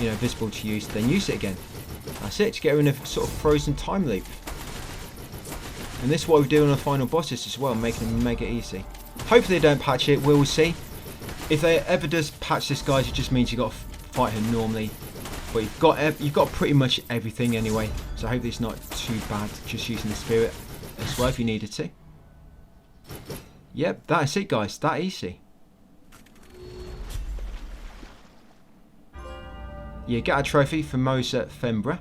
you know, visible to use, then use it again. That's it, to get her in a sort of frozen time loop. And this is what we do on the final bosses as well, making them mega easy. Hopefully they don't patch it, we'll see. If they ever does patch this, guys, it just means you've got to fight her normally. But you've got pretty much everything anyway, so hopefully it's not too bad just using the spirit as well if you needed to. Yep, that's it, guys, that easy. Yeah, get a trophy for Mosa Fembra.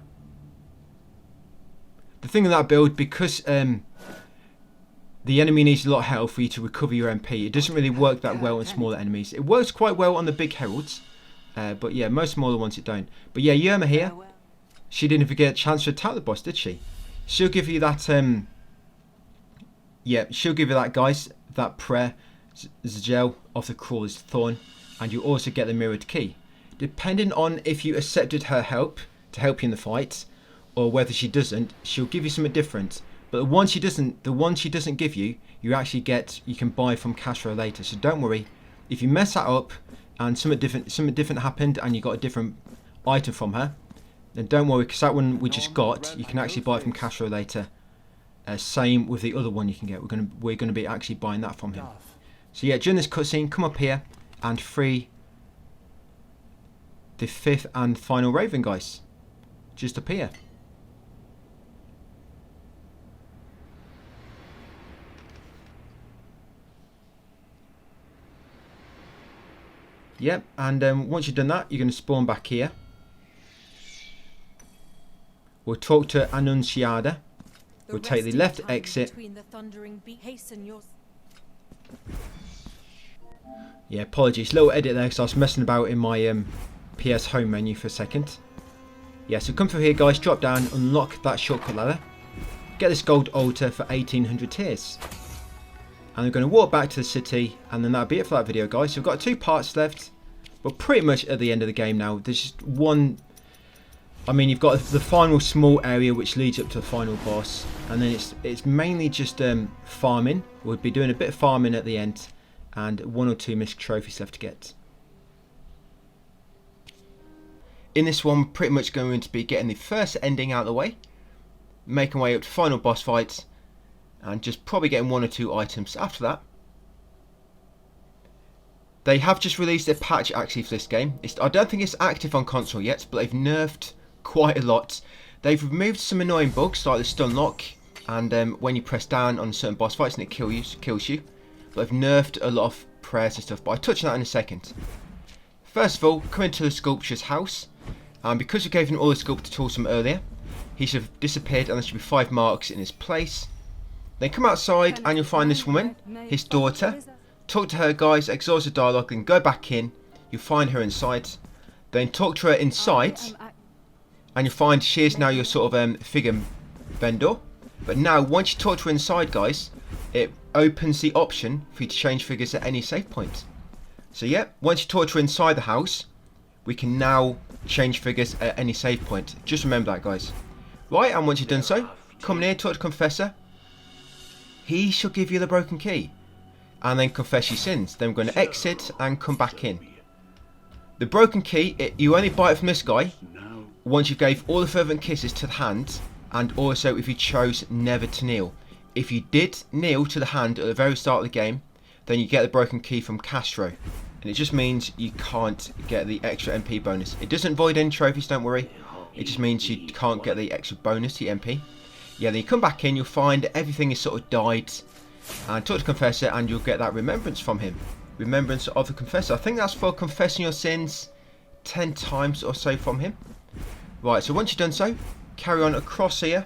The thing with that build, because the enemy needs a lot of health for you to recover your MP, it doesn't really work that well on smaller enemies. It works quite well on the big heralds. But yeah, most smaller ones it don't. But yeah, Yerma here, she didn't even get a chance to attack the boss, did she? She'll give you that, yeah, she'll give you that, guys, that prayer, Zgel of the Crawler's Thorn, and you also get the mirrored key. Depending on if you accepted her help to help you in the fight, or whether she doesn't, she'll give you something different. But the one she doesn't give you, you actually get, you can buy from Castro later. So don't worry, if you mess that up, and something different happened and you got a different item from her, then don't worry, because that one we just got, you can actually buy it from Castro later. Same with the other one you can get. We're gonna be actually buying that from him. So yeah, during this cutscene, come up here and free the 5th and final Raven, guys. Just up here. Yep, and once you've done that, you're going to spawn back here. We'll talk to Annunciada. We'll take the left exit. Yeah, apologies, little edit there because I was messing about in my PS home menu for a second. Yeah, so come through here, guys, drop down, unlock that shortcut ladder. Get this gold altar for 1800 tears. And we're going to walk back to the city, and then that'll be it for that video, guys. So we've got 2 parts left, but pretty much at the end of the game now. There's just one, I mean, you've got the final small area which leads up to the final boss, and then it's mainly just farming. We'll be doing a bit of farming at the end, and 1 or 2 missed trophies left to get. In this one, we're pretty much going to be getting the first ending out of the way, making way up to final boss fights, and just probably getting 1 or 2 items after that. They have just released a patch actually for this game. I don't think it's active on console yet, but they've nerfed quite a lot. They've removed some annoying bugs like the stun lock, and when you press down on certain boss fights and it kills you. But they've nerfed a lot of prayers and stuff, but I'll touch on that in a second. First of all, come into the sculpture's house, and because we gave him all the sculptor tools from earlier, he should have disappeared and there should be 5 marks in his place. Then come outside and you'll find this woman, his daughter. Talk to her, guys, exhaust the dialogue, then go back in. You'll find her inside. Then talk to her inside, and you'll find she is now your sort of figure vendor. But now, once you talk to her inside, guys, it opens the option for you to change figures at any save point. So yeah, once you talk to her inside the house, we can now change figures at any save point. Just remember that, guys. Right, and once you've done so, come in here, talk to Confessor. He shall give you the broken key, and then confess your sins. Then we're going to exit and come back in. The broken key, you only buy it from this guy once you gave all the fervent kisses to the hand, and also if you chose never to kneel. If you did kneel to the hand at the very start of the game, then you get the broken key from Castro, and it just means you can't get the extra MP bonus. It doesn't void any trophies, don't worry. It just means you can't get the extra bonus, the MP. Yeah, then you come back in, you'll find everything is sort of died, and talk to Confessor and you'll get that remembrance from him. Remembrance of the Confessor. I think that's for confessing your sins 10 times or so from him. Right, so once you've done so, carry on across here,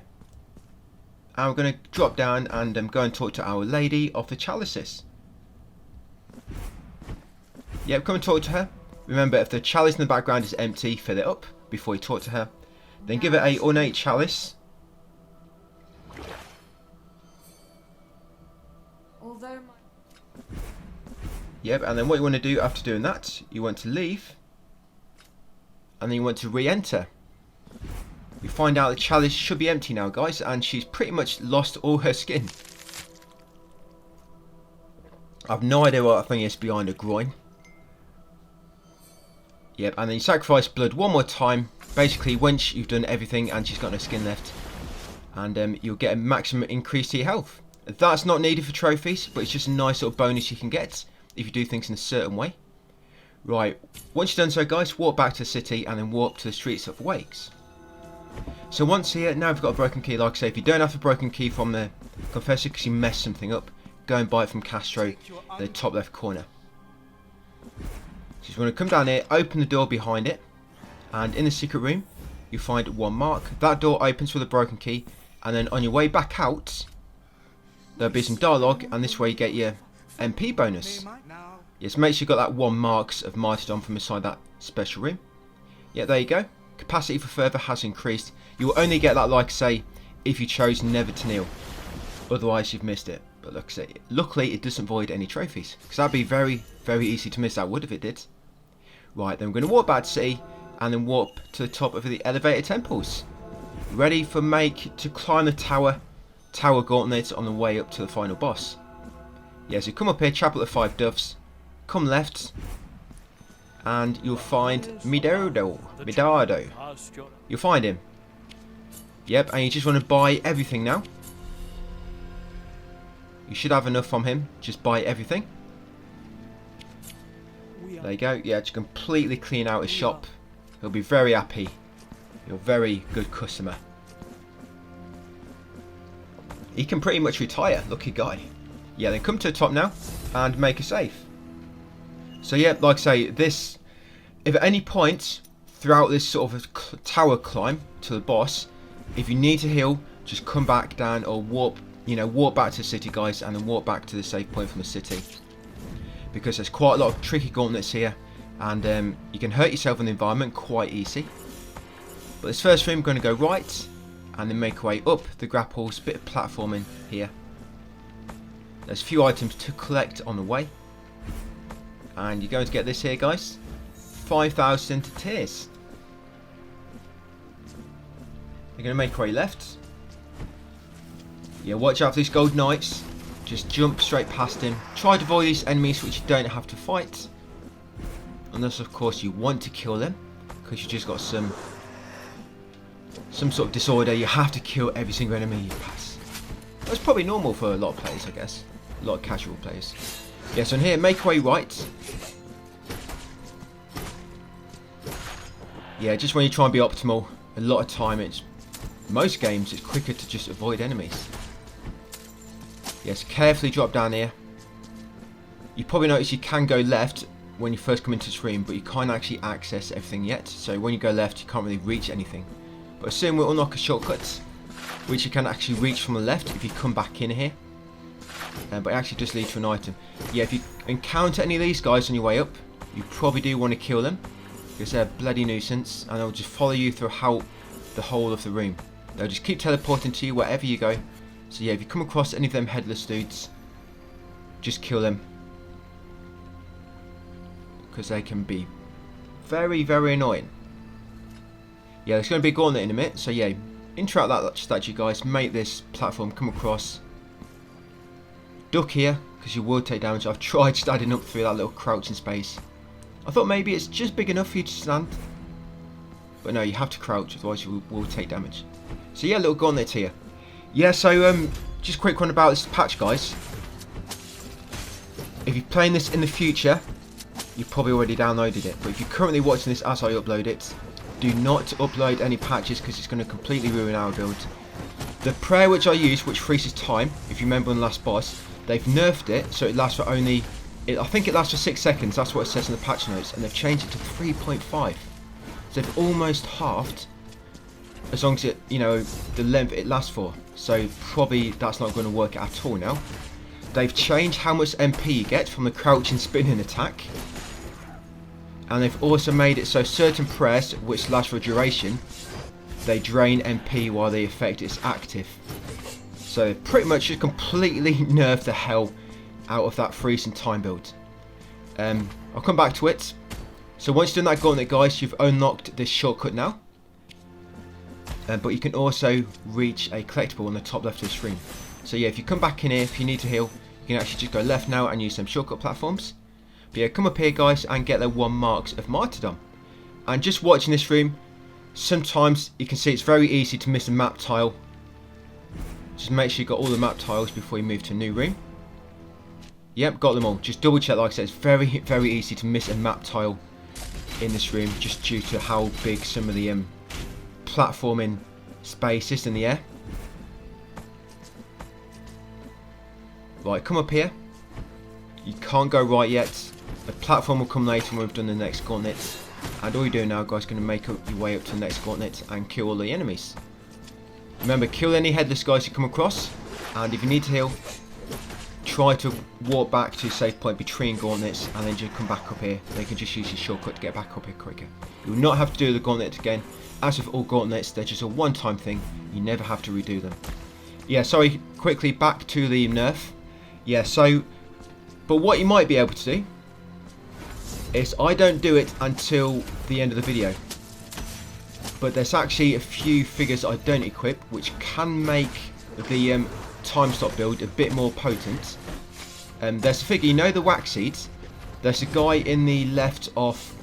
and we're going to drop down and go and talk to Our Lady of the Chalices. Yep, come and talk to her. Remember, if the chalice in the background is empty, fill it up before you talk to her. Then give it a ornate chalice. Although Yep, and then what you want to do after doing that, you want to leave, and then you want to re-enter. You find out the chalice should be empty now, guys, and she's pretty much lost all her skin. I've no idea what that thing is behind her groin. Yep, and then you sacrifice blood one more time, basically once you've done everything and she's got no skin left, and you'll get a maximum increase to your health. That's not needed for trophies, but it's just a nice little bonus you can get if you do things in a certain way. Right, once you've done so, guys, walk back to the city and then walk to the streets of Wakes. So once here, now we've got a broken key. Like I say, if you don't have a broken key from the Confessor because you messed something up, go and buy it from Castro in the top left corner. So you want to come down here, open the door behind it, and in the secret room you find 1 mark. That door opens with a broken key, and then on your way back out there'll be some dialogue, and this way you get your MP bonus. Yes, make sure you got that 1 marks of martyrdom from inside that special room. Yeah, there you go. Capacity for further has increased. You will only get that, like I say, if you chose never to kneel. Otherwise you've missed it. But like I say, luckily it doesn't void any trophies, because that'd be very, very easy to miss. That would if it did. Right, then we're going to walk back to city and then walk to the top of the elevated temples. Ready for Make to climb the tower gauntlet on the way up to the final boss. Yeah, so come up here, Chapel of the 5 Doves, come left, and you'll find Midado. You'll find him. Yep, and you just want to buy everything now. You should have enough from him, just buy everything. There you go, yeah, just completely clean out his shop. He'll be very happy. You're a very good customer. He can pretty much retire, lucky guy. Yeah, then come to the top now and make a save. So yeah, like I say, this, if at any point throughout this sort of tower climb to the boss, if you need to heal, just come back down or walk back to the city, guys, and then walk back to the save point from the city. Because there's quite a lot of tricky gauntlets here, and you can hurt yourself in the environment quite easy. But this first room, we're going to go right, and then make our way up the grapples, bit of platforming here. There's a few items to collect on the way. And you're going to get this here, guys. 5,000 tears. You're going to make our way left. Yeah, watch out for these gold knights. Just jump straight past him. Try to avoid these enemies which you don't have to fight. Unless, of course, you want to kill them. Because you just got some sort of disorder. You have to kill every single enemy you pass. That's probably normal for a lot of players, I guess. A lot of casual players. Yeah, so in here, make our way right. Yeah, just when you try and be optimal, a lot of time it's most games it's quicker to just avoid enemies. Yes, carefully drop down here. You probably notice you can go left when you first come into the stream, but you can't actually access everything yet. So when you go left, you can't really reach anything. But soon we'll unlock a shortcut, which you can actually reach from the left if you come back in here. But it actually does lead to an item. Yeah, if you encounter any of these guys on your way up, you probably do want to kill them, because they're a bloody nuisance, and they'll just follow you through the whole of the room. They'll just keep teleporting to you wherever you go. So yeah, if you come across any of them headless dudes, just kill them, because they can be very, very annoying. Yeah, there's going to be a gauntlet in a minute, so yeah, interact that statue, guys. Make this platform come across. Duck here, because you will take damage. I've tried standing up through that little crouching space. I thought maybe it's just big enough for you to stand, but no, you have to crouch, otherwise you will take damage. So yeah, little gauntlet here. Yeah, so just a quick one about this patch, guys. If you're playing this in the future, you've probably already downloaded it, but if you're currently watching this as I upload it, do not upload any patches, because it's going to completely ruin our build. The prayer which I use, which freezes time, if you remember on the last boss, they've nerfed it so it lasts for only, I think it lasts for 6 seconds, that's what it says in the patch notes, and they've changed it to 3.5. So they've almost halved, as long as it, you know, the length it lasts for. So probably that's not going to work at all now. They've changed how much MP you get from the crouching spinning attack. And they've also made it so certain prayers, which last for a duration, they drain MP while the effect is active. So pretty much just completely nerfed the hell out of that freezing time build. I'll come back to it. So once you've done that gauntlet, guys, you've unlocked this shortcut now. But you can also reach a collectible on the top left of the screen. So yeah, if you come back in here, if you need to heal, you can actually just go left now and use some shortcut platforms. But yeah, come up here, guys, and get the 1 marks of martyrdom. And just watching this room, sometimes you can see it's very easy to miss a map tile. Just make sure you got all the map tiles before you move to a new room. Yep, got them all. Just double check, like I said, it's very, very easy to miss a map tile in this room, just due to how big some of the platforming space is in the air. Right, come up here. You can't go right yet. The platform will come later when we've done the next gauntlet. And all you're doing now, guys, is going to make your way up to the next gauntlet and kill all the enemies. Remember, kill any headless guys you come across. And if you need to heal, try to walk back to a safe point between gauntlets and then just come back up here. They can just use your shortcut to get back up here quicker. You will not have to do the gauntlet again. As with all gauntlets, they're just a one-time thing. You never have to redo them. Yeah, sorry, quickly back to the nerf. Yeah, so, but what you might be able to do is, I don't do it until the end of the video, but there's actually a few figures I don't equip which can make the time stop build a bit more potent. There's a figure, you know the wax seeds? There's a guy in the left of,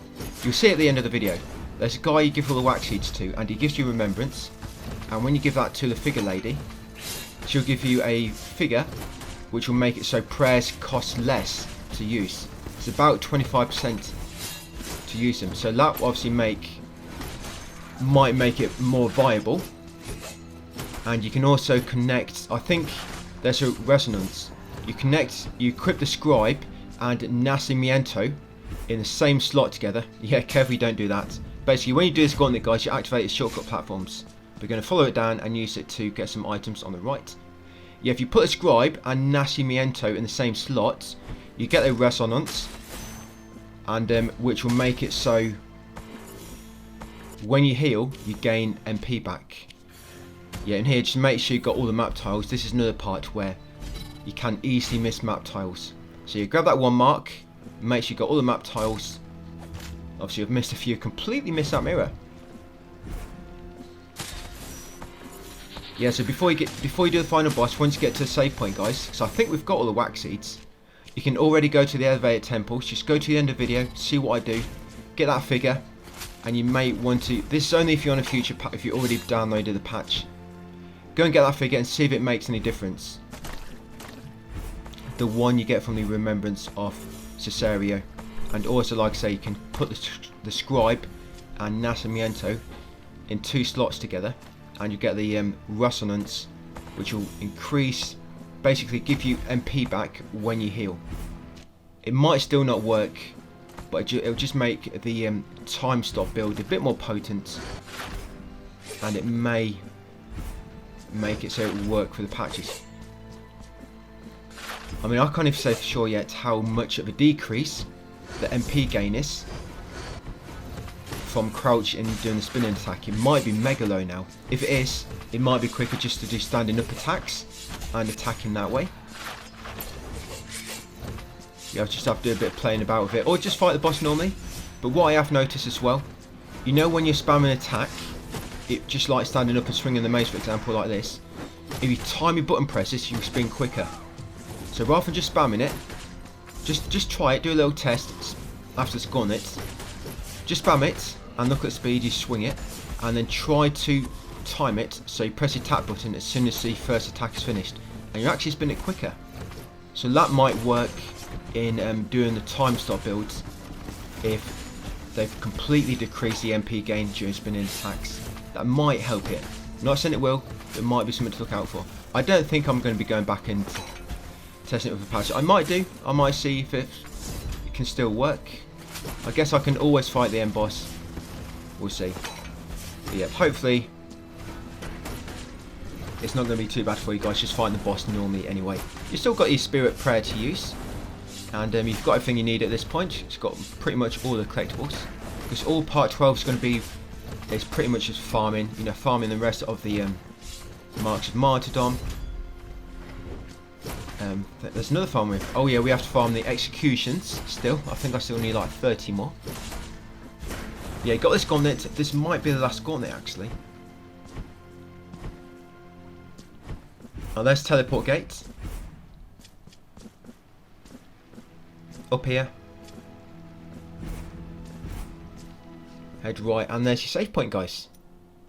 you'll see at the end of the video, there's a guy you give all the wax seeds to, and he gives you remembrance, and when you give that to the figure lady, she'll give you a figure which will make it so prayers cost less to use. It's about 25% to use them, so that will obviously might make it more viable. And you can also connect, I think there's a resonance, you equip the scribe and nacimiento in the same slot together. Yeah, carefully don't do that. Basically, when you do this gauntlet, guys, you activate the shortcut platforms. We're going to follow it down and use it to get some items on the right. Yeah, if you put a scribe and nacimiento in the same slots, you get a resonance, and which will make it so when you heal, you gain MP back. Yeah, and here, just make sure you've got all the map tiles. This is another part where you can easily miss map tiles. So you grab that 1 mark, make sure you've got all the map tiles. Obviously, I've missed a few, completely missed that mirror. Yeah, so before you do the final boss, once you get to the save point, guys, so I think we've got all the wax seeds. You can already go to the elevated temples. Just go to the end of the video, see what I do, get that figure, and you may want to. This is only if you're on a future pack, if you already downloaded the patch. Go and get that figure and see if it makes any difference. The one you get from the remembrance of Cesario, and also, like I say, you can put the scribe and nacimiento in 2 slots together, and you get the resonance, which will increase, basically give you MP back when you heal. It might still not work, but it'll just make the time stop build a bit more potent, and it may make it so it will work for the patches. I mean, I can't even say for sure yet how much of a decrease the MP gain is from crouch and doing the spinning attack. It might be mega low now. If it is, it might be quicker just to do standing up attacks and attacking that way. Yeah, I'll just have to do a bit of playing about with it, or just fight the boss normally. But what I have noticed as well, you know when you're spamming attack, it just like standing up and swinging the mace, for example, like this. If you time your button presses, you spin quicker. So rather than just spamming it, just try it, do a little test after it's gone it. Just spam it and look at the speed you swing it, and then try to time it so you press your attack button as soon as the first attack is finished, and you actually spin it quicker. So that might work in doing the time stop builds if they've completely decreased the MP gain during spinning attacks. That might help it. I'm not saying it will, but it might be something to look out for. I don't think I'm going to be going back and testing it with a patch. I might do. I might see if it can still work. I guess I can always fight the end boss. We'll see. But yeah, hopefully it's not going to be too bad for you guys. Just fighting the boss normally anyway. You've still got your spirit prayer to use, and you've got everything you need at this point. It's got pretty much all the collectibles, because all part 12 is going to be, it's pretty much just farming, you know, farming the rest of the marks of martyrdom. There's another farm with, oh yeah, we have to farm the executions still. I think I still need like 30 more. Yeah, got this gauntlet. This might be the last gauntlet actually. Oh, there's teleport gate. Up here. Head right, and there's your save point, guys.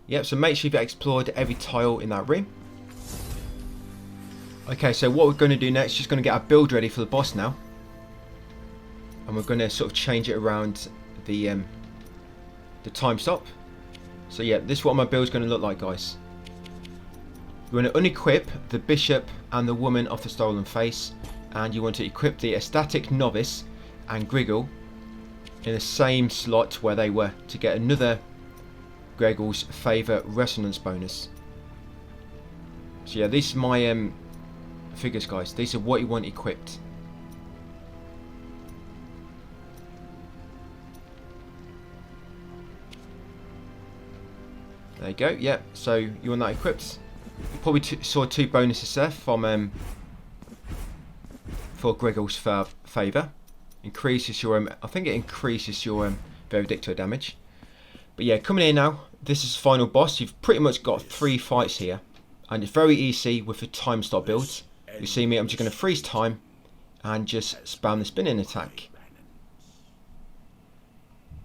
Yep, so make sure you've explored every tile in that room. Okay, so what we're going to do next, just going to get our build ready for the boss now. And we're going to sort of change it around the time stop. So yeah, this is what my build's going to look like, guys. We're going to unequip the bishop and the woman of the stolen face. And you want to equip the ecstatic novice and Griggle in the same slot where they were, to get another Greggle's favour resonance bonus. So yeah, these are my figures, guys. These are what you want equipped. There you go. Yeah, so you want that equipped. You probably saw 2 bonuses there from for Greggle's favour. Increases your I think it increases your Veredicto damage. But yeah, coming in now, this is the final boss. You've pretty much got 3 fights here, and it's very easy with the time stop builds. You see me, I'm just going to freeze time and just spam the spinning attack.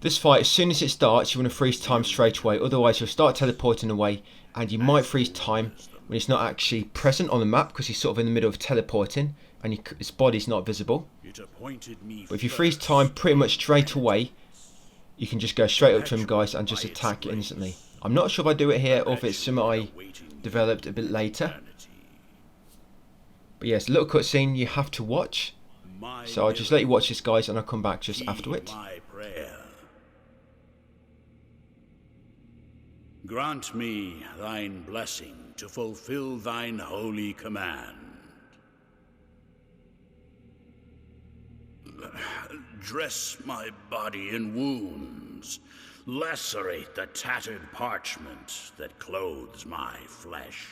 This fight, as soon as it starts, you want to freeze time straight away, otherwise you'll start teleporting away, and you might freeze time when it's not actually present on the map, because he's sort of in the middle of teleporting and his body's not visible. But if you freeze time pretty much straight away, you can just go straight up to him, guys, and just attack instantly. I'm not sure if I do it here or if it's something I developed a bit later. But yes, a little cutscene you have to watch. So I'll just let you watch this, guys, and I'll come back just after it. Grant me thine blessing to fulfill thine holy command. Dress my body in wounds, lacerate the tattered parchment that clothes my flesh.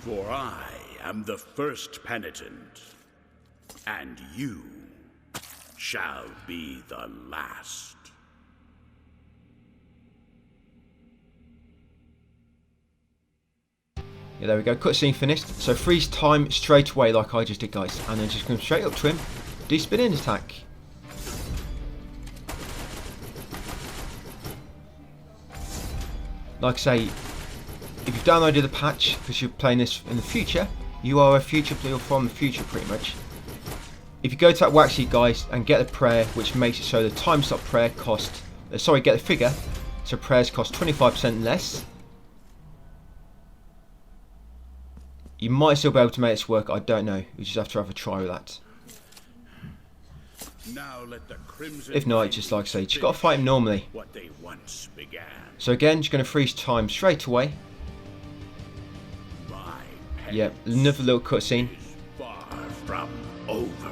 For I am the first penitent, and you shall be the last. Yeah, there we go, cutscene finished. So freeze time straight away like I just did, guys, and then just come straight up to him, do spinning attack. Like I say, if you've downloaded the patch because you're playing this in the future, you are a future player from the future pretty much. if you go to that wax sheet, guys, and get the prayer, which makes it so the time stop prayer cost, sorry, get the figure, so prayers cost 25% less. You might still be able to make this work, I don't know. You just have to have a try with that. Now let the crimson If not, just like I say, you just got to fight him normally. what they once began. So again, just going to freeze time straight away. My Yep, another little cutscene. is far from over.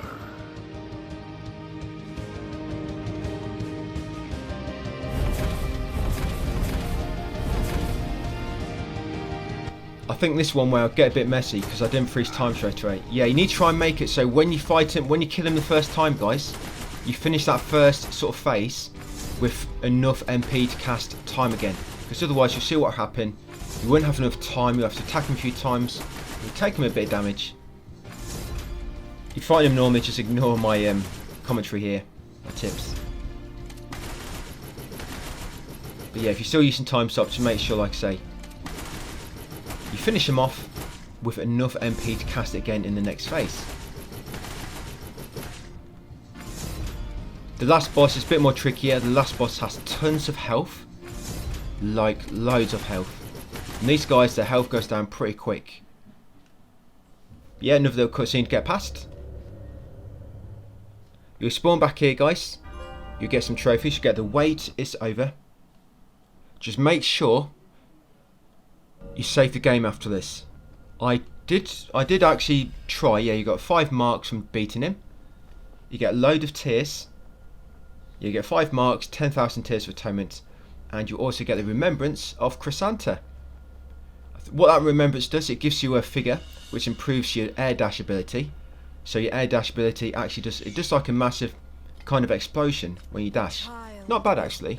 I think this one will get a bit messy because I didn't freeze time straight away. Yeah, you need to try and make it so when you fight him, when you kill him the first time, guys, you finish that first sort of phase with enough MP to cast time again. Because otherwise you'll see what will happen. You won't have enough time, you'll have to attack him a few times. You'll take him a bit of damage. You fight him normally, just ignore my commentary here, my tips. But yeah, if you're still using time stop, just make sure, like I say, you finish him off with enough MP to cast it again in the next phase. The last boss is a bit more trickier. The last boss has tons of health, like loads of health. And these guys, their health goes down pretty quick. Yeah, another little cutscene to get past. You'll spawn back here, guys. You'll get some trophies. You get the wait is over. Just make sure you save the game after this. I did actually try. Yeah, you got 5 marks from beating him. You get a load of tears. You get 5 marks, 10,000 tears for atonement, and you also get the remembrance of Chrysanta. What that remembrance does, it gives you a figure which improves your air dash ability. So your air dash ability actually does like a massive kind of explosion when you dash. Not bad actually.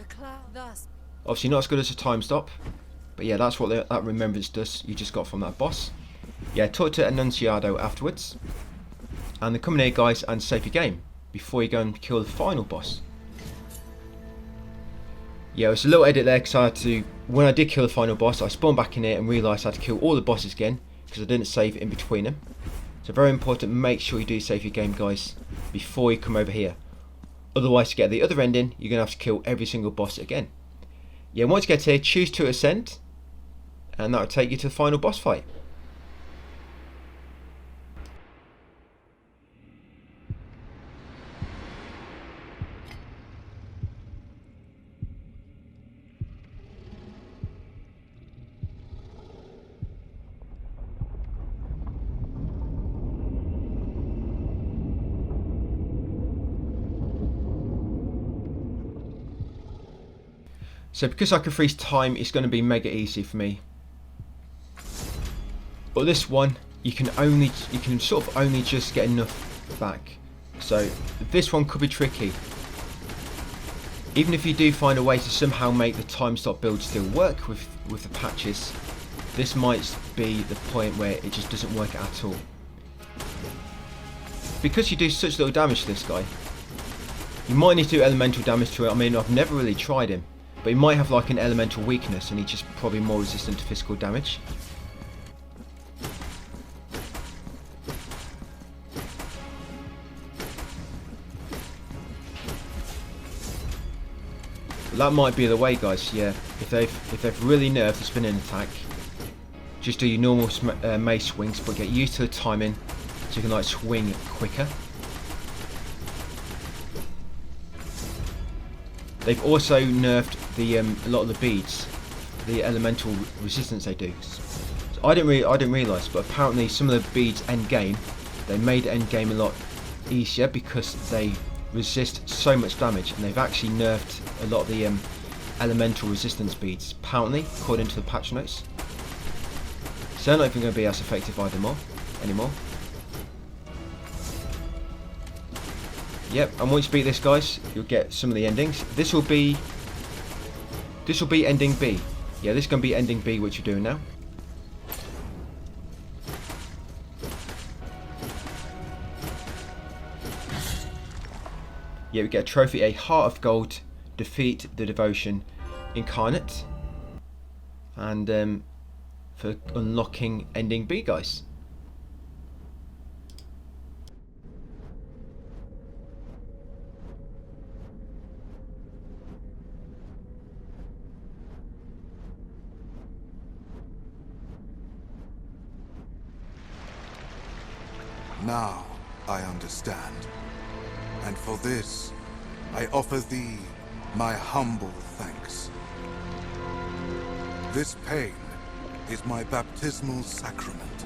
Obviously not as good as a time stop. But yeah, that's what that remembrance does. You just got from that boss. Yeah, talk to Annunciado afterwards. And then come in here, guys, and save your game before you go and kill the final boss. Yeah, it's a little edit there because I had to, when I did kill the final boss, I spawned back in here and realised I had to kill all the bosses again because I didn't save in between them. So very important, make sure you do save your game, guys, before you come over here. Otherwise, to get the other ending, you're going to have to kill every single boss again. Yeah, once you get here, choose to ascend, and that will take you to the final boss fight. So because I can freeze time, it's going to be mega easy for me. But this one, you can sort of only just get enough back. So this one could be tricky. Even if you do find a way to somehow make the time stop build still work with the patches, this might be the point where it just doesn't work at all. Because you do such little damage to this guy, you might need to do elemental damage to it. I mean, I've never really tried him. But he might have like an elemental weakness and he's just probably more resistant to physical damage. But that might be the way, guys, yeah. If they've really nerfed the spinning attack, just do your normal mace swings, but get used to the timing so you can like swing quicker. They've also nerfed the a lot of the beads, the elemental resistance they do. So I didn't realise, but apparently some of the beads end game, they made end game a lot easier because they resist so much damage, and they've actually nerfed a lot of the elemental resistance beads. Apparently, according to the patch notes, so they're not even going to be as effective anymore. Yep, and once you beat this, guys, you'll get some of the endings. This will be ending B. Yeah, this is going to be ending B, which you're doing now. Yeah, we get a trophy, a heart of gold, defeat the devotion incarnate, and for unlocking ending B, guys. Now I understand. And for this, I offer thee my humble thanks. This pain is my baptismal sacrament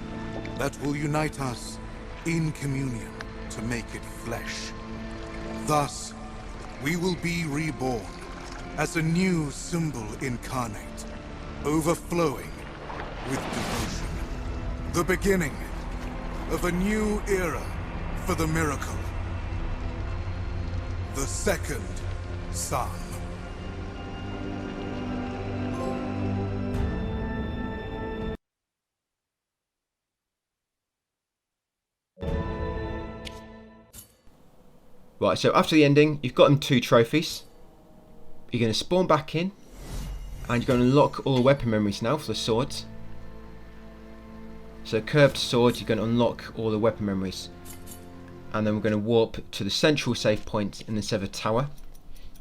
that will unite us in communion to make it flesh. Thus, we will be reborn as a new symbol incarnate, overflowing with devotion. The beginning of a new era for the miracle. The second son. Right, so after the ending, you've gotten 2 trophies. You're going to spawn back in, and you're going to unlock all the weapon memories now for the swords. So curved swords, you're going to unlock all the weapon memories. And then we're going to warp to the central save point in the severed tower.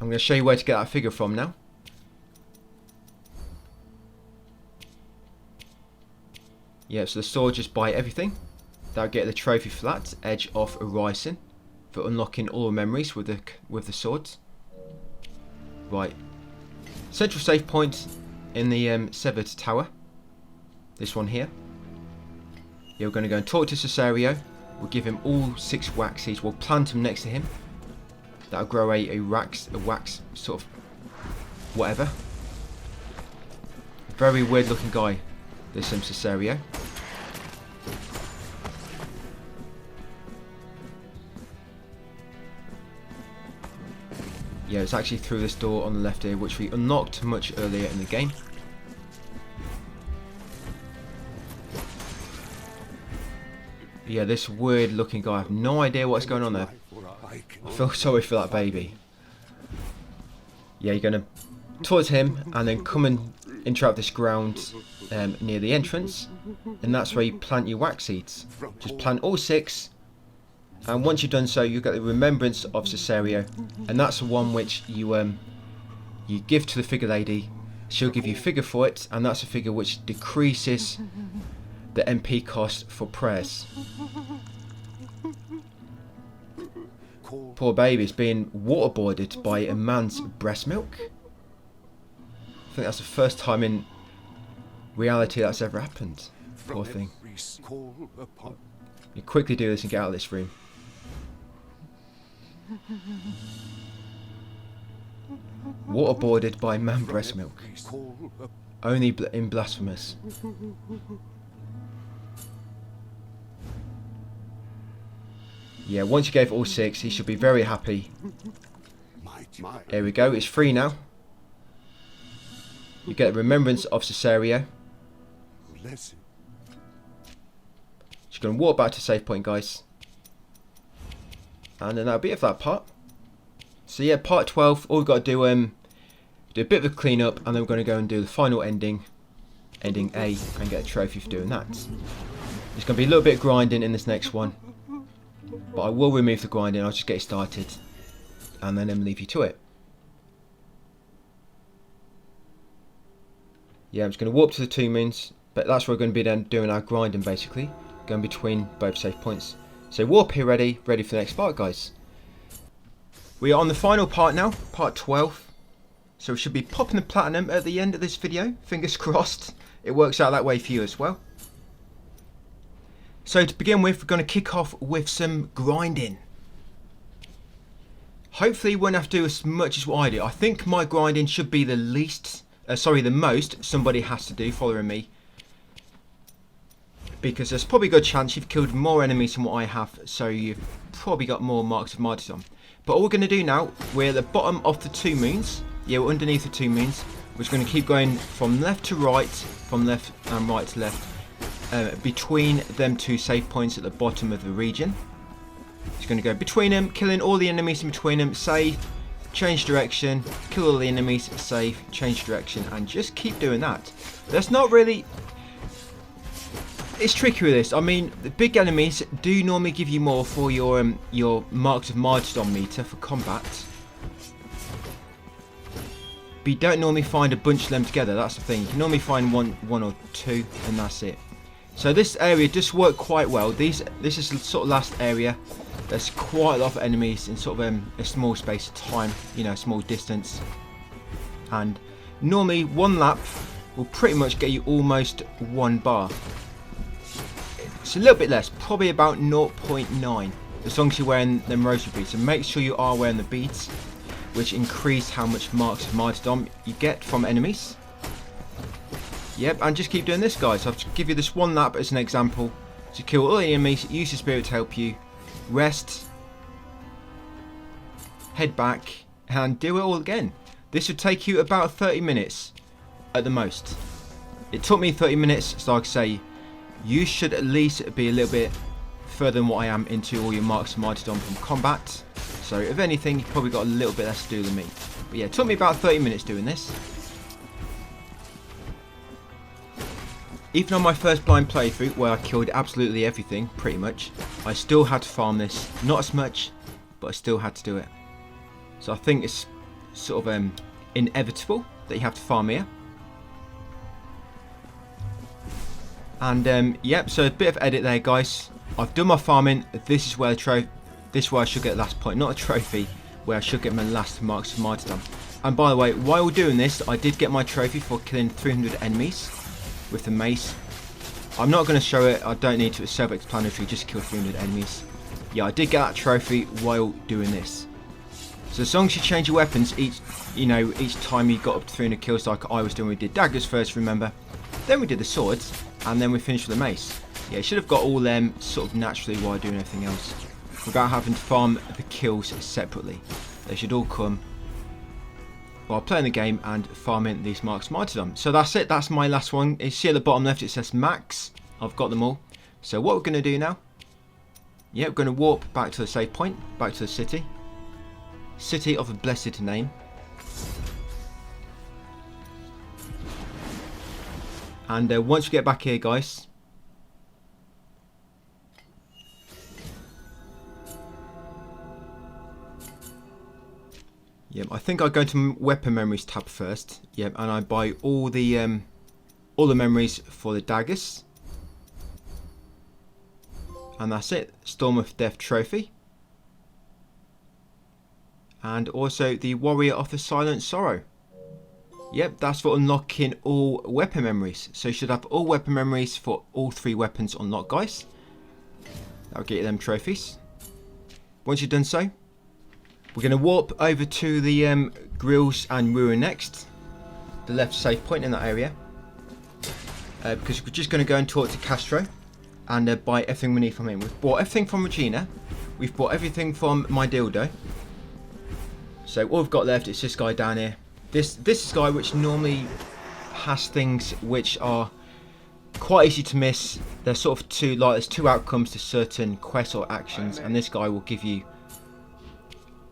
I'm going to show you where to get that figure from now. Yeah, so the sword just buy everything. That'll get the trophy for that, Edge of Horizon, for unlocking all the memories with the swords. Right, central save point in the severed tower. This one here. Yeah, we're going to go and talk to Cesario. We'll give him all 6 wax seeds. We'll plant them next to him. That'll grow a wax sort of whatever. Very weird looking guy, this Cesario. Yeah, it's actually through this door on the left here, which we unlocked much earlier in the game. Yeah, this weird looking guy, I have no idea what's going on there. I feel sorry for that baby. Yeah, you're going to talk to him and then come and interact this ground near the entrance. And that's where you plant your wax seeds. Just plant all 6. And once you've done so, you get the remembrance of Cesario. And that's the one which you give to the figure lady. She'll give you figure for it. And that's a figure which decreases the MP cost for prayers. Poor baby's being waterboarded by a man's breast milk. I think that's the first time in reality that's ever happened. Poor thing. You quickly do this and get out of this room. Waterboarded by man breast milk. Only in Blasphemous. Yeah, once you gave all 6, he should be very happy. Here we go, it's free now. You get the remembrance of Cesario. Just going to walk back to save point, guys. And then that'll be it for that part. So yeah, part 12, all we've got to do a bit of a clean up, and then we're going to go and do the final ending, ending A, and get a trophy for doing that. There's going to be a little bit of grinding in this next one. But I will remove the grinding, I'll just get it started and then leave you to it. Yeah, I'm just going to warp to the 2 moons, but that's where we're going to be then doing our grinding basically, going between both save points. So warp here ready for the next part, guys. We are on the final part now, part 12. So we should be popping the platinum at the end of this video, fingers crossed it works out that way for you as well. So to begin with, we're going to kick off with some grinding. Hopefully we won't have to do as much as what I do. I think my grinding should be the most somebody has to do following me. Because there's probably a good chance you've killed more enemies than what I have, so you've probably got more marks of martyrdom. But all we're going to do now, we're at the bottom of the 2 moons. Yeah, we're underneath the 2 moons. We're just going to keep going from left to right, from left and right to left. Between them 2 save points at the bottom of the region. Just going to go between them, killing all the enemies in between them, save, change direction, kill all the enemies, save, change direction, and just keep doing that. That's not really... It's tricky with this. I mean, the big enemies do normally give you more for your marks of martyrdom meter for combat. But you don't normally find a bunch of them together, that's the thing. You can normally find one or 2, and that's it. So this area does work quite well. This is the sort of last area. There's quite a lot of enemies in sort of a small space of time, you know, a small distance. And normally one lap will pretty much get you almost 1 bar. It's a little bit less, probably about 0.9, as long as you're wearing them rosary beads. So make sure you are wearing the beads, which increase how much marks of martyrdom you get from enemies. Yep, and just keep doing this, guys. I'll give you this 1 lap as an example. To kill all the enemies, use the spirit to help you. Rest, head back, and do it all again. This would take you about 30 minutes at the most. It took me 30 minutes, so like I say, you should at least be a little bit further than what I am into all your marks of martyrdom from combat. So if anything, you've probably got a little bit less to do than me. But yeah, it took me about 30 minutes doing this. Even on my first blind playthrough, where I killed absolutely everything, pretty much, I still had to farm this. Not as much, but I still had to do it. So I think it's sort of inevitable that you have to farm here. And yep, so a bit of edit there, guys. I've done my farming. This is where I should get the last point, not a trophy, where I should get my last marks of martyrdom. And by the way, while doing this, I did get my trophy for killing 300 enemies with the mace. I'm not going to show it, I don't need to, it's self-explanatory, just kill 300 enemies. Yeah, I did get that trophy while doing this. So as long as you change your weapons each time you got up to 300 kills, like I was doing, we did daggers first, remember, then we did the swords, and then we finished with the mace. Yeah, you should have got all them sort of naturally while doing everything else, without having to farm the kills separately. They should all come while playing the game and farming these marks of martyrdom. So that's it, that's my last one. You see at the bottom left it says max. I've got them all. So what we're going to do now, yeah, we're going to warp back to the save point, back to the city. City of a blessed name. And once we get back here, guys, yep, I think I go to weapon memories tab first. Yep, and I buy all the memories for the daggers, and that's it. Storm of Death trophy, and also the Warrior of the Silent Sorrow. Yep, that's for unlocking all weapon memories. So you should have all weapon memories for all 3 weapons unlocked, guys. That'll get you them trophies. Once you've done so, we're going to warp over to the Grills and Ruin next, the left save point in that area, because we're just going to go and talk to Castro and buy everything we need from him. We've bought everything from Regina, we've bought everything from my dildo, so all we've got left is this guy down here. This guy, which normally has things which are quite easy to miss. There's sort of there's 2 outcomes to certain quests or actions, and this guy will give you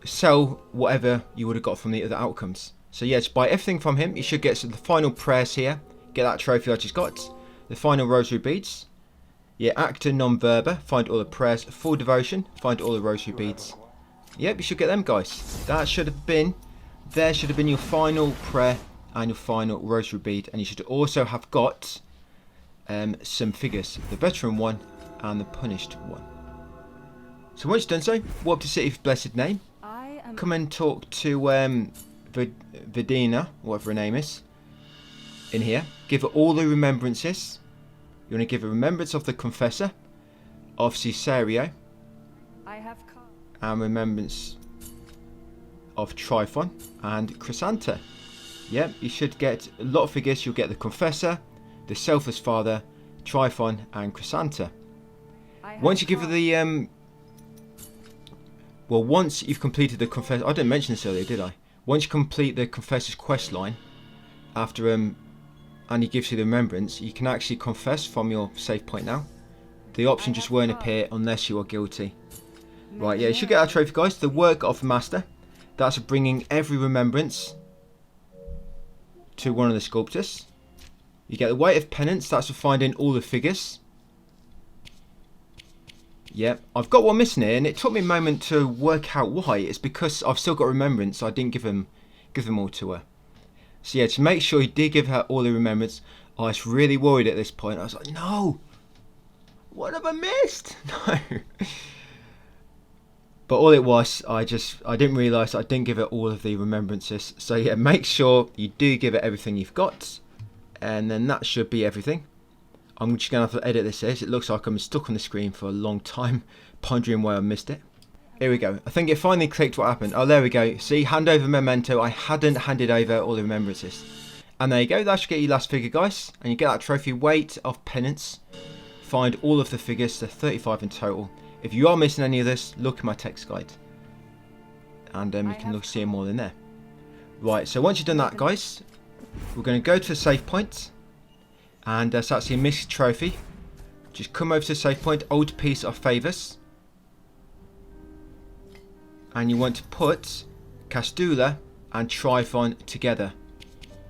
sell whatever you would have got from the other outcomes. So yeah, just buy everything from him. You should get the final prayers here, get that trophy I just got, the final rosary beads. Yeah, actor non-verba, find all the prayers. Full devotion, find all the rosary beads. Yep, you should get them, guys. That should have been, there should have been your final prayer and your final rosary bead, and you should also have got some figures, the veteran one and the punished one. So once you've done so, warp to City of Blessed Name. Come and talk to Vidina, whatever her name is, in here. Give her all the remembrances. You want to give a remembrance of the Confessor, of Cesario, and remembrance of Tryphon and Chrysanta. Yep, you should get a lot of figures. You'll get the Confessor, the Selfless Father, Tryphon and Chrysanta. Once you give her the well, once you've completed the Confessor, I didn't mention this earlier, did I? Once you complete the Confessor's quest line, after and he gives you the remembrance, you can actually confess from your save point now. The option just won't appear unless you are guilty. Right, yeah, you should get our trophy, guys. The Work of Master. That's bringing every remembrance to one of the sculptors. You get the Weight of Penance. That's for finding all the figures. Yep, I've got one missing here, and it took me a moment to work out why. It's because I've still got remembrance, so I didn't give them all to her. So yeah, to make sure you did give her all the remembrance, I was really worried at this point. I was like, no, What have I missed? No. But all it was, I didn't realise I didn't give it all of the remembrances. So yeah, make sure you do give it everything you've got. And then that should be everything. I'm just going to have to edit this as it looks like I'm stuck on the screen for a long time, pondering why I missed it. Here we go. I think it finally clicked what happened. Oh, there we go. See, hand over memento. I hadn't handed over all the remembrances. And there you go. That should get you last figure, guys. And you get that trophy weight of penance. Find all of the figures, so 35 in total. If you are missing any of this, look at my text guide. And you can look see more in there. Right, so once you've done that, guys, we're going to go to the save point. And that's actually a missed trophy. Just come over to the save point, old piece of favours. And you want to put Castula and Tryphon together.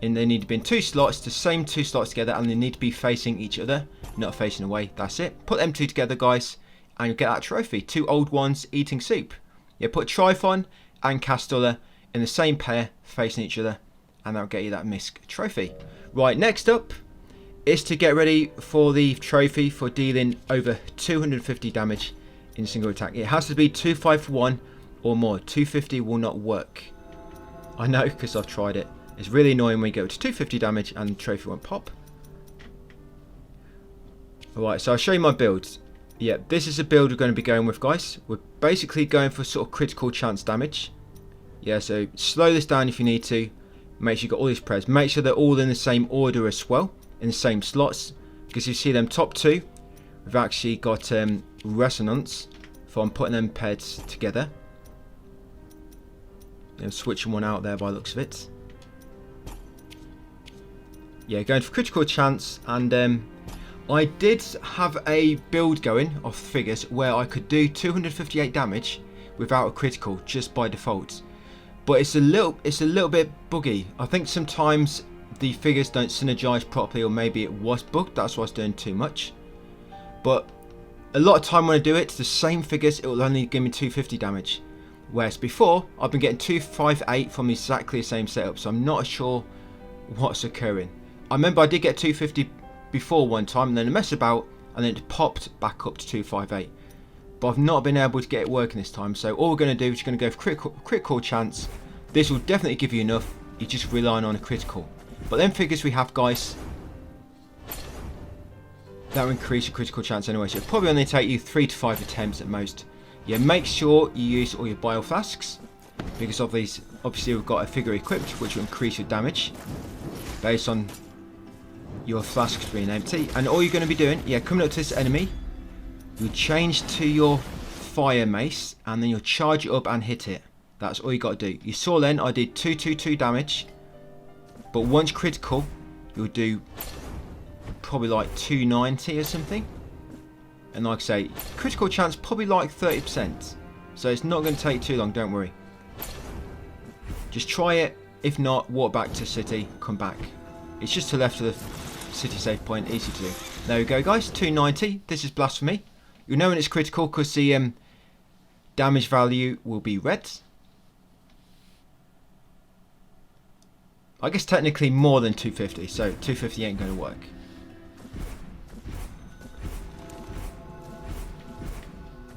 And they need to be in 2 slots, the same 2 slots together, and they need to be facing each other, not facing away. That's it. Put them 2 together, guys, and you'll get that trophy. 2 old ones eating soup. Yeah, put Tryphon and Castula in the same pair, facing each other, and that'll get you that misc trophy. Right, next up is to get ready for the trophy for dealing over 250 damage in a single attack. It has to be 251 or more. 250 will not work. I know, because I've tried it. It's really annoying when you go to 250 damage and the trophy won't pop. Alright, so I'll show you my builds. Yeah, this is a build we're going to be going with, guys. We're basically going for sort of critical chance damage. Yeah, so slow this down if you need to. Make sure you've got all these prayers. Make sure they're all in the same order as well. In the same slots. Because you see them top 2. We've actually got resonance. From putting them paired together. I'm switching one out there by the looks of it. Yeah, going for critical chance, and I did have a build going of figures where I could do 258 damage without a critical just by default. But it's a little bit buggy. I think sometimes the figures don't synergize properly, or maybe it was bugged. That's why I was doing too much. But a lot of time when I do it, the same figures, it will only give me 250 damage. Whereas before, I've been getting 258 from exactly the same setup, so I'm not sure what's occurring. I remember I did get 250 before one time, and then I messed about, and then it popped back up to 258. But I've not been able to get it working this time, so all we're going to do is going to go for critical chance. This will definitely give you enough, you're just relying on a critical. But them figures we have, guys, that will increase your critical chance anyway, so it'll probably only take you 3 to 5 attempts at most. Yeah, make sure you use all your bio flasks, because of these, obviously we've got a figure equipped which will increase your damage based on your flasks being empty. And all you're going to be doing, yeah, coming up to this enemy, you'll change to your fire mace, and then you'll charge it up and hit it. That's all you got to do. You saw then I did 222 damage, but once critical you'll do probably like 290 or something. And like I say, critical chance probably like 30%. So it's not going to take too long, don't worry. Just try it. If not, walk back to city, come back. It's just to the left of the city save point, easy to do. There we go, guys, 290. This is Blasphemy. You'll know when it's critical because the damage value will be red. I guess technically more than 250, so 250 ain't going to work.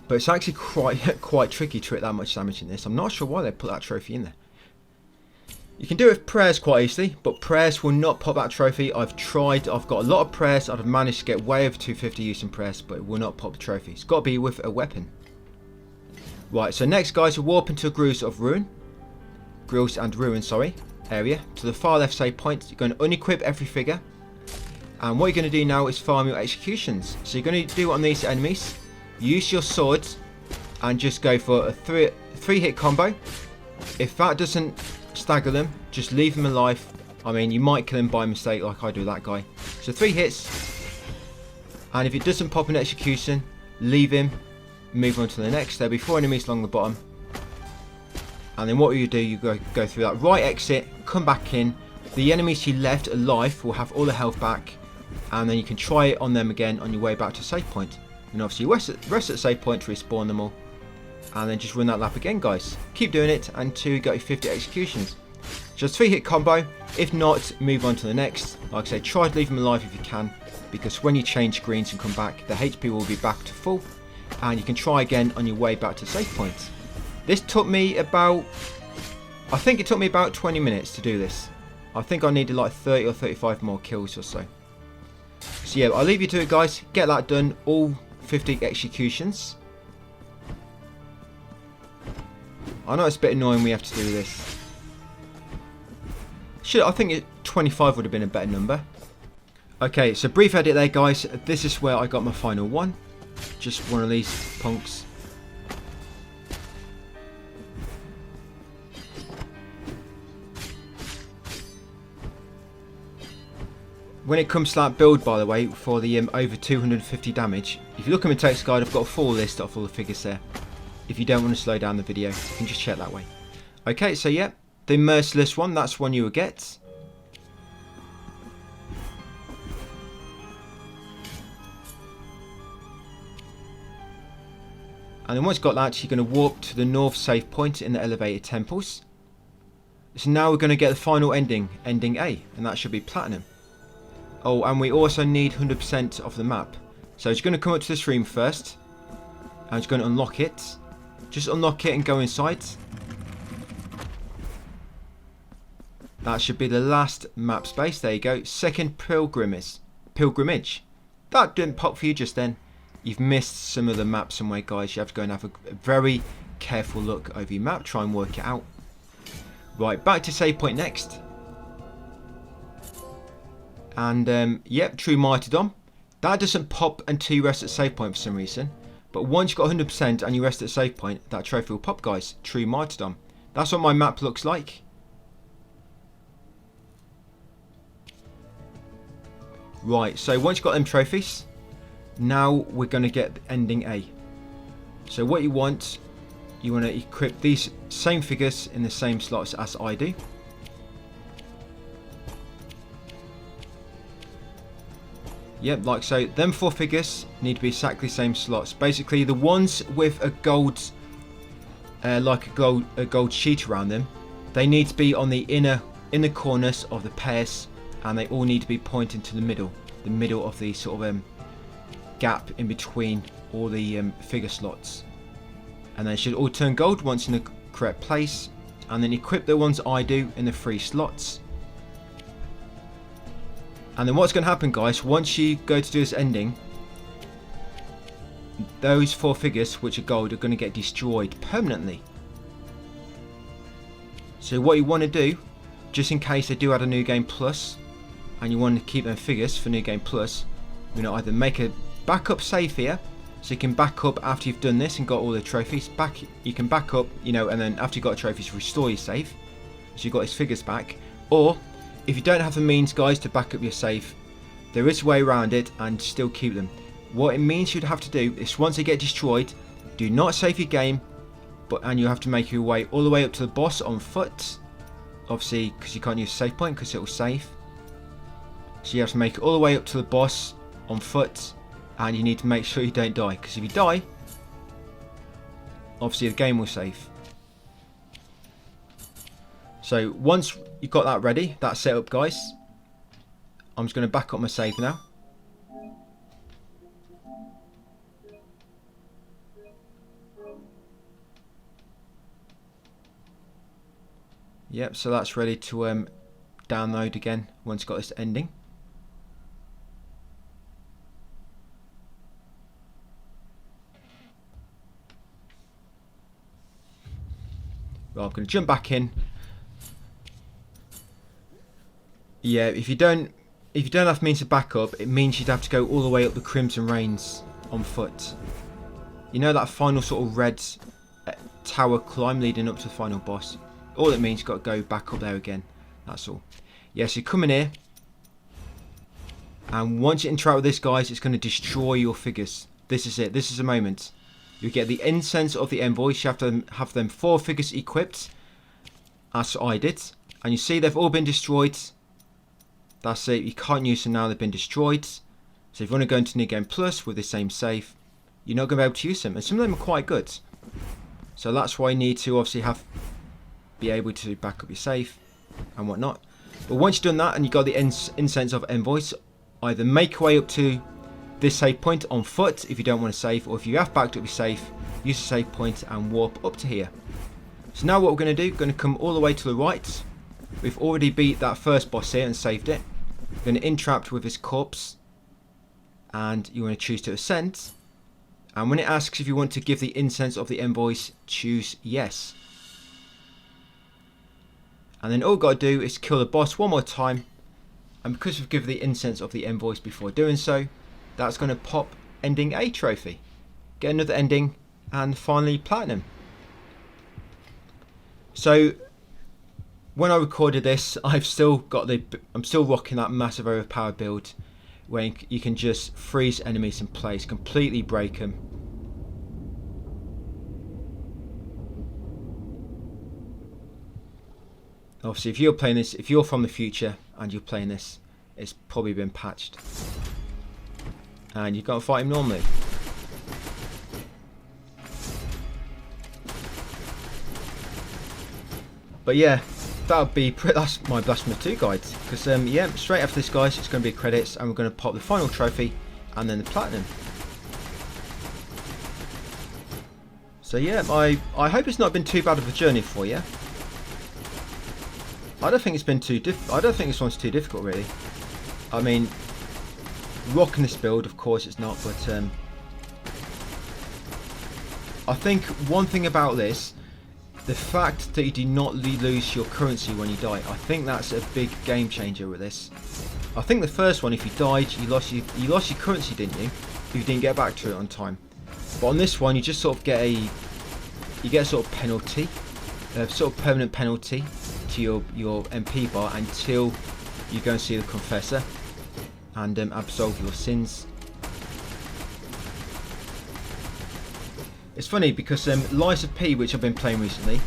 But it's actually quite tricky to hit that much damage in this. I'm not sure why they put that trophy in there. You can do it with prayers quite easily, but prayers will not pop that trophy. I've tried, I've got a lot of prayers, I've managed to get way over 250 using prayers, but it will not pop the trophy. It's got to be with a weapon. Right, so next, guys, we'll warp into Grills and Ruin, area. To the far left save point, you're going to unequip every figure. And what you're going to do now is farm your executions. So you're going to do it on these enemies. Use your swords and just go for a three hit combo. If that doesn't stagger them, just leave them alive. I mean, you might kill him by mistake like I do that guy. So 3 hits, and if it doesn't pop an execution, leave him, move on to the next. There'll be 4 enemies along the bottom, and then what you do, you go through that right exit, come back in. The enemies you left alive will have all the health back, and then you can try it on them again on your way back to save point. And obviously rest at the save point to respawn them all, and then just run that lap again, guys. Keep doing it until you get your 50 executions. Just 3 hit combo. If not, move on to the next. Like I said, try to leave them alive if you can. because when you change screens and come back, the HP will be back to full, and you can try again on your way back to save point. This took me about, I think it took me about 20 minutes to do this. I think I needed like 30 or 35 more kills or so. So yeah, I'll leave you to it, guys. Get that done, all 50 executions. I know it's a bit annoying we have to do this. I think 25 would have been a better number. Okay, so brief edit there, guys. This is where I got my final one. Just one of these punks. When it comes to that build, by the way, for the over 250 damage, if you look at my text guide, I've got a full list of all the figures there. If you don't want to slow down the video, you can just check that way. Okay, so yeah, the Merciless one, that's one you will get. And then once you've got that, you're going to walk to the north save point in the elevated temples. So now we're going to get the final ending, ending A, and that should be platinum. Oh, and we also need 100% of the map. So it's going to come up to this room first, and it's going to unlock it. Just unlock it and go inside. That should be the last map space. There you go. Second pilgrimage. That didn't pop for you just then. You've missed some of the map somewhere, guys. You have to go and have a very careful look over your map. Try and work it out. Right, back to save point next. And yep, True Martyrdom. That doesn't pop until you rest at save point for some reason. But once you've got 100% and you rest at save point, that trophy will pop, guys. True Martyrdom. That's what my map looks like. Right, so once you've got them trophies, now we're going to get ending A. So what you want to equip these same figures in the same slots as I do. Yep, like so. Them 4 figures need to be exactly the same slots. Basically, the ones with a gold, like a gold sheet around them, they need to be on the inner corners of the pairs, and they all need to be pointing to the middle of the sort of gap in between all the figure slots. And they should all turn gold once in the correct place, and then equip the ones I do in the 3 slots. And then what's going to happen, guys, once you go to do this ending, those 4 figures which are gold are going to get destroyed permanently. So what you want to do, just in case they do add a new game plus, and you want to keep them figures for new game plus, you're going to either make a backup save here, so you can back up after you've done this and got all the trophies. You can back up, you know, and then after you've got trophies, restore your save, so you've got his figures back. Or if you don't have the means, guys, to back up your save, there is a way around it and still keep them. What it means you'd have to do is once they get destroyed, do not save your game, and you have to make your way all the way up to the boss on foot. Obviously, because you can't use a save point because it will save. So you have to make it all the way up to the boss on foot, and you need to make sure you don't die, because if you die, obviously the game will save. So once you've got that ready, that set up, guys, I'm just going to back up my save now. Yep, so that's ready to download again once it's got this ending. Well, I'm going to jump back in. Yeah, if you don't have means to back up, it means you'd have to go all the way up the Crimson Rains on foot. You know that final sort of red tower climb leading up to the final boss? All it means you've got to go back up there again. That's all. Yeah, so you come in here, and once you interact with this, guys, it's going to destroy your figures. This is it. This is the moment. You get the incense of the envoys. You have to have them 4 figures equipped, as I did. And you see they've all been destroyed. That's it. You can't use them now. They've been destroyed. So if you want to go into New Game Plus with the same save, you're not going to be able to use them. And some of them are quite good. So that's why you need to obviously be able to back up your save and whatnot. But once you've done that and you've got the incense of envoys, either make your way up to this save point on foot if you don't want to save, or if you have backed up your save, use the save point and warp up to here. So now what we're going to do, going to come all the way to the right. We've already beat that first boss here and saved it. We're going to entrap with his corpse, and you want to choose to ascend. And when it asks if you want to give the incense of the envoys, choose yes. And then all we've got to do is kill the boss one more time, and because we've given the incense of the envoys before doing so, that's going to pop ending A trophy, get another ending, and finally platinum. So when I recorded this, I'm still rocking that massive overpowered build where you can just freeze enemies in place, completely break them. Obviously, if you're playing this, if you're from the future and you're playing this, it's probably been patched. And you've got to fight him normally. But yeah, that's my Blasphemous 2 guide. Because yeah, straight after this, guys, it's going to be credits, and we're going to pop the final trophy and then the platinum. So yeah, I hope it's not been too bad of a journey for you. I don't think it's been I don't think this one's too difficult, really. I mean, rocking this build, of course it's not, but I think one thing about this, the fact that you do not lose your currency when you die, I think that's a big game changer with this. I think the first one, if you died, you lost your currency, didn't you? If you didn't get back to it on time. But on this one, you just sort of get a sort of penalty, sort of permanent penalty to your MP bar until you go and see the confessor and absolve your sins. It's funny because Lies of P, which I've been playing recently,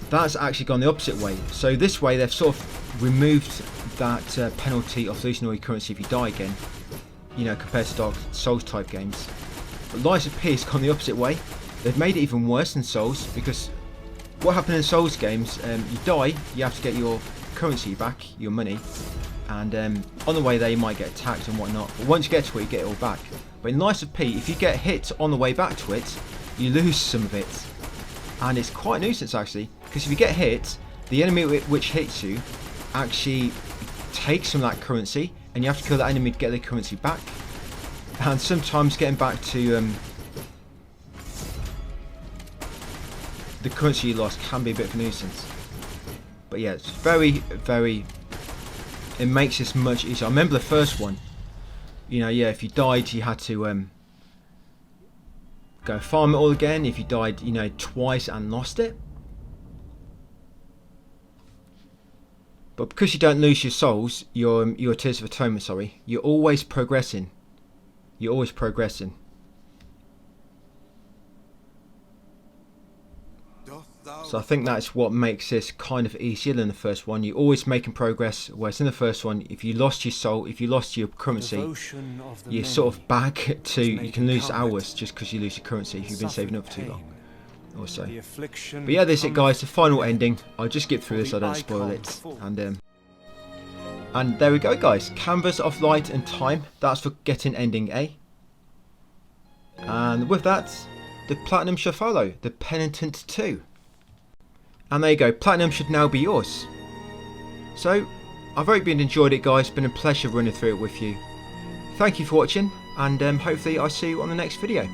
that's actually gone the opposite way. So this way they've sort of removed that penalty of losing all your currency if you die again, you know, compared to Dark Souls type games. But Lies of P has gone the opposite way. They've made it even worse than Souls, because what happened in Souls games, you die, you have to get your currency back, your money, and on the way there you might get attacked and whatnot, but once you get to it you get it all back. But in Lies of P, if you get hit on the way back to it, you lose some of it, and it's quite a nuisance actually, because if you get hit, the enemy which hits you actually takes some of that currency, and you have to kill that enemy to get the currency back, and sometimes getting back to the currency you lost can be a bit of a nuisance. But yeah, it's very, it makes this much easier. I remember the first one, you know, yeah, if you died you had to go farm it all again if you died, you know, twice and lost it. But because you don't lose your souls, your Tears of Atonement, sorry, you're always progressing. You're always progressing. So I think that's what makes this kind of easier than the first one. You're always making progress, whereas in the first one, if you lost your soul, if you lost your currency, you're sort of back to, you can lose hours just because you lose your currency if you've been saving up for too long or so. But yeah, that's it guys, the final ending. I'll just skip through this, I don't spoil it. And there we go guys, Canvas of Light and Time, that's for getting ending A. And with that, the Platinum shall follow, the Penitent 2. And there you go, Platinum should now be yours. So, I hope you enjoyed it guys, it's been a pleasure running through it with you. Thank you for watching, and hopefully I'll see you on the next video.